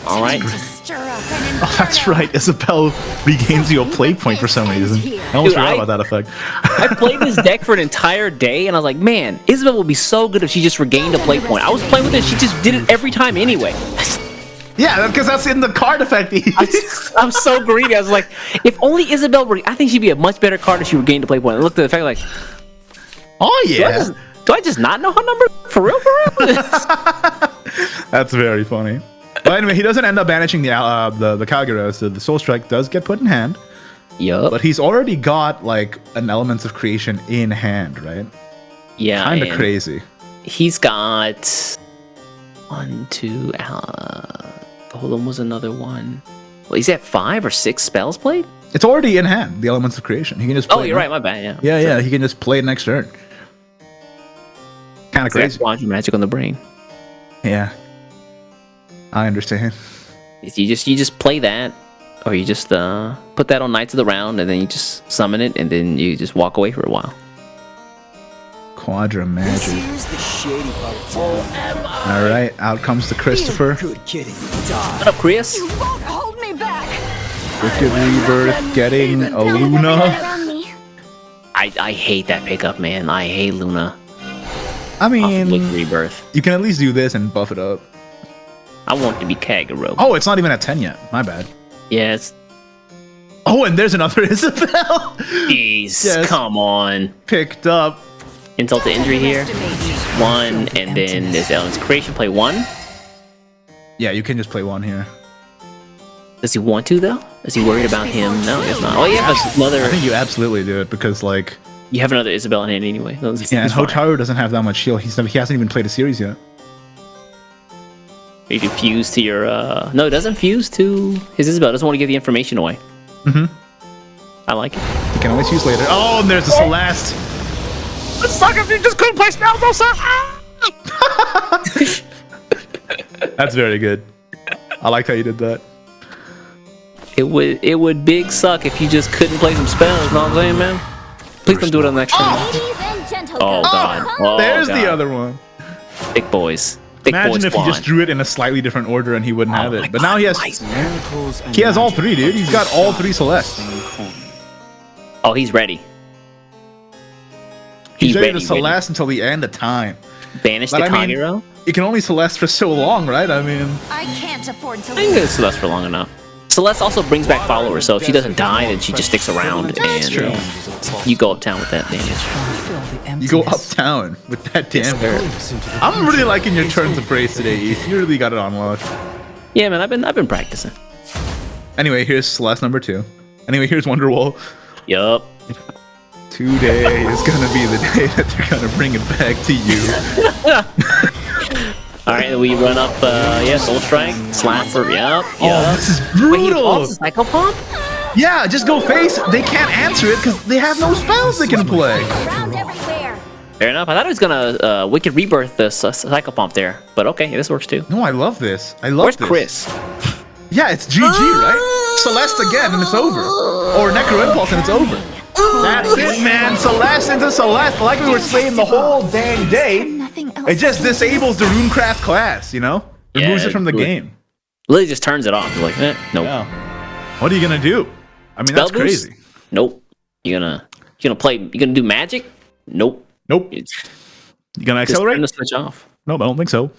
Alright. To stir up an Oh, that's right. Isabel regains you a play point for some reason. I almost Dude, forgot about that effect. I played this deck for an entire day, and I was like, man, Isabel would be so good if she just regained a play point. I was playing with it, she just did it every time anyway. Yeah, because that's in the card effect. I'm so greedy. I was like, if only Isabel were, I think she'd be a much better card if she regained a play point. I looked at the fact like, Oh, yeah. do I just not know her number? For real? That's very funny. But anyway, he doesn't end up banishing the Kagero, so the Soul Strike does get put in hand. Yup. But he's already got like an Elements of Creation in hand, right? Yeah. Kind of and crazy. He's got 1, 2. Golem was another one. Well, he's at 5 or 6 spells played. It's already in hand, the Elements of Creation. He can just play Oh, it you're now. right. My bad. Yeah. Yeah, yeah, he can just play it next turn. Kind of crazy. Quadra Magic on the brain. Yeah. I understand. You just play that, or you just put that on Knights of the Round, and then you just summon it, and then you just walk away for a while. Quadra Magic. Here's the shady part. All right, out comes the Christopher. Good kidding. What up, Chris? You won't hold me back. Wicked Rebirth getting a Luna. Around me. I I hate that pickup, man. I hate Luna. I mean, Rebirth. you can at least do this and buff it up. I want to be Kagero. Oh, it's not even at 10 yet. My bad. Yes. Oh, and there's another Isabel. Jeez, yes. Come on. Picked up. Insult to injury here. 1, and then there's Ellen's creation. Play 1. Yeah, you can just play 1 here. Does he want to, though? Is he worried about him? No, it's not. Oh, yeah, another... I think you absolutely do it, because, like... You have another Isabel in hand anyway. Yeah, and Hotaru doesn't have that much shield. He hasn't even played a series yet. You can fuse to your... No, it doesn't fuse to his Isabel. It doesn't want to give the information away. Mm-hmm. I like it. You can always use later. Oh, and there's the Celeste. It sucks if you just couldn't play spells, though, sir. That's very good. I like how you did that. It would big suck if you just couldn't play some spells. Know what I'm saying, man? Please don't do it on the next turn. Oh god. Oh, there's god. the other one. Big boys. Big Imagine boys if he just drew it in a slightly different order and he wouldn't have it. But now he has. He has all 3, dude. He's got all 3 Celeste. Oh, he's ready. He's ready to Celeste until the end of time. Banish the Kagero? You can only Celeste for so long, right? I mean, I can't afford to. I think it's Celeste for long enough. Celeste also brings back followers, so if she doesn't die, then she just sticks around, and you go uptown with that damage. You go uptown with that damage. I'm really liking your turns of praise today, Eth. You really got it on lock. Yeah, man, I've been practicing. Anyway, here's Celeste number 2. Anyway, here's Wonderwall. Yup. Today is gonna be the day that they're gonna bring it back to you. Alright, we run up, Soul Strike, Slapper, yep. Oh, this is brutal! Wait, he loves the Psycho Pump? Yeah, just go face. They can't answer it because they have no spells they can play. Fair enough. I thought it was gonna Wicked Rebirth the Psycho Pump there, but okay, this works too. No, I love this. I love this. Where's Chris? Yeah, it's GG, right? Celeste again and it's over. Or Necro Impulse and it's over. That's it, man. Celeste into Celeste, like we were saying the whole dang day. It just disables the Runecraft class, you know? Removes it from the game. Literally just turns it off. You're like, nope. Yeah. What are you gonna do? I mean, that's crazy. Nope. You're gonna do magic? Nope. Nope. You gonna accelerate? Turn the switch off. Nope, I don't think so.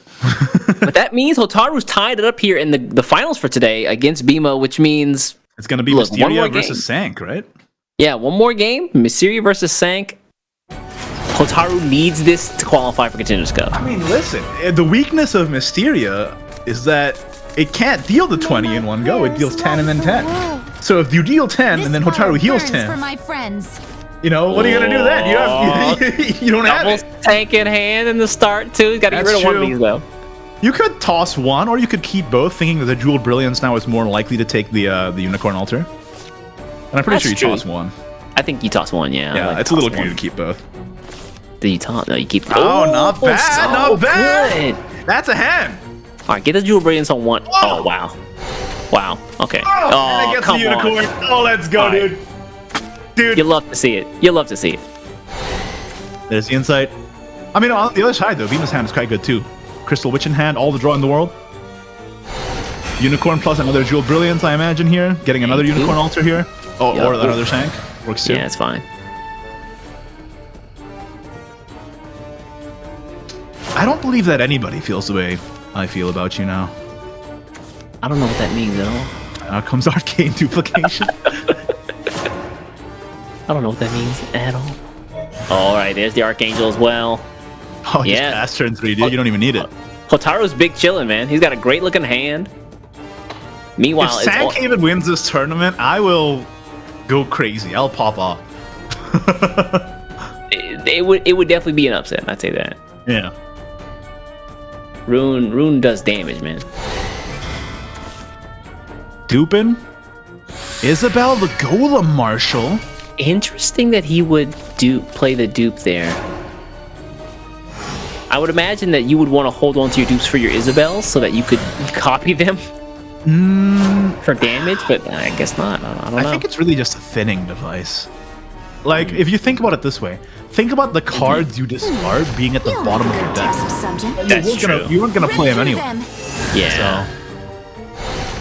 But that means Hotaru's tied it up here in the finals for today against BMO, which means it's gonna be Mysteria versus Sank, right? Yeah, one more game. Mysteria versus Sank. Hotaru needs this to qualify for Contenders Cup. I mean, listen, the weakness of Mysteria is that it can't deal the 20 in one go. It deals 10 and then 10. So if you deal 10 and then Hotaru heals 10, for my friends. You know, what are you gonna do then? You don't have it. Tank in hand in the start too. You gotta get rid of one of these though. You could toss one, or you could keep both, thinking that the Jeweled Brilliance now is more likely to take the Unicorn Altar. And I'm pretty sure you toss one. I think you toss one, yeah. Yeah, it's a little greedy to keep both. Do you toss? No, you keep. Oh, not bad, not bad. Good. That's a hand. All right, get the Jewel Brilliance on one. Oh, wow. Wow. Okay. Oh, and it gets the Unicorn. Oh, let's go, dude. Dude. You love to see it. You love to see it. There's the insight. I mean, on the other side, though, Beamus' hand is quite good, too. Crystal Witch in hand, all the draw in the world. Unicorn plus another Jewel Brilliance, I imagine, here. Getting another Unicorn Altar here. Oh, or another Shank. Works too. Yeah, it's fine. I don't believe that anybody feels the way I feel about you now. I don't know what that means at all. Out comes Arcane Duplication. I don't know what that means at all. Alright, there's the Archangel as well. Oh, yeah. Just pass turn 3, dude. You don't even need it. Hotaru's big chillin', man. He's got a great looking hand. Meanwhile, if Sandhaven wins this tournament, I will go crazy. I'll pop off. it would definitely be an upset, I'd say that. Yeah. Rune does damage, man. Dupin? Isabel the Golem Marshal? Interesting that he would play the dupe there. I would imagine that you would want to hold on to your dupes for your Isabels so that you could copy them for damage, but I guess not. I don't know. I think it's really just a thinning device. Like, if you think about it this way, think about the cards you discard being at the bottom of your deck. That's true. You weren't gonna play them anyway. Yeah.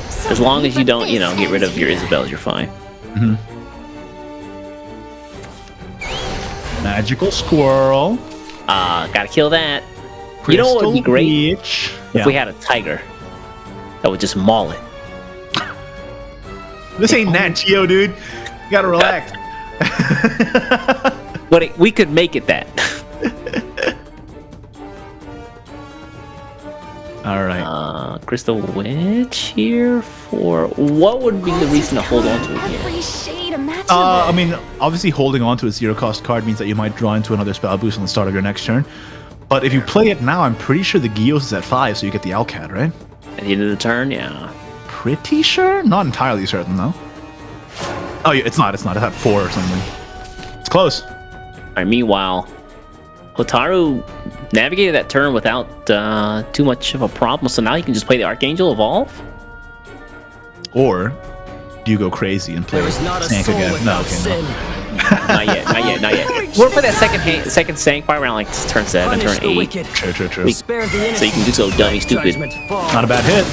So. As long as you don't, get rid of your Isabels, you're fine. Magical squirrel. Gotta kill that. You know what would be great? Beach. If we had a tiger that would just maul it. This ain't Nat Geo, dude. You gotta relax. But we could make it that. All right. Crystal Witch here for what would be the reason to hold on to it here? Every shade imaginable. I mean, obviously holding on to a zero-cost card means that you might draw into another spell boost on the start of your next turn. But if you play it now, I'm pretty sure the Gios is at 5, so you get the Alcat, right? At the end of the turn, yeah. Pretty sure? Not entirely certain, though. Oh, yeah, it's not. It's at 4 or something. It's close. All right, meanwhile, Hotaru navigated that turn without too much of a problem, so now you can just play the Archangel Evolve. Or do you go crazy and play Sank again? No, okay, no. Not yet. We'll play that second Sank by around like turn 7, turn 8. True. So you can do so dummy stupid. Not a bad hit.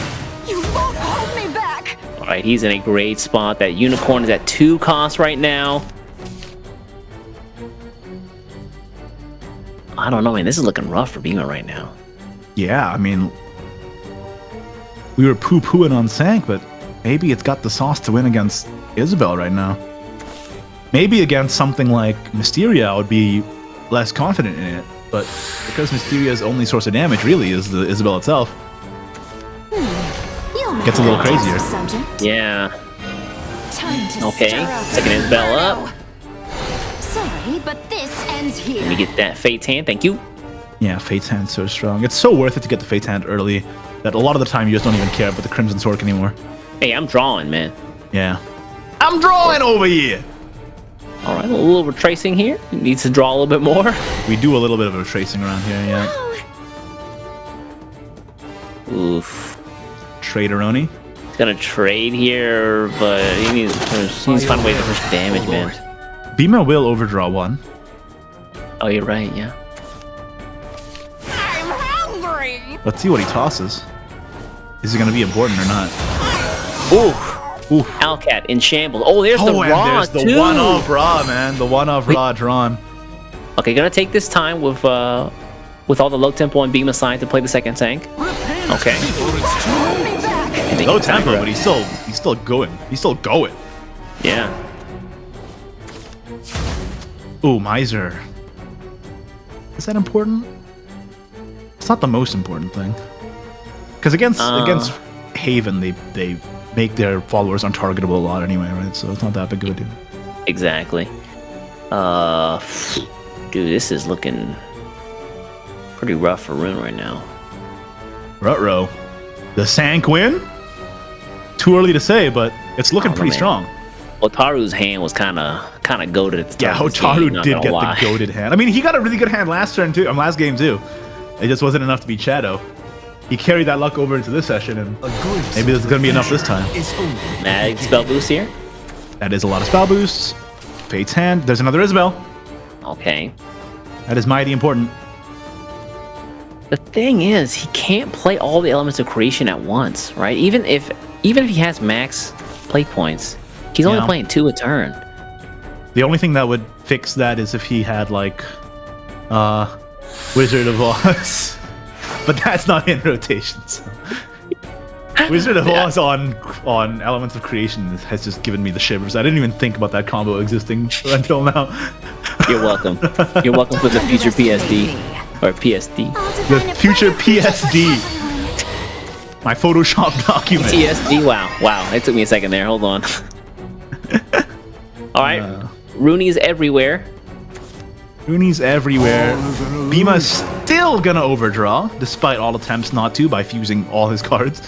You won't hold me back. All right, he's in a great spot. That Unicorn is at 2 costs right now. I don't know, man. This is looking rough for Beamer right now. Yeah, I mean, we were poo-pooing on Sank, but maybe it's got the sauce to win against Isabel right now. Maybe against something like Mysteria, I would be less confident in it. But because Mysteria's only source of damage really is the Isabel itself, it gets a little crazier. Yeah. Time to Okay, second Isabel up. Sorry, but this ends here. Let me get that Fate's Hand, thank you. Yeah, Fate's Hand's so strong. It's so worth it to get the Fate's Hand early that a lot of the time you just don't even care about the Crimson Sword anymore. Hey, I'm drawing, man. Yeah. I'm drawing over here! All right, a little retracing here. Needs to draw a little bit more. We do a little bit of a tracing around here, yeah. Oof. Traderoni. He's gonna trade here, but he needs to find a way to push damage, man. Beamer will overdraw 1. Oh, you're right, yeah. I'm hungry. Let's see what he tosses. Is it going to be important or not? Ooh. Alcat in shambles. Oh, there's the Raw, there's too. the one-off Raw, man. The one-off Raw drawn. Okay, gonna take this time with all the low tempo and beam aside to play the second tank. Okay. Low tempo, but he's still going. He's still going. Yeah. Ooh, Miser. Is that important? It's not the most important thing. Because against Haven, they make their followers untargetable a lot anyway, right? So it's not that big of a deal. Exactly. Dude, this is looking pretty rough for Rune right now. Ruh-roh. The Sank win? Too early to say, but it's looking pretty strong. Otaru's hand was kind of goated at the Yeah, start of this game, Hotaru not did gonna get lie. the goated hand. I mean, he got a really good hand last turn too, last game too. It just wasn't enough to beat Shadow. He carried that luck over into this session, and maybe this is going to be enough this time. Mag spell boost here. That is a lot of spell boosts. Fate's Hand. There's another Isabel. Okay. That is mighty important. The thing is, he can't play all the elements of creation at once, right? Even if he has max play points, he's only playing 2 a turn. The only thing that would fix that is if he had like Wizard of Oz. But that's not in rotation. So. Wizard of Oz on Elements of Creation has just given me the shivers. I didn't even think about that combo existing until now. You're welcome. You're welcome for the future PSD. Or PSD. The future PSD. My Photoshop document. PSD, wow. It took me a second there. Hold on. Alright. Rooney's everywhere. Rooney's everywhere. Bima's still gonna overdraw, despite all attempts not to, by fusing all his cards.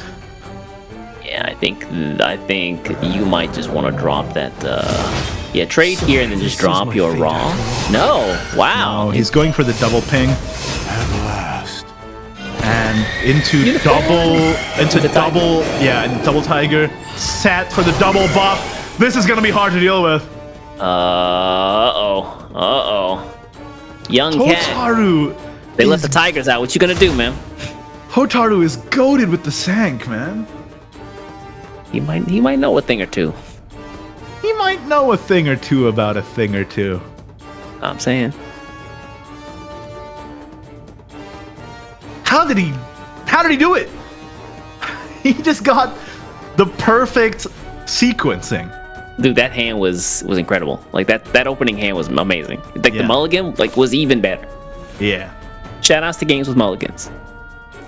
Yeah, I think you might just want to drop that. Yeah, trade here and then just drop your Raw. No, wow. No, he's going for the double ping. At last. And into double Tiger. Set for the double buff. This is gonna be hard to deal with. Young cat. Hotaru. They let the tigers out. What you gonna do, man? Hotaru is goated with the Sank, man. He might know a thing or two. He might know a thing or two about a thing or two. I'm saying. did he do it? He just got the perfect sequencing. Dude, that hand was incredible. Like that opening hand was amazing. Like the mulligan was even better. Yeah. Shout outs to games with mulligans,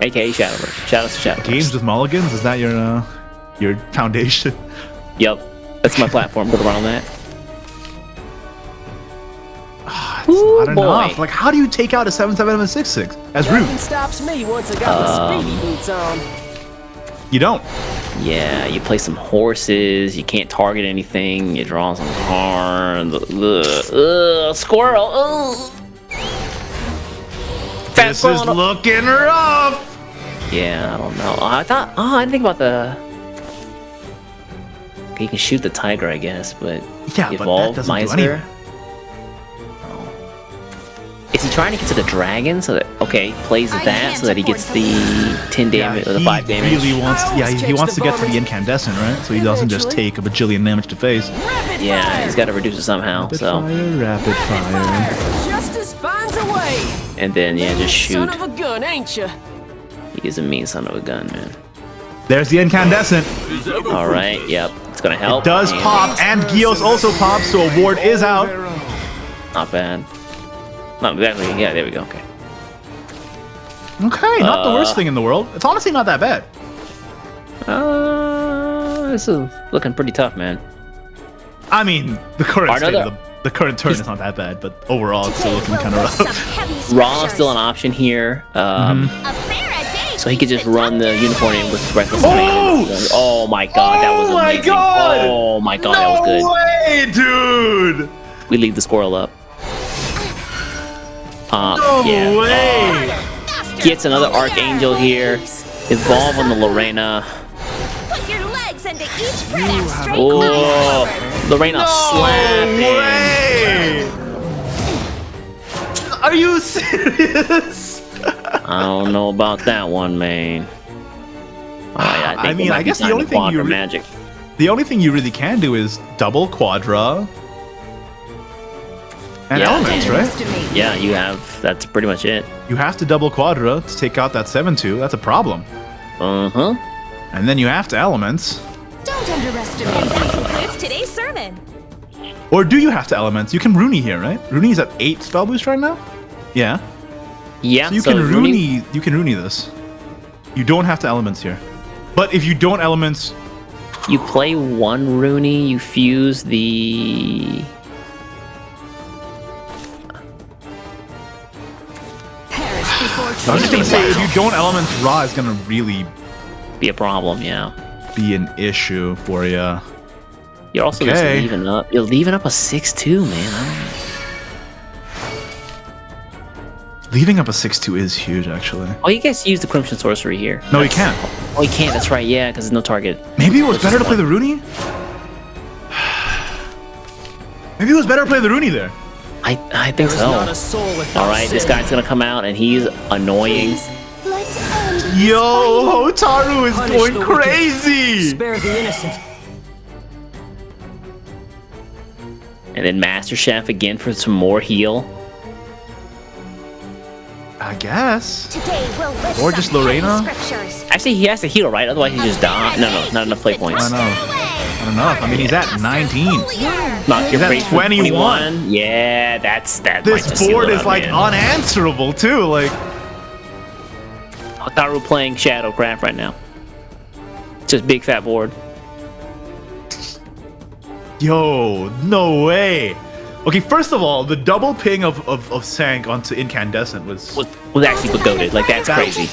aka Shadowverse. Shout outs to Shadowverse. Games with mulligans, is that your foundation? Yep, that's my platform. Gonna run on that. It's not enough. Like, how do you take out a 7-7 and a 6-6 as root? Nothing stops me once I got the speedy boots on. You don't. Yeah, you play some horses. You can't target anything. You draw some cards. Squirrel. Ugh. This is looking rough. Yeah, I don't know. I didn't think about the. Okay, you can shoot the tiger, I guess, but yeah, evolve but that doesn't do Miser. anything. Is he trying to get to the dragon so that plays that so that he gets the 10 damage or the 5 damage? He really wants, he wants to get to the incandescent, right? So he doesn't just take a bajillion damage to face. Yeah, he's got to reduce it somehow. Rapid fire. Justice finds a way. And then just shoot. Son of a gun, ain't you? He is a mean son of a gun, man. There's the incandescent. All right, yep, it's gonna help. It does pop, and Gios also pops, so a ward is out. Not bad. Not exactly. Yeah, there we go. Okay. Okay, not the worst thing in the world. It's honestly not that bad. This is looking pretty tough, man. I mean, the current turn is not that bad, but overall it's still looking kind of rough. Raw still an option here. So he could just run the unicorn in with Breathless Command. Oh my god, that was amazing. Oh my god, that was good. No way, dude! We leave the squirrel up. No way! Gets another Archangel here. Evolve on the Lorena. Put your legs into each predator straight Oh, Lorena slapping. Are you serious? I don't know about that one, man. Right, I guess the only thing the only thing you really can do is double Quadra and elements, right? Yeah, you have. That's pretty much it. You have to double Quadra to take out that 7-2. That's a problem. And then you have to elements. Don't underestimate. That concludes today's sermon. Or do you have to elements? You can Rooney here, right? Rooney's at 8 spell boost right now. Yeah. Yeah. So you can Rooney. You can Rooney this. You don't have to elements here. But if you don't elements, you play one Rooney. You fuse the. I was just gonna say, if you don't elements, Raw is gonna really be a problem. Yeah. Be an issue for you. You're also just leaving up. You're leaving up a 6-2, man. Leaving up a 6-2 is huge, actually. Oh, you guys use the Crimson Sorcery here. No, you can't. Oh, you can't. That's right. Yeah, because there's no target. Maybe it was better to play the Rooney. Maybe it was better to play the Rooney there. I think so. All right, this guy's gonna come out and he's annoying. Yo, Hotaru is going crazy. Spare the innocent. And then Master Chef again for some more heal. I guess. Today we'll lift or just Lorena. Actually, he has to heal, right? Otherwise, he just dies. No, not enough play points. I know. Not enough. I mean, he's at 19. He's at 21. Yeah, that. This board is like unanswerable too. Like, Hotaru playing Shadowcraft right now. Just big fat board. Yo, no way. Okay, first of all, the double ping of Sank onto Incandescent was actually goated. Like, that's crazy.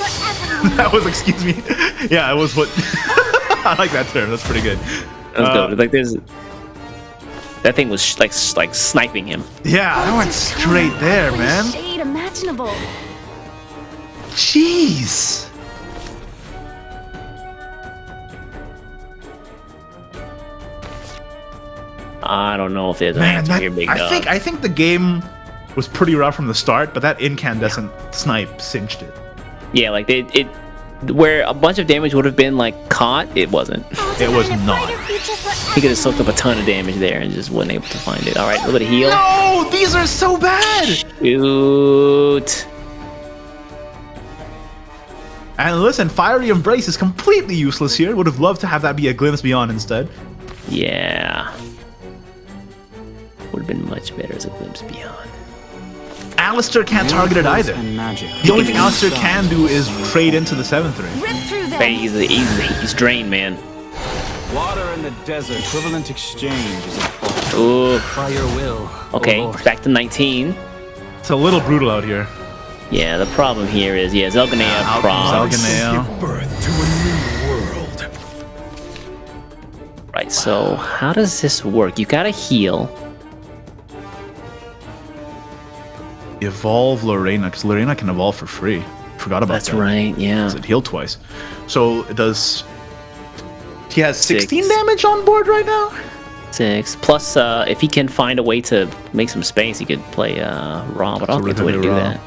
That was, excuse me. Yeah, it was what. I like that term. That's pretty good. That was goated. Like, that thing was like sniping him. Yeah, that went straight there, man. Shade imaginable. Jeez. I don't know if there's an answer here, big dog. I think the game was pretty rough from the start, but that Incandescent snipe cinched it. Yeah, like it where a bunch of damage would have been like caught, it wasn't. It was not. He could have soaked up a ton of damage there and just wasn't able to find it. All right, a little bit of heal. No, these are so bad. Shoot. And listen, Fiery Embrace is completely useless here. Would have loved to have that be a Glimpse Beyond instead. Yeah. Would have been much better as a Glimpse Beyond. Alistair can't target it either. The only thing Alistair can do is trade into the 7-3. Rip through them. He's drained, man. Water in the desert. Equivalent exchange is a fault. Ooh. By your will. Okay, O Lord. back to 19. It's a little brutal out here. Yeah, the problem here is, Zelganea Zelganea. Give birth to a new world. Right, so how does this work? You gotta heal. Evolve Lorena, because Lorena can evolve for free. Forgot about that. That's right, yeah. It healed twice. So it does... He has 16 6. damage on board right now? 6. Plus, if he can find a way to make some space, he could play Raw, but I don't think there's a way to do that.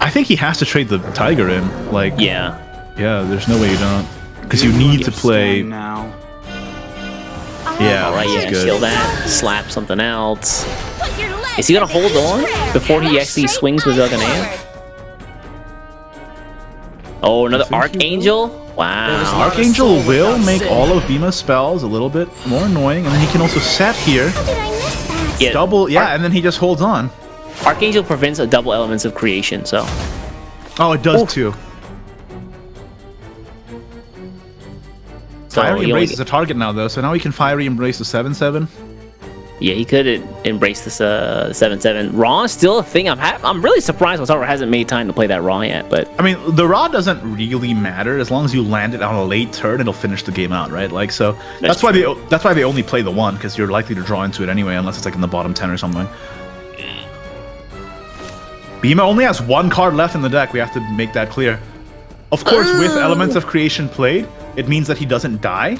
I think he has to trade the Tiger in. Like, yeah, there's no way you don't. Because you need to play... now. Yeah, alright, that's good. kill that, slap something else. Put your legs Is he gonna in the hold on prayer before he and actually straight swings with eyes Zelganea? forward. Oh, another think he Archangel? Wow. Archangel will make all of Bima's spells a little bit more annoying, and then he can also set here. How did I miss that? Yeah, Double, and then he just holds on. Archangel prevents a double elements of creation, so. Oh, it does too. So Fiery he Embrace only- is a target now, though, so now he can Fiery Embrace the 7-7. Yeah, he could embrace this 7-7. Raw is still a thing. I'm really surprised Hotaru hasn't made time to play that Raw yet, but I mean, the Raw doesn't really matter. As long as you land it on a late turn, it'll finish the game out, right? Like, so that's why they only play the 1, because you're likely to draw into it anyway, unless it's like in the bottom 10 or something. Bima only has 1 card left in the deck. We have to make that clear. Of course, with Elements of Creation played, it means that he doesn't die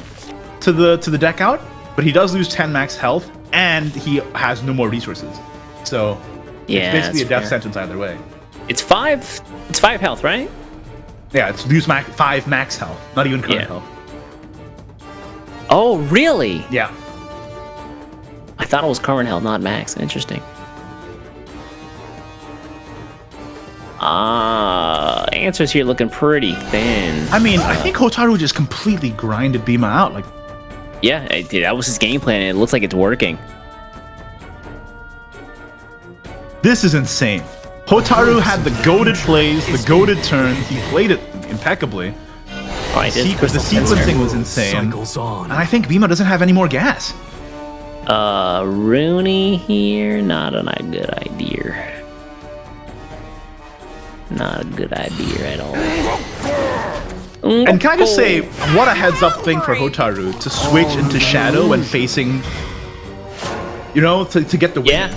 to the deck out, but he does lose 10 max health, and he has no more resources. So yeah, it's basically a that's death fair. sentence either way. It's 5 health, right? Yeah, it's lose 5 max health, not even current health. Oh, really? Yeah. I thought it was current health, not max. Interesting. Answers here looking pretty thin. I mean, I think Hotaru just completely grinded Bima out. Like, yeah, that was his game plan, and it looks like it's working. this is insane. Hotaru had the goated plays, the goated turn. He played it impeccably. All right, The sequencing was insane. Cycles on. And I think Bima doesn't have any more gas. Rooney here, not a good idea. Not a good idea at all. And can I just say, what a heads up thing for Hotaru to switch into Shadow and facing, you know, to get the win. Yeah.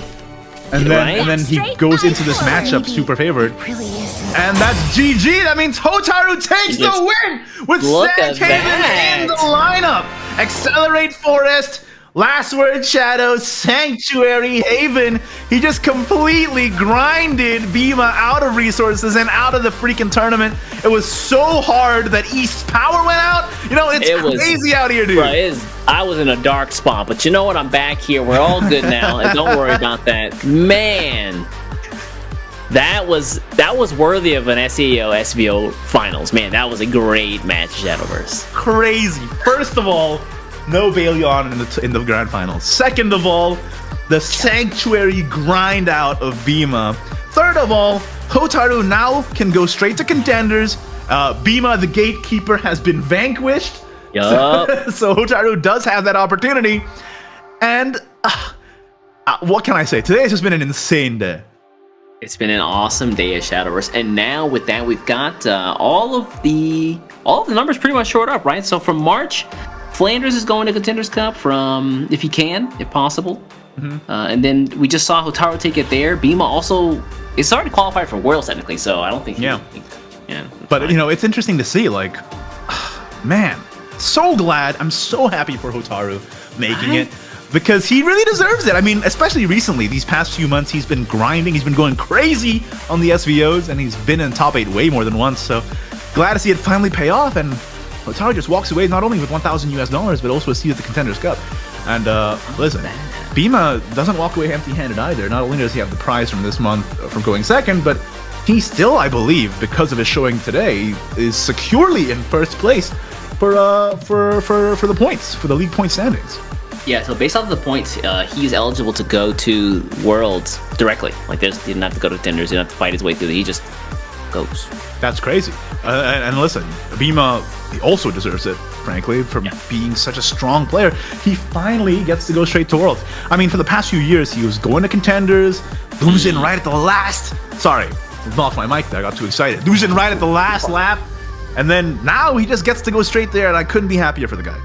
And then he goes into this matchup super favored. And that's GG. That means Hotaru takes the win with Sandhaven in the lineup. Accelerate Forest, Last Word Shadow, Sanctuary Haven. He just completely grinded Bima out of resources and out of the freaking tournament. It was so hard that East's power went out. You know, it's crazy out here, dude. Bro, I was in a dark spot, but you know what? I'm back here. We're all good now, and don't worry about that. Man, that was worthy of an SEAO SVO finals. Man, that was a great match, Shadowverse. Crazy. First of all, no Balion in the grand finals. Second of all, the Sanctuary grind out of Bima. Third of all, Hotaru now can go straight to Contenders. Bima, the Gatekeeper, has been vanquished. Yup. So Hotaru does have that opportunity. And what can I say? Today has just been an insane day. It's been an awesome day at Shadowverse, and now with that, we've got all of the numbers pretty much shored up, right? So from March, Flanders is going to Contenders Cup from if possible. And then we just saw Hotaru take it there. Bima also is starting to qualify for Worlds technically, so I don't think. But you know, it's interesting to see. Like, man, so glad. I'm so happy for Hotaru making it. Because he really deserves it. I mean, especially recently, these past few months, he's been grinding. He's been going crazy on the SVOs, and he's been in top 8 way more than once. So glad to see it finally pay off. And Hotaru just walks away not only with $1,000 but also a seat at the Contenders Cup. And listen, Bima doesn't walk away empty-handed either. Not only does he have the prize from this month from going second, but he still, I believe, because of his showing today, is securely in first place for the points, for the league point standings. Yeah, so based off of the points, he's eligible to go to Worlds directly. Like, he didn't have to go to Contenders, he didn't have to fight his way through. He just goes. That's crazy. And listen, Bima also deserves it, frankly, for being such a strong player. He finally gets to go straight to Worlds. I mean, for the past few years, he was going to Contenders, losing right at the last. Sorry, knocked my mic there. I got too excited. Losing right at the last lap. And then now he just gets to go straight there, and I couldn't be happier for the guy.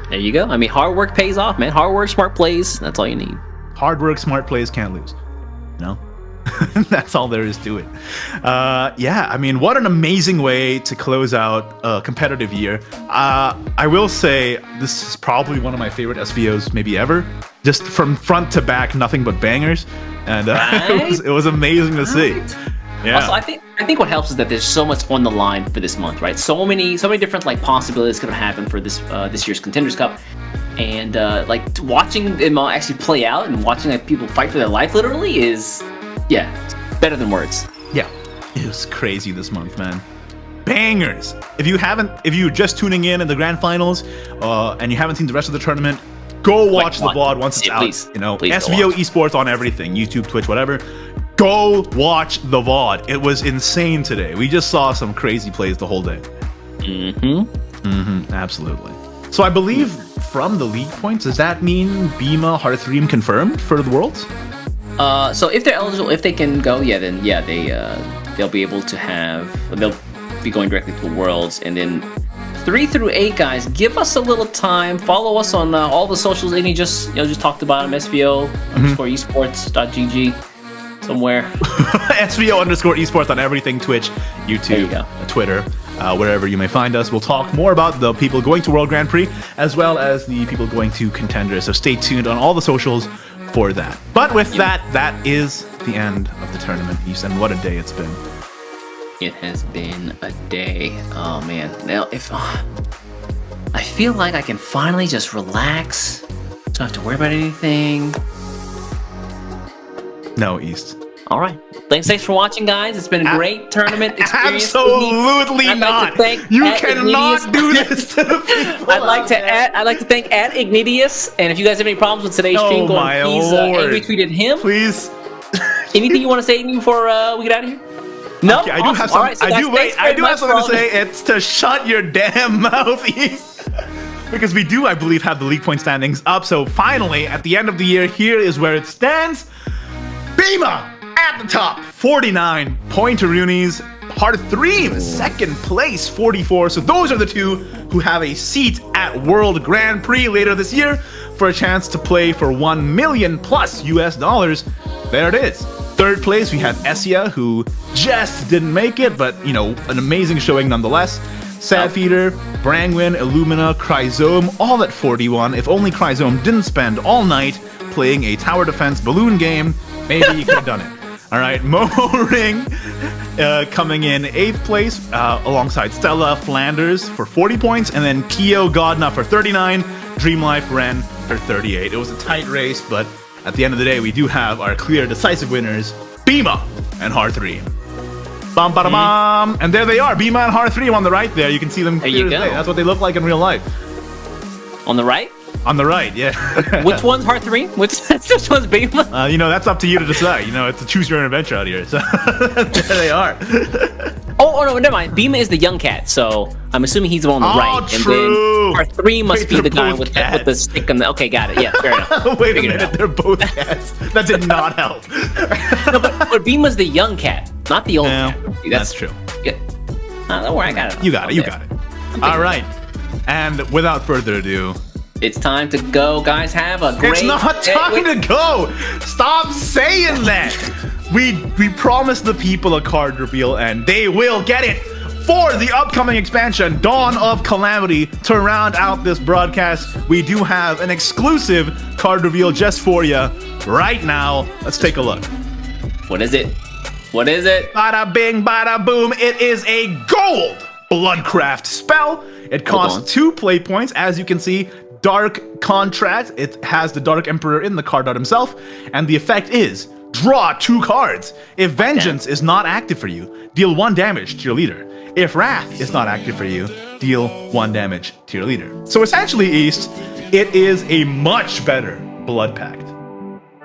There you go. I mean, hard work pays off, man. Hard work, smart plays. That's all you need. Hard work, smart plays, can't lose. No? That's all there is to it. Yeah, I mean, what an amazing way to close out a competitive year. I will say this is probably one of my favorite SVOs maybe ever. Just from front to back, nothing but bangers. And it was amazing to see. Yeah. Also, I think what helps is that there's so much on the line for this month, right? So many different like possibilities could have happened for this year's Contenders Cup, and like watching them actually play out and watching like people fight for their life literally is, yeah, better than words. Yeah, it was crazy this month, man. Bangers. If you're just tuning in the grand finals, and you haven't seen the rest of the tournament, go watch the VOD once it's out. Please, you know, please SVO Esports on everything, YouTube, Twitch, whatever. Go watch the VOD. It was insane today. We just saw some crazy plays the whole day. Absolutely. So I believe from the league points, does that mean Bima, Hearthream confirmed for the Worlds? So if they're eligible, if they can go, then they'll be able to they'll be going directly to the Worlds, and then 3 through 8 guys, give us a little time. Follow us on all the socials. Iggy just talked about them. SVO _esports.gg. Somewhere. SVO _esports on everything, Twitch, YouTube, Twitter, wherever you may find us. We'll talk more about the people going to World Grand Prix as well as the people going to Contenders. So stay tuned on all the socials for that. But with that is the end of the tournament, East, and what a day it's been. It has been a day. Oh man. Now I feel like I can finally just relax. Don't have to worry about anything. No, East. All right. Thanks for watching, guys. It's been a great tournament experience. Absolutely not. You cannot do this to the people. I'd like to thank @Ignitius. And if you guys have any problems with today's stream, please angry tweeted him. Please. Anything you want to say before we get out of here? No. Okay, I do have some. Right, so I do have something to say. It's to shut your damn mouth, East. Because we do, I believe, have the league point standings up. So finally, at the end of the year, here is where it stands. Bima at the top, 49 Pointeroonies. Hearthream, second place, 44. So those are the two who have a seat at World Grand Prix later this year for a chance to play for $1 million+ US. There it is. Third place, we had SEAO, who just didn't make it, but, you know, an amazing showing nonetheless. Sadfeeder, Brangwin, Illumina, Chrysome, all at 41. If only Chrysome didn't spend all night playing a tower defense balloon game, maybe you could have done it. All right, Momo Ring coming in 8th place alongside Stella Flanders for 40 points, and then Kyo Godna for 39, Dreamlife Ren for 38. It was a tight race, but at the end of the day, we do have our clear, decisive winners, Bima and Hearthream. Bum, bada, bum. And there they are, Bima and Hearthream on the right there. You can see them clear as day. That's what they look like in real life. On the right? On the right, yeah. Which one's Hearthream? Which one's Bima? You know, that's up to you to decide. You know, it's a choose your own adventure out here. So there they are. Oh, no, never mind. Bima is the young cat, so I'm assuming he's the one on the right. True. And then Hearthream must be the guy with the stick on the... Okay, got it. Yeah, fair enough. Wait a minute, they're both cats. That did not help. No, but Bima's the young cat, not the old cat. That's true. Yeah. Don't worry, I got it. You got it. All right. And without further ado... It's time to go, guys. Have a great... It's not time to go! Stop saying that! We promised the people a card reveal, and they will get it for the upcoming expansion, Dawn of Calamity. To round out this broadcast, we do have an exclusive card reveal just for you right now. Let's take a look. What is it? What is it? Bada bing, bada boom. It is a gold Bloodcraft spell. It costs 2 play points, as you can see. Dark Contract. It has the Dark Emperor in the card art himself, and the effect is draw 2 cards. If Vengeance is not active for you, deal 1 damage to your leader. If Wrath is not active for you, deal 1 damage to your leader. So essentially, East, it is a much better Blood Pact.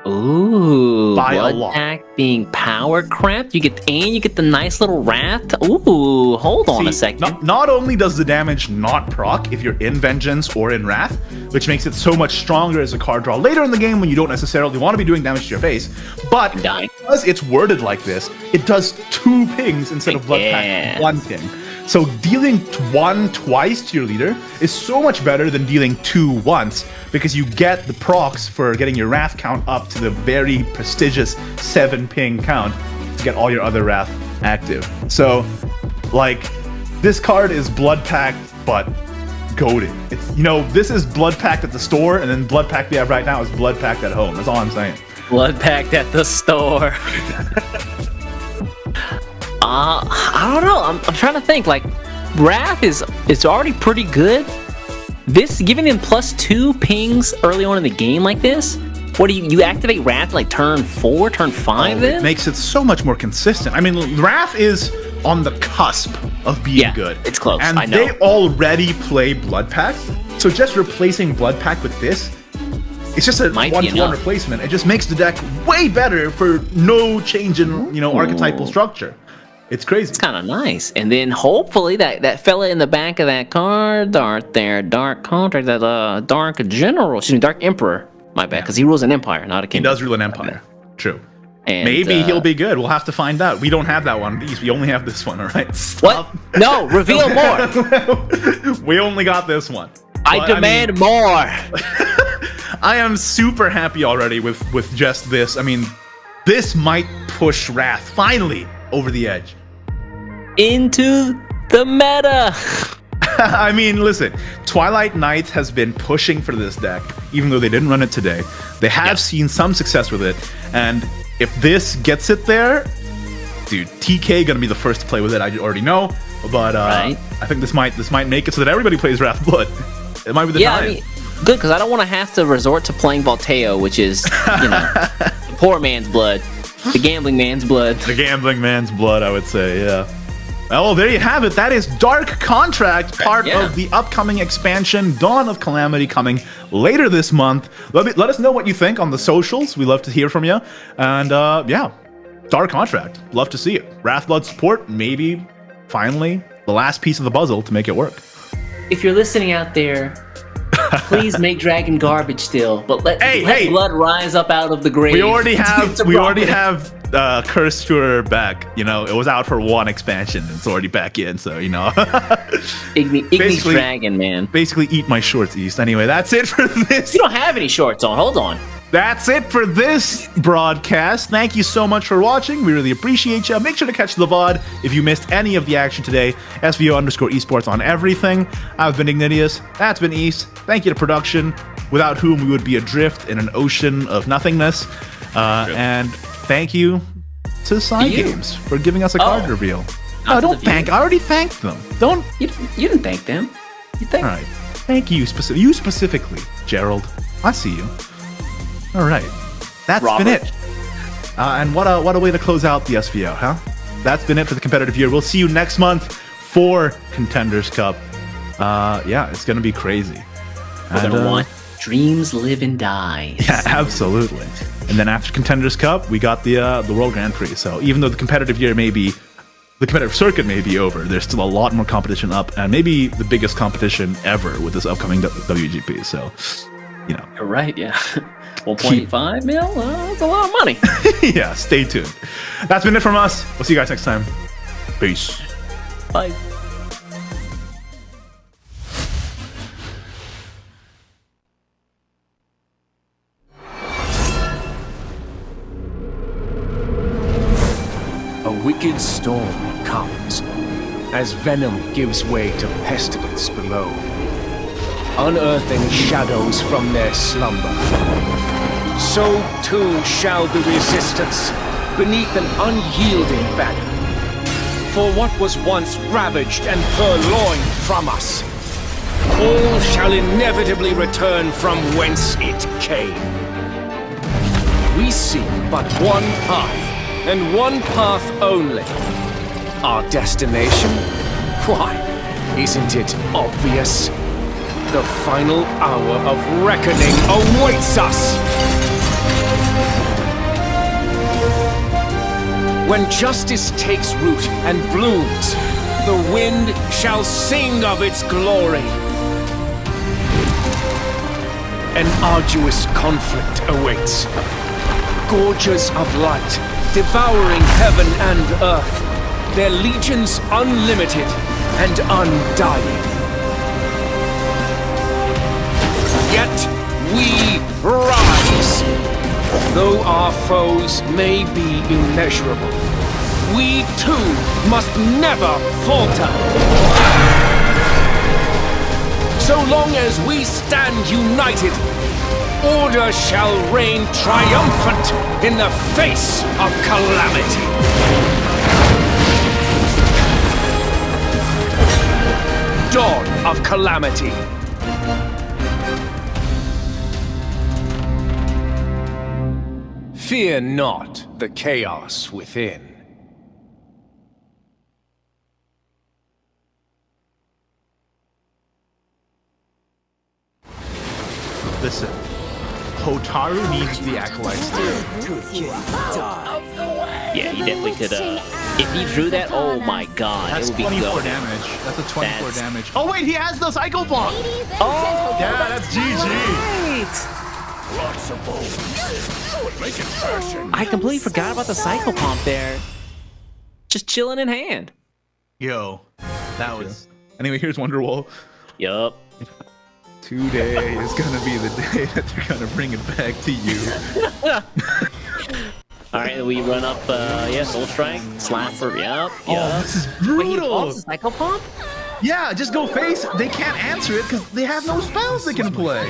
Ooh, By a Blood lot. Pact being power craft. You get the nice little Wrath. Ooh, hold on a second. Not only does the damage not proc if you're in Vengeance or in Wrath, which makes it so much stronger as a card draw later in the game when you don't necessarily want to be doing damage to your face, but because it's worded like this, it does 2 pings instead of Blood Pact 1 ping. So dealing 1 twice to your leader is so much better than dealing 2 once, because you get the procs for getting your Wrath count up to the very prestigious 7 ping count to get all your other Wrath active. So, like, this card is Blood Pact, but goated. It's, you know, this is Blood Pact at the store, and then Blood Pact we have right now is Blood Pact at home. That's all I'm saying. Blood Pact at the store. I don't know. I'm trying to think. Like, Wrath is already pretty good. This giving him +2 pings early on in the game like this. What do you activate Wrath like turn 4, turn 5? Then it makes it so much more consistent. I mean, Wrath is on the cusp of being good. It's close. And I know. they already play Blood Pact, so just replacing Blood Pact with this, it's just a 1-to-1 replacement. It just makes the deck way better for no change in, you know, archetypal structure. It's crazy. It's kind of nice. And then hopefully that fella in the back of that card, Dark Contract, that Dark General, excuse me, Dark Emperor, my bad, because he rules an empire, not a kingdom. He does rule an empire. True. And, maybe he'll be good. We'll have to find out. We don't have that one. We only have this one, all right? Stop. What? No, reveal more. We only got this one. I demand more. I am super happy already with just this. I mean, this might push Wrath finally over the edge. Into the meta. I mean, listen, Twilight Knight has been pushing for this deck, even though they didn't run it today. They have seen some success with it, and if this gets it there, dude, TK gonna be the first to play with it. I already know, but I think this might make it so that everybody plays Wrath Blood. It might be the time. I mean, good, because I don't want to have to resort to playing Volteo, which is, you know, the poor man's blood, the gambling man's blood. The gambling man's blood, I would say, yeah. Well, there you have it. That is Dark Contract, part of the upcoming expansion, Dawn of Calamity, coming later this month. Let us know what you think on the socials. We love to hear from you. And yeah, Dark Contract. Love to see it. Wrathblood support, maybe finally the last piece of the puzzle to make it work. If you're listening out there, please make Dragon garbage still, but let blood rise up out of the grave. We already have Curse Tour back. You know, it was out for 1 expansion. It's already back in, so you know. Ignis Dragon, man. Basically, eat my shorts, East. Anyway, that's it for this. You don't have any shorts on. Hold on. That's it for this broadcast. Thank you so much for watching. We really appreciate you. Make sure to catch the VOD if you missed any of the action today. SVO_esports on everything. I've been Ignitius. That's been East. Thank you to production, without whom we would be adrift in an ocean of nothingness. And thank you to Side Games for giving us a card reveal. No, don't thank. I already thanked them. Don't. You didn't thank them. You thanked. All right. Thank you, you specifically, Gerald. I see you. All right, that's been it. And what a way to close out the SVO, huh? That's been it for the competitive year. We'll see you next month for Contenders Cup. Yeah, it's gonna be crazy. We're gonna want Dreams Live and Die. Yeah, absolutely. And then after Contenders Cup, we got the World Grand Prix. So even though the competitive year the competitive circuit may be over, there's still a lot more competition up, and maybe the biggest competition ever with this upcoming WGP. So, you know. You're right, yeah. 1.5 mil? That's a lot of money. Yeah, stay tuned. That's been it from us. We'll see you guys next time. Peace. Bye. A wicked storm comes as venom gives way to pestilence below, unearthing shadows from their slumber. So too shall the resistance beneath an unyielding banner. For what was once ravaged and purloined from us, all shall inevitably return from whence it came. we see but one path, and one path only. Our destination? Why, isn't it obvious? The final hour of reckoning awaits us! When justice takes root and blooms, the wind shall sing of its glory. An arduous conflict awaits. Gorges of light, devouring heaven and earth, their legions unlimited and undying. Yet we rise. Though our foes may be immeasurable, we too must never falter. So long as we stand united, order shall reign triumphant in the face of calamity. Dawn of calamity. Fear not the chaos within. Listen, Hotaru needs the Acolytes too. Yeah, he definitely could, if he drew that, oh my god, That's it would be 24 good. damage. That's a 24 damage. Oh wait, he has the Psycho Bomb! Oh! Yeah, that's GG! I completely forgot about the Psycho Pump there. Just chilling in hand. Yo, that was... Anyway, here's Wonderwall. Yup. Today is gonna be the day that they're gonna bring it back to you. Alright, we run up, yeah, Soul Strike, Slapper, yup, Oh, this is brutal! Wait, he falls the Psycho Pump? Yeah, just go face. They can't answer it because they have no spells they can play.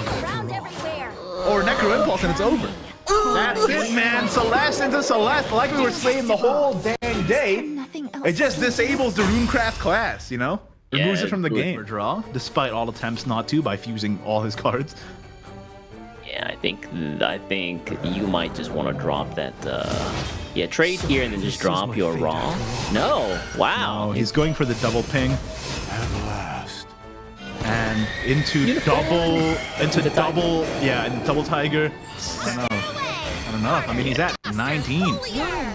Or Necro Impulse and it's over. That's it, man. Celeste into Celeste, like we were saying the whole dang day. It just disables the Runecraft class, you know? Removes it from the game. For draw, despite all attempts not to by fusing all his cards. Yeah, I think you might just want to drop that, yeah, trade here and then just drop your Raw. No, wow. No, he's going for the double ping. At last. And into double Tiger. I don't know. I mean, he's at 19.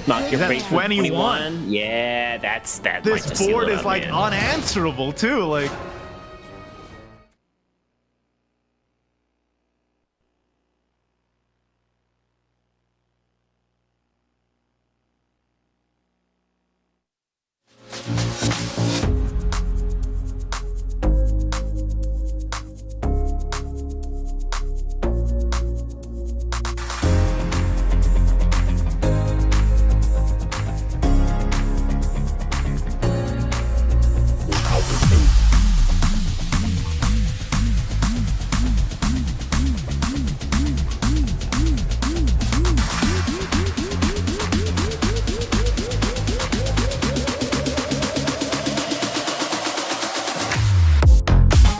Knock your face 21. Yeah, that This board is like unanswerable too. Like